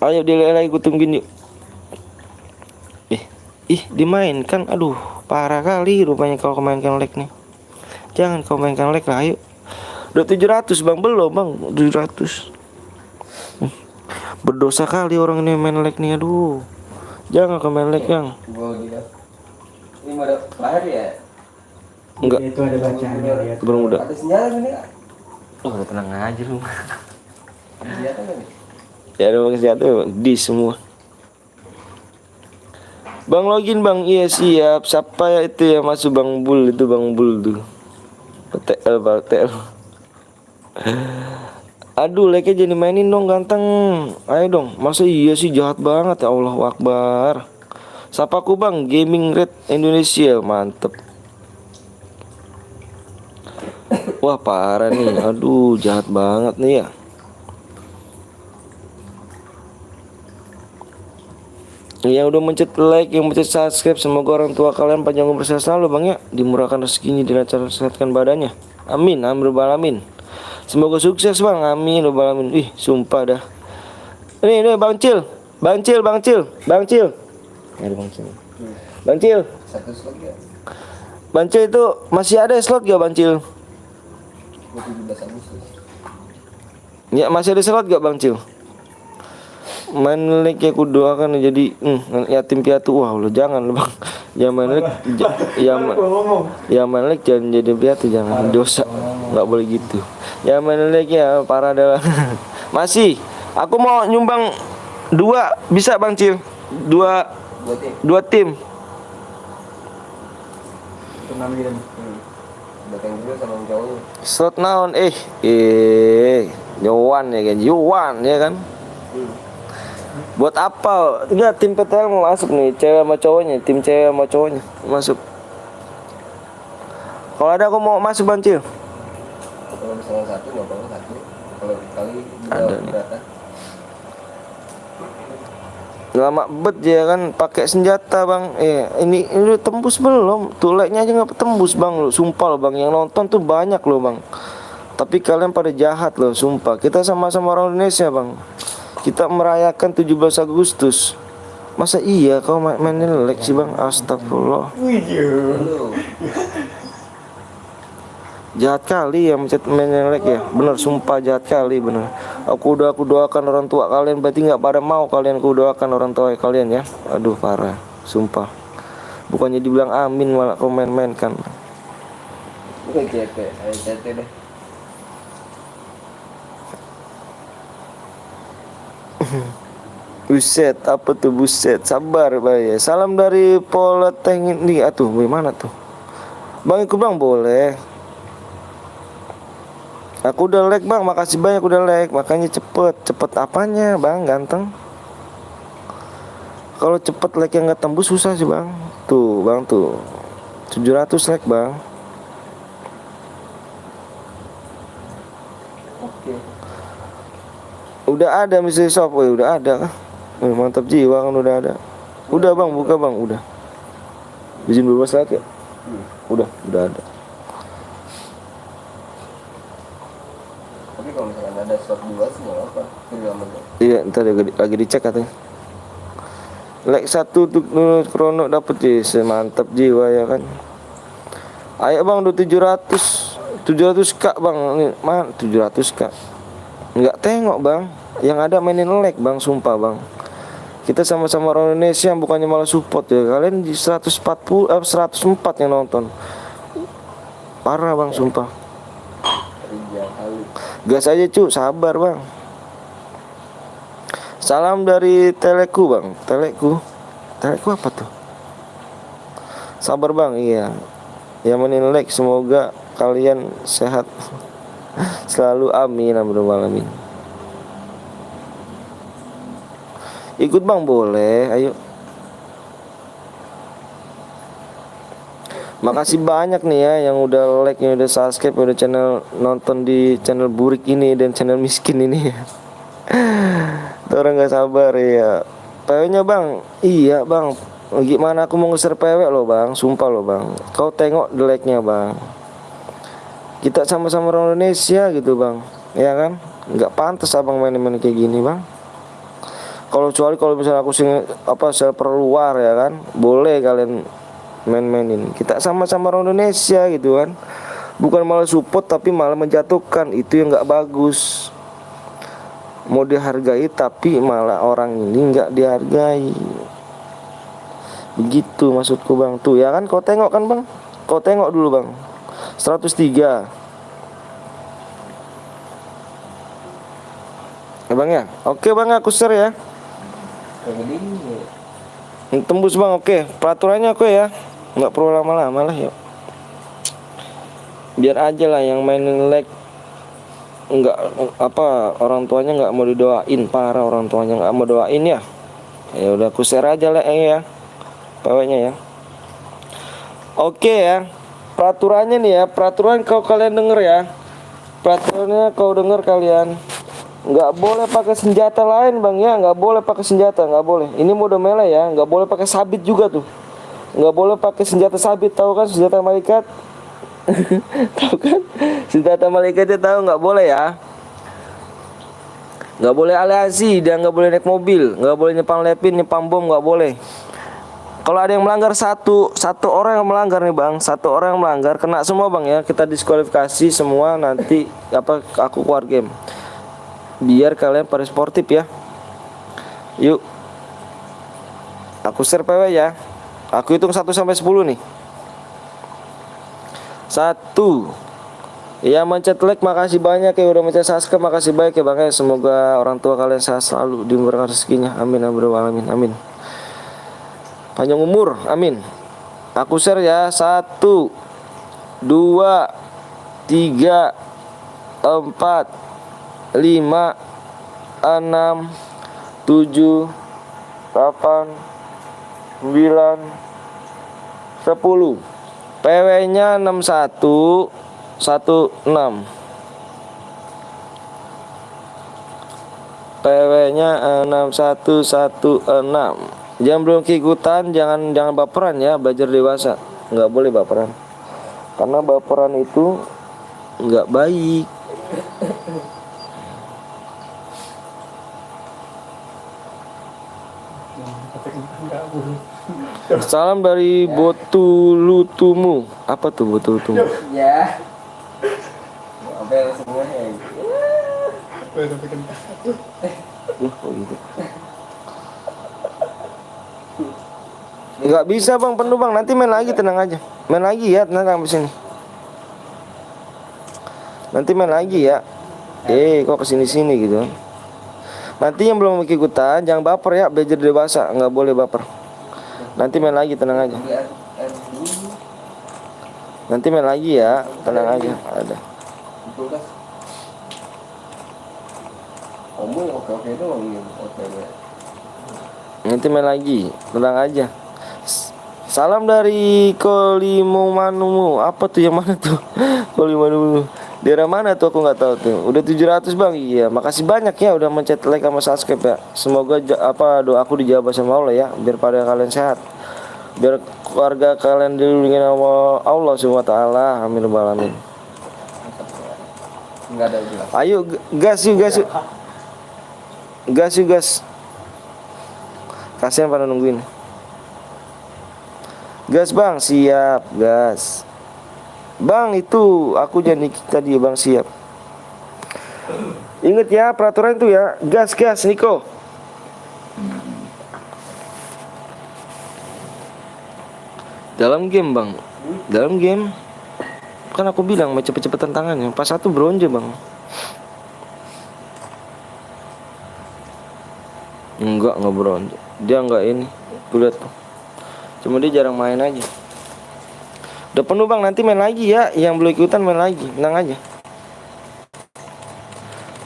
Ayo delete lagi, ku tungguin yuk. Dimainkan. Aduh, parah kali rupanya kau mainkan lag nih. Jangan kau mainkan lag lah, ayo. Udah 700 bang, belum bang, 700. Berdosa kali orang ini main lag nih, aduh. Jangan kau main lag yang. Gue gila. Ini mau ada lahir ya? Enggak, Itu ada bacaannya lihat. belum udah. Ada senjata gini nggak? Udah tenang aja lu. Ada senjata nggak nih? Ya ada pakai senjata di semua. Bang login bang, iya siap. Siapa ya itu ya masuk bang Bul, itu bang Bul tuh. PTL. Aduh, like-nya jadi mainin dong ganteng. Ayo dong, masa iya sih, jahat banget ya, Allahu Akbar. Sapa ku bang, Gaming Red Indonesia, mantep. Wah parah nih, aduh jahat banget nih ya. Yang udah mencet like, yang mencet subscribe, semoga orang tua kalian panjang umur sehat selalu bang ya, dimurahkan rezekinya, dilancarkan badannya. Amin, amin rabbal alamin. Semoga sukses bang, amin rabbal alamin. Sumpah dah. Ini Bang Cil. Ada Bang Cil. Bang Cil. Satu slot ya? Bang Cil itu masih ada slot gak Bang Cil? 17 Agustus. Ya masih ada slot gak Bang Cil? Main lek ya ku doakan jadi yatim piatu. Wah lo jangan lo bang. Jangan main lek. Ya main lek jangan jadi piatu, jangan, dosa. Nggak boleh gitu. Ya main lek ya parah adalah. Masih. Aku mau nyumbang 2, bisa Bang Cil? 2 tim. Itu namanya. Datang dulu sama cowoknya. Slot naon Yowan ya kan. Yowan ya kan. Buat apa? Enggak, tim PTL mau masuk nih, cewek sama cowoknya, tim cewek sama cowoknya masuk. Kalau ada aku mau masuk Bang Cil. Kalau misalnya satu nggak apa-apa satu. Kalau kali Ada dua nih. berapa? Lama bet ya kan pakai senjata bang. Ini udah tembus belum? Tuh like-nya aja nggak tembus bang lo. Sumpah lo bang, yang nonton tuh banyak lo bang. Tapi kalian pada jahat lo, sumpah. Kita sama-sama orang Indonesia bang. Kita merayakan 17 Agustus. Masa iya kau mainin like sih bang? Astagfirullah. Jahat kali ya mencet mainin like ya. Bener, sumpah jahat kali bener. Aku doakan orang tua kalian, berarti nggak pada mau kalian ku doakan orang tua kalian ya. Aduh parah, sumpah. Bukannya dibilang amin malah kau main-main kan. Bukan CT, ayo CT deh. Buset, apa tuh buset? Sabar bay. Salam dari Politeknik nih. Atuh, bagaimana tuh? Bang ikut bang boleh. Aku udah like bang, makasih banyak udah like. Makanya cepet apanya bang, ganteng. Kalau cepet like yang nggak tembus susah sih bang. Tuh bang tuh. 700 like bang. Oke. Udah ada Mystery Shop, woy, udah ada kah? Mantap jiwa kan udah ada. Udah bang, buka bang, udah. Izin bebas like ya? Udah ada. Tapi kalau misalkan ada slot 2 sih nggak apa. Free aja. Iya, ntar lagi dicek katanya. Like 1 tuh krono dapet sih, semantap jiwa ya kan. Ayo bang, udah 700k bang, ini mah 700k. Nggak tengok bang, yang ada mainin like bang, sumpah bang. Kita sama-sama orang Indonesia, bukannya malah support ya. Kalian di 104 yang nonton. Parah bang, sumpah. Rijal kali. Gas aja cu, sabar bang. Salam dari Teleku bang. Teleku apa tuh? Sabar bang, iya. Yang mainin like, semoga kalian sehat selalu, amin, amin. Ikut bang boleh, ayo. Makasih banyak nih ya yang udah like, yang udah subscribe, yang udah channel nonton di channel Burik ini dan channel miskin ini ya. Tuh orang gak sabar ya. PW-nya bang, iya bang. Gimana aku mau nge-share PW loh bang, sumpah loh bang. Kau tengok like-nya bang. Kita sama-sama orang Indonesia gitu bang, ya kan? Nggak pantas abang main-main kayak gini bang. Kalau misalnya aku server luar ya kan, boleh kalian main-mainin. Kita sama-sama orang Indonesia gitu kan. Bukan malah support tapi malah menjatuhkan, itu yang nggak bagus. Mau dihargai tapi malah orang ini nggak dihargai. Begitu maksudku bang. Tuh ya kan, kau tengok kan bang. Kau tengok dulu bang, 103 ya bang ya. Oke bang, aku share ya. Tembus bang, oke. Peraturannya oke ya, nggak perlu lama-lama lah ya. Biar aja lah yang mainin like. Nggak orang tuanya nggak mau didoain, parah orang tuanya nggak mau doain ya. Ya udah aku share aja lah ya. PW-nya ya. Oke ya. Peraturannya nih ya, peraturan kalian denger ya. Peraturannya kau denger kalian. Nggak boleh pakai senjata lain bang ya, nggak boleh pakai senjata, nggak boleh. Ini mode melee ya, nggak boleh pakai sabit juga tuh. Nggak boleh pakai senjata sabit, tahu kan senjata malaikat? Tahu kan? Senjata malaikatnya tahu, nggak boleh ya. Nggak boleh aliansi, dan nggak boleh naik mobil, nggak boleh nyepang lepin, nyepang bom, nggak boleh. Kalau ada yang melanggar satu orang yang melanggar nih bang, satu orang yang melanggar kena semua bang ya. Kita diskualifikasi semua nanti aku keluar game. Biar kalian pada sportif ya. Yuk. Aku share PW ya. Aku hitung 1 sampai 10 nih. 1. Ya mencet like, makasih banyak ya. Udah mencet subscribe, makasih banyak ya bang ya. Semoga orang tua kalian sehat selalu, dimurahkan rezekinya, amin, amin. Panjang umur, amin. Aku share ya. 1, 2, 3, 4, 5, 6, 7, 8, 9, 10. PW-nya 6116. PW-nya 6116. Jangan belum keikutan, jangan baperan ya, belajar dewasa. Nggak boleh baperan. Karena baperan itu nggak baik. Salam dari Botulutumu. Apa tuh Botulutumu? Ya. Apa yang semuanya? Kok gitu? Nggak bisa bang, penuh bang. Nanti main lagi, tenang aja. Main lagi ya, tenang abis ini. Nanti main lagi ya. Kok kesini-sini gitu. Nanti yang belum ikutan jangan baper ya, belajar dewasa, nggak boleh baper. Nanti main lagi, tenang aja. Nanti main lagi ya, tenang aja. Ada. Kamu oke doang ini. Oke. Nanti main lagi, tenang aja. Salam dari Kolimanumu. Apa tuh, yang mana tuh? Kolimanumu. Daerah mana tuh, aku nggak tahu tuh. Udah 700 bang. Iya, makasih banyak ya udah mencet like sama subscribe ya. Semoga doaku dijawab sama Allah ya, biar pada kalian sehat, biar keluarga kalian dilindungi sama Allah Subhanahu wa taala. Amin ya rabbal alamin. Enggak ada jelas. Ayo gas yuk, gas yuk. Gas yuk, gas. Kasihan pada nungguin. Gas bang, siap, gas. Bang, itu aku jadi tadi bang, siap. Ingat ya peraturan itu ya. Gas, gas, Niko. Dalam game bang, dalam game. Kan aku bilang mau cepet-cepet tantangannya. Pas satu bronze bang. Enggak bronze. Dia enggak ini. Tuh lihat tuh. Cuma dia jarang main aja. Udah penuh bang, nanti main lagi ya. Yang belum ikutan main lagi, tenang aja.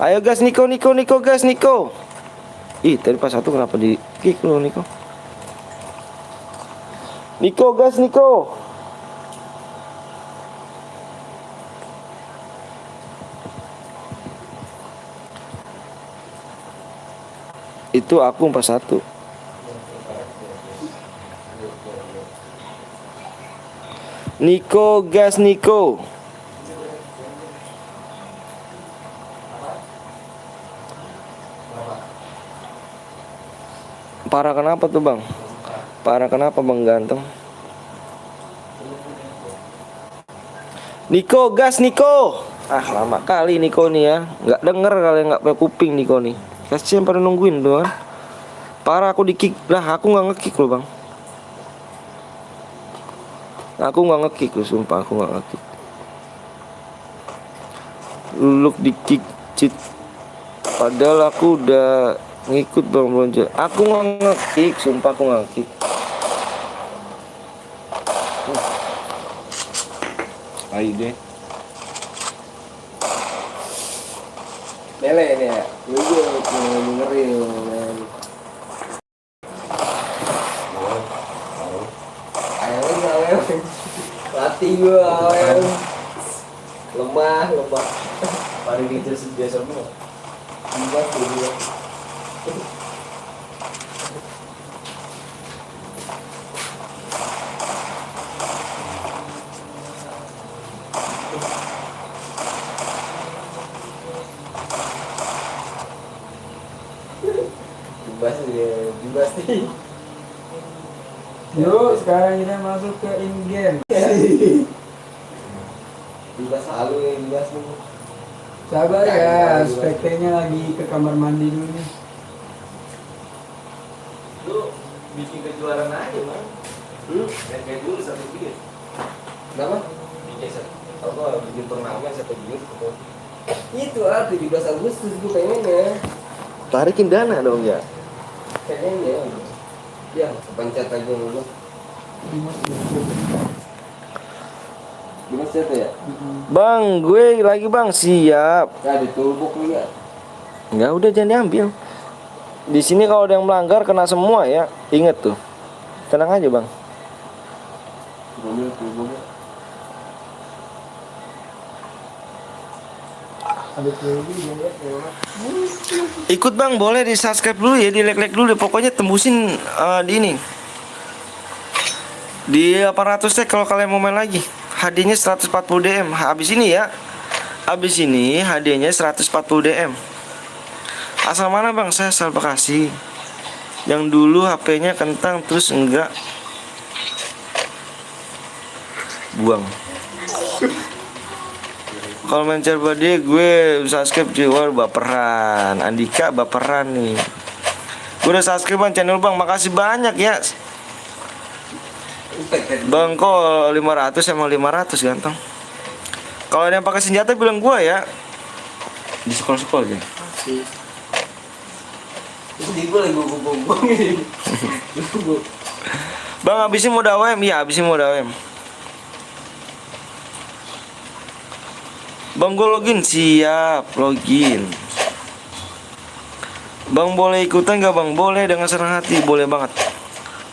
Ayo gas Niko, gas Niko. Ih, tadi pas satu kenapa di kick lu Niko? Niko, gas Niko. Itu aku 41. Niko, gas Niko. Parah kenapa tuh bang? Parah kenapa bang ganteng? Niko, gas Niko. Ah, lama kali Niko nih ya. Nggak denger kali, nggak pakai kuping Niko nih. Kasian pada nungguin tuh kan. Parah aku di kick. Lah aku nggak nge-kick loh bang. Aku nggak nge-kick loh, sumpah aku nggak nge-kick. Luluk di kick cheat. Padahal aku udah ngikut bang bronze. Aku nggak nge-kick, sumpah aku nggak nge-kick. Ayo deh. Mele ini ya. Lu dengerin men. Ayo. Latih gua ayo. Lemah. Paling itu biasa semua. Gua. Jubas nih. Yuk, sekarang kita masuk ke in game. Jubas halu ya, jubas nih. Sabar ya, speknya lagi ke kamar mandi dulu nih. Lu bikin kejuaraan aja bang. Kayak dulu satu bikin. Kenapa? Bikin turnamen satu bikin. Itu 17 Agustus gue pengennya. Tarikin dana dong ya. Pengennya. Ya, pencet aja dulu. Gimana sih ya? Bang, gue lagi bang, siap. Nah, ditumbuk lu ya. Enggak, udah jangan diambil. Di sini kalau ada yang melanggar kena semua ya. Ingat tuh. Tenang aja bang. Tumbuk. Ikut bang, boleh di subscribe dulu ya, di like dulu deh. Pokoknya tembusin di ini. Di 800 tag kalau kalian mau main lagi. Hadiahnya 140 DM. Habis ini ya. Habis ini hadiahnya 140 DM. Asal mana bang? Saya asal Bekasi. Yang dulu HP-nya kentang terus enggak. Buang. Kalau main Cerbadi gue subscribe jiwa baperan. Andika baperan nih. Gue udah subscribe bang channel bang. Makasih banyak ya. Bang kok 500 sama 500 ganteng. Kalau ada yang pakai senjata bilang gua ya. Di sekolah-sekolah aja. Itu gue lagi gua. Bang habisin mode AWM, iya habisin mode AWM. Bang gue login, siap login. Bang boleh ikutan gak bang? Boleh dengan senang hati, boleh banget.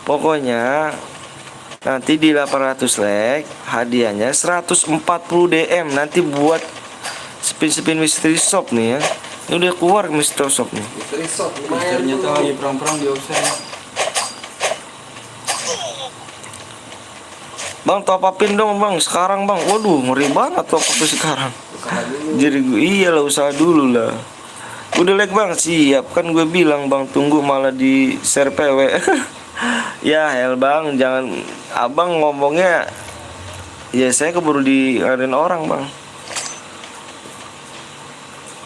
Pokoknya Nanti di 800 like hadiahnya 140 DM. Nanti buat spin mystery shop nih ya. Ini udah keluar mystery shop nih. Misteri shop lumayan Ternyata tuh. lagi perang-perang di offset. Bang top upin dong bang sekarang bang. Waduh ngeri banget top upin sekarang. Usaha dulu. Jadi iyalah usaha dulu lah. Udah like bang siap kan gue bilang bang tunggu malah di share PW. Ya hell bang jangan abang ngomongnya. Ya saya keburu diadain orang bang.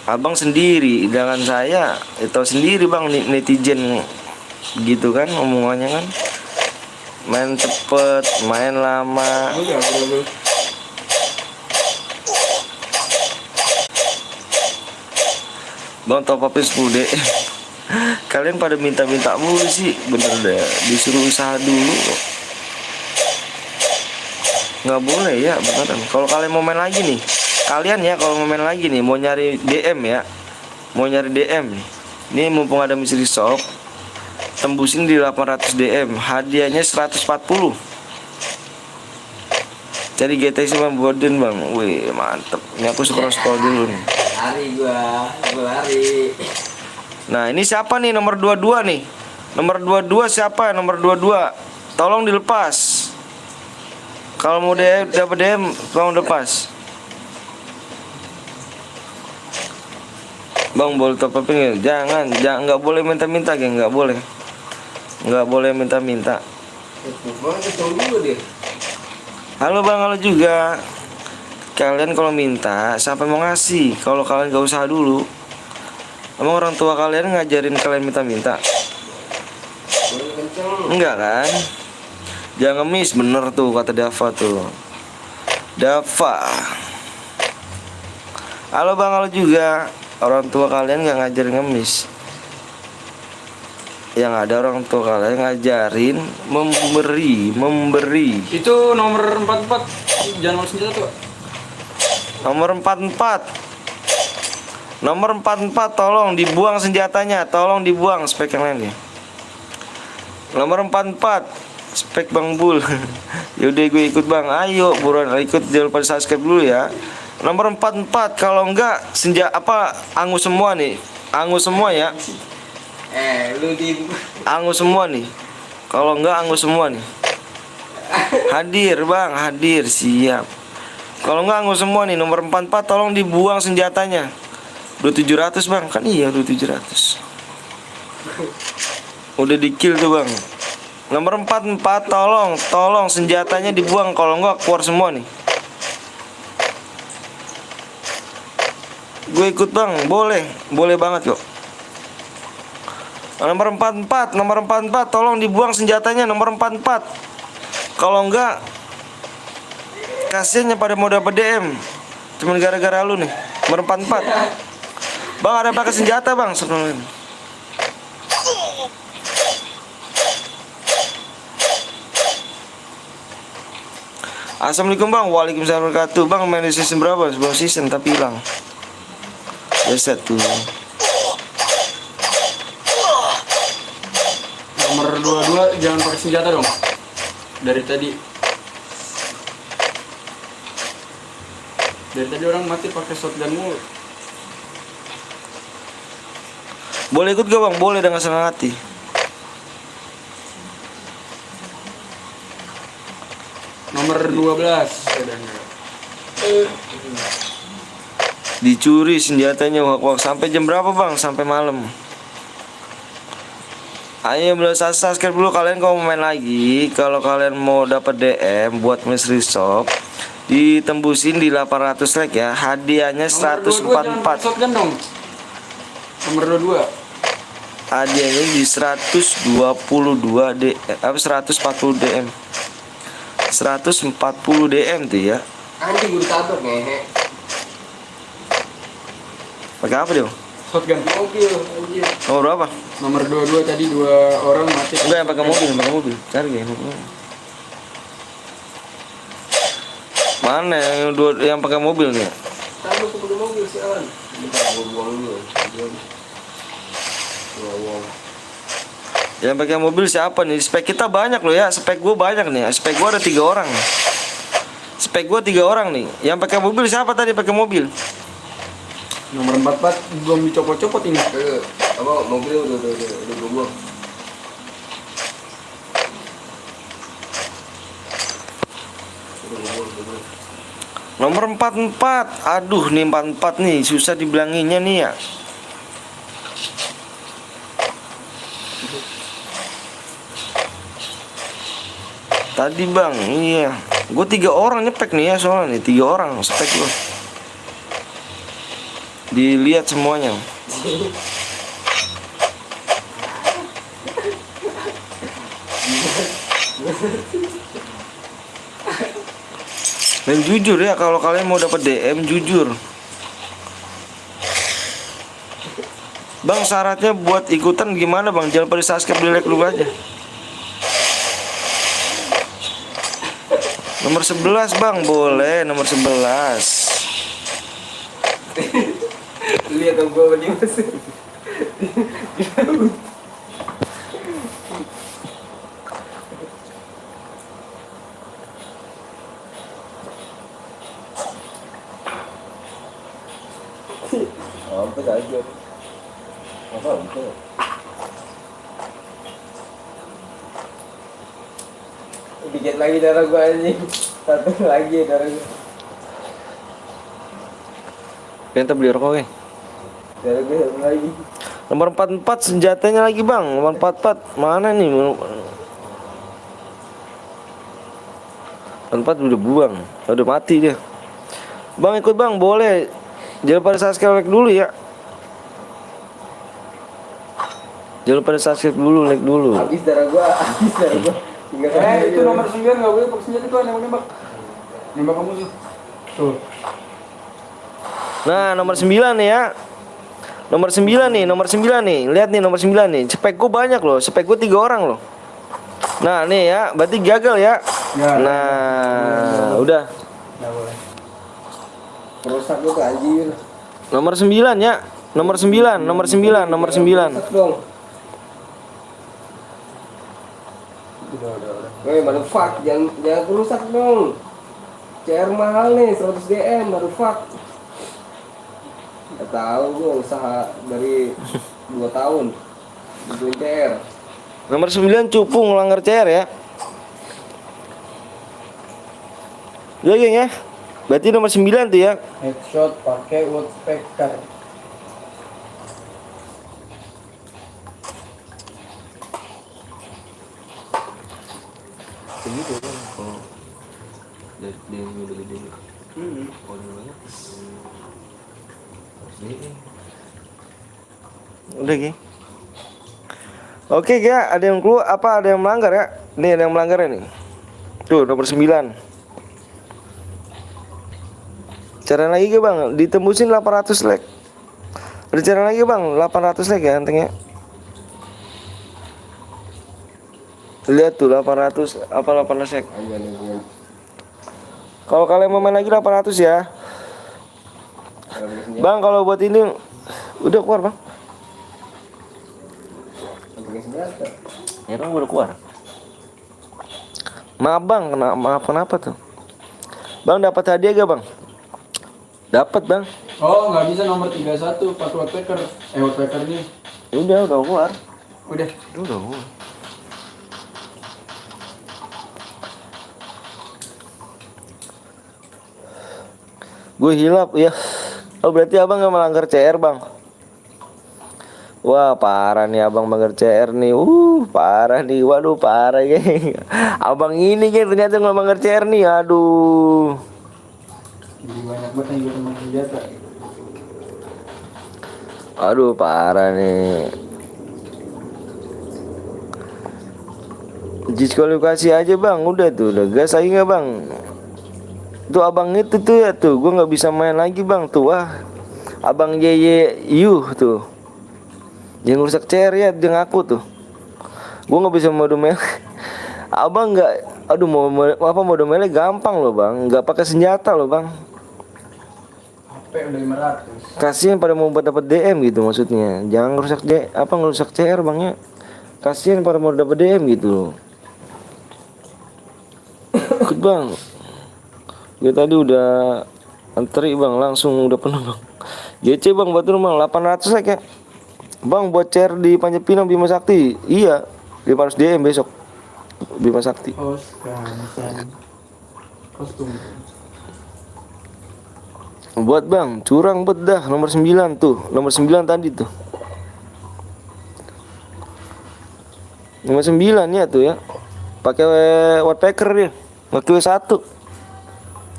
Abang sendiri, jangan saya. Itu sendiri bang netizen gitu kan omongannya kan. Main cepet, main lama. Udah, bro. Bang top upin 10 DM. Kalian pada minta-minta mulu sih. Bener deh, disuruh usaha dulu kok. Nggak boleh ya beneran. Kalau kalian mau main lagi nih, kalian ya kalau mau main lagi nih, mau nyari DM ya, mau nyari DM nih. Ini mumpung ada mystery shop, tembusin di 800 DM, hadiahnya 140. Jadi GTC Bang Borden bang, wih mantep. Ini aku scroll dulu nih. Lari gua lari. Nah ini siapa nih nomor 22 nih? Nomor 22 siapa? Nomor 22 tolong dilepas. Kalau mau DM, dapat DM tolong lepas. Bang boleh top upin ya? Jangan nggak boleh minta-minta geng, nggak boleh minta-minta. Bang ketemu dulu deh. Halo bang, halo juga. Kalian kalau minta siapa mau ngasih? Kalau kalian gak usaha dulu, emang orang tua kalian ngajarin kalian minta-minta? Boleh kenceng. Enggak kan? Jangan ngemis, bener tuh kata Dava tuh. Dava. Halo bang, halo juga. Orang tua kalian gak ngajarin ngemis. Yang ada orang tua kalian ngajarin memberi. Itu nomor 44 jangan mau senjata tuh. Nomor 44. Nomor 44 tolong dibuang senjatanya, tolong dibuang spek yang lainnya. Nomor 44 spek Bang Bul. Yaudah gue ikut bang, ayo buruan ikut, jangan lupa subscribe dulu ya. Nomor 44 kalau enggak angus semua nih, angus semua ya. Lu di Angus semua nih. Kalau enggak angus semua nih. Hadir bang, hadir siap. Kalau enggak angus semua nih. Nomor 44 tolong dibuang senjatanya. 2700 bang, kan iya 2700. Udah di kill tuh bang. Nomor 44 tolong senjatanya dibuang. Kalau enggak keluar semua nih. Gue ikut bang, boleh banget kok. Nomor 44 tolong dibuang senjatanya. Nomor 44. Kalau enggak kasihannya pada mau dapat DM. Cuman gara-gara lu nih. Nomor 44. Bang ada pakai senjata bang sebelum. Assalamualaikum bang. Waalaikumsalam warahmatullahi wabarakatuh. Bang main di season berapa? Sebelum season tapi hilang. Reset tuh. Nomor 22 jangan pakai senjata dong. Dari tadi orang mati pakai shotgun mulu. Boleh ikut gak bang? Boleh dengan senang hati. Nomor 12 Dicuri senjatanya wak sampai jam berapa bang? Sampai malam. Ayo belum subscribe dulu kalian kalau mau main lagi. Kalau kalian mau dapat DM buat mystery shop, ditembusin di 800 like ya. Hadiahnya 144. Shotgun dong. Nomor 22. Hadiahnya di 122 140 DM. 140 DM tuh ya. anjing gue ditabrak ngehe. Pakai apa dia? Shotgun. Mobil anjir. Nomor berapa? Nomor 22 tadi 2 orang mati. Enggak yang pakai mobil, Cari ya. Mana yang pakai mobil nih? Tahu aku pakai mobil sih Alan. Bentar gue buang dulu. Buang. Yang pakai mobil siapa nih? Spek kita banyak loh ya. Spek gue banyak nih. Spek gue ada 3 orang. Spek gue 3 orang nih. Yang pakai mobil siapa tadi pakai mobil? Nomor 44 belum dicopot-copot ini. Apa mobilnya udah gue buang. Nomor 44. Aduh nih 44 nih susah dibilanginnya nih ya. Tadi bang, iya. Gue 3 orang nyepek nih ya soalnya nih 3 orang spek gue. Dilihat semuanya. Dan jujur ya kalau kalian mau dapat DM jujur. Bang syaratnya buat ikutan gimana bang? Jangan pada subscribe di like dulu aja. Nomor 11 bang boleh nomor 11. Lihat dong gue lagi masih. Apa aja? Apa? Dikit lagi darah gue anjing. Satu lagi darah gue. Kita beli rokok ya. Darah gue satu lagi. Nomor 44 senjatanya lagi bang. Nomor 44 mana nih? 44 udah buang. Udah mati dia. Bang ikut bang boleh. Jangan pada subscribe like dulu ya. Jangan pada subscribe dulu like dulu. Habis darah gue. Itu nomor 9 nggak boleh pakai senjata tuh nembak. Nembak kamu tuh. Tuh. Nah nomor 9 nih ya. Nomor 9 nih, nomor 9 nih. Lihat nih nomor 9 nih. Spek gue banyak loh. Spek gue 3 orang loh. Nah nih ya, berarti gagal ya. Ya. Nah, udah. Nggak boleh. Perusak gue tuh anjir. Nomor 9 ya. Nomor 9, nomor 9, nomor 9. Rusak dong. Udah. Woi, motherfuck, jangan rusak dong. CR mahal nih, 100 DM, motherfuck. Gak tahu gue usaha dari 2 tahun bikin CR. Nomor 9 cupu ngelanggar CR ya. Ya geng ya. Berarti nomor 9 tuh ya. Headshot pakai woodpecker. Segitu kan kalau dari dia udah gede. Kode banget. Udah geng. Oke ya, ada yang keluar apa ada yang melanggar ya? Nih ada yang melanggar ya nih. Tuh nomor 9. Cara lagi ke bang, ditembusin 800 like. Ada cara lagi bang, 800 like ya antengnya. Lihat tuh 800 apa 800 like. Kalau kalian mau main lagi 800 ya. Bang kalau buat ini udah keluar bang. Ya bang udah keluar. Maaf bang, maaf kenapa tuh? Bang dapat hadiah gak bang? Dapat bang. Oh, nggak bisa nomor 31 pakai woodpecker. Woodpecker nih. Udah keluar. Udah. Udah keluar. Gue hilap ya. Oh berarti abang gak melanggar CR bang. Wah parah nih abang melanggar CR nih. Parah nih. Waduh parah geng. Abang ini geng ternyata gak melanggar CR nih. Aduh. Jadi banyak banget yang teman senjata. Aduh parah nih. Diskualifikasi aja bang. Udah tuh udah gas lagi gak bang? Tuh abang itu tuh ya tuh. Gue gak bisa main lagi bang tuh. Wah abang YYU tuh. Jangan rusak CR ya. Dia ngaku tuh. Gue gak bisa mode main. Abang gak. Aduh mau apa mode mainnya gampang loh bang. Gak pakai senjata loh bang. HP udah 500. Kasihan pada mau dapat DM gitu maksudnya. Jangan rusak ngerusak CR bang ya. Kasihan para mau dapat DM gitu. Ikut bang. Gue tadi udah antri bang, langsung udah penuh bang. GC bang, buat bang 800 like ya. Bang buat share di Panjat Pinang Bima Sakti. Iya, 500 DM besok Bima Sakti. Kostum. Buat bang, curang bet dah nomor 9 tuh. Nomor 9 tadi tuh. Nomor 9 ya tuh ya. Pakai woodpecker dia. Pakai W1.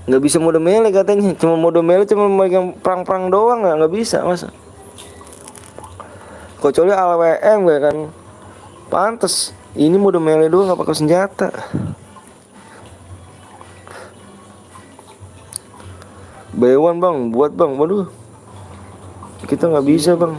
Nggak bisa mode melee katanya. Cuma mode melee cuma megang perang-perang doang, nggak bisa masa. Kecuali AWM ya kan. Pantes. Ini mode melee doang nggak pakai senjata. Bewan bang, buat bang, waduh. Kita nggak bisa bang.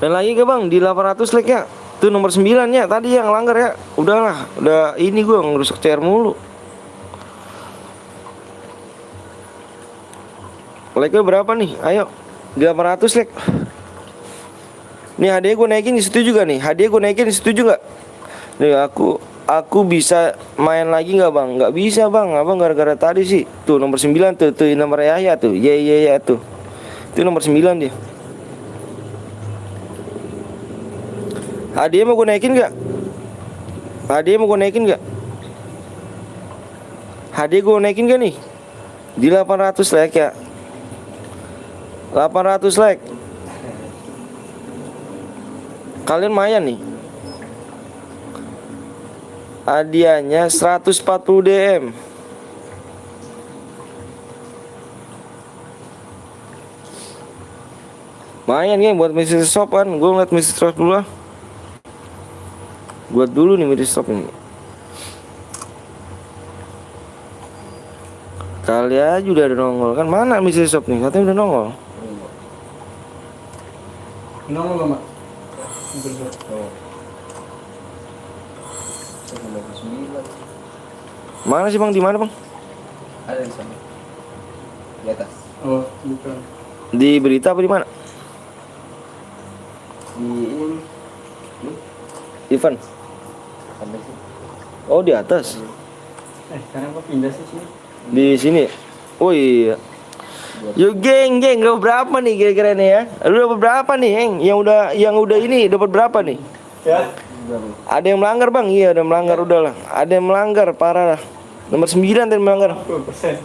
Main lagi ke bang di 800 like ya. Itu nomor 9 ya tadi yang langgar ya. Udahlah, udah ini gua ngerusak CR mulu. Like-nya berapa nih? Ayo. Di 800 like. Nih hadiah gue naikin di situ juga nih. Hadiah gue naikin di situ juga. Nih aku bisa main lagi nggak bang? Nggak bisa bang. Abang gara-gara tadi sih. Tuh nomor 9 tuh nomor Yahya tuh. Ya tuh. Itu nomor 9 dia. Hadiah mau gue naikin gak? Hadiah mau gue naikin gak? Hadiah gue naikin gak nih? Di 800 like ya. 800 like. Kalian lumayan nih. Hadiahnya 140 DM. Lumayan ya buat Mr. Shop kan. Gue ngeliat Mr. Shop dulu lah. Buat dulu nih Mr. Shop ini. Kali aja udah ada nongol kan. Mana Mr. Shop nih? Katanya udah nongol. Nongol lo mak. Mana sih bang? Di mana bang? Ada di sana. Di atas. Oh bukan. Di berita apa di mana? Di ini. Event. Sampai sih. Oh di atas. Sekarang kok pindah sih sini? Di sini. Oh iya. Yuk geng, dapat berapa nih kira-kira nih ya? Lu dapat berapa nih, Heng? Yang udah ini dapat berapa nih? Ya. Ada yang melanggar, Bang? Iya, ada yang melanggar udahlah. Ada yang melanggar parah lah. Nomor 9 tadi melanggar. 10%.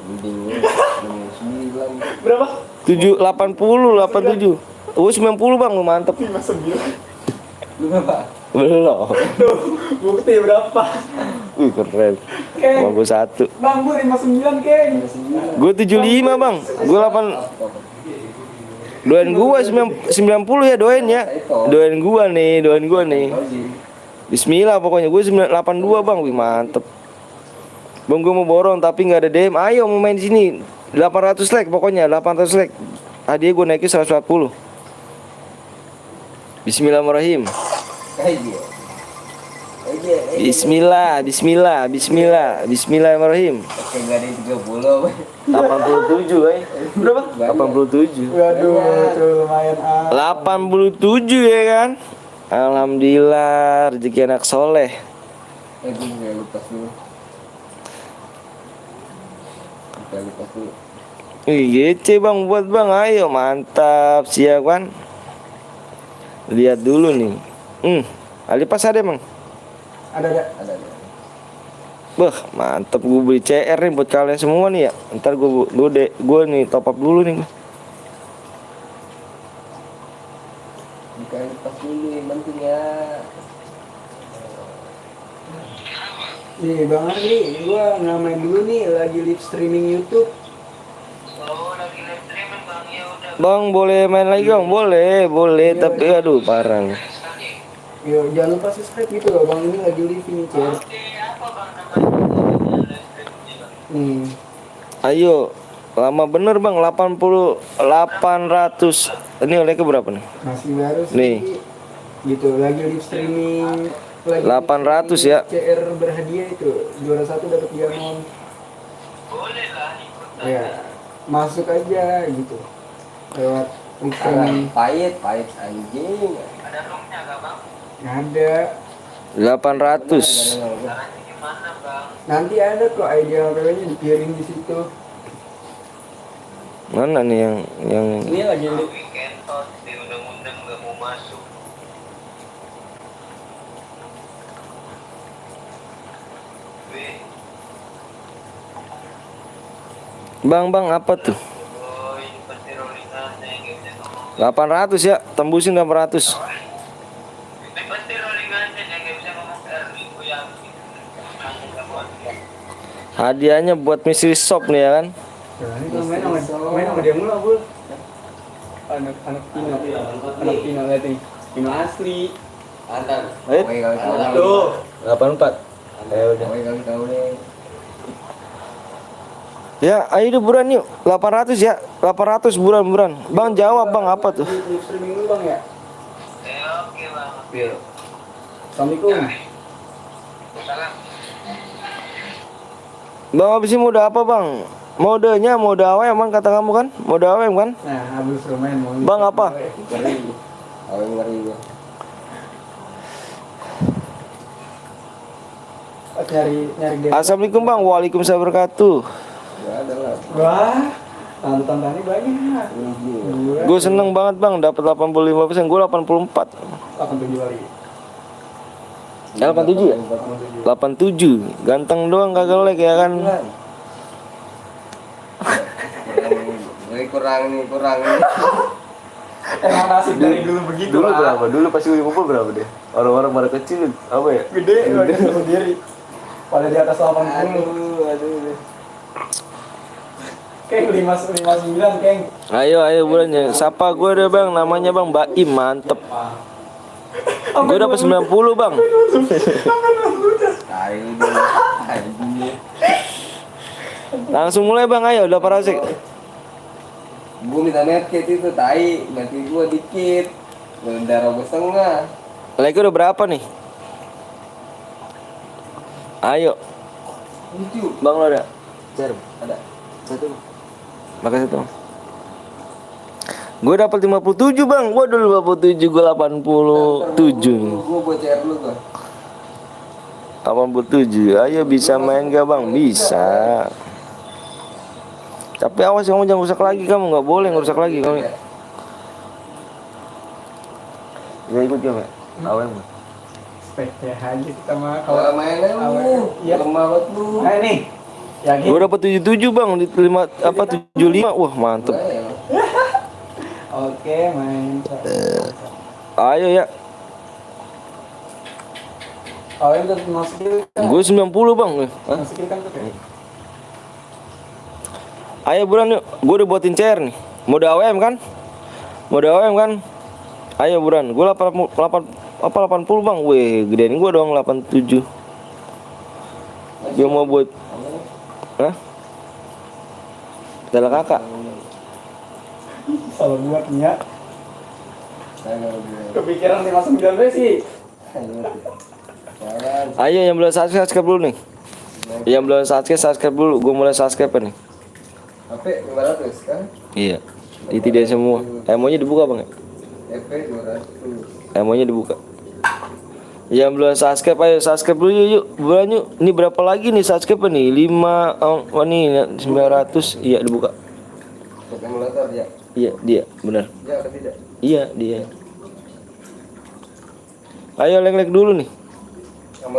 Mending 9. Berapa? 7 80 87. Oh, 90, Bang. Mantep. 59. Lu berapa? Belum. Tuh, bukti berapa? Wih, keren. Keng. Bang, gue 1. Bang, gue 59, Keng. Gue 75, Bang. Gue 8. Doain gua 90 ya, doain ya. Doain gua nih. Bismillah pokoknya gue 82 bang, wih mantep. Bang gue mau borong tapi nggak ada DM. Ayo mau main di sini. 800 like pokoknya 800 like. Hadiah gue naikin 140. Bismillahirrahmanirrahim. Bismillahirrahmanirrahim. Oke, gak ada yang 30. 87 berapa? 87. Waduh, tuh lumayan 87 ya kan. Alhamdulillah rezeki anak soleh. Gue gak lupa dulu. Lupa dulu. Wih GC bang buat bang. Ayo mantap siap kan. Lihat dulu nih. Alipas ada bang. ada. Wah mantep, gue beli CR nih buat kalian semua nih ya. Ntar gue nih top up dulu nih. Bukan pas dulu yang penting ya. Nih Bang Ardi, gua nggak main dulu nih, lagi live streaming YouTube. Bang boleh main lagi bang? Boleh tapi aduh parah nih. Yo, jangan lupa subscribe gitu loh Bang, ini lagi live ini Cer. Ayo lama bener bang 800. Ini oleh ke berapa nih? Masih baru sih. Nih. Gitu, lagi live streaming. Lagi 800 ya. CR berhadiah itu, juara 1 dapat diamond. Boleh lah ikut. Ya, masuk aja gitu. lewat rekening. Pahit anjing. Nggak ada. 800. Nanti ada kok ID OTP-nya dikirim di situ. Mana nih yang Ini lagi Bang apa tuh? 800 ya, tembusin 800. Hadiahnya buat mystery shop nih ya kan? ini kalau main sama dia mulu Bul. Anak Pino lihat nih. Pino asli. Antar. Ayo. Oke kali tahu. Tuh. 84. Ya udah. Oke kali tahu deh. Ya, ayo deh buruan yuk. 800 ya. 800 buruan. Bang jawab Bang apa tuh? Di streaming dulu Bang ya. Oke bang. Bil. Assalamualaikum. Bang habis ini mode apa Bang? Modenya mode AWM Bang kata kamu kan? Mode AWM kan? Nah, habis main mau. Bang apa? Ngeri. Awal ngeri gua. Nyari game. Assalamualaikum Bang. Waalaikumsalam wabarakatuh. Enggak ada lah. Wah, tantangannya banyak. Gue seneng banget Bang dapat 85%, gue 84. 87 kali. 87 ya? 87. Ganteng doang kagak lag ya kan? Kurang nih. Emang nasib dari dulu begitu. Dulu lah. berapa? Dulu pas gue ngumpul berapa deh? Orang-orang pada kecil apa ya? Gede sendiri. Pada di atas 80. Aduh. Keng 559 Keng. Ayo bulannya. Sapa gue deh Bang, namanya Bang Baim, mantep. Gue dapat 90 Bang. Langsung mulai Bang, ayo udah parasik. Gue minta medkit itu tai, nanti gue dikit. Darah gue setengah. Lagi udah berapa nih? Ayo, Lucu. Bang lo ada? Ada. Satu. Makasih satu. Gue dapat 57 Bang. Waduh 57, gue 87. Gue bocor lu tuh. 87. Ayo bisa main gak Bang? Bisa. Tapi awas kamu jangan rusak lagi, kamu nggak boleh ngerusak lagi kamu. Ya ikut ya, Mek. Awem. Speknya aja kita mah Kalau mainnya lu, Iya. lemah banget lu. Nah ini. Yakin? Gue dapat 77 Bang di 75. Wah, mantep. Oke, main. Ayo ya. Oh, yang udah masukin kan? Gue 90 Bang. Hah? Masukin kan tuh kayak. Ayo buruan yuk. Gue udah buatin CR nih. Mode AWM kan? Mode AWM kan? Ayo buruan. Gue 80 Bang. Weh, gedein gue dong 87. Gue mau buat. Hah? Dalam kakak. Salah buat nih ya. Kepikiran 59 sih. Ayo yang belum subscribe dulu nih. Yang belum subscribe dulu. Gue mulai subscribe nih. HP 500 kan? Iya. Tidak semua. Emonya dibuka Bang ya? FP 200. Emonya dibuka. Yang belum subscribe ayo subscribe dulu yuk. Bulan yuk. Ini berapa lagi nih subscribe nih? 5 oh nih 900. Iya dibuka. Untuk emulator ya? Iya dia benar. Ya atau tidak? Iya dia. Ayo like dulu nih.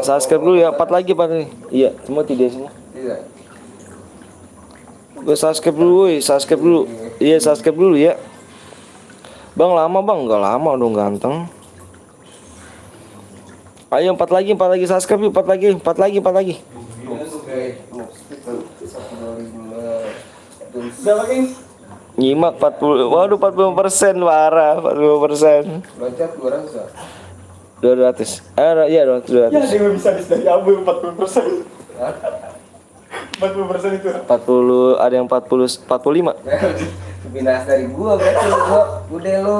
Subscribe dulu ya. 4 lagi 4 nih. Iya semua tidak semua. Tidak. Gue subscribe dulu, subscribe dulu. Iya subscribe dulu ya. Bang lama Bang, nggak lama dong ganteng. Ayo 4 lagi subscribe yuk, 4 lagi. Berapa, King? Nyimak 40. Waduh 40%, parah 40%. Loncat 200 ya? 200. Iya 200. Ya, dia nggak bisa dari abu 40%. Hah? 40% itu. 40, ada yang 40, 45. Binasa dari gua berarti gua udah lu.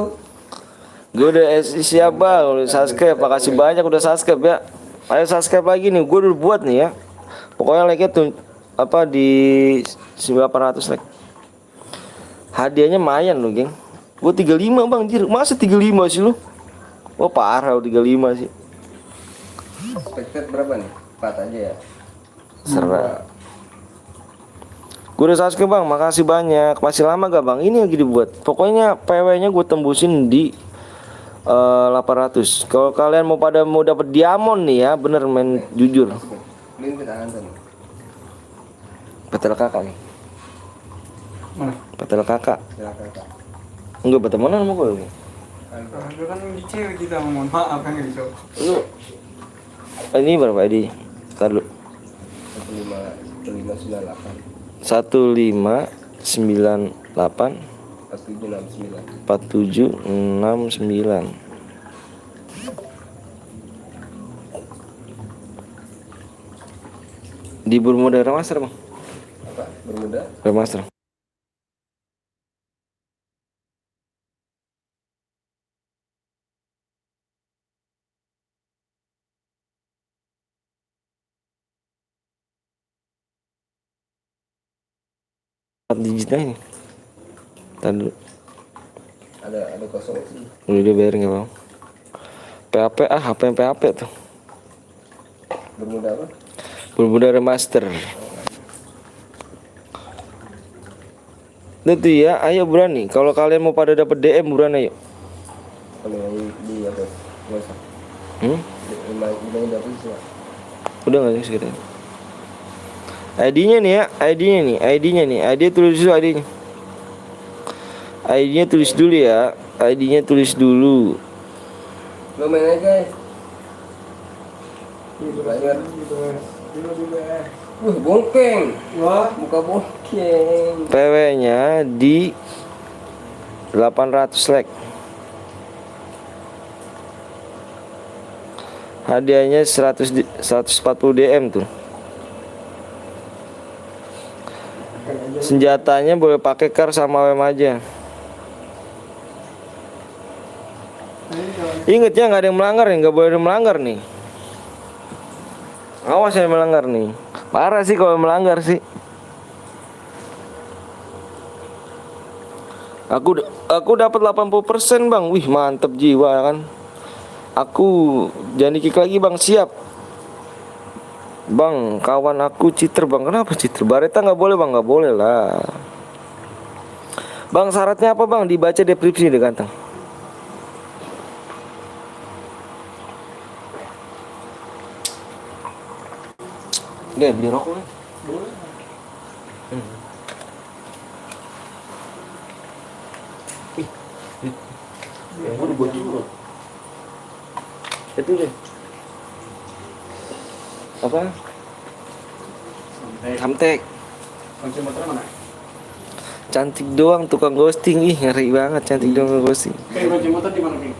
Gue udah siap Bang, udah subscribe. Makasih banyak udah subscribe ya. Ayo subscribe lagi nih, gue udah buat nih ya. Pokoknya like-nya tuh apa di 900 like. Hadiahnya lumayan loh, geng. Gue 35 bang, jir. Masa 35 sih lu? Wah parah, 35 sih. Expected berapa nih? 4 aja ya. Serah. Gue udah Sasuke bang, makasih banyak. Masih lama gak bang? Ini lagi dibuat. Pokoknya PW-nya gue tembusin di 800. Kalau kalian mau dapat diamond nih ya, bener main jujur. Lin kita hantam. Petel kakak nih. Mana? Petel kakak. Silakan Kak. Enggak petel mana sama gue lu? Lu kan di cewek kita, mohon maaf kan gitu. Lu ini berapa ID? Ntar dulu. 1598 1598 4769. 4769. Di Bermuda Remaster bang. Apa? Bermuda? Remaster. Digitnya ini. Ntar dulu. Ada kosong sih. Udah dia bayarin ya bang. PAP HP yang PAP tuh. Bermuda apa? Bermuda Remaster. Itu ya, ayo berani. Kalau kalian mau pada dapat DM buruan ayo. Kalau yang di apa? Nggak usah. Udah dapet sih. Udah nggak sih sekitar. ID-nya nih ya, ID tulis dulu ID-nya. ID-nya tulis dulu ya, ID-nya tulis dulu. Lo main aja guys. Bayar. Bongkeng. Wah, Muka bongkeng. PW-nya di 800 like. Hadiahnya 140 DM tuh. Senjatanya boleh pakai kar sama WM aja. Ingat ya, nggak ada yang melanggar nih, nggak boleh ada yang melanggar nih. Awas yang melanggar nih. Parah sih kalau melanggar sih. Aku dapat 80% bang. Wih mantep jiwa kan. Aku jangan kick lagi bang, siap. Bang, kawan aku cheater bang. Kenapa cheater? Bareta nggak boleh bang, nggak boleh lah. Bang syaratnya apa bang? Dibaca deskripsi deh ganteng. Udah beli rokok kan? Ya udah buat dulu. Itu deh. Apa? Samtek. kunci motor mana? Cantik doang tukang ghosting. Ih ngeri banget cantik doang ghosting. Kunci motor di mana, King?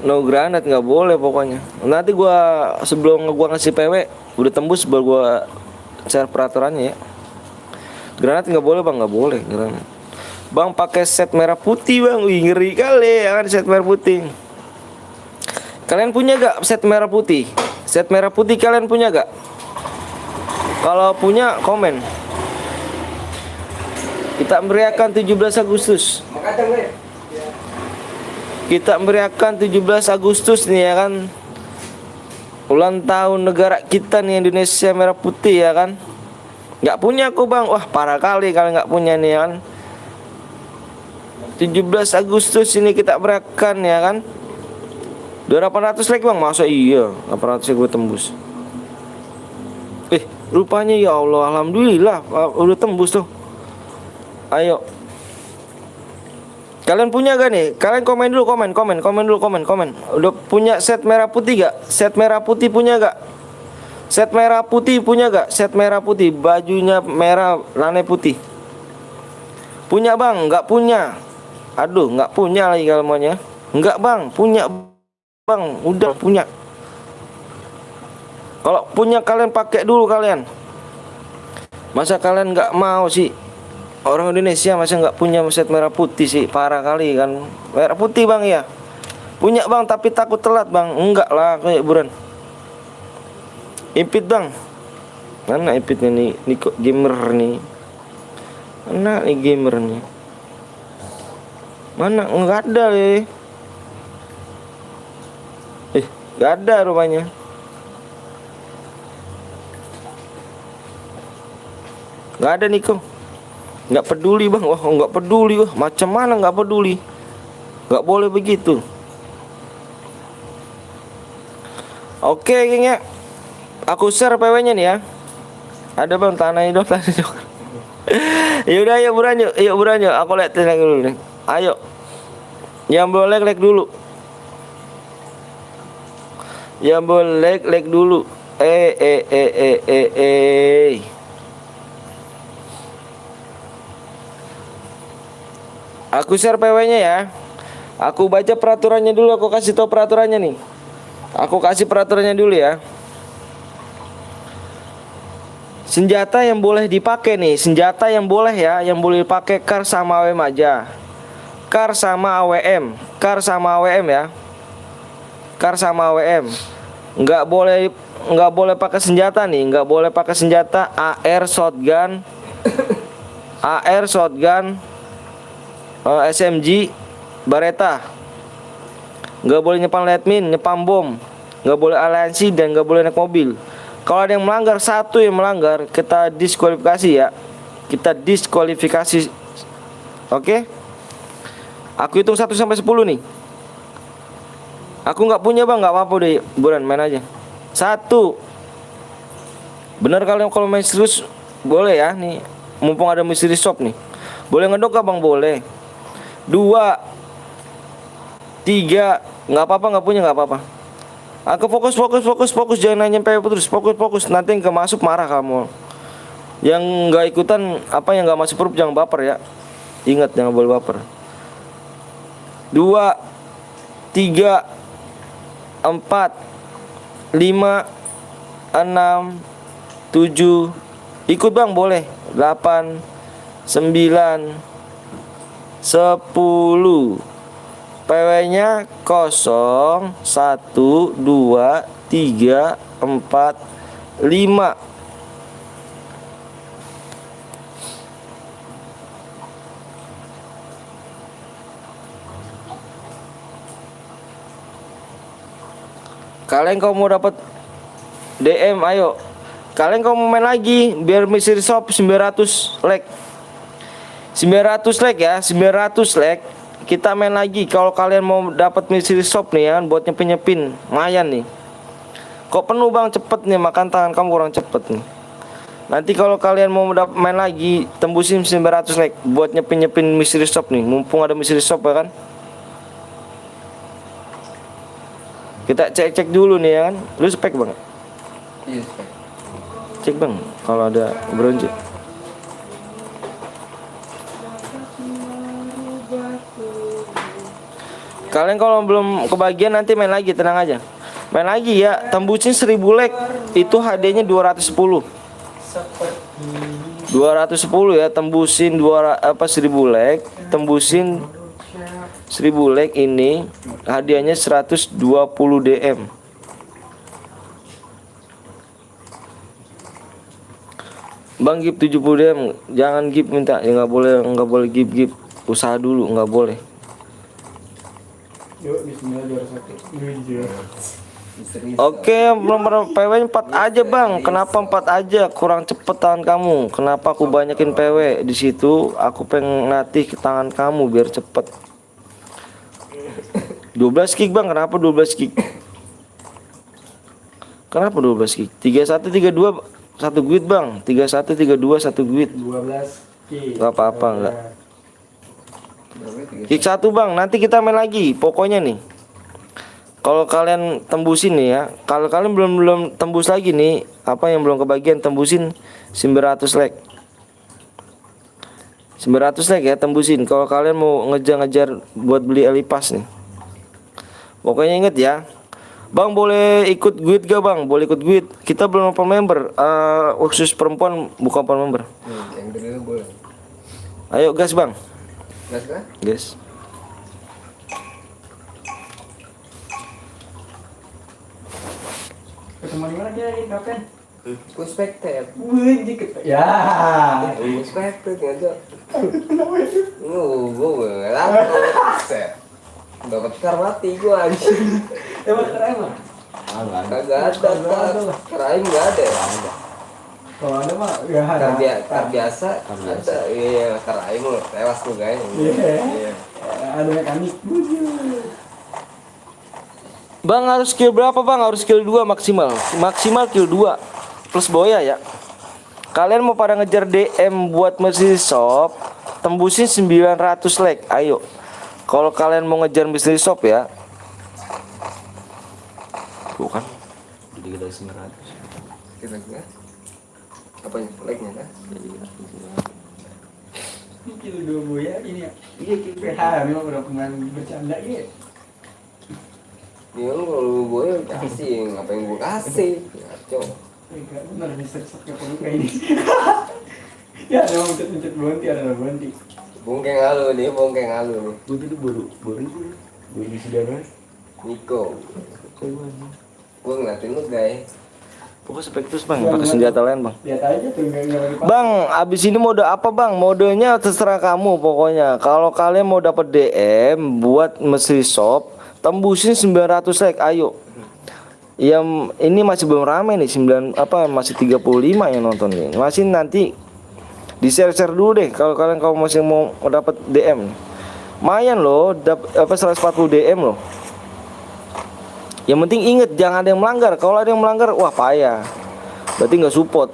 No granat nggak boleh pokoknya. Nanti gua sebelum gua ngasih PW udah tembus baru gua share peraturannya ya. Granat nggak boleh bang, nggak boleh granat. Bang pakai set merah putih bang, wih ngeri kali ya kan set merah putih. Kalian punya gak set merah putih? Set merah putih kalian punya gak? Kalau punya komen. Kita meriahkan 17 Agustus. Makadang deh. Kita meriahkan 17 Agustus nih ya kan. Ulang tahun negara kita nih Indonesia merah putih ya kan. Gak punya aku bang. Wah parah kali kalian gak punya nih ya kan. 17 Agustus ini kita meriahkan ya kan. 800 like bang. Masa iya 800 gue tembus. Rupanya ya Allah, alhamdulillah udah tembus tuh. Ayo. Kalian punya gak nih? Kalian komen dulu, komen dulu, komen. Udah punya set merah putih gak? Set merah putih punya gak? Set merah putih punya gak? Set merah putih, bajunya merah, lane putih. Punya bang? Nggak punya. Aduh, nggak punya lagi kalau maunya. Nggak bang, punya bang, udah punya. Kalau punya kalian pakai dulu kalian. Masa kalian nggak mau sih? Orang Indonesia masa nggak punya set merah putih sih? Parah kali kan. Merah putih bang ya. Punya bang tapi takut telat bang. Enggak lah kayak buran. Impit bang. Mana impitnya nih? Nih kok gamer nih. Mana nih gamer nih? Mana? Nggak ada nggak ada rumahnya. Nggak ada Niko. Nggak peduli bang. Wah nggak peduli. Wah macam mana nggak peduli? Nggak boleh begitu. Oke geng ya. Aku share PW-nya nih ya. Ada bang tanahnya dong. Yaudah ayo buruan yuk. Yuk buruan yuk. Aku lihat lagi dulu nih. Ayo. Yang boleh like dulu. Yang boleh like dulu. Aku share PW-nya ya. Aku baca peraturannya dulu. Aku kasih tahu peraturannya nih. Aku kasih peraturannya dulu ya. Senjata yang boleh dipakai nih. Senjata yang boleh ya. Yang boleh dipakai kar sama AWM aja. Kar sama AWM. Kar sama AWM ya. Kar sama AWM. Nggak boleh pakai senjata nih. Nggak boleh pakai senjata AR shotgun. AR shotgun. SMG Beretta. Nggak boleh nyepam light min, nyepam bom. Nggak boleh aliansi dan nggak boleh naik mobil. Kalau ada yang melanggar, satu yang melanggar, kita diskualifikasi ya. Kita diskualifikasi. Oke? Aku hitung 1 sampai 10 nih. Aku nggak punya bang, nggak apa-apa deh. Buruan main aja. 1. Bener kalau main serius boleh ya nih. Mumpung ada mystery shop nih. Boleh ngedok gak bang? Boleh. 2, 3, nggak apa-apa, nggak punya nggak apa-apa. Aku fokus, jangan nanya PW terus, fokus. Nanti yang masuk marah kamu. Yang nggak ikutan yang nggak masuk grup jangan baper ya. Ingat jangan boleh baper. 2, 3, 4, 5, 6, 7. Ikut bang boleh. 8, 9, 10. PW-nya 0, 1, 2, 3, 4, 5. Kalian kalau mau dapat DM ayo. Kalian kalau mau main lagi biar mystery shop 900 like. 900 like ya, 900 like. Kita main lagi. Kalau kalian mau dapat mystery shop nih ya, buat nyepin lumayan nih. Kok penuh bang, cepet nih, makan tangan kamu kurang cepet nih. Nanti kalau kalian mau main lagi, tembusin 900 like buat nyepin mystery shop nih. Mumpung ada mystery shop ya kan. Kita cek dulu nih ya kan. Lu spek bang? Iya spek. Cek bang, kalau ada bronze. Kalian kalau belum kebagian nanti main lagi, tenang aja. Main lagi ya, tembusin 1000 like. Itu HD-nya 210. 210 ya, tembusin 1000 like, tembusin 1000 like ini hadiahnya 120 DM. Bang give 70 DM, jangan give minta, ya nggak boleh give. Usaha dulu nggak boleh. Yuk, bismillah juara 1. Oke, nomor PW 4 aja bang. Kenapa 4 aja? Kurang cepet tangan kamu. Kenapa aku banyakin PW di situ? Aku pengen latih ke tangan kamu biar cepet. 12 kick bang. Kenapa 12 kick? Kenapa 12 kick? 31 32 1 guit bang. 31 32 1 guit. 12 kick. Gak apa-apa enggak. Kick 1 bang. Nanti kita main lagi. Pokoknya nih. Kalau kalian tembusin nih ya, kalau kalian belum tembus lagi nih, apa yang belum kebagian, tembusin 900 like. 900 like ya, tembusin. Kalau kalian mau ngejar-ngejar buat beli Elipas nih. Pokoknya inget ya. Bang boleh ikut guide gak bang? Boleh ikut guide. Kita belum open member. Khusus perempuan bukan open member. Yang kedua boleh. Ayo gas bang. Gas kan? Gas. Ketemu di mana dia lagi kapan? Kuspektet. Wih, dikit. Ya. Kuspektet aja. Gue laku. Set. Dapat karmati gue anjing. Emang keren mah. Kagak ada, keraim nggak ada. Kalau ada mah ya Kar biasa ada. Iya, keraim lo tewas tuh guys. Iya. Ada mekanik. Bang harus skill berapa bang? Harus skill 2 maksimal. Maksimal skill 2 plus boya ya. Kalian mau pada ngejar DM buat Mystery Shop, tembusin 900 like. Ayo. Kalau kalian mau ngejar Mystery Shop ya. Bukan. Jadi kita 900. Kira-kira apanya? Like-nya kan? Ini kilo 2 boya ini ya. Iya PH memang udah pemain bercanda gitu. Iya kalau gue kasih, ngapain gue kasih? Ngaco. Enggak benar bisa sok kayak ini. Ya ada mencet berhenti ada berhenti. Bungkeng halu nih. Gue tadi baru sudah Niko. Gue ngeliatin lu guys. Pokoknya spektus bang, pakai senjata lain bang. Lihat aja tuh enggak lagi. Bang, abis ini mode apa bang? Modenya terserah kamu pokoknya. Kalau kalian mau dapat DM buat Mystery Shop, tembusin 900 like, ayo. Yang ini masih belum rame nih, masih 35 yang nonton nih. Masih nanti di share dulu deh kalau kalian masih mau dapat DM. Lumayan loh, dapat 140 DM loh. Yang penting inget jangan ada yang melanggar. Kalau ada yang melanggar, wah payah. Berarti nggak support.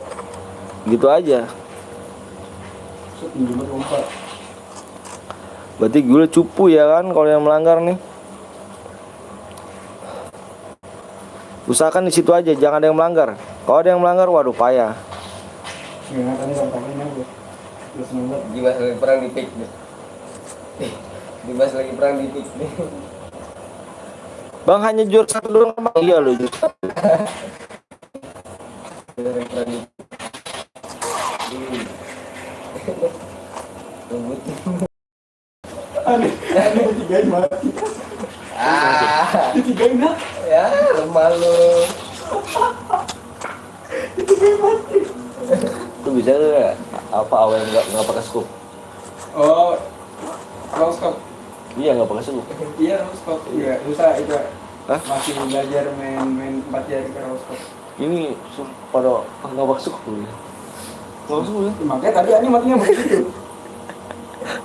Gitu aja. Berarti gue cupu ya kan kalau yang melanggar nih. Usahakan di situ aja, jangan ada yang melanggar. Kalau ada yang melanggar, waduh payah. Dimas lagi perang di pick nih. Dimas lagi perang di pick nih. Bang hanya juara 1 doang bang. Iya loh juara 1. Ada tigain mati. Tigain nak. Ya, lemah lu. Tigain mati. Lu bisa nggak apa awal nggak pakai scope? Oh, roskop. Iya nggak pakai scope. Iya roskop. Iya, usah itu. Hah? Masih belajar main 4 jari ke roskop. Ini pada nggak pakai scope ya. Nggak pakai scope ya. Makanya tadi ani matinya begitu.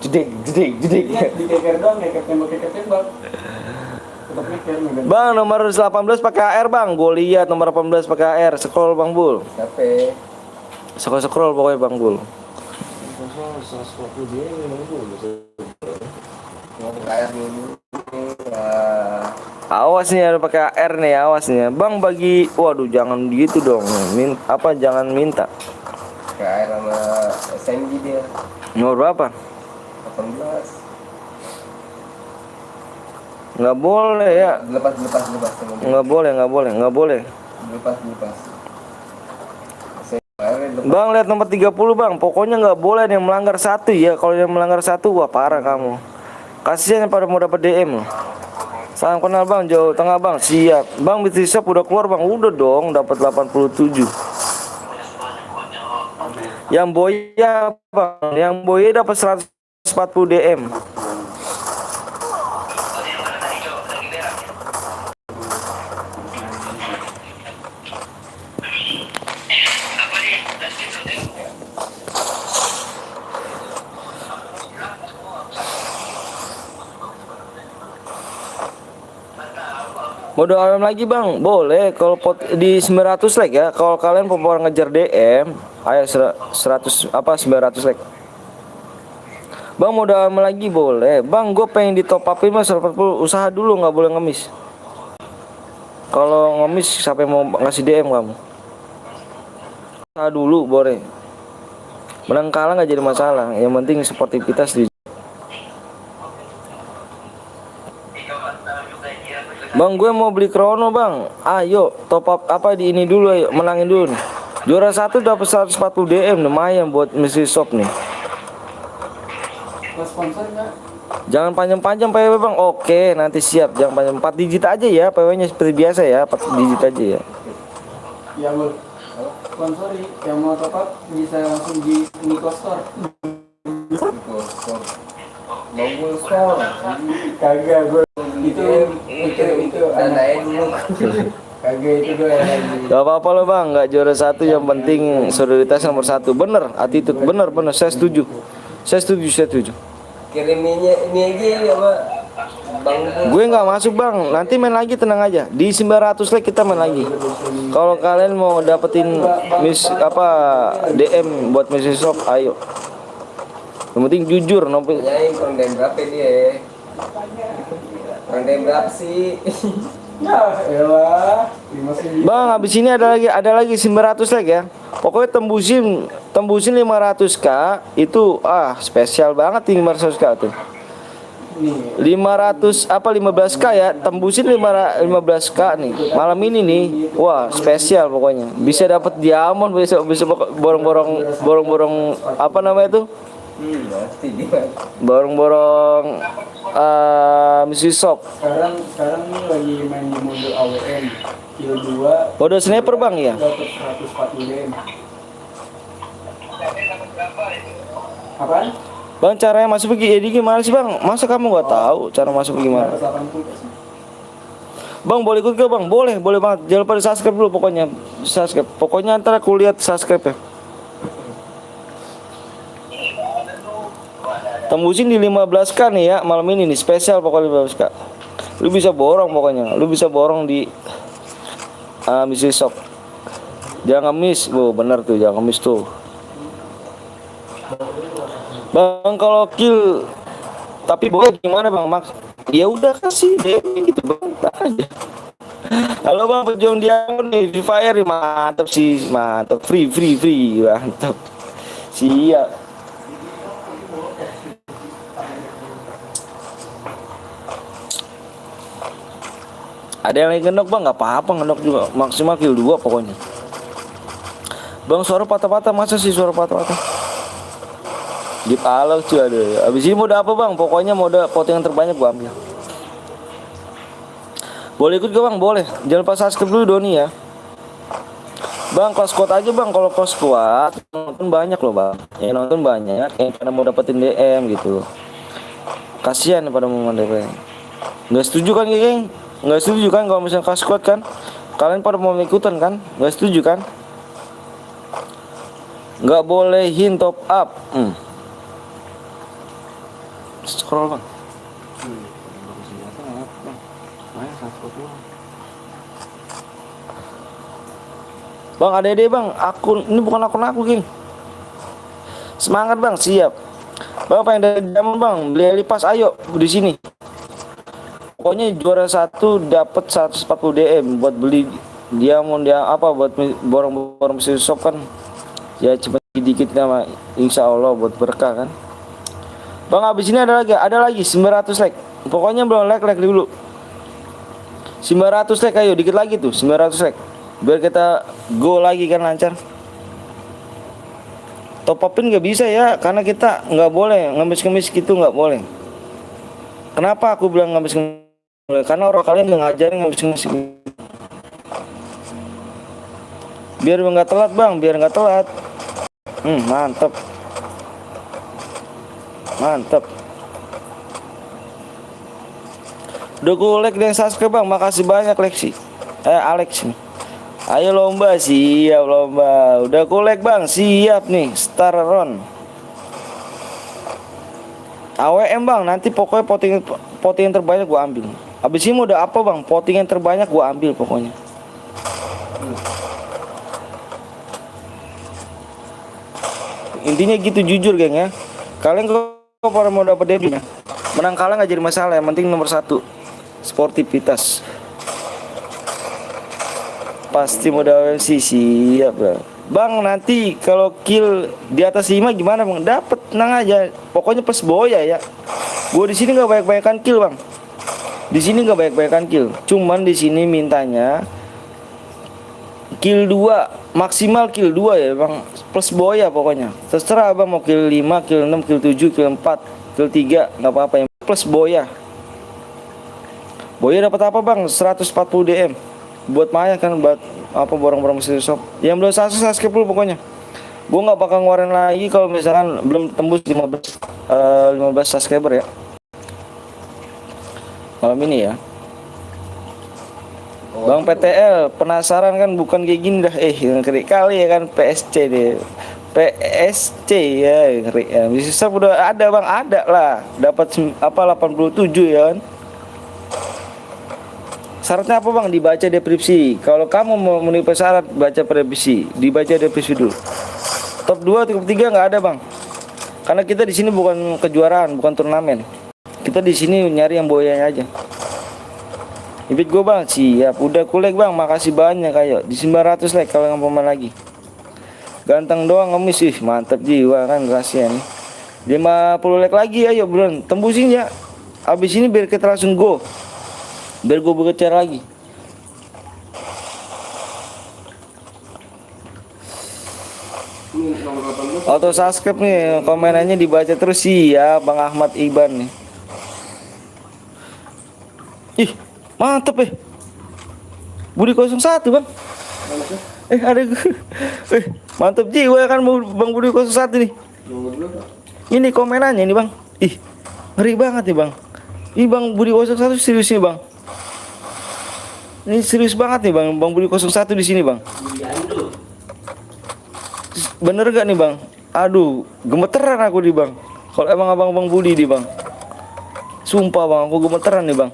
Jedek. Iya, di keker doang, keker tembak. Tetap keker enggak. Bang nomor 18 pakai AR bang. Gue lihat nomor 18 pakai AR. Scroll bang Bul. Capek. Scroll pokoknya bang Bul. Mau ke air dulu. Awas nih ada pakai AR nih, awas nih. Bang bagi, waduh jangan gitu dong. Jangan minta. Ke air sama SMG dia. Nomor berapa? 18. Nggak boleh ya. Lepas. Nggak boleh. Lepas. Bang lihat nomor 30 bang. Pokoknya nggak boleh ada yang melanggar satu ya. Kalau yang melanggar satu, wah parah kamu. Kasihan pada mau dapat DM loh. Salam kenal bang, jauh tengah bang. Siap. Bang Mystery Shop udah keluar bang. Udah dong, dapat 87. Yang boya bang, yang boya dapat 140 DM. Mode alarm lagi bang, boleh kalau di 900 like ya. Kalau kalian mau ngejar DM, ayo 900 like. Bang mode alarm lagi boleh. Bang gue pengen di top upin mas 140, usaha dulu nggak boleh ngemis. Kalau ngemis sampai mau ngasih DM kamu. Usaha dulu boleh. Menang kalah nggak jadi masalah. Yang penting sportivitas di. Bang gue mau beli krono bang. Ayo top up apa di ini dulu, ayo menangin dulu nih. Juara 1 dapat 140 DM lumayan buat Mystery Shop nih. Sponsor enggak? Jangan panjang-panjang PW bang. Oke nanti siap. Jangan panjang 4 digit aja ya. PW nya seperti biasa ya, 4 digit aja ya. Ya bol. Sponsori yang mau top up bisa langsung di Niko Store. Nongol skor. Kagak gue itu Dandain dulu. kagak itu gue lagi. Gak apa-apa lo bang, nggak juara satu, yang penting solidaritas nomor satu. Bener, attitude bener, saya setuju. Saya setuju. Kiriminnya ini aja apa? Bang Gue nggak masuk bang, nanti main lagi, tenang aja. Di 900 like kita main lagi. Kalau kalian mau dapetin DM buat Mrs. Shop, ayo. Yang penting jujur, nyanyi konten berapa dia? Konten berapa sih? Ya elah 59. Bang, habis ini ada lagi 900 like ya. Pokoknya tembusin 500k itu spesial banget nih 500k tuh. Nih 15k ya, tembusin 15k nih. Malam ini nih, wah spesial pokoknya. Bisa dapat diamond, bisa borong-borong apa namanya itu? Pasti dia. Borong-borong misi shop. sekarang nih lagi main di mode AWM kill 2 Mode sniper bang ya. dapat 140 DM. Apaan? Bang, caranya masuk jadi gimana sih bang? Masa kamu nggak tahu cara masuk gimana? 180 sih. Bang, boleh ikut gak bang? Boleh banget. Jangan lupa di subscribe dulu pokoknya. Pokoknya antara aku lihat subscribe ya. Tembusin di 15k nih ya malam ini nih, spesial pokoknya 15k. Lu bisa borong pokoknya. Lu bisa borong di misi shop. Jangan miss. Bener tuh, jangan miss tuh. Bang, kalau kill tapi boleh gimana bang? Ya udah kasih deh gitu bang, tak aja. Halo bang, pejuang diamond nih, Free Fire nih, mantap sih, mantap, free, mantap. Siap. Ada yang lagi ngenok bang, nggak apa-apa ngenok juga, maksimal kill 2 pokoknya. Bang, suara patah-patah, masa sih suara patah-patah? Deep Alok cuy, ada. Abis ini mode apa bang? Pokoknya mode voting yang terbanyak gua ambil. Boleh ikut gak bang? Boleh. Jangan lupa subscribe dulu Doni ya. Bang, kelas squad aja bang. Kalau kelas squad nonton banyak loh bang. Yang nonton banyak, yang pada mau dapetin DM gitu. Kasihan pada mau DM. Nggak setuju kan geng? Nggak setuju kan kalau misalnya kelas squad kan? Kalian pada mau ikutan kan? Nggak setuju kan? Nggak bolehin top up. Scroll bang. Bang, ada ide bang, akun ini bukan akun aku geng. Semangat bang, siap. Bang, pengen dari zaman bang, beli pas, ayo di sini. Pokoknya juara 1 dapat 140 DM buat beli diamond dia apa buat borong-borong mesin shop kan. Ya cepat dikit nama, insya Allah buat berkah kan. Bang, habis ini ada lagi 900 like. Pokoknya belum like dulu. 900 like, ayo dikit lagi tuh 900 like. Biar kita go lagi kan lancar. Top upin nggak bisa ya, karena kita nggak boleh ngemis gitu, nggak boleh. Kenapa aku bilang ngemis? Karena orang kalian nggak ngajarin ngemis. Biar nggak telat bang, biar nggak telat. Mantap. Udah gue like dan subscribe bang, makasih banyak Lexi. Alex nih. Ayo lomba, siap lomba. Udah gue like bang, siap nih. Star Run AWM bang, nanti pokoknya voting yang terbanyak gue ambil. Abis ini udah apa bang? Voting yang terbanyak gue ambil pokoknya. Intinya gitu, jujur geng ya. Kalian kalau pada mau dapat debit, menang kalah nggak jadi masalah, yang penting nomor 1 sportivitas. Pasti modal MC, siap bang. Nanti kalau kill di atas 5 gimana bang? Dapat, tenang aja. Pokoknya plus boya ya. Gue di sini nggak banyak-banyakan kill bang. Di sini nggak banyak-banyakan kill. Cuman di sini mintanya kill 2, maksimal kill 2 ya bang. Plus boya pokoknya. Terserah bang mau kill 5, kill 6, kill 7, kill 4, kill 3, nggak apa-apa, yang plus boya. Boya dapat apa bang? 140 DM. Buat Maya kan, buat apa borong-borong mesin shop. Yang belum subscribe dulu pokoknya. Gue nggak bakal ngeluarin lagi kalau misalkan belum tembus 15 subscriber ya. Malam ini ya. Bang PTL penasaran kan, bukan kayak gini dah. Ngeri kali ya kan PSC deh. PSC ya, ngeri ya. Bisa udah ada bang, ada lah. Dapat apa 87 ya kan. Syaratnya apa bang? Dibaca deskripsi. Kalau kamu mau memenuhi syarat, baca deskripsi. Dibaca deskripsi dulu. Top 2, top 3 nggak ada bang. Karena kita di sini bukan kejuaraan, bukan turnamen. Kita di sini nyari yang boyanya aja. Ibit gue bang, siap. Udah kulek bang, makasih banyak kayak di 900 like kalau yang pemain lagi. Ganteng doang ngemis sih, mantap jiwa kan rahasia nih. 50 like lagi, ayo bro, tembusin ya. Abis ini biar kita langsung go. Biar gue berkejar lagi. Ini nomor 18. Auto subscribe nih, komenannya dibaca terus sih ya Bang Ahmad Iban nih. Ih, mantep Budi 01 bang. Ada mantep jiwa kan Bang Budi 01 nih. Nomor berapa? Ini komenannya nih bang. Ih, ngeri banget nih bang. Ini Bang Budi 01 serius nih bang. Ini serius banget nih Bang Budi 01 di sini bang. Bener gak nih bang? Aduh, gemeteran aku nih bang. Kalau emang abang Budi nih bang. Sumpah bang, aku gemeteran nih bang.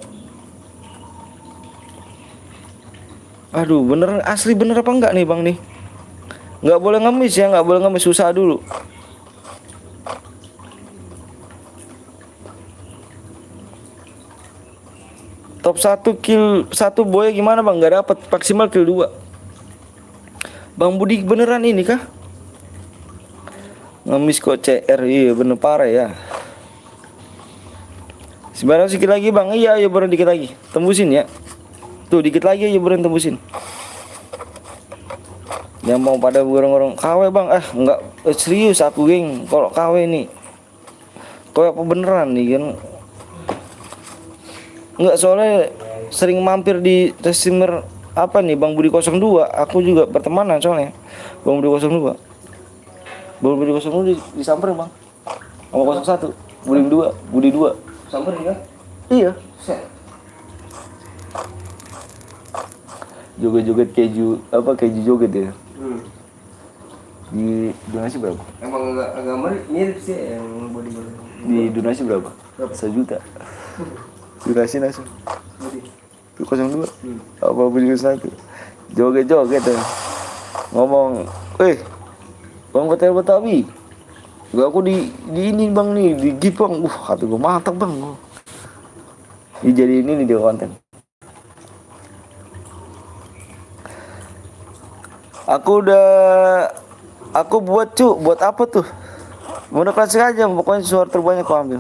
Aduh, bener asli bener apa enggak nih bang nih? Nggak boleh ngemis ya, nggak boleh ngemis, susah dulu. Top 1 kill 1 boy gimana bang? Nggak dapat, maksimal kill 2. Bang Budi beneran ini kah? Ngemis kok CR, iya bener parah ya. Sebenarnya sedikit lagi bang, iya ayo bener dikit lagi, tembusin ya. Tuh dikit lagi aja bener tembusin. Yang mau pada gorong-gorong KW bang, enggak serius aku geng. Kalau KW nih, kau apa beneran nih kan? Enggak, soalnya sering mampir di streamer apa nih Bang Budi 02. Aku juga pertemanan soalnya Bang Budi 02. Bang Budi 02 disamperin bang sama 01. Budi 2. Samperin kan? Iya. Set. Joget-joget keju joget ya. Di donasi berapa? Emang agak mirip sih yang body. Di donasi berapa? 1 juta. Donasi langsung. Itu 02. Apa Budi 1? Joget-joget ya. Ngomong, Bang Hotel Betawi. Juga aku di ini bang nih, di GIF bang. Kata gue mantap bang. Dijadiin ini dia konten. Aku buat apa tuh? Udah klasik aja, pokoknya suara terbanyak aku ambil.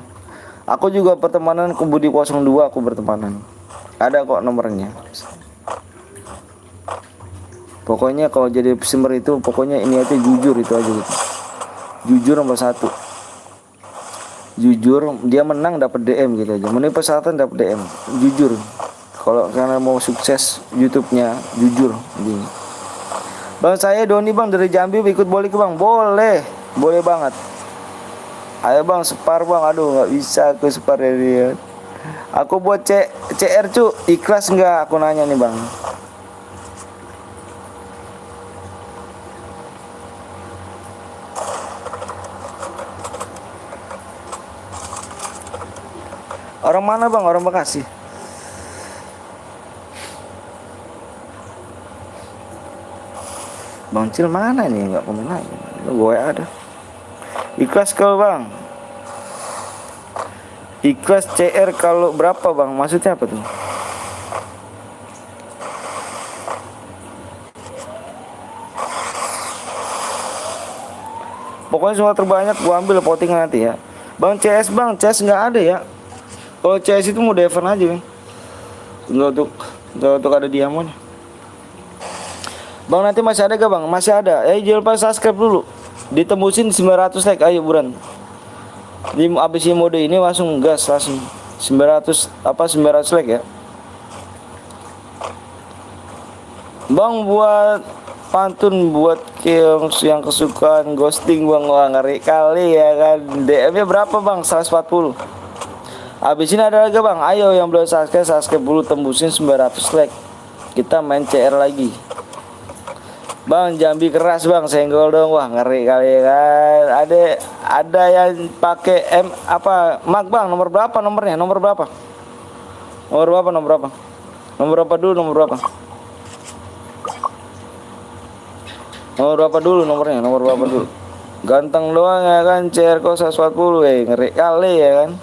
Aku juga pertemanan ke Budi 02, aku bertemanan. Ada kok nomornya. Pokoknya kalau jadi streamer itu pokoknya ini aja jujur itu aja gitu. Jujur nomor 1. Jujur, dia menang dapat DM gitu aja. Memenuhi persyaratan dapat DM. Jujur. Kalau karena mau sukses YouTube-nya, jujur gini. Bang saya Doni bang dari Jambi, ikut boleh ke bang? Boleh banget. Ayo bang separ bang, aduh nggak bisa aku separ dari dia. Aku buat CR cu, ikhlas nggak? Aku nanya nih bang. Orang mana bang? Orang Bekasi. Bang Cil mana nih? Nggak komen lagi. Gue ada. Ikhlas kalau bang. Ikhlas CR kalau berapa bang? Maksudnya apa tuh? Pokoknya semua terbanyak gua ambil voting nanti ya. Bang CS nggak ada ya. Kalau CS itu mau Devon aja bang. Enggak untuk ada diamond. Bang nanti masih ada gak bang? Masih ada. Jangan lupa subscribe dulu. Ditembusin 900 like, ayo buran. Di abis mode ini langsung gas langsung 900 like ya. Bang buat pantun buat yang kesukaan ghosting bang. Wah ngeri kali ya kan. DM-nya berapa bang? 140. Habis ini ada lagi bang. Ayo yang belum subscribe dulu, tembusin 900 like. Kita main CR lagi. Bang Jambi keras bang, senggol dong. Wah ngeri kali ya kan. Ada yang pakai Mag bang, nomor berapa nomornya? Nomor berapa? Nomor berapa? Nomor berapa? Nomor berapa dulu? Nomor berapa? Nomor berapa dulu nomornya? Nomor berapa dulu? Ganteng doang ya kan, CR kok 140 ngeri kali ya kan.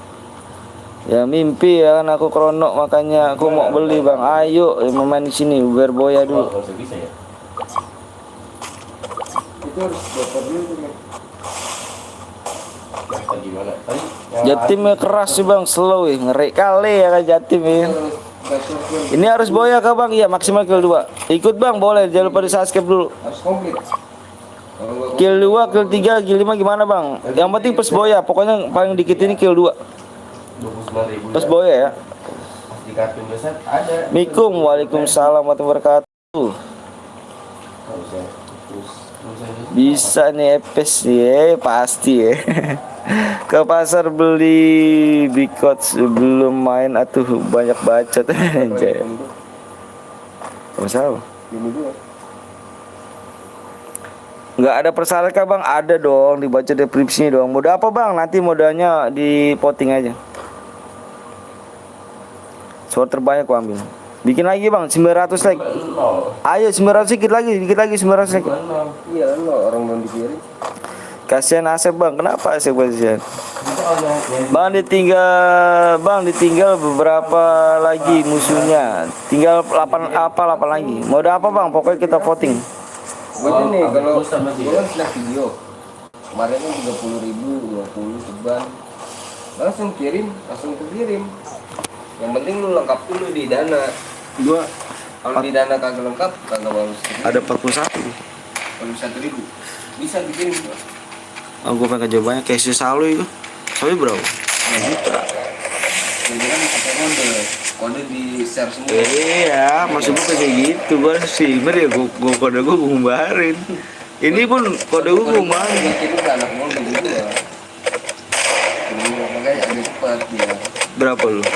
Ya mimpi ya kan aku krono, makanya aku mau beli bang. Ayo main di sini biar boya dulu. Itu harus dokter dulu tuh, men. Gimana? Jatimnya keras sih bang, slow ngeri kali ya kan Jatim ya. Ini harus boya kah bang? Iya maksimal kill 2. Ikut bang boleh, jangan lupa di subscribe dulu. Harus komplit. Kill 2, kill 3, kill 5 gimana bang? Yang penting plus boya, pokoknya paling dikit ini kill 2. 29.000 Plus boya ya. di kartu biasa ada. Mikum, waalaikumsalam warahmatullahi wabarakatuh. Bisa nih epes nih pasti ya. Ke pasar beli bikot sebelum main atuh banyak bacot anjay. Masalah. Ini dua. Nggak ada persyarat kah bang? Ada dong, dibaca deskripsinya dong. Mode apa bang? Nanti modalnya di voting aja. Suara terbanyak aku ambil. Bikin lagi bang, 900 like. Ayo 900 dikit lagi 900 like. Iya lo orang belum dikirim. Kasihan Asep bang, kenapa Asep kasihan? Bang ditinggal beberapa lagi musuhnya. Tinggal 8 lagi. Mode apa bang? Pokoknya kita voting. Buat nih kalau gue kan snack video. Kemarin kan 30.000, 20 ceban. Langsung kirim, langsung kekirim. Yang penting lu lengkap dulu di dana. Gua Kalau di dana kagak lengkap, kagak bagus. ada 41. 41.000 bisa dikirim. Oh, gue pengen coba kayak si Salui itu. Salui berapa? Jadi kan pakai kode di share semua. Iya, maksud gue kayak gitu. Gue sih, ya gue kode gue ngumbarin. Ini pun kode gue ngumbarin. Kirim ke anak mau begitu ya. Makanya agak cepat ya. Berapa lu?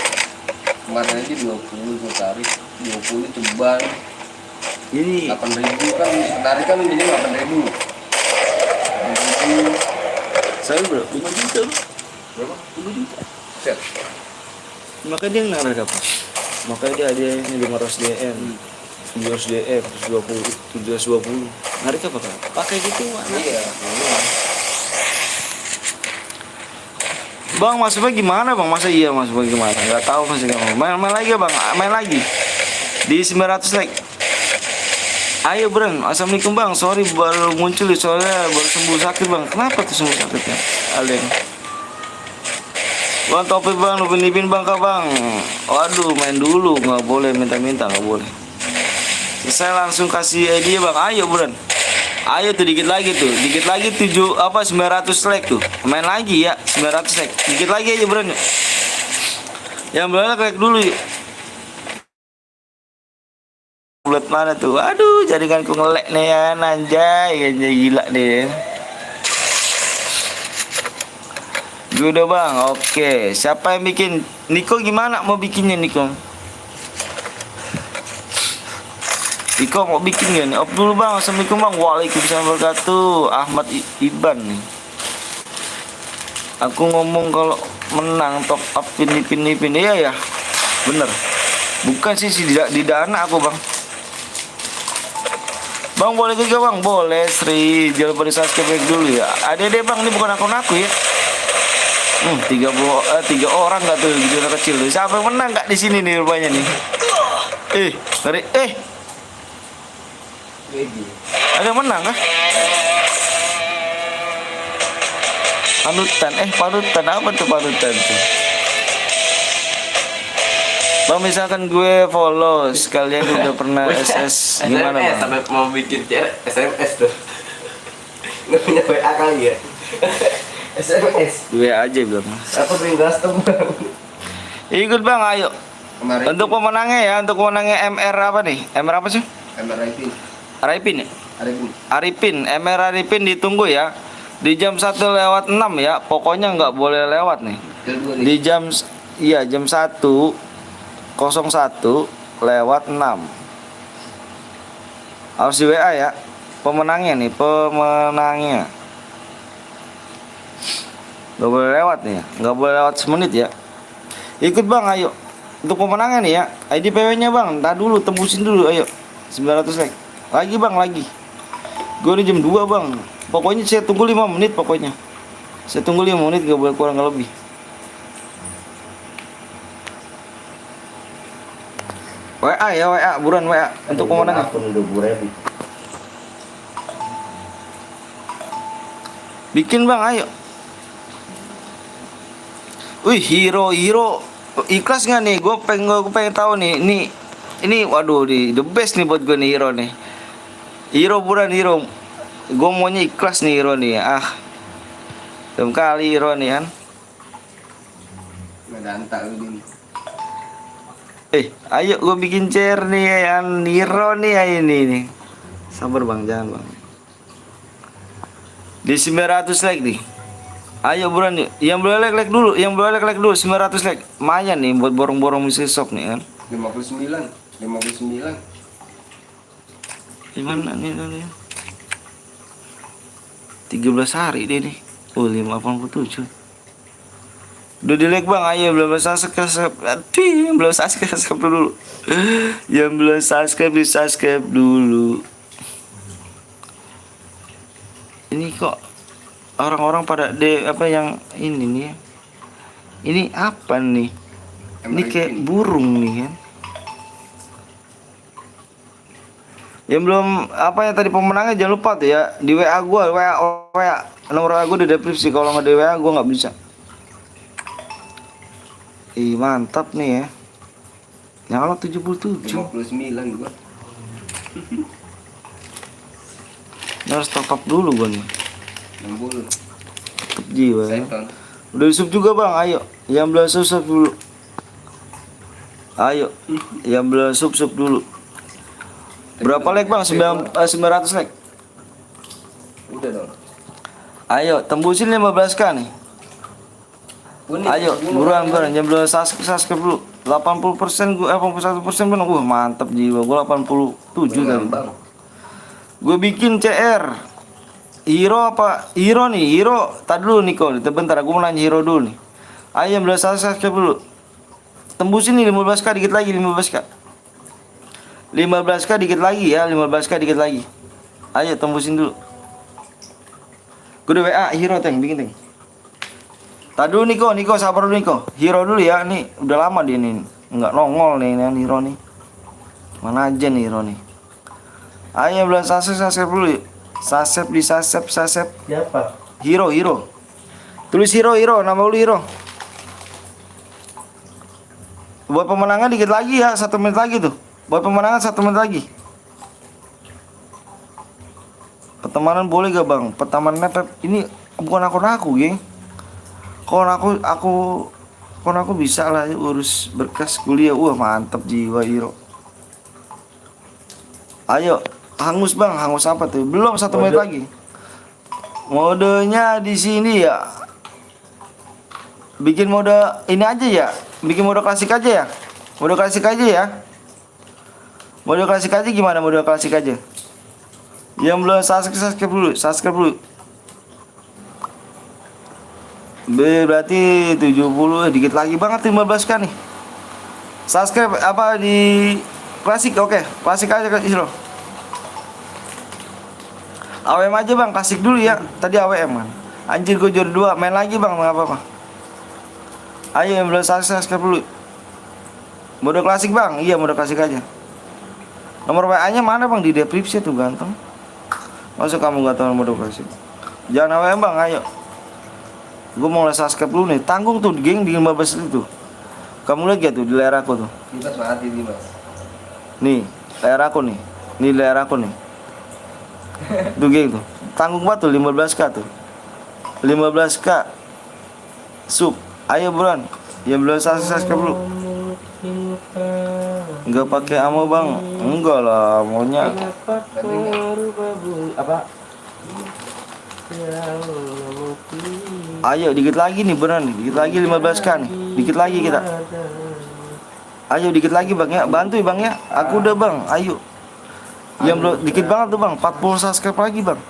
Kemarin aja 20 gue tarik, 20 ceban. Ini 8.000 kan, tarik kan jadi 8.000. 8.000. Salui berapa? 5 juta. Berapa? 5 juta. Set. Makanya dia nggak ada apa. Makanya dia ada ini 500 DM, 700 DM, 720. Narik apa kan? Pakai gitu mana? Iya. Bang masuknya gimana bang? Masa iya masuknya gimana? Nggak tahu masih gimana. Main lagi ya bang, main lagi di 900 like. Ayo Bren, assalamualaikum bang. Sorry baru muncul soalnya baru sembuh sakit bang. Kenapa tuh sembuh sakitnya? Alien. Bang topi bang, Upin Ipin bang kak bang. Waduh main dulu, nggak boleh minta-minta, nggak boleh. Saya langsung kasih idea bang. Ayo Bren. Ayo tuh dikit lagi 900 like tuh. Main lagi ya 900 like. Dikit lagi aja Bren. Yang belum like dulu yuk. Bulat mana tuh? Aduh jaringanku ngelek nih ya anjay gila nih. Gue udah bang, oke. Siapa yang bikin? Niko gimana mau bikinnya Niko? Niko mau bikin gak nih? Op dulu bang, assalamualaikum bang. Waalaikumsalam warahmatullahi wabarakatuh. Ahmad Iban nih. Aku ngomong kalau menang top up pin. Iya ya, bener. Bukan sih di dana aku bang. Bang boleh juga bang, boleh Sri. Jangan lupa di subscribe dulu ya. Ada deh bang, ini bukan akun aku ya. 3 orang nggak tuh video kecil tuh. Siapa yang menang nggak di sini nih rupanya nih? Ngeri. Ada yang menang kah? Panutan apa tuh panutan tuh? Bang misalkan gue follow sekalian udah pernah SS gimana bang? Sampai mau bikin SMS tuh. Nggak punya WA kali ya. SMS. WA aja bilang. Apa bebas tuh bang? Ikut bang, ayo. Kemarin Untuk pemenangnya ya, MR apa nih? MR apa sih? MRIP. Raipin ya? Arifin, MR Arifin ditunggu ya. Di jam 1:06 ya. Pokoknya nggak boleh lewat nih. Di jam jam 1:01 lewat 6. Harus di WA ya. Pemenangnya nih, pemenangnya. Nggak boleh lewat nih ya. Nggak boleh lewat semenit ya. Ikut bang, ayo. Untuk pemenangnya nih ya. ID PW-nya bang. Ntar dulu, tembusin dulu, ayo. 900 like. Lagi bang, lagi. Gue udah jam 2 bang. Pokoknya saya tunggu 5 menit pokoknya. Saya tunggu 5 menit, gak boleh kurang gak lebih. WA ya, WA, buruan WA untuk pemenangnya. Bikin bang, ayo. Wih, hero ikhlas nggak nih? Gue pengen tahu nih. Ini waduh, the best nih buat gue nih hero nih. Hero buruan hero. Gue maunya ikhlas nih hero nih. Belum kali hero nih kan. Nggak dantak begini. Ayo gue bikin chair nih ya, hero nih ya ini nih. Sabar bang, jangan bang. Di 900 like nih. Ayo buruan nih. Yang boleh like dulu, 900 like. Lumayan nih buat borong-borong musik shop nih kan. 59. Gimana nih tadi? 13 hari deh nih. 587. Udah di like bang, ayo belum subscribe. Aduh, belum subscribe dulu. Yang belum subscribe di subscribe dulu. Ini kok orang-orang pada apa yang ini nih ya? Ini apa nih? Ini kayak burung nih kan? Yang belum apa ya tadi pemenangnya jangan lupa tuh ya di WA gua, WA nomor WA gua di deskripsi. Kalau nggak di WA gua nggak bisa. Mantap nih ya. Nyala 77. 59 gua. Ini harus top up dulu gua nih. 60. Tetep jiwa ya. Seton. Udah di sub juga bang, ayo. Yang belum sub dulu. Ayo. Yang belum sub dulu. Berapa like bang? 900 like. Udah dong. Ayo tembusin 15k nih. Ayo buruan yang belum subscribe dulu. 80% gua 81% bang. Mantap jiwa. Gua 87 tadi. Gue bikin CR. Hero apa? Hero nih, hero. Tadi dulu Niko, bentar gue mau nanya hero dulu nih. Ayo yang belum subscribe dulu. Tembusin nih 15k dikit lagi, 15k. 15k dikit lagi ya, 15k dikit lagi. Ayo tembusin dulu. Gue udah WA hero teng, bikin teng. Tadi dulu Niko sabar dulu Niko. Hero dulu ya, nih udah lama dia nih. Enggak nongol nih yang hero nih. Mana aja nih hero nih. Ayo belum subscribe dulu. Subscribe di subscribe. Siapa? Hero. Tulis hero, nama lu hero. Buat pemenangan dikit lagi ya, 1 menit lagi tuh. Buat pemenangan 1 menit lagi. Pertemanan boleh gak bang? Pertemanan ini bukan akun aku, geng. Akun aku bisa lah urus berkas kuliah. Mantap jiwa hero. Ayo, hangus bang, hangus apa tuh? Belum 1 menit lagi. Modenya di sini ya. Bikin mode ini aja ya. Bikin mode klasik aja ya. Mode klasik aja ya. Mode klasik aja gimana mode klasik aja? Yang belum subscribe dulu. Berarti 70 dikit lagi banget 15k nih. Subscribe apa di klasik, oke. Klasik aja ke Isro. AWM aja bang, klasik dulu ya. Tadi AWM kan. Anjir gue juara 2, main lagi bang, enggak apa-apa. Ayo yang belum subscribe dulu. Mode klasik bang, iya mode klasik aja. Nomor WA-nya mana bang? Di deskripsi tuh ganteng. Masa kamu gak tahu mode klasik? Jangan AWM bang, ayo. Gue mau subscribe dulu nih. Tanggung tuh geng di 15 itu. Kamu lihat ya tuh di layar aku tuh. Dimas mati Dimas. Nih, layar aku nih. Nih layar aku nih. Tuh geng tuh. Tanggung banget tuh 15k tuh. 15k. Sub. Ayo buruan. Yang belum subscribe dulu. Enggak pakai ammo bang. Enggak lah, maunya. apa? Ayo dikit lagi nih beneran nih. Dikit lagi 15k nih. Dikit lagi kita. Ayo dikit lagi bang ya. Bantu ya bang ya. Aku udah bang. Ayo. Yang belum dikit banget tuh bang. 40 subscribe lagi bang.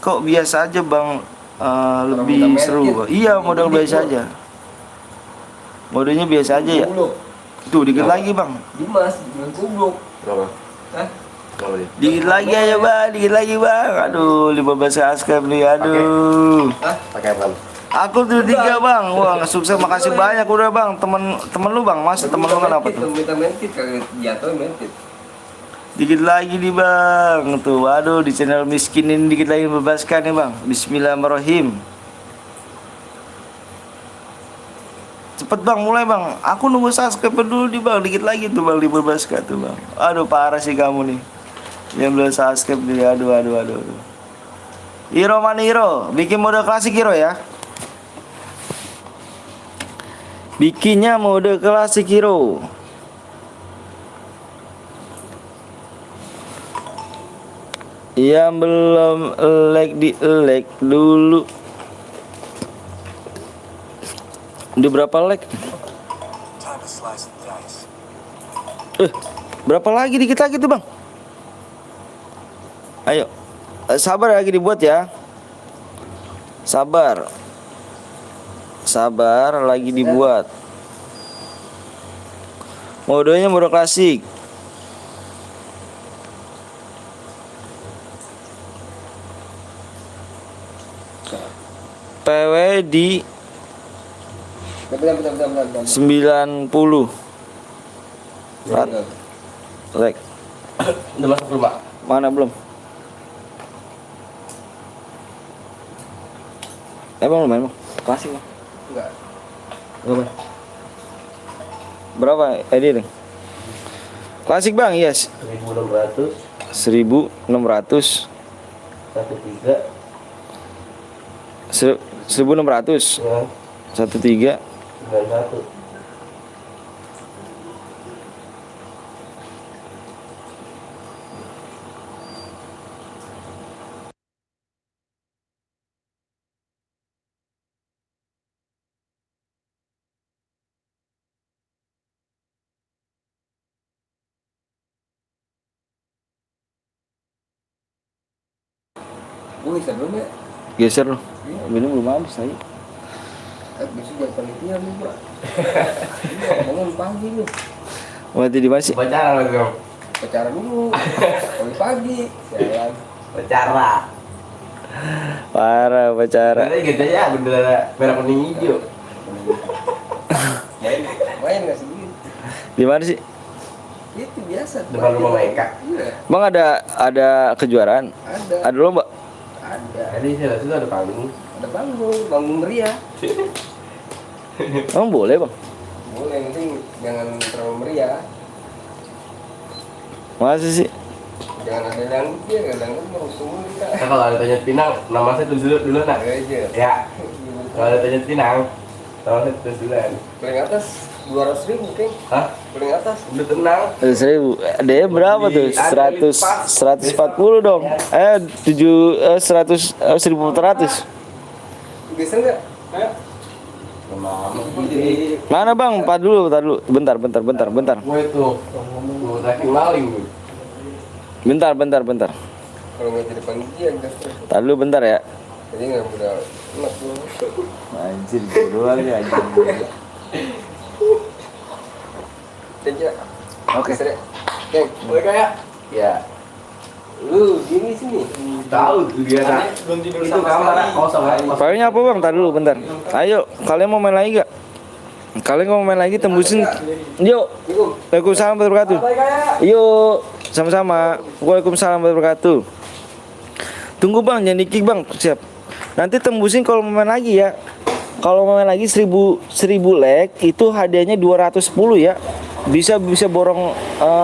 Kok biasa aja bang. Lebih seru bang. Iya modal biasa aja. Modenya biasa aja ya. Tuh dikit lagi bang. Dimas, bilang goblok. Berapa? Hah? Berapa dia? Dikit lagi aja bang. Dikit lagi bang. Aduh 15 subscribe nih. Aduh. Pakai apa? Aku tuh 3 bang. Wah sukses, makasih banyak udah bang. Temen lu bang. Mas temen lu kenapa tuh? Minta mentit kagak jatuh mentit. Dikit lagi nih bang. Tuh waduh di channel miskin ini dikit lagi bebaskan nih bang. Bismillahirrahmanirrahim. Cepet bang mulai bang. Aku nunggu subscribe dulu di bang. Dikit lagi tuh bang dibebaskan tuh bang. Aduh parah sih kamu nih. Yang belum subscribe nih. Aduh. Hero mana hero? Bikin mode klasik hero ya. Bikinnya mode klasik hero. Yang belum like di like dulu. Udah berapa like? Berapa lagi? Dikit lagi tuh bang. Ayo. Sabar lagi dibuat ya. Sabar lagi dibuat. Modenya mode klasik. PW di Bentar. 90 like. Udah masuk belum, Pak? Mana belum? Bang lumayan bang. Klasik bang. Enggak. Berapa? Berapa edit? Klasik bang, yes. 1600 1600 1600 ya, 13 91. Gue bisa belum ya? geser loh. Minum belum habis tadi. Besok jangan panitia nih bro. Bangun pagi nih. Mati di mana sih? Pacaran lagi dong. Pacaran dulu. Pagi. Jalan. Pacaran. Parah pacaran. Ada gitu ya, bendera merah kuning hijau. Main nggak sedikit. Di mana sih? Itu biasa. Depan rumah Meka. Iya. Bang ada kejuaraan? Ada. Ada lomba? Ada. Jadi situ ada panggung. Ada panggung meriah. Emang boleh bang? Boleh, yang penting jangan terlalu meriah. Masa sih? Jangan ada dangdut ya, ada dangdut mau semua kita. Nah, kalau ada tanya Pinang, nama saya tulis dulu nak. Aja. Ya. Kalau ada tanya Pinang, nama saya tulis duluan. Paling atas 200.000 keng. Hah? Paling atas. Udah tenang. 1.000. Dia berapa tuh? 140 dong. 100 1.400. Geser nggak? Ayo. Mana bang? Tar dulu. Bentar. Gue itu, gue tracking maling gue. Bentar. Kalau nggak jadi panitia, geser. Tar dulu bentar ya. Jadi nggak udah enak tuh. Anjir, doang ya anjir. Aja. Oke. Geser ya. Keng. Boleh kayak? Ya. Lu gini sini. Tahu tuh dia nak. Itu kamar kosong kan? Pokoknya apa bang? Tar dulu bentar. Ayo, kalian mau main lagi gak? Kalian mau main lagi tembusin. Yuk. Waalaikumsalam warahmatullahi wabarakatuh. Yuk, sama-sama. Waalaikumsalam warahmatullahi wabarakatuh. Tunggu bang, jangan di-kick bang. Siap. Nanti tembusin kalau mau main lagi ya. Kalau mau main lagi 1000 like itu hadiahnya 210 ya. Bisa borong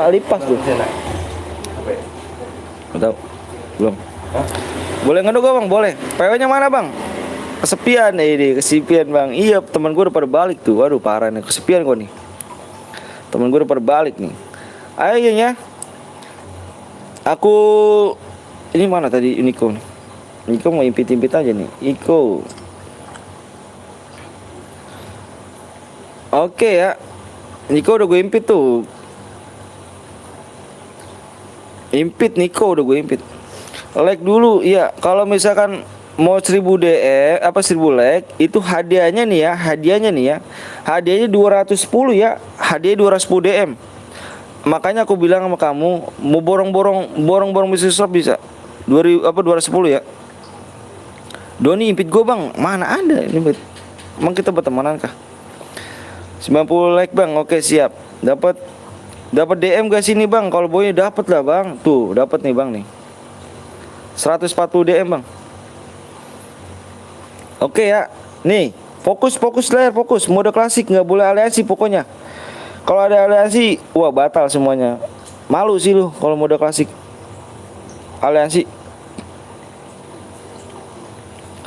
lipas tuh. Apa ya? Tahu? Belum. Boleh ngeduk gak bang? Boleh. PW-nya mana bang? Kesepian ini, kesepian bang. Iya, teman gue udah pada balik tuh. Waduh parah nih, kesepian gue nih. Teman gue udah pada balik nih. Ayo ya. Aku ini mana tadi Niko? Niko mau impit-impit aja nih. Iko. Oke ya. Niko udah gue impit tuh. Impit Niko udah gue impit. Like dulu ya. Kalau misalkan mau 1000 DM 1000 like itu hadiahnya nih ya. Hadiahnya 210 ya. Hadiah 210 DM. Makanya aku bilang sama kamu mau borong bisnis shop bisa 210 ya. Doni impit gue bang, mana ada impit. Emang kita bertemanan kah? 90 like bang, oke siap. Dapat DM gak sini bang? Kalau boynya dapat lah bang. Tuh dapat nih bang nih. 140 DM bang. Oke ya, nih fokus layar fokus. Mode klasik nggak boleh aliansi pokoknya. Kalau ada aliansi, wah batal semuanya. Malu sih lu kalau mode klasik. Aliansi.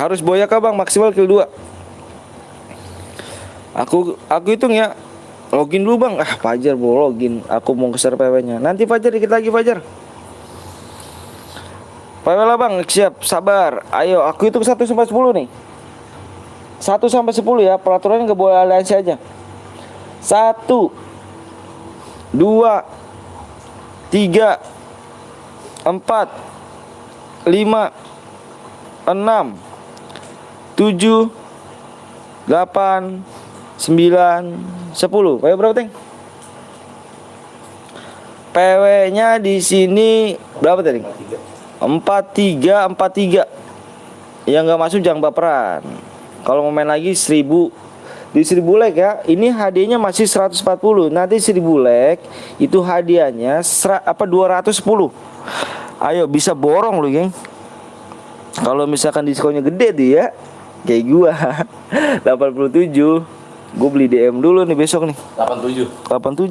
Harus boyaka bang, maksimal kill 2. Aku hitung ya. Login dulu bang. Fajar mau login. Aku mau share PW-nya. Nanti Fajar dikit lagi Fajar. PW lah bang, siap, sabar. Ayo, aku hitung 1 sampai 10 nih. 1 sampai 10 ya. Peraturannya nggak boleh aliansi aja. 1 2 3 4 5 6 7 8 9 10. PW berapa, Teng? PW-nya di sini berapa tadi? 43. Yang nggak masuk jangan baperan. Kalau mau main lagi 1000 di 1000 like ya. Ini hadiahnya masih 140. Nanti 1000 like itu hadiahnya 210. Ayo bisa borong lu, geng. Kalau misalkan diskonnya gede tuh ya. Kayak gua 87. Gue beli DM dulu nih besok nih. 87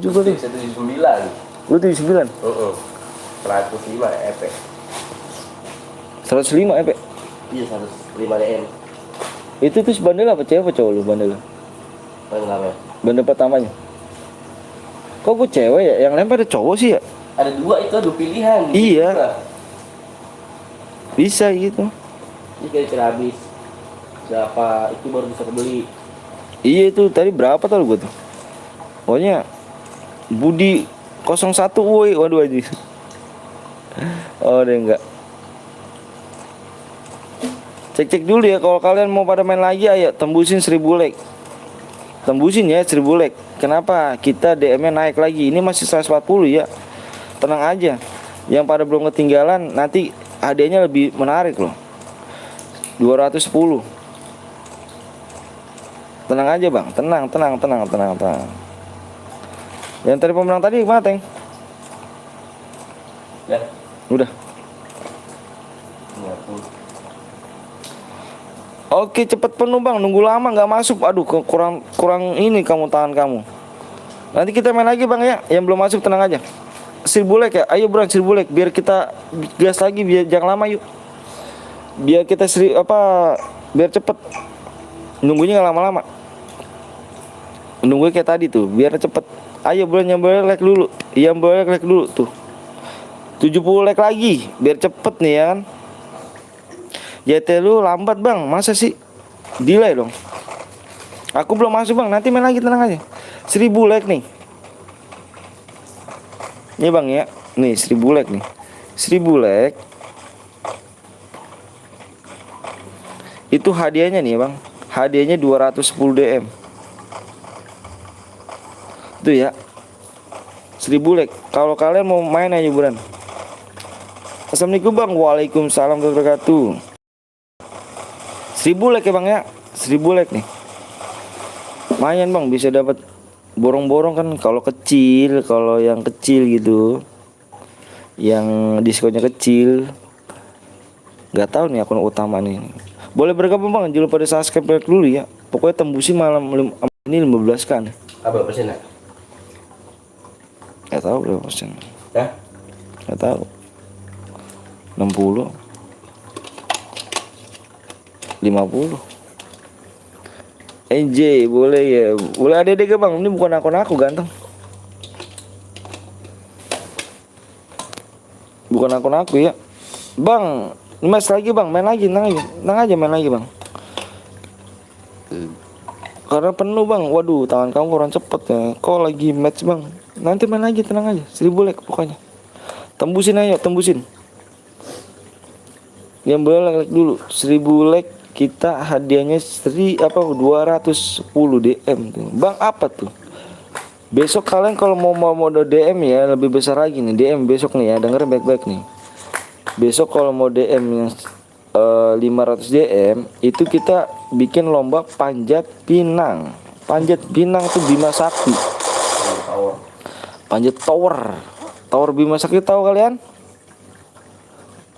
gue nih. 179. Lu 79? 105 EP. 105 EP. Iya 105 DM. Itu tuh bandel apa cewek apa cowok lu bandel? Bandel pertamanya. Kok gue cewek ya? Yang lain pada cowok sih ya? Ada 2 itu, 2 pilihan. Iya. Bisa gitu. Ini kira-kira habis berapa itu baru bisa kebeli. Iya itu tadi berapa tau gue tuh? Pokoknya Budi 01 woi, waduh aja. Oh deh enggak. Cek dulu ya kalau kalian mau pada main lagi ayo tembusin 1000 like. Tembusin ya 1000 like. Kenapa? Kita DM-nya naik lagi. Ini masih 140 ya. Tenang aja. Yang pada belum ketinggalan nanti hadiahnya lebih menarik loh. 210. Tenang aja bang, tenang. Yang tadi pemenang tadi gimana, Teng? Ya. Udah. Oke cepet penuh bang, nunggu lama nggak masuk. Aduh kurang ini kamu tangan kamu. Nanti kita main lagi bang ya. Yang belum masuk tenang aja. 1000 like ya, ayo bro 1000 like biar kita gas lagi, biar jangan lama yuk. Biar kita biar cepet. Nunggunya nggak lama-lama. Nunggu kayak tadi tuh, biar cepet. Ayo bro yang boleh like dulu. Yang boleh like dulu tuh. 70 like lagi, biar cepet nih ya kan. JT lu lambat bang, masa sih? Delay dong. Aku belum masuk bang, nanti main lagi tenang aja. 1000 like nih. Ini bang ya, nih 1000 like nih. 1000 like. Itu hadiahnya nih bang. Hadiahnya 210 DM. Itu ya 1000 like. Kalau kalian mau main aja hiburan. Assalamualaikum bang. Waalaikumsalam warahmatullahi wabarakatuh. 1000 like ya bang ya. 1000 like nih. Lumayan bang, bisa dapat borong-borong kan. Kalau kecil, kalau yang kecil gitu, yang diskonnya kecil. Gak tahu nih akun utama nih. Boleh bergabung bang, jangan lupa pada subscribe dulu ya. Pokoknya tembusin malam ini 15 kan. Berapa persen ya? Gak tahu berapa persen. Hah? Gak tahu. 60 50 NJ boleh ya. Boleh ada deh bang. Ini bukan akun aku ganteng. Bukan akun aku ya. Bang, mas lagi bang, main lagi, tenang aja main lagi bang. Karena penuh bang, waduh tangan kamu kurang cepet ya. Kok lagi match bang? Nanti main lagi, tenang aja. 1000 like pokoknya. Tembusin ayo, tembusin. Yang boleh like dulu 1000 like kita hadiahnya 210 DM tuh. Bang apa tuh? Besok kalian kalau mau mode DM ya lebih besar lagi nih DM besok nih ya, dengerin baik-baik nih. Besok kalau mau DM yang 500 DM itu kita bikin lomba panjat pinang. Panjat pinang tuh Bima Sakti. Panjat tower. Tower Bima Sakti tahu kalian?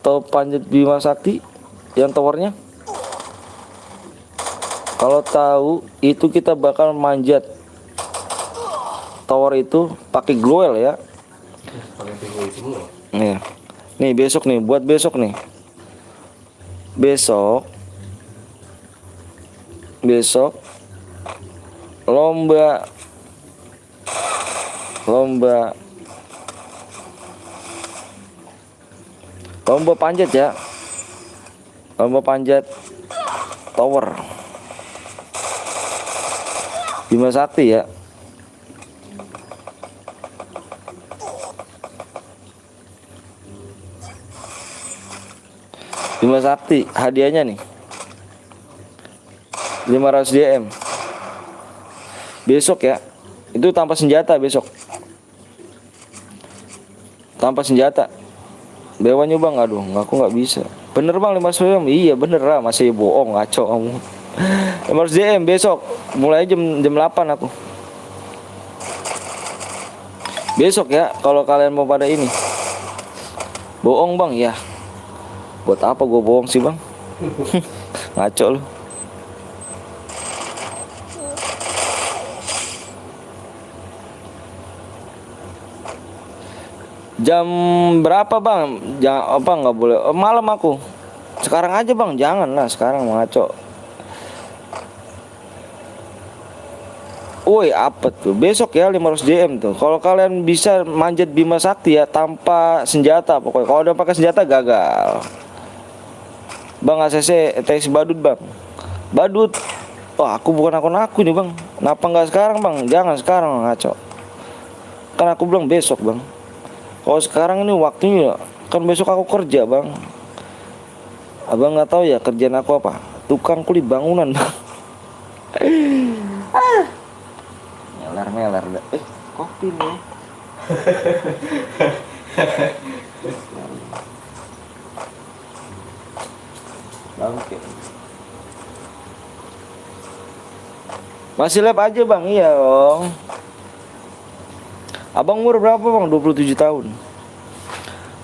Tahu panjat Bima Sakti yang towernya? Kalau tahu itu kita bakal manjat tower itu pakai glowel ya. Pakai pinggul semua. Nih. Nih besok nih, buat besok nih. Besok lomba panjat ya. Lomba panjat tower Bima Sakti ya. Bima Sakti hadiahnya nih 500 DM besok ya. Itu tanpa senjata besok. Tanpa senjata. Bewanya bang, aduh aku nggak bisa. Bener bang 500 DM. Iya bener lah, masih bohong ngaco kamu. 500 DM besok. Mulai jam 8 aku. Besok ya kalau kalian mau pada ini. Bohong bang ya. Buat apa gue bohong sih bang? Ngaco lu. Jam berapa bang? Jangan apa nggak boleh malam aku. Sekarang aja bang, jangan lah sekarang ngaco. Woi apa tuh? Besok ya 500 DM tuh. Kalau kalian bisa manjat Bima Sakti ya tanpa senjata pokoknya. Kalau udah pakai senjata gagal. Bang ACC TS Badut bang. Badut. Wah aku bukan akun aku nih bang. Kenapa nggak sekarang bang? Jangan sekarang ngaco. Kan aku bilang besok bang. Kalau sekarang ini waktunya kan besok aku kerja bang. Abang nggak tahu ya kerjaan aku apa? Tukang kulit bangunan bang. Melar dah. Kopi nih. Oke. Masih lab aja bang, iya dong. Abang umur berapa bang? 27 tahun.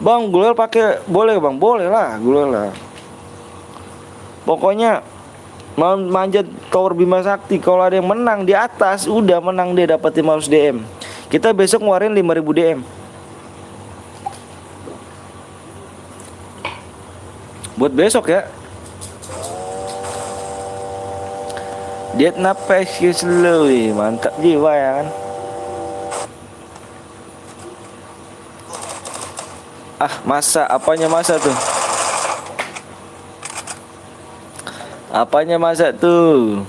Bang, gulel pakai boleh bang? Boleh lah, gulel lah. Pokoknya mau manjat tower Bima Sakti, kalau ada yang menang di atas, udah menang dia dapat 500 DM. Kita besok ngeluarin 5000 DM. Buat besok ya. Diet napas ke slow, mantap jiwa ya kan. Ah masa, apanya masa tuh? Apanya masa tuh?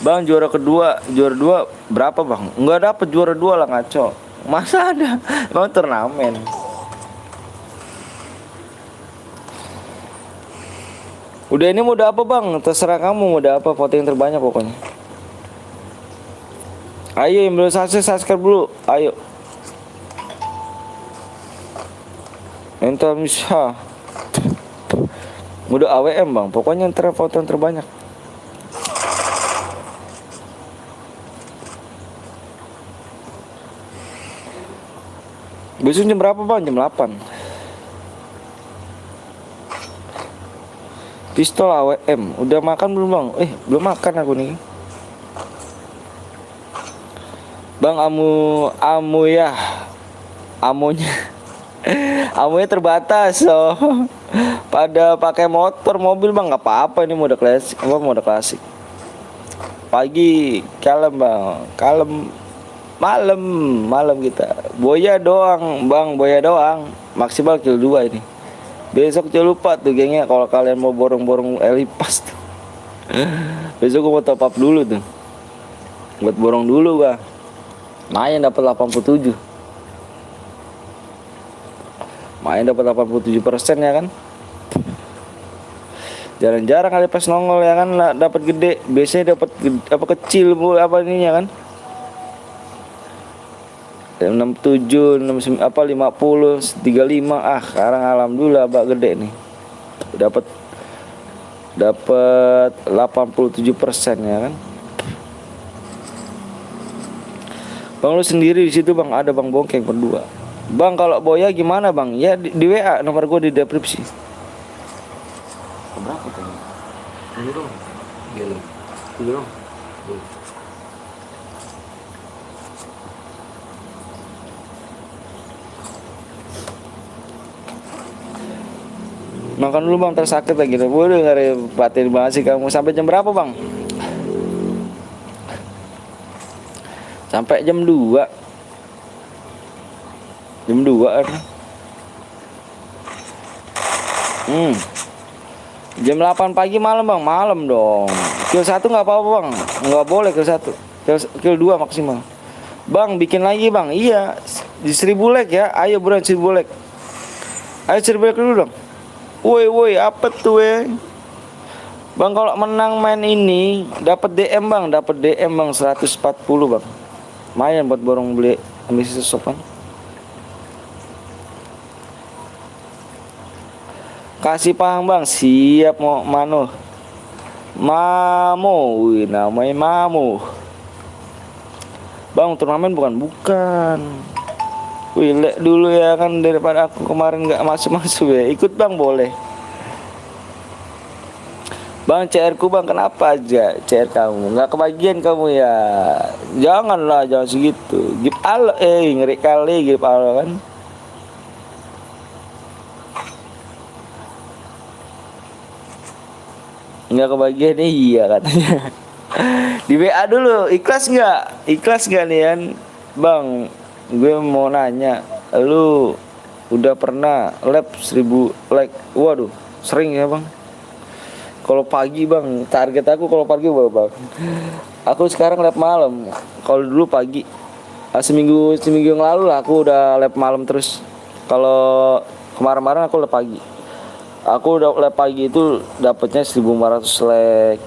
Bang juara kedua, juara 2 berapa bang? Enggak dapet juara 2 lah ngaco. Masa ada? Emang turnamen. Udah ini mode apa bang? Terserah kamu mode apa, foto yang terbanyak pokoknya. Ayo yang belum subscribe dulu, ayo. Entar bisa. Mode AWM bang, pokoknya ntar foto yang terbanyak. Besok jam berapa bang? Jam 8. Pistol AWM, udah makan belum bang? Belum makan aku nih. Bang amu ya. Amunya amunya terbatas so. Pada pakai motor mobil bang, nggak apa-apa ini mode klasik. Apa mode klasik? Pagi kalem bang, kalem. Malam, malam kita. Boya doang, Bang, boya doang. Maksimal kill 2 ini. Besok jangan lupa tuh gengnya kalau kalian mau borong-borong Elipas tuh. Besok gua mau top up dulu tuh. Buat borong dulu gua. Main dapat 87. Main dapat 87% ya kan? Jarang-jarang Elipas nongol ya kan, dapat gede. Biasanya dapat apa kecil apa ininya kan? 67, 69, apa 50, 35. Sekarang alhamdulillah agak gede nih. Dapat 87% ya kan. Bang lu sendiri di situ Bang, ada Bang Bongkeng berdua. Bang kalau Boya gimana Bang? Ya di WA nomor gue di deskripsi. Berapa tadi? Ini dong. Ini dong. Makan dulu Bang, tersakit lagi. Waduh, gak repatin banget sih kamu. Sampai jam berapa Bang? Sampai jam 2. Jam 2 kan. Jam 8 pagi malam Bang, malam dong. Kill 1 gak apa-apa Bang. Gak boleh kill 1. Kill 2 maksimal. Bang, bikin lagi Bang. Iya, di 1000 like ya. Ayo buruan 1000 like. Ayo 1000 like dulu dong. Woi, apa tuh Bang kalau menang main ini dapat DM Bang, 140 Bang. Lumayan buat borong beli misi sosok Bang. Kasih paham Bang, siap mau mano. Mamo, wih namanya Mamo. Bang turnamen bukan. Wih, lihat dulu ya kan daripada aku kemarin nggak masuk ya. Ikut Bang boleh. Bang CR ku Bang kenapa aja CR kamu nggak kebagian kamu ya? Janganlah jangan segitu. Gip al ngeri kali gip al kan. Nggak kebagian iya katanya. Di WA dulu ikhlas nggak nih kan Bang? Gue mau nanya, lu udah pernah lab 1000 like? Waduh, sering ya Bang. Kalau pagi Bang, target aku kalau pagi Bang. Aku sekarang lab malam. Kalau dulu pagi. Seminggu yang lalu lah aku udah lab malam terus. Kalau kemarin aku lab pagi. Aku udah lab pagi itu dapatnya 1400 like.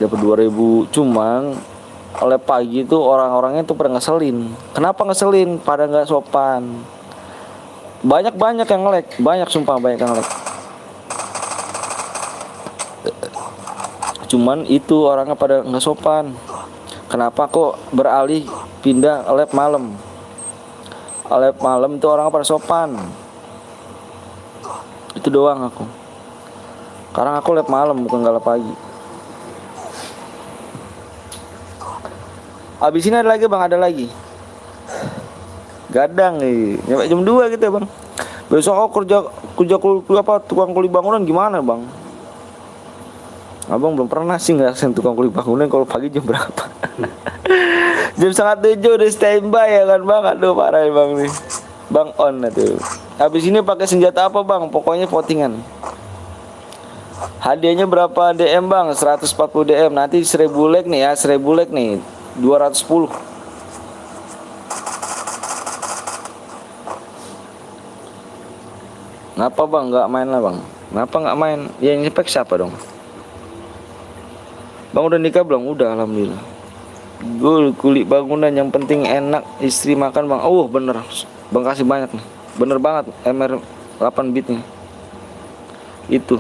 Dapat 2000, cuman oleh pagi itu orang-orangnya tuh pada ngeselin. Kenapa ngeselin? Pada nggak sopan. Banyak yang nge-lag, sumpah banyak yang nge-lag. Cuman itu orangnya pada nggak sopan. Kenapa kok beralih pindah lab malam? Lab malam itu orang pada sopan. Itu doang aku. Sekarang aku lab malam bukan lab pagi. Abis ini ada lagi Bang, ada lagi. Gadang nih, nyampe jam 2 gitu ya Bang. Besok aku kerja apa tukang kuli bangunan gimana Bang? Abang belum pernah sih ngerasain tukang kuli bangunan kalau pagi jam berapa. Jam 6:30 udah standby ya kan Bang. Aduh parah ya Bang nih. Bang on tuh. Habis ini pakai senjata apa Bang? Pokoknya votingan. Hadiahnya berapa DM Bang? 140 DM. Nanti 1000 like nih ya, 1000 like nih. 210. Ngapa Bang nggak main lah Bang? Ngapa nggak main? Ya nyepek siapa dong? Bang udah nikah belum? Udah alhamdulillah. Gue kulit bangunan yang penting enak istri makan Bang. Oh bener Bang kasih banyak nih. Bener banget MR 8 bit nih. Itu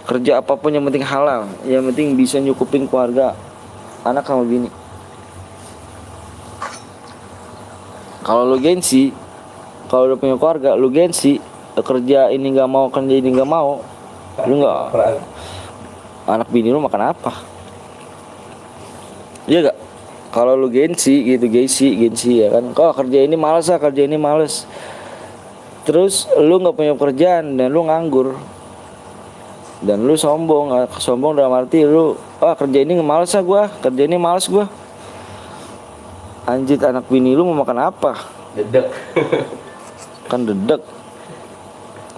kerja apapun yang penting halal, yang penting bisa nyukupin keluarga anak sama bini. Kalau lu gengsi, kalau udah punya keluarga, lu gengsi, kerja ini nggak mau, kerja ini nggak mau, lu nggak, anak bini lu makan apa? Iya gak? Kalau lu gengsi gitu, gengsi ya kan? Kok kerja ini males ah, kerja ini males. Terus lu nggak punya pekerjaan dan lu nganggur, dan lu sombong dalam arti lu, kerja ini males ah gua, kerja ini males gua. Anjir, anak bini lu mau makan apa? Dedek. Kan dedek.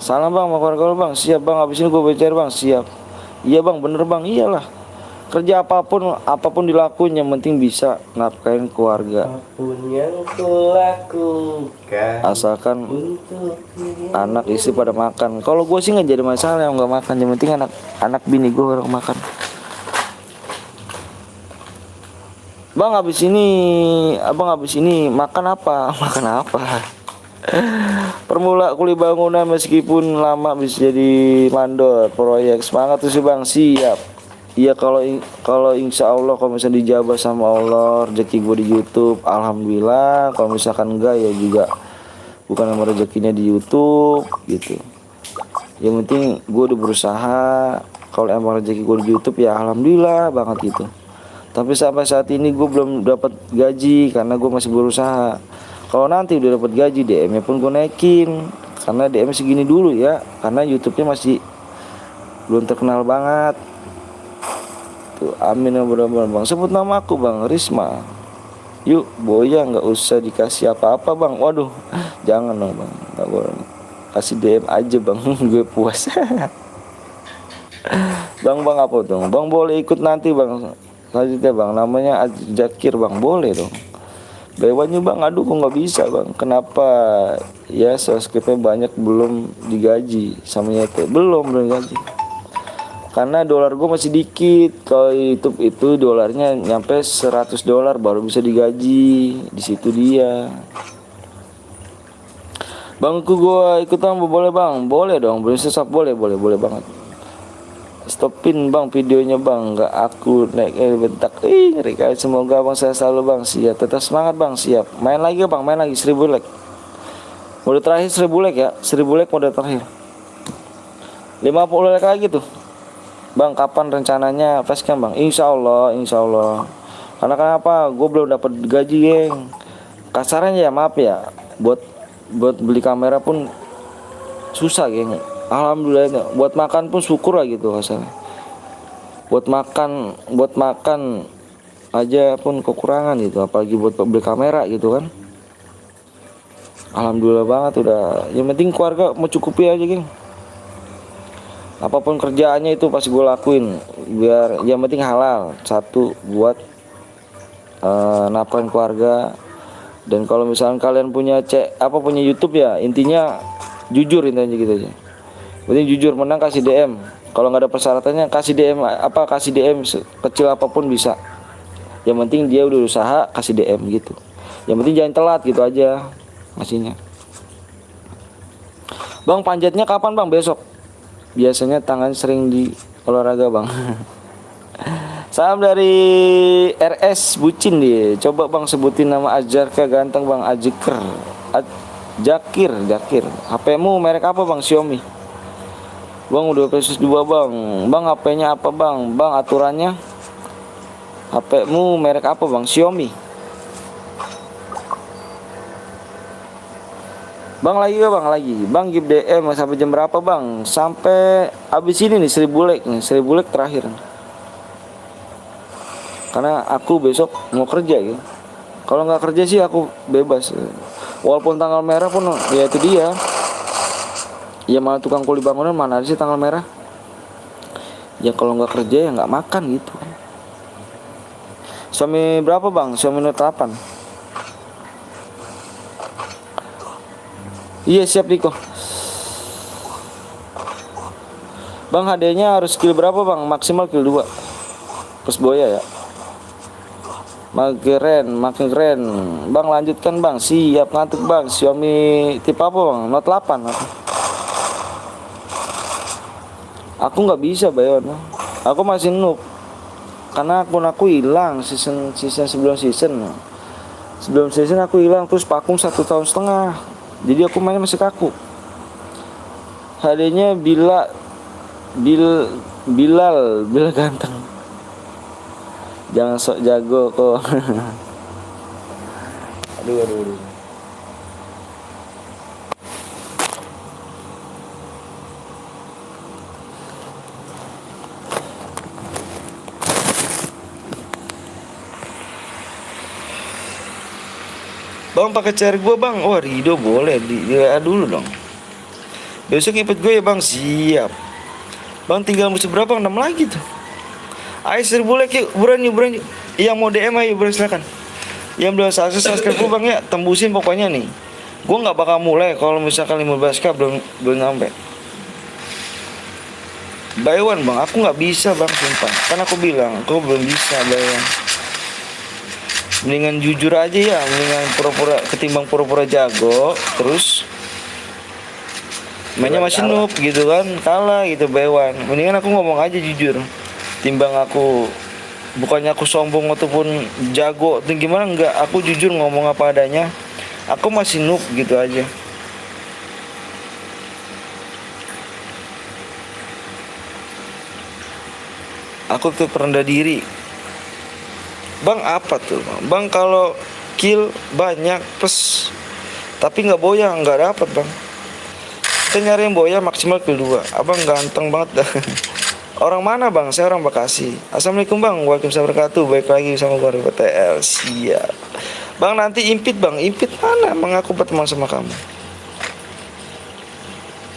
Salam bang sama keluarga lu bang. Siap bang, habis ini gue BCR bang. Siap. Iya bang, bener bang, iyalah. Kerja apapun dilakuin, yang penting bisa nafkahin keluarga. Apapun yang kulakukan Asalkan untuk anak istri pada makan. Kalau gue sih nggak jadi masalah yang nggak makan, yang penting anak bini gue orang makan. Bang habis ini makan apa? Makan apa? Permula kuli bangunan meskipun lama bisa jadi mandor proyek. Semangat tuh sih bang, siap. Iya kalau insya Allah kalau misalnya dijabah sama Allah rezeki gue di YouTube, alhamdulillah. Kalau misalkan enggak ya juga bukan nama rezekinya di YouTube gitu. Yang penting gue udah berusaha. Kalau emang rezeki gue di YouTube ya alhamdulillah banget gitu. Tapi sampai saat ini gue belum dapat gaji karena gue masih berusaha. Kalau nanti udah dapat gaji DM-nya pun gue naikin. Karena DM segini dulu ya, karena YouTube-nya masih belum terkenal banget. Tuh, amin ya mudah-mudahan bang. Sebut nama aku bang, Risma. Yuk, Boya nggak usah dikasih apa-apa bang. Waduh, jangan dong bang, nggak boleh. Kasih DM aja bang, gue puas. Bang apa dong? Bang boleh ikut nanti bang. Selanjutnya bang, namanya Jakir bang, boleh dong. Bewannya bang, aduh kok nggak bisa bang. Kenapa? Ya subscribe-nya banyak belum digaji sama Yete. Belum digaji. Karena dolar gue masih dikit. Kalau YouTube itu dolarnya nyampe $100 baru bisa digaji. Di situ dia. Bangku gue ikutan boleh bang? Boleh dong. Boleh sesap boleh banget. Stopin bang videonya bang. Nggak aku naik bentak. Ngeri kali. Semoga bang saya selalu bang. Siap. Tetap semangat bang. Siap. Main lagi bang. Main lagi 1000 like. Mode terakhir 1000 like ya. 1000 like mode terakhir. 50 like lagi tuh. Bang, kapan rencananya facecam bang? Insya Allah. Karena kenapa? Gue belum dapat gaji, geng. Kasarnya ya maaf ya. Buat beli kamera pun susah, geng. Alhamdulillah. Buat makan pun syukur lah gitu kasarnya. Buat makan aja pun kekurangan gitu. Apalagi buat beli kamera gitu kan. Alhamdulillah banget udah. Yang penting keluarga mencukupi aja, geng. Apapun kerjaannya itu pasti gue lakuin biar yang penting halal. Satu buat nafkahin keluarga. Dan kalau misalnya kalian punya YouTube ya, intinya jujur intinya gitu aja. Penting jujur, menang kasih DM. Kalau nggak ada persyaratannya kasih DM kecil apapun bisa. Yang penting dia udah usaha kasih DM gitu. Yang penting jangan telat gitu aja ngasihnya. Bang panjatnya kapan bang? Besok. Biasanya tangan sering di olahraga bang. Salam dari RS Bucin dia. Coba bang sebutin nama Ajarka ganteng bang. Jakir. HP-mu merek apa bang? Xiaomi. Bang udah PS2 bang. Bang HP-nya apa bang? Bang aturannya. HP-mu merek apa bang? Xiaomi. Bang lagi gak bang? Lagi. Bang give DM sampai jam berapa bang? Sampai abis ini nih 1000 like nih. 1000 like terakhir. Karena aku besok mau kerja ya. Kalau nggak kerja sih aku bebas. Walaupun tanggal merah pun ya itu dia. Ya malah tukang kuli bangunan mana ada sih tanggal merah. Ya kalau nggak kerja ya nggak makan gitu. Xiaomi berapa bang? Xiaomi Note 8. Iya siap Diko. Bang HD-nya harus skill berapa bang? Maksimal skill 2. Plus Boya ya. Makin keren. Bang lanjutkan bang. Siap ngantuk bang. Xiaomi tipe apa bang? Note 8. Aku nggak bisa Bayon. Aku masih noob. Karena akun aku hilang sebelum season aku hilang terus vakum 1,5 tahun. Jadi aku main masih kaku. HD-nya Bilal ganteng. Jangan sok jago kok. aduh. Bang pakai cari gue bang. Wah Rido boleh di WA dulu dong. Besok ikut gue ya bang. Siap. Bang tinggal musuh berapa? 6 lagi tuh. Ayo 1000 like yuk. Buruan yuk buruan yuk. Yang mau DM ayo buruan silakan. Yang belum subscribe gue bang ya tembusin pokoknya nih. Gue nggak bakal mulai kalau misalkan 15k belum nyampe. Buy one bang, aku nggak bisa bang sumpah. Kan aku bilang aku belum bisa buy one. Mendingan jujur aja ya, mendingan pura-pura ketimbang pura-pura jago terus mainnya masih noob gitu kan, kalah gitu buy one. Mendingan aku ngomong aja jujur. Timbang aku bukannya aku sombong ataupun jago tuh gimana, enggak, aku jujur ngomong apa adanya. Aku masih noob gitu aja. Aku tuh rendah diri. Bang apa tuh bang? Bang kalau kill banyak plus tapi nggak boyang nggak dapat bang. Kita nyari yang boyang maksimal kill 2. Abang ganteng banget dah. Orang mana bang? Saya orang Bekasi. Assalamualaikum bang. Waalaikumsalam warahmatullahi wabarakatuh. Baik lagi sama gue PTL. Siap. Bang nanti impit bang. Impit mana? Bang aku berteman sama kamu.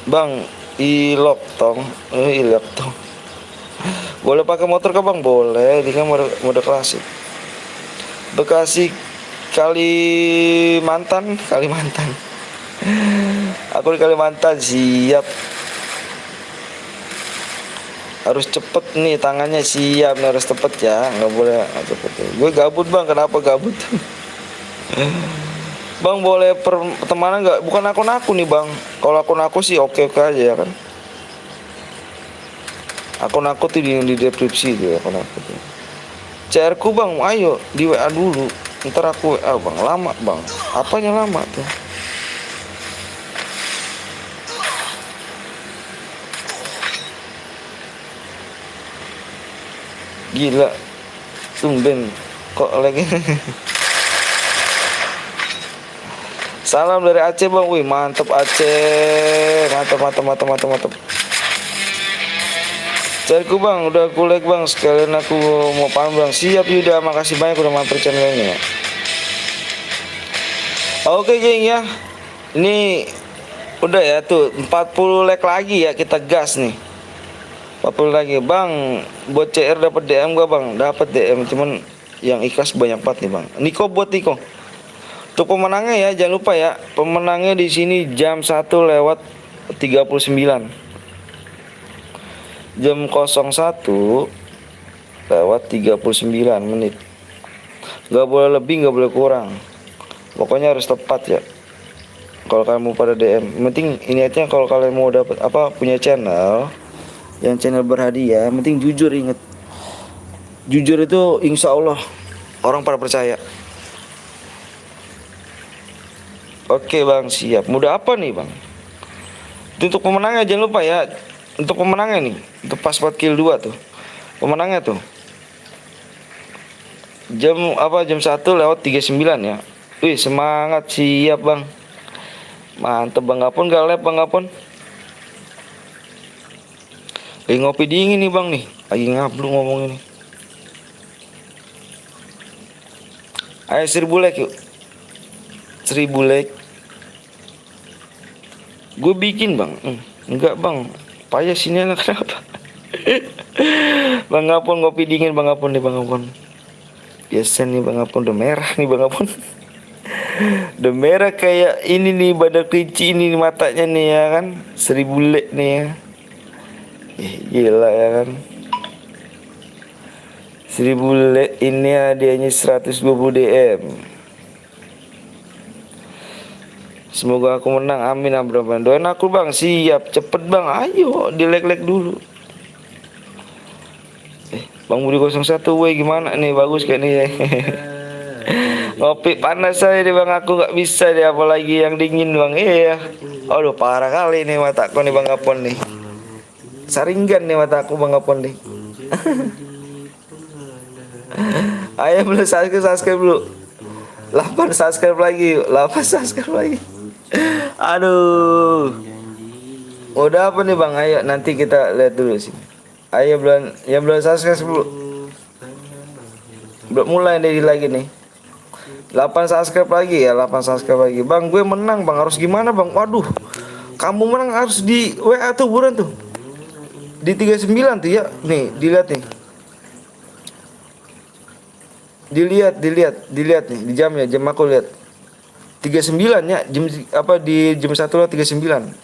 Bang ilok tong. Ilok tong. Boleh pakai motor ke bang? Boleh. Ini kan mode klasik. Bekasi Kalimantan. Aku di Kalimantan. Siap. Harus cepet nih tangannya, siap nih, harus cepet ya, nggak boleh cepet. Gue gabut bang. Kenapa gabut? Bang boleh pertemanan nggak? Bukan akun aku nih bang. Kalau akun aku sih oke aja ya kan. Akun aku tuh di deskripsi tuh akun aku tuh. CR ku bang, ayo di WA dulu. Ntar aku WA bang, lama bang. Apanya lama tuh? Gila, tumben kok lagi. Salam dari Aceh bang, wih mantep Aceh, mantep. Cariku bang, udah aku like bang, sekalian aku mau paham bang. Siap Yuda, makasih banyak udah mampir channelnya. Oke geng ya, ini udah ya tuh 40 like lagi ya, kita gas nih. 40 lagi bang, buat CR dapat DM gua bang, dapat DM cuman yang ikhlas banyak banget nih bang. Niko buat Niko. Untuk pemenangnya ya, jangan lupa ya, pemenangnya di sini jam 1:39. Jam 01:39. Gak boleh lebih, gak boleh kurang. Pokoknya harus tepat ya. Kalau kalian mau pada DM, penting ini aja. Kalau kalian mau dapat apa, punya channel yang channel berhadiah, penting jujur, inget. Jujur itu insya Allah orang pada percaya. Oke bang, siap. Mudah apa nih bang? Untuk pemenangnya jangan lupa ya. Untuk pemenangnya nih, untuk pas 4 kill 2 tuh. Pemenangnya tuh jam 1:39 ya. Wih semangat, siap bang. Mantep bang Gapon, gak lep bang Gapon. Lagi ngopi dingin nih bang nih. Lagi ngablu ngomong ini. Ayo 1000 like yuk. 1000 like. Gue bikin bang. Enggak bang, payah sini lah kenapa? Bang Gapon ngopi dingin bang Gapon nih bang Gapon. Biasa nih bang Gapon udah merah nih bang Gapon. Udah merah kayak ini nih, badan kelinci ini nih, matanya nih ya kan. 1000 like nih ya. Gila ya kan. 1000 like ini hadiahnya 120 DM. Semoga aku menang, amin abang. Doain aku bang, siap, cepet bang, ayo di like dulu. Bang Budi 01, weh gimana nih, bagus kayak nih ya. Ngopi panas saya nih bang, aku nggak bisa deh, apalagi yang dingin bang. Iya, aduh parah kali nih mataku nih bang Gapon nih. Saringan nih mataku bang Gapon nih. Ayo belum subscribe dulu. 8 subscribe lagi, 8 subscribe lagi. Aduh. Udah apa nih bang? Ayo nanti kita lihat dulu sih. Ayo belum subscribe dulu. Belum mulai nih lagi nih. 8 subscribe lagi ya, 8 subscribe lagi. Bang, gue menang bang, harus gimana bang? Waduh, kamu menang harus di WA tuh buruan tuh. Di 39 tuh ya. Nih, dilihat nih. Dilihat nih di jamnya, jam aku lihat. 39 ya, jam apa di jam 1:39.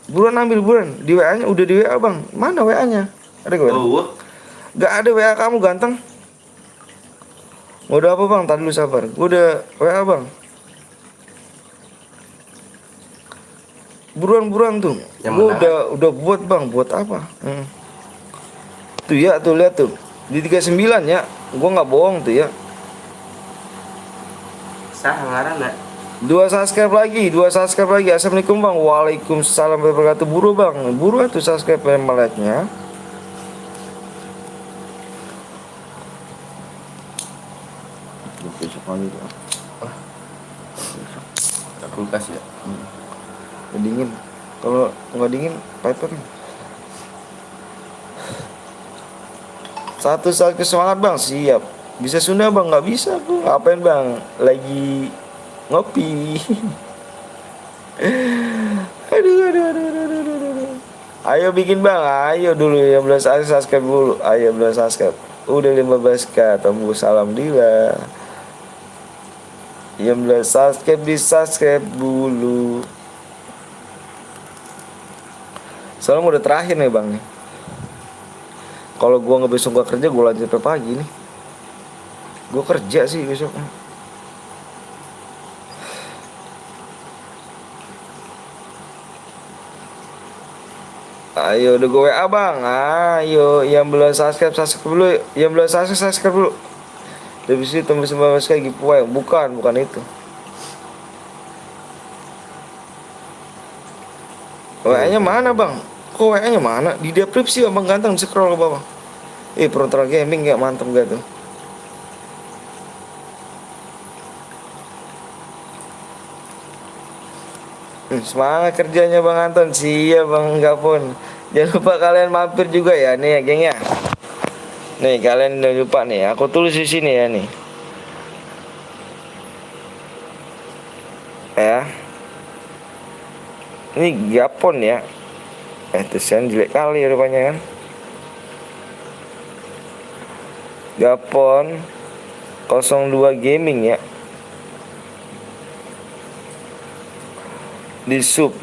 Buruan ambil buruan. Di WA-nya udah di WA, Bang. Mana WA-nya? Ada gak? Oh, Gak ada WA kamu ganteng. Udah apa bang? Tadi dulu sabar. Gue udah WA bang. Buruan tuh. Yang Gue mana? udah buat bang. Buat apa? Tuh ya tuh lihat tuh. Di 39 ya. Gue nggak bohong tuh ya. sah ngarana. 2 subscribe lagi. Assalamualaikum bang. Waalaikumsalam warahmatullahi wabarakatuh. Buru bang. Buru tuh subscribe dan like-nya. Besok lagi bang. Ada kulkas ya. Udah dingin. Kalau nggak dingin, piper. Satu saat semangat bang, siap. Bisa Sunda bang, nggak bisa aku. Ngapain bang? Lagi ngopi. Aduh. Ayo bikin bang, ayo dulu yang belum subscribe dulu. Ayo belum subscribe. Udah 15k, tembus alhamdulillah. Yang belum subscribe di subscribe dulu. Soalnya udah terakhir nih bang nih. Kalau gua nggak besok gua kerja, gua lanjut sampai pagi nih. Gua kerja sih besok. Ayo udah gue WA bang. Ayo yang belum subscribe dulu. Yang belum subscribe dulu. Habis itu tembus 15 kayak giveaway. Bukan itu. WA-nya mana bang? Kok WA-nya mana? Di deskripsi bang ganteng, scroll ke bawah. Frontal Gaming ya, mantep gak tuh? Semangat kerjanya bang Anton. Siap bang Gapun. Jangan lupa kalian mampir juga ya nih ya geng ya. Nih kalian jangan lupa nih, aku tulis di sini ya nih. Ya. Ini Gapon ya. Tulisan jelek kali rupanya kan. Gapon 02 Gaming ya. Di sub.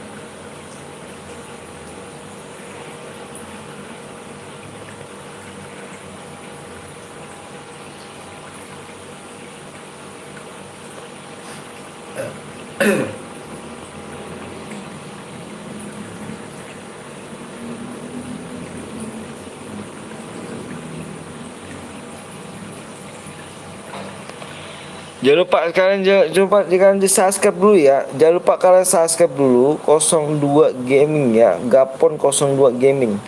Jangan lupa kalian di subscribe dulu ya. Jangan lupa kalian subscribe dulu 02 Gaming ya. Gapon 02 Gaming.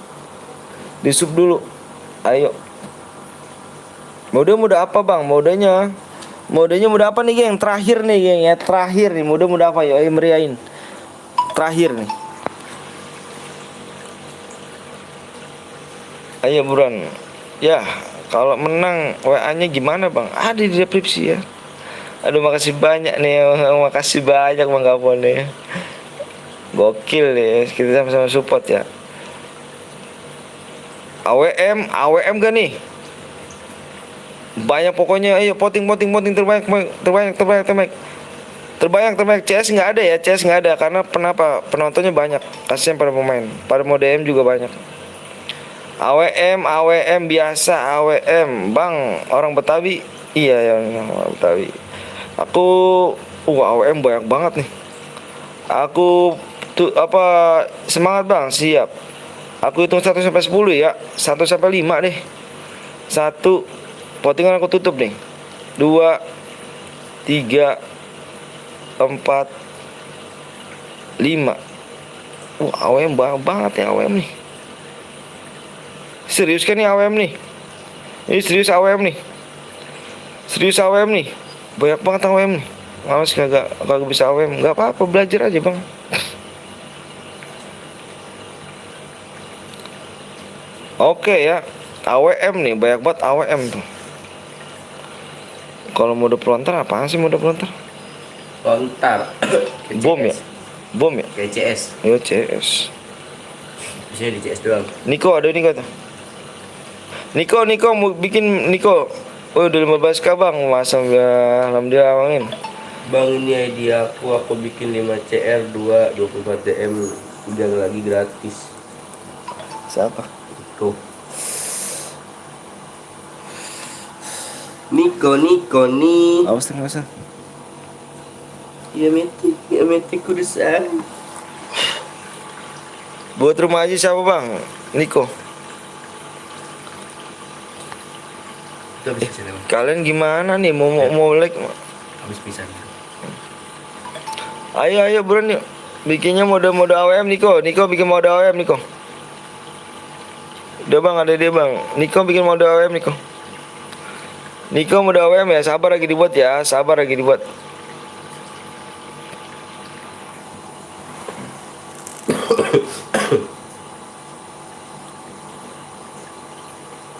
Di sub dulu. Ayo. Mode apa bang? Modenya mode apa nih geng? Terakhir nih geng ya. Terakhir nih mode apa ya? Ayo meriain. Terakhir nih. Ayo buruan. Ya, kalau menang WA-nya gimana bang? Ada di deskripsi ya. Aduh makasih banyak nih. Makasih banyak bang Gapon nih. Gokil ya. Kita sama-sama support ya. AWM gak nih? Banyak pokoknya. Ayo voting terbaik. Terbaik. CS nggak ada ya. CS nggak ada karena kenapa? Penontonnya banyak. Kasihan pada pemain. Pada mode M juga banyak. AWM biasa. AWM bang, orang Betawi. Iya yang orang Betawi. Aku AWM banyak banget nih. Aku tuh semangat bang, siap. Aku hitung 1 sampai 10 ya. 1 sampai 5 deh. 1. Votingan aku tutup nih. 2 3 4 5. AWM banyak banget ya AWM nih. Serius kan nih AWM nih? Ini serius AWM nih. Banyak banget AWM nih. Awas kagak bisa AWM. Gak apa-apa, belajar aja bang. Oke ya. AWM nih, banyak banget AWM tuh. Kalau mode pelontar apaan sih mode pelontar? Lontar. Bom ya? Bom ya? Kayak CS. Yo CS. Biasanya di CS doang. Niko ada Niko tuh. Niko mau bikin Niko. Oh udah 15k bang, masa alhamdulillah bangin. Bang, ini idea aku bikin 5 CR 2 24 DM udah lagi gratis. Siapa? Tuh. Niko nih. Awas awas. Ya metik udah sayang. Buat rumah aja siapa bang? Niko. Itu habis pisan emang. Kalian gimana nih mau like? Habis pisan. Ayo buruan yuk. Bikinnya mode AWM Niko bikin mode AWM Niko. Udah bang ada dia bang. Niko bikin mode AWM Niko mode AWM ya, sabar lagi dibuat.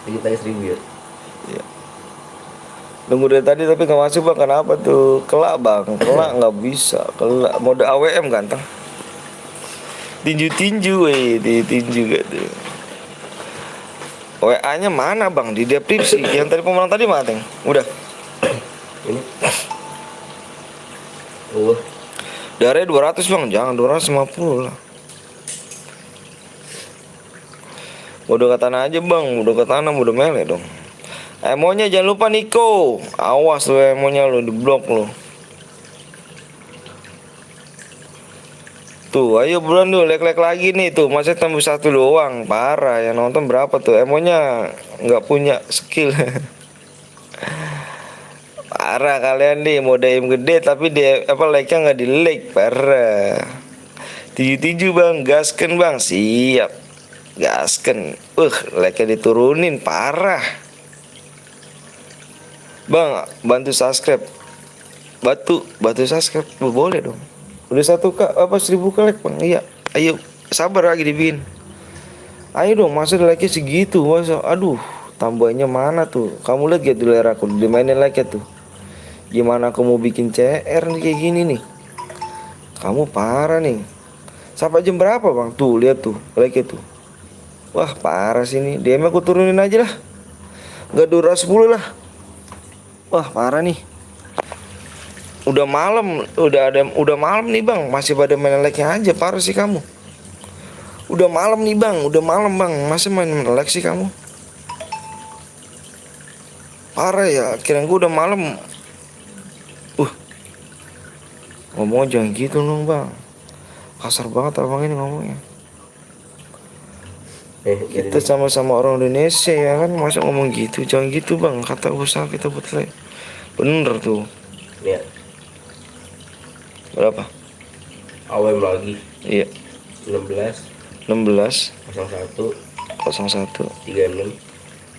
Dikit lagi 1000 ya. Iya. Nunggu dari tadi tapi nggak masuk bang, kenapa tuh? Kelak bang, kelak nggak bisa. Kelak mode AWM ganteng. Tinju tinju gak tuh. WA nya mana bang? Di deskripsi. Yang tadi pemenang tadi mana Teng? Udah. Ini. Oh. Darahnya 200 bang, jangan 250 lah. Mode katana aja bang, mode katana, mode melee dong. Emonya jangan lupa Niko. Awas lu emonya lu di blok lu. Tuh, ayo buruan tuh, like lagi nih tuh. Masa tembus 1 doang, parah. Yang nonton berapa tuh? Emonya nggak punya skill. Parah kalian nih, mode aim gede tapi like-nya nggak di like, parah. Tinju bang, gasken bang, siap. Gasken. Like-nya diturunin, parah. Bang, bantu subscribe. Bantu subscribe. Boleh dong. Udah 1000 ke like bang. Iya. Ayo, sabar lagi dibikin. Ayo dong, masa like-nya segitu. Masa, aduh, tambahnya mana tuh? Kamu lihat gak dulu aku dimainin like-nya tuh. Gimana aku mau bikin CR nih kayak gini nih? Kamu parah nih. Sampai jam berapa bang? Tuh, lihat tuh, like-nya tuh. Wah, parah sih nih. DM aku turunin aja lah. Gak 210 lah. Wah, parah nih. Udah malam nih bang, masih pada main like-nya aja, parah sih kamu. Udah malam nih bang, masih main like sih kamu. Parah ya, kirain gue udah malam. Ngomong jangan gitu dong bang, kasar banget abang ini ngomongnya. Kita sama-sama orang Indonesia ya kan, masa ngomong gitu, jangan gitu bang, kata usaha kita buat like. Bener tuh. Lihat. Berapa? AWM lagi. Iya. 16 01 36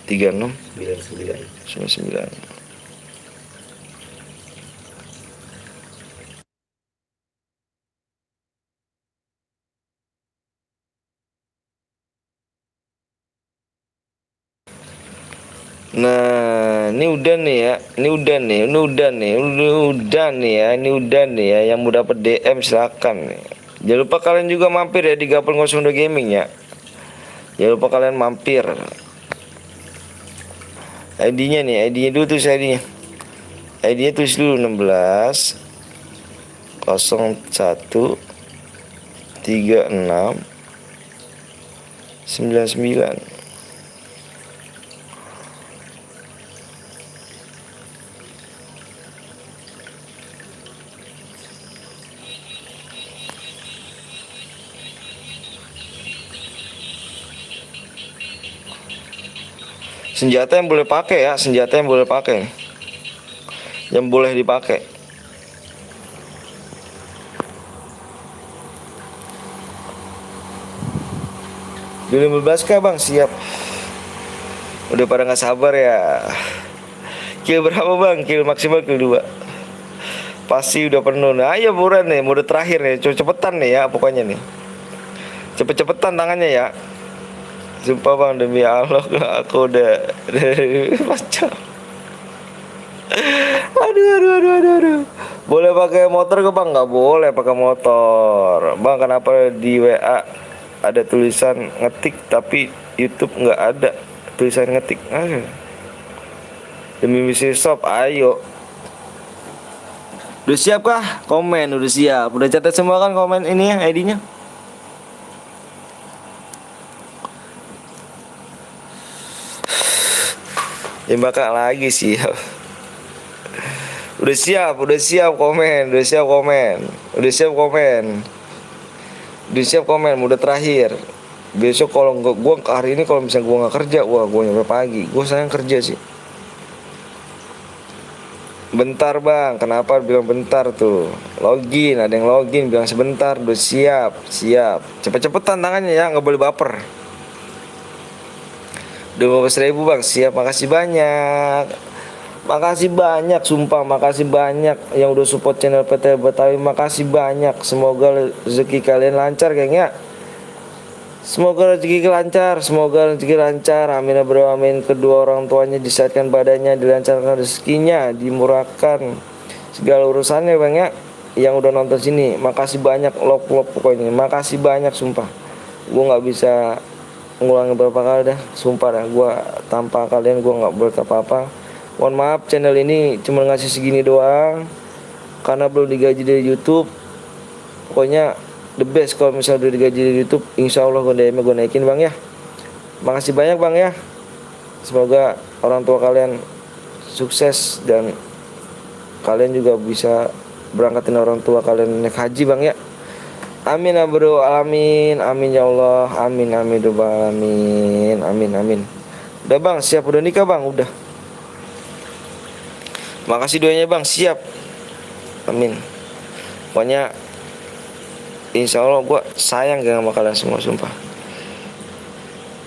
99. Nah, ini udah nih ya. Ini udah nih ya. Yang mau dapat DM silakan nih. Jangan lupa kalian juga mampir ya di Gapel 02 Gaming ya. Jangan lupa kalian mampir. ID-nya nih, ID-nya dulu tuh ID-nya. ID-nya tulis dulu 16 01 36 99. Senjata yang boleh pakai ya, yang boleh dipakai. Di 15k bang, siap. Udah pada nggak sabar ya. Kill berapa bang? Kill maksimal kill 2. Pasti udah penuh. Nah, ayo buruan nih, mode terakhir nih, cepetan nih ya pokoknya nih. Cepet-cepetan tangannya ya. Sumpah bang, demi Allah aku udah pacar. Aduh. Boleh pakai motor ke bang? Nggak boleh pakai motor. Bang, kenapa di WA ada tulisan ngetik tapi YouTube nggak ada tulisan ngetik? Aduh. Demi bisnis shop, ayo. Udah siap kah? Komen, udah siap. Udah catat semua kan komen ini ya, ID-nya? Ya bakal lagi siap. Udah siap komen. Udah siap komen, udah terakhir. Besok kalau nggak gua hari ini kalau misalnya gua nggak kerja, gua nyampe pagi. Gua sayang kerja sih. Bentar bang, kenapa bilang bentar tuh? Login, ada yang login bilang sebentar. Udah siap. Cepet-cepetan tangannya ya, nggak boleh baper. 12.000 bang, siap. Makasih banyak, sumpah makasih banyak yang udah support channel PT Betawi. Makasih banyak. Semoga rezeki kalian lancar geng ya. Semoga rezeki lancar. Amin ya bro, amin. Kedua orang tuanya disehatkan badannya, dilancarkan rezekinya, dimurahkan segala urusannya bang ya. Yang udah nonton sini, makasih banyak. Lop pokoknya, makasih banyak sumpah. Gue nggak bisa ngulangin berapa kali dah, sumpah dah. Gue tanpa kalian gue nggak boleh apa-apa. Mohon maaf, channel ini cuma ngasih segini doang karena belum digaji dari YouTube. Pokoknya the best kalau misalnya udah digaji dari YouTube, insya Allah gue naikin bang ya. Makasih banyak bang ya. Semoga orang tua kalian sukses dan kalian juga bisa berangkatin orang tua kalian naik haji bang ya. Amin ya bro, amin ya Allah, amin amin. Udah bang, siap udah nikah bang, udah. Makasih doanya bang, siap. Amin. Pokoknya insya Allah gue sayang sama kalian semua, sumpah.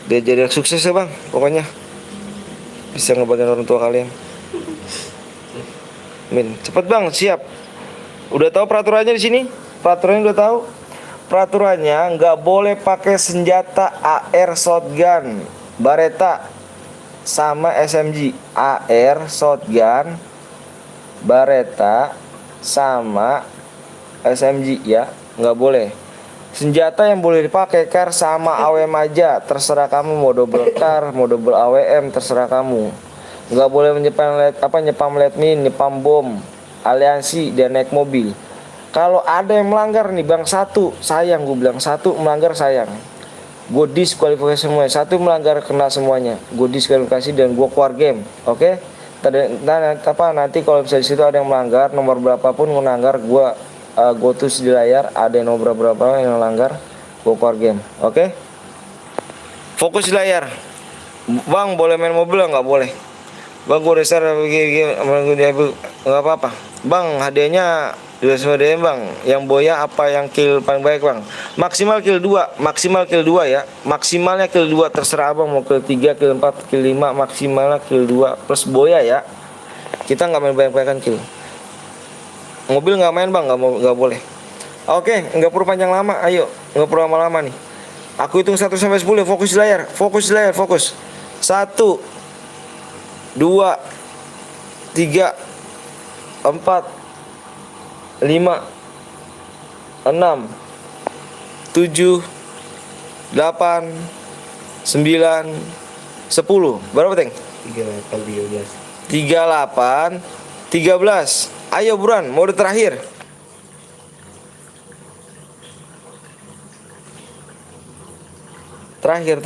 Dia jadi yang sukses ya bang, pokoknya bisa ngebagian orang tua kalian. Amin. Cepet bang, siap. Udah tahu peraturannya di sini? Peraturannya udah tahu? Peraturannya nggak boleh pakai senjata AR shotgun, Beretta sama SMG. AR shotgun, Beretta sama SMG ya, nggak boleh. Senjata yang boleh dipakai car sama AWM aja, terserah kamu mau double car, mau double AWM, terserah kamu. Nggak boleh nyepam lead min, nyepam bom, aliansi dan naik mobil. Kalau ada yang melanggar nih bang, satu sayang, gue bilang satu melanggar sayang, gue diskualifikasi semuanya. Satu melanggar kena semuanya, gue diskualifikasi dan gue keluar game. Oke? Nanti kalau bisa di situ ada yang melanggar nomor berapapun melanggar, gue tulis di layar ada yang nomor berapa yang melanggar, gue keluar game. Oke? Fokus di layar. Bang boleh main mobil nggak boleh? Bang gue reser nggak apa-apa. Bang hadiahnya udah semua deh bang. Yang boya apa yang kill paling baik bang? Maksimal kill 2 ya. Maksimalnya kill 2, terserah abang mau kill 3, kill 4, kill 5. Maksimalnya kill 2 plus boya ya. Kita nggak main banyak-banyakan kill. Mobil nggak main bang, nggak boleh. Oke, nggak perlu panjang lama, ayo. Nggak perlu lama-lama nih. Aku hitung 1 sampai 10, fokus di layar. 1 2 3 4 5 6 7 8 9 10. Berapa teng? 38 13. Ayo buruan, mode terakhir. Terakhir.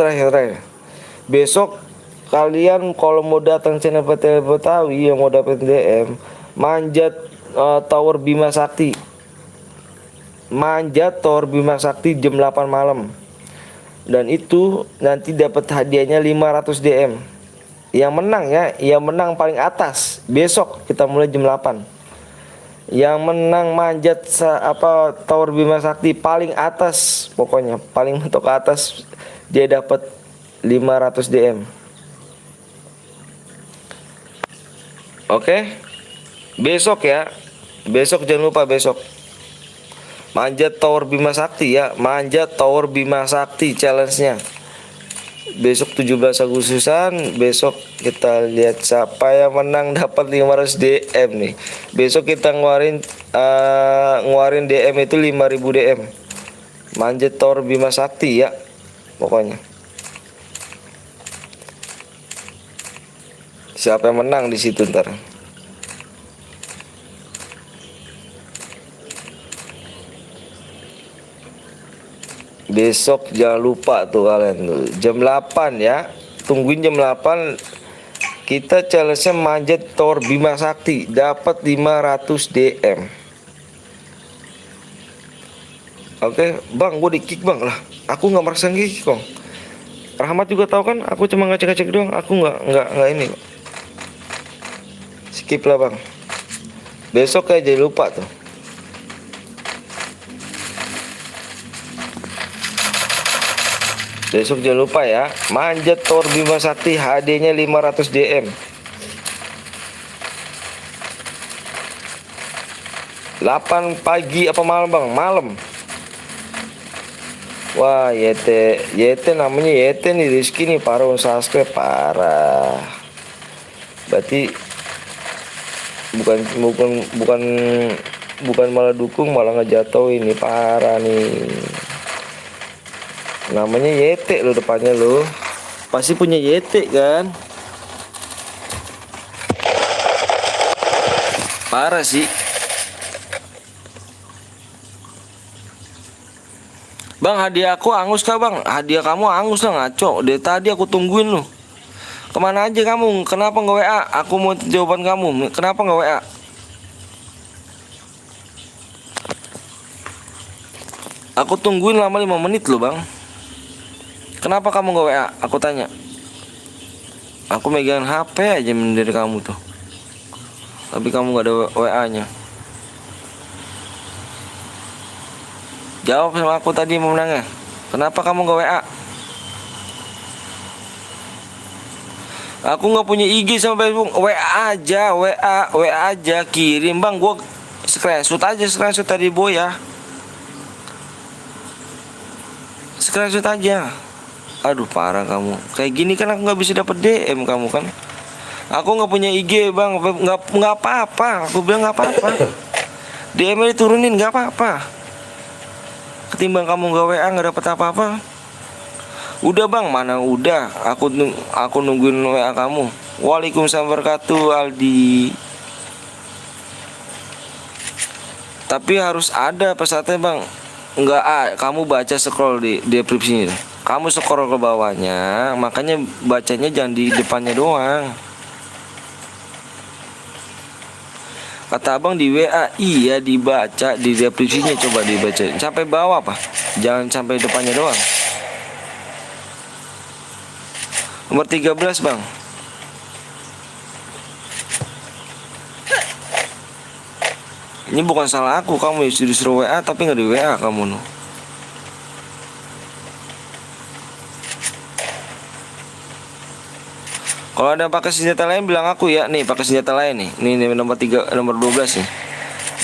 Besok kalian kalau mau datang channel PT Betawi yang mau dapat DM, manjat Tower Bima Sakti. Jam 8 malam. Dan itu nanti dapat hadiahnya 500 DM. Yang menang ya, yang menang paling atas. Besok kita mulai jam 8. Yang menang manjat Tower Bima Sakti paling atas, pokoknya paling mentok ke atas, dia dapat 500 DM. Oke. Besok ya. Besok jangan lupa besok. Manjat Tower Bima Sakti ya. Manjat Tower Bima Sakti challenge-nya. Besok 17 Agustusan, besok kita lihat siapa yang menang dapat 500 DM nih. Besok kita ngeluarin DM itu 5000 DM. Manjat Tor Bima Sakti ya. Pokoknya. Siapa yang menang di situ ntar. Besok jangan lupa tuh kalian tuh jam 8 ya. Tungguin jam 8. Kita challenge-nya manjat Tor Bima Sakti, dapat 500 DM. Oke, Bang, gue di-kick Bang lah. Aku nggak merasa kick kok. Rahmat juga tahu kan, aku cuma ngecek-ngecek doang. Aku nggak ini kok. Skip lah Bang. Besok kayak jadi lupa tuh. Besok jangan lupa ya, manjat Tor Bima Sakti, HD-nya 500 DM. 8 pagi apa malam Bang? Malam. Wah, YT namanya YT nih, Rizky nih, parah subscribe, parah. Berarti bukan malah dukung, malah ngejatuhin nih, parah nih. Namanya YT lo depannya lo. Pasti punya YT kan. Parah sih. Bang, hadiah aku angus kah Bang? Hadiah kamu angus lah, ngaco. Dari tadi aku tungguin lo. Kemana aja kamu? Kenapa nggak WA? Aku mau jawaban kamu. Kenapa nggak WA? Aku tungguin lama 5 menit lo Bang. Kenapa kamu nggak WA? Aku tanya. Aku megang HP aja dari kamu tuh. Tapi kamu nggak ada WA-nya. Jawab sama aku tadi mau menangnya. Kenapa kamu nggak WA? Aku nggak punya IG sama Facebook. WA aja kirim Bang. Gua screenshot tadi boy ya. Screenshot aja. Aduh parah kamu. Kayak gini kan aku nggak bisa dapat DM kamu kan. Aku nggak punya IG Bang. Nggak apa-apa. Aku bilang nggak apa-apa. DM-nya diturunin nggak apa-apa. Ketimbang kamu nggak WA nggak dapat apa-apa. Udah Bang, mana udah. Aku nungguin WA kamu. Waalaikumsalam wabarakatuh Aldi. Tapi harus ada pesannya Bang. Enggak, kamu baca scroll di deskripsinya. Kamu scroll ke bawahnya, makanya bacanya jangan di depannya doang. Kata Abang di WA, iya dibaca di deskripsinya, coba dibaca. Sampai bawah apa? Jangan sampai depannya doang. Nomor 13 Bang. Ini bukan salah aku, kamu disuruh WA tapi nggak di WA kamu no. Kalau ada pakai senjata lain bilang aku ya. Nih pakai senjata lain nih. Nih nomor 12 nih.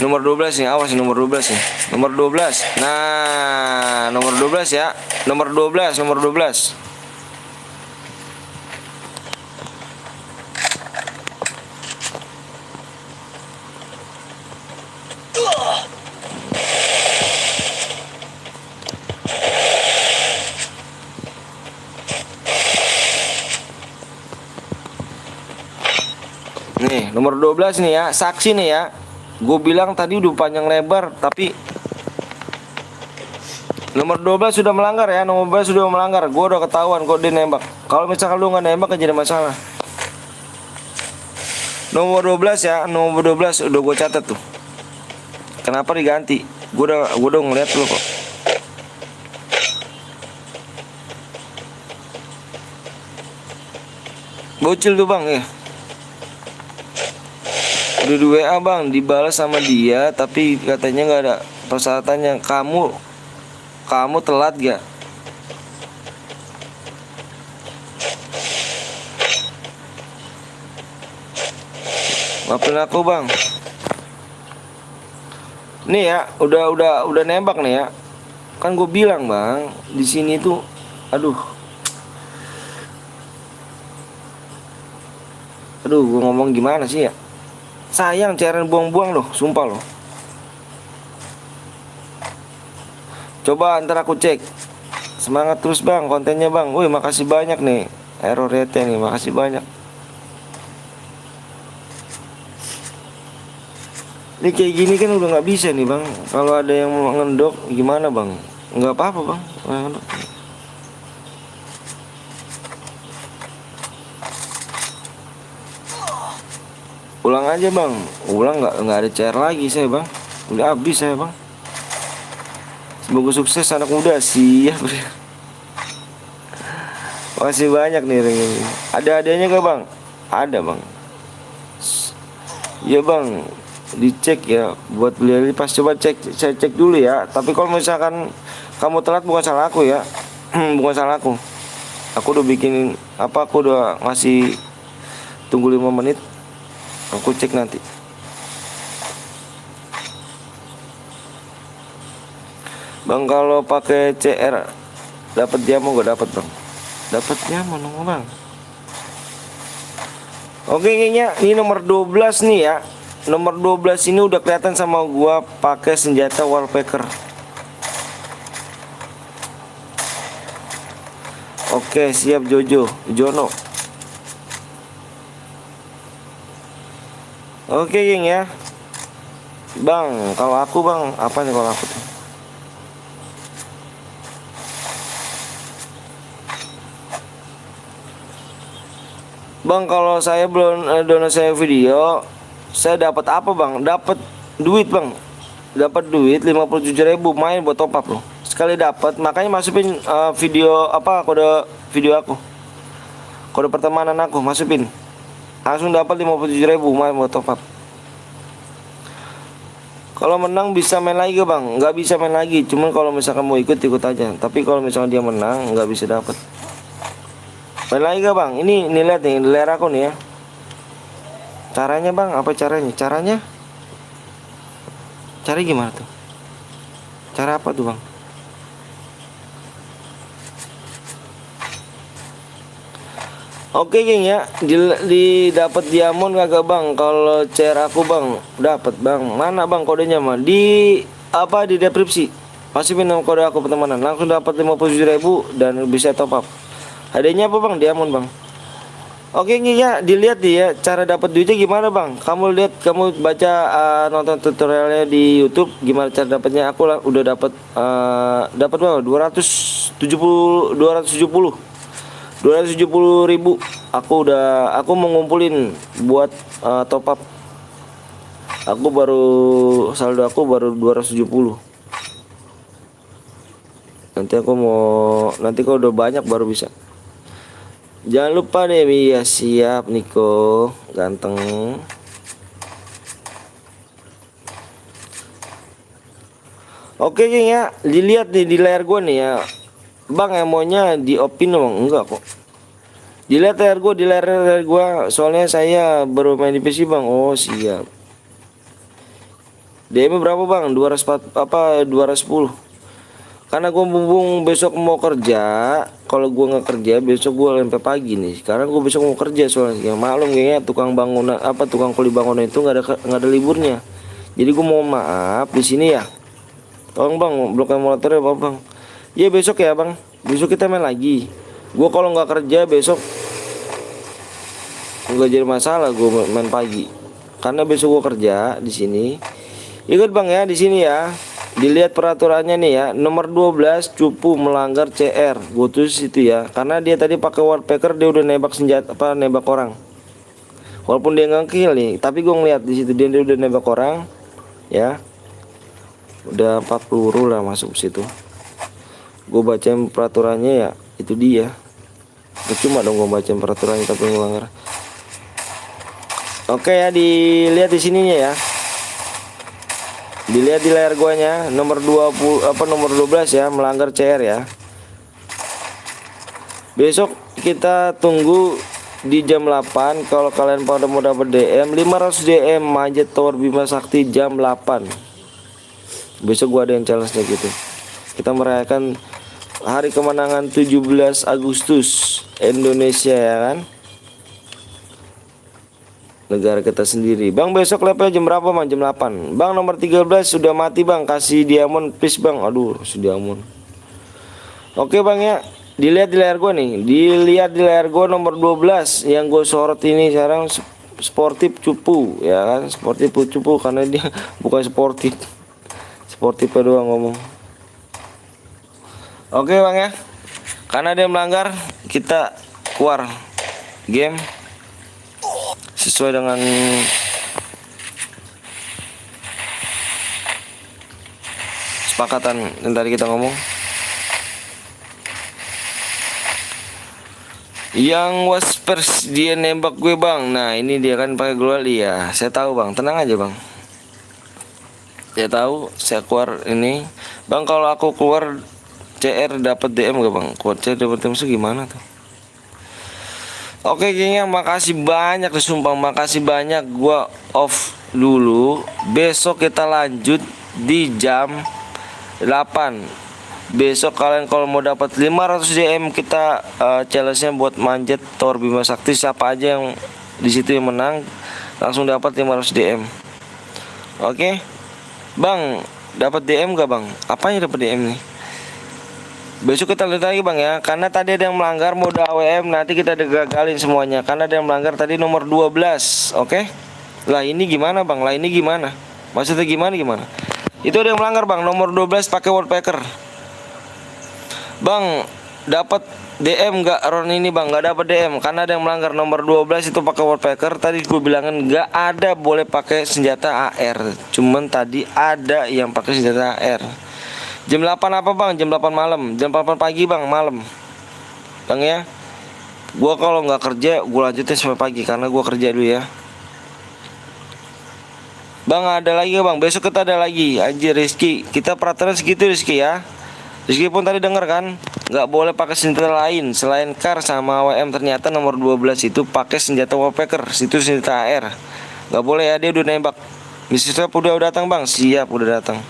Nomor 12 nih, awas nih nomor 12 nih. Nomor 12. Nah, nomor 12 ya. Nomor 12. Nih, nomor 12 nih ya, saksi nih ya. Gue bilang tadi udah panjang lebar, tapi nomor 12 sudah melanggar ya, nomor 12 sudah melanggar. Gue udah ketahuan kok dia nembak. Kalau misalkan lu nggak nembak aja ada masalah. Nomor 12 ya, nomor 12 udah gue catat tuh. Kenapa diganti? Gue udah ngeliat lu kok. Bocil tuh Bang ya. Udah di WA Bang, dibalas sama dia, tapi katanya nggak ada persyaratannya. Kamu telat gak? Maafin aku Bang. Nih ya, udah nembak nih ya. Kan gue bilang Bang, di sini tuh, aduh, Aduh, gue ngomong gimana sih ya? Sayang cairan buang-buang loh, sumpah loh. Coba ntar aku cek. Semangat terus bang, kontennya bang. Wih, makasih banyak nih error rate nih, makasih banyak. Ini kayak gini kan udah nggak bisa nih bang. Kalau ada yang mau ngendok gimana bang? Nggak apa-apa bang. Ngendok. Ulang aja bang. Ulang nggak ada cair lagi saya bang. Udah habis saya bang. Semoga sukses anak muda. Siap. Makasih banyak nih ring ini. Ada adanya gak bang? Ada bang. Iya bang. Dicek ya buat beli pas, coba cek, saya cek dulu ya. Tapi kalau misalkan kamu telat bukan salah aku ya. Bukan salah aku. Aku udah bikin apa, aku udah ngasih tunggu 5 menit. Aku cek nanti. Bang kalau pakai CR dapat diamond gak dapat bang? Dapat diamond bang. Oke kayaknya ini nomor 12 nih ya. Nomor 12 ini udah kelihatan sama gua pakai senjata wallpaper. Oke, siap Jono. Oke geng ya. Bang, kalau aku bang, apa nih kalau aku tuh? Bang, kalau saya belum donasi saya video, saya dapat apa bang? Dapat duit bang. Dapat duit 57.000 main buat top up loh. Sekali dapat, makanya masukin video apa, kode video aku. Kode pertemanan aku masukin. Langsung dapat 57.000 main buat top up. Kalau menang bisa main lagi bang? Nggak bisa main lagi. Cuman kalau misalkan mau ikut aja. Tapi kalau misalkan dia menang nggak bisa dapat. Main lagi gak bang? Ini lihat nih, layar aku nih ya. Caranya bang, apa caranya? Cara gimana tuh? Cara apa tuh bang? Oke geng ya, di dapat diamond kagak bang? Kalau CR aku bang, dapat bang. Mana bang kodenya mah? Di apa, di deskripsi. Masukin nama kode aku pertemanan, langsung dapat 57.000 dan bisa top up. Adanya apa bang? Diamond bang. Oke ya, dilihat nih ya cara dapat duitnya gimana bang. Kamu lihat, kamu baca nonton tutorialnya di YouTube gimana cara dapatnya. Aku udah dapat berapa? 270.000. Aku mau ngumpulin buat top up. Saldo aku baru 270. Nanti kalau udah banyak baru bisa. Jangan lupa deh, ya siap Niko, ganteng. Oke geng ya, dilihat nih di layar gue nih ya. Bang emonya di opin dong, enggak kok. Dilihat layar gue, di layar gue, soalnya saya baru main di PC bang. Oh siap. DM berapa bang? 210. Karena gue mumpung besok mau kerja. Kalau gue nggak kerja besok gue sampai pagi nih. Karena gue besok mau kerja soalnya. Yang maklum kayaknya tukang bangunan tukang kuli bangunan itu nggak ada liburnya. Jadi gue mau maaf di sini ya. Tolong bang blok emulatornya apa bang? Iya besok ya bang. Besok kita main lagi. Gue kalau nggak kerja besok nggak jadi masalah gue main pagi. Karena besok gue kerja di sini. Ikut bang ya di sini ya. Dilihat peraturannya nih ya, nomor 12 cupu melanggar CR. Gue tulis itu ya, karena dia tadi pakai wallpaper, dia udah nembak nembak orang. Walaupun dia nggak kill nih, tapi gue ngeliat di situ dia udah nembak orang, ya. Udah 4 peluru lah masuk situ. Gue bacain peraturannya ya, itu dia. Cuma dong gue bacain peraturannya tapi melanggar. Oke ya, dilihat di sininya ya. Dilihat di layar guanya nomor 12 ya, melanggar CR ya. Besok kita tunggu di jam 8. Kalau kalian pada mau dapat DM 500 DM Manjat Tower Bima Sakti jam 8. Besok gua ada yang challenge gitu. Kita merayakan hari kemenangan 17 Agustus Indonesia ya kan. negara kita sendiri. Bang besok level jam berapa bang? Jam 8. Bang nomor 13 sudah mati bang, kasih diamond please bang. Aduh si diamond. Oke bang ya, dilihat di layar gue nih, dilihat di layar gue nomor 12 yang gue sorot ini sekarang sportif cupu ya kan, sportif cupu karena dia bukan sportif, sportifnya doang ngomong. Oke bang ya, karena dia melanggar kita keluar game sesuai dengan kesepakatan yang tadi kita ngomong. Yang waspers dia nembak gue bang. Nah ini dia kan pakai global. Iya saya tahu bang, tenang aja bang. Saya tahu saya keluar ini bang. Kalau aku keluar CR dapat DM gak bang? Keluar CR dapat DM itu gimana tuh? Oke gengnya, makasih banyak disumpah, makasih banyak. Gua off dulu. Besok kita lanjut di jam 8. Besok kalian kalau mau dapat 500 DM kita challenge-nya buat manjat Tower Bima Sakti. Siapa aja yang di situ yang menang langsung dapat 500 DM. Oke. Bang, dapat DM gak bang? Apanya dapat DM nih? Besok kita lihat lagi bang ya. Karena tadi ada yang melanggar mode AWM, nanti kita gagalin semuanya. Karena ada yang melanggar tadi nomor 12. Oke. Lah ini gimana bang? Lah ini gimana? Maksudnya gimana? Itu ada yang melanggar bang, nomor 12 pakai wallpaper. Bang, dapat DM nggak Ron ini bang? Nggak dapat DM karena ada yang melanggar nomor 12 itu pakai wallpaper. Tadi gue bilangin nggak ada boleh pakai senjata AR. Cuman tadi ada yang pakai senjata AR. Jam 8 apa bang? Jam 8 malam. Jam 8 pagi bang, malam. Bang ya. Gua kalau nggak kerja, gue lanjutin sampai pagi karena gue kerja dulu ya. Bang ada lagi bang? Besok kita ada lagi. Anjir Rizky, kita peraturan segitu Rizky ya. Rizky pun tadi denger kan, nggak boleh pakai senjata lain selain kar sama WM. Ternyata nomor 12 itu pakai senjata wallpaper, itu senjata AR. Nggak boleh ya, dia udah nembak. Misi Shop udah datang bang, siap udah datang.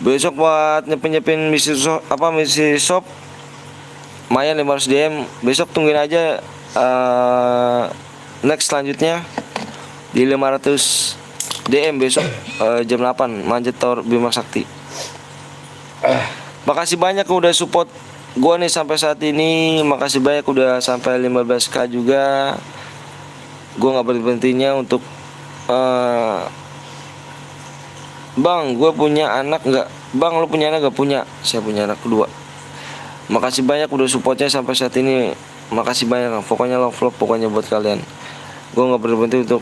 Besok buat nyepin misi shop lumayan 500 DM. Besok tungguin aja next selanjutnya di 500 DM besok jam 8 manjat Tower Bima Sakti. Makasih banyak udah support gua nih sampai saat ini. Makasih banyak udah sampai 15k juga. Gua nggak berhentinya untuk bang, gue punya anak nggak? Bang, lu punya anak gak? Punya. Saya punya anak kedua. Makasih banyak udah supportnya sampai saat ini. Makasih banyak. Pokoknya love pokoknya buat kalian. Gue nggak berhenti untuk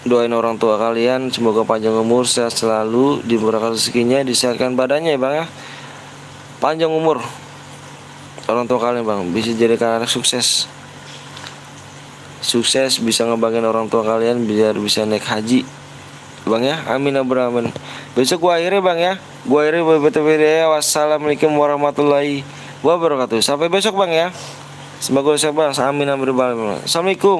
doain orang tua kalian. Semoga panjang umur, sehat selalu, dimurahkan rezekinya, disehatkan badannya ya bang ya. Panjang umur orang tua kalian bang, bisa jadikan anak sukses. Sukses bisa ngebanggain orang tua kalian biar bisa naik haji bang ya, amin amin. Besok gua akhirnya bang ya, gua akhirnya BTW. Wassalamualaikum warahmatullahi wabarakatuh. Sampai besok bang ya. Semoga saya bang, amin amin. Assalamualaikum.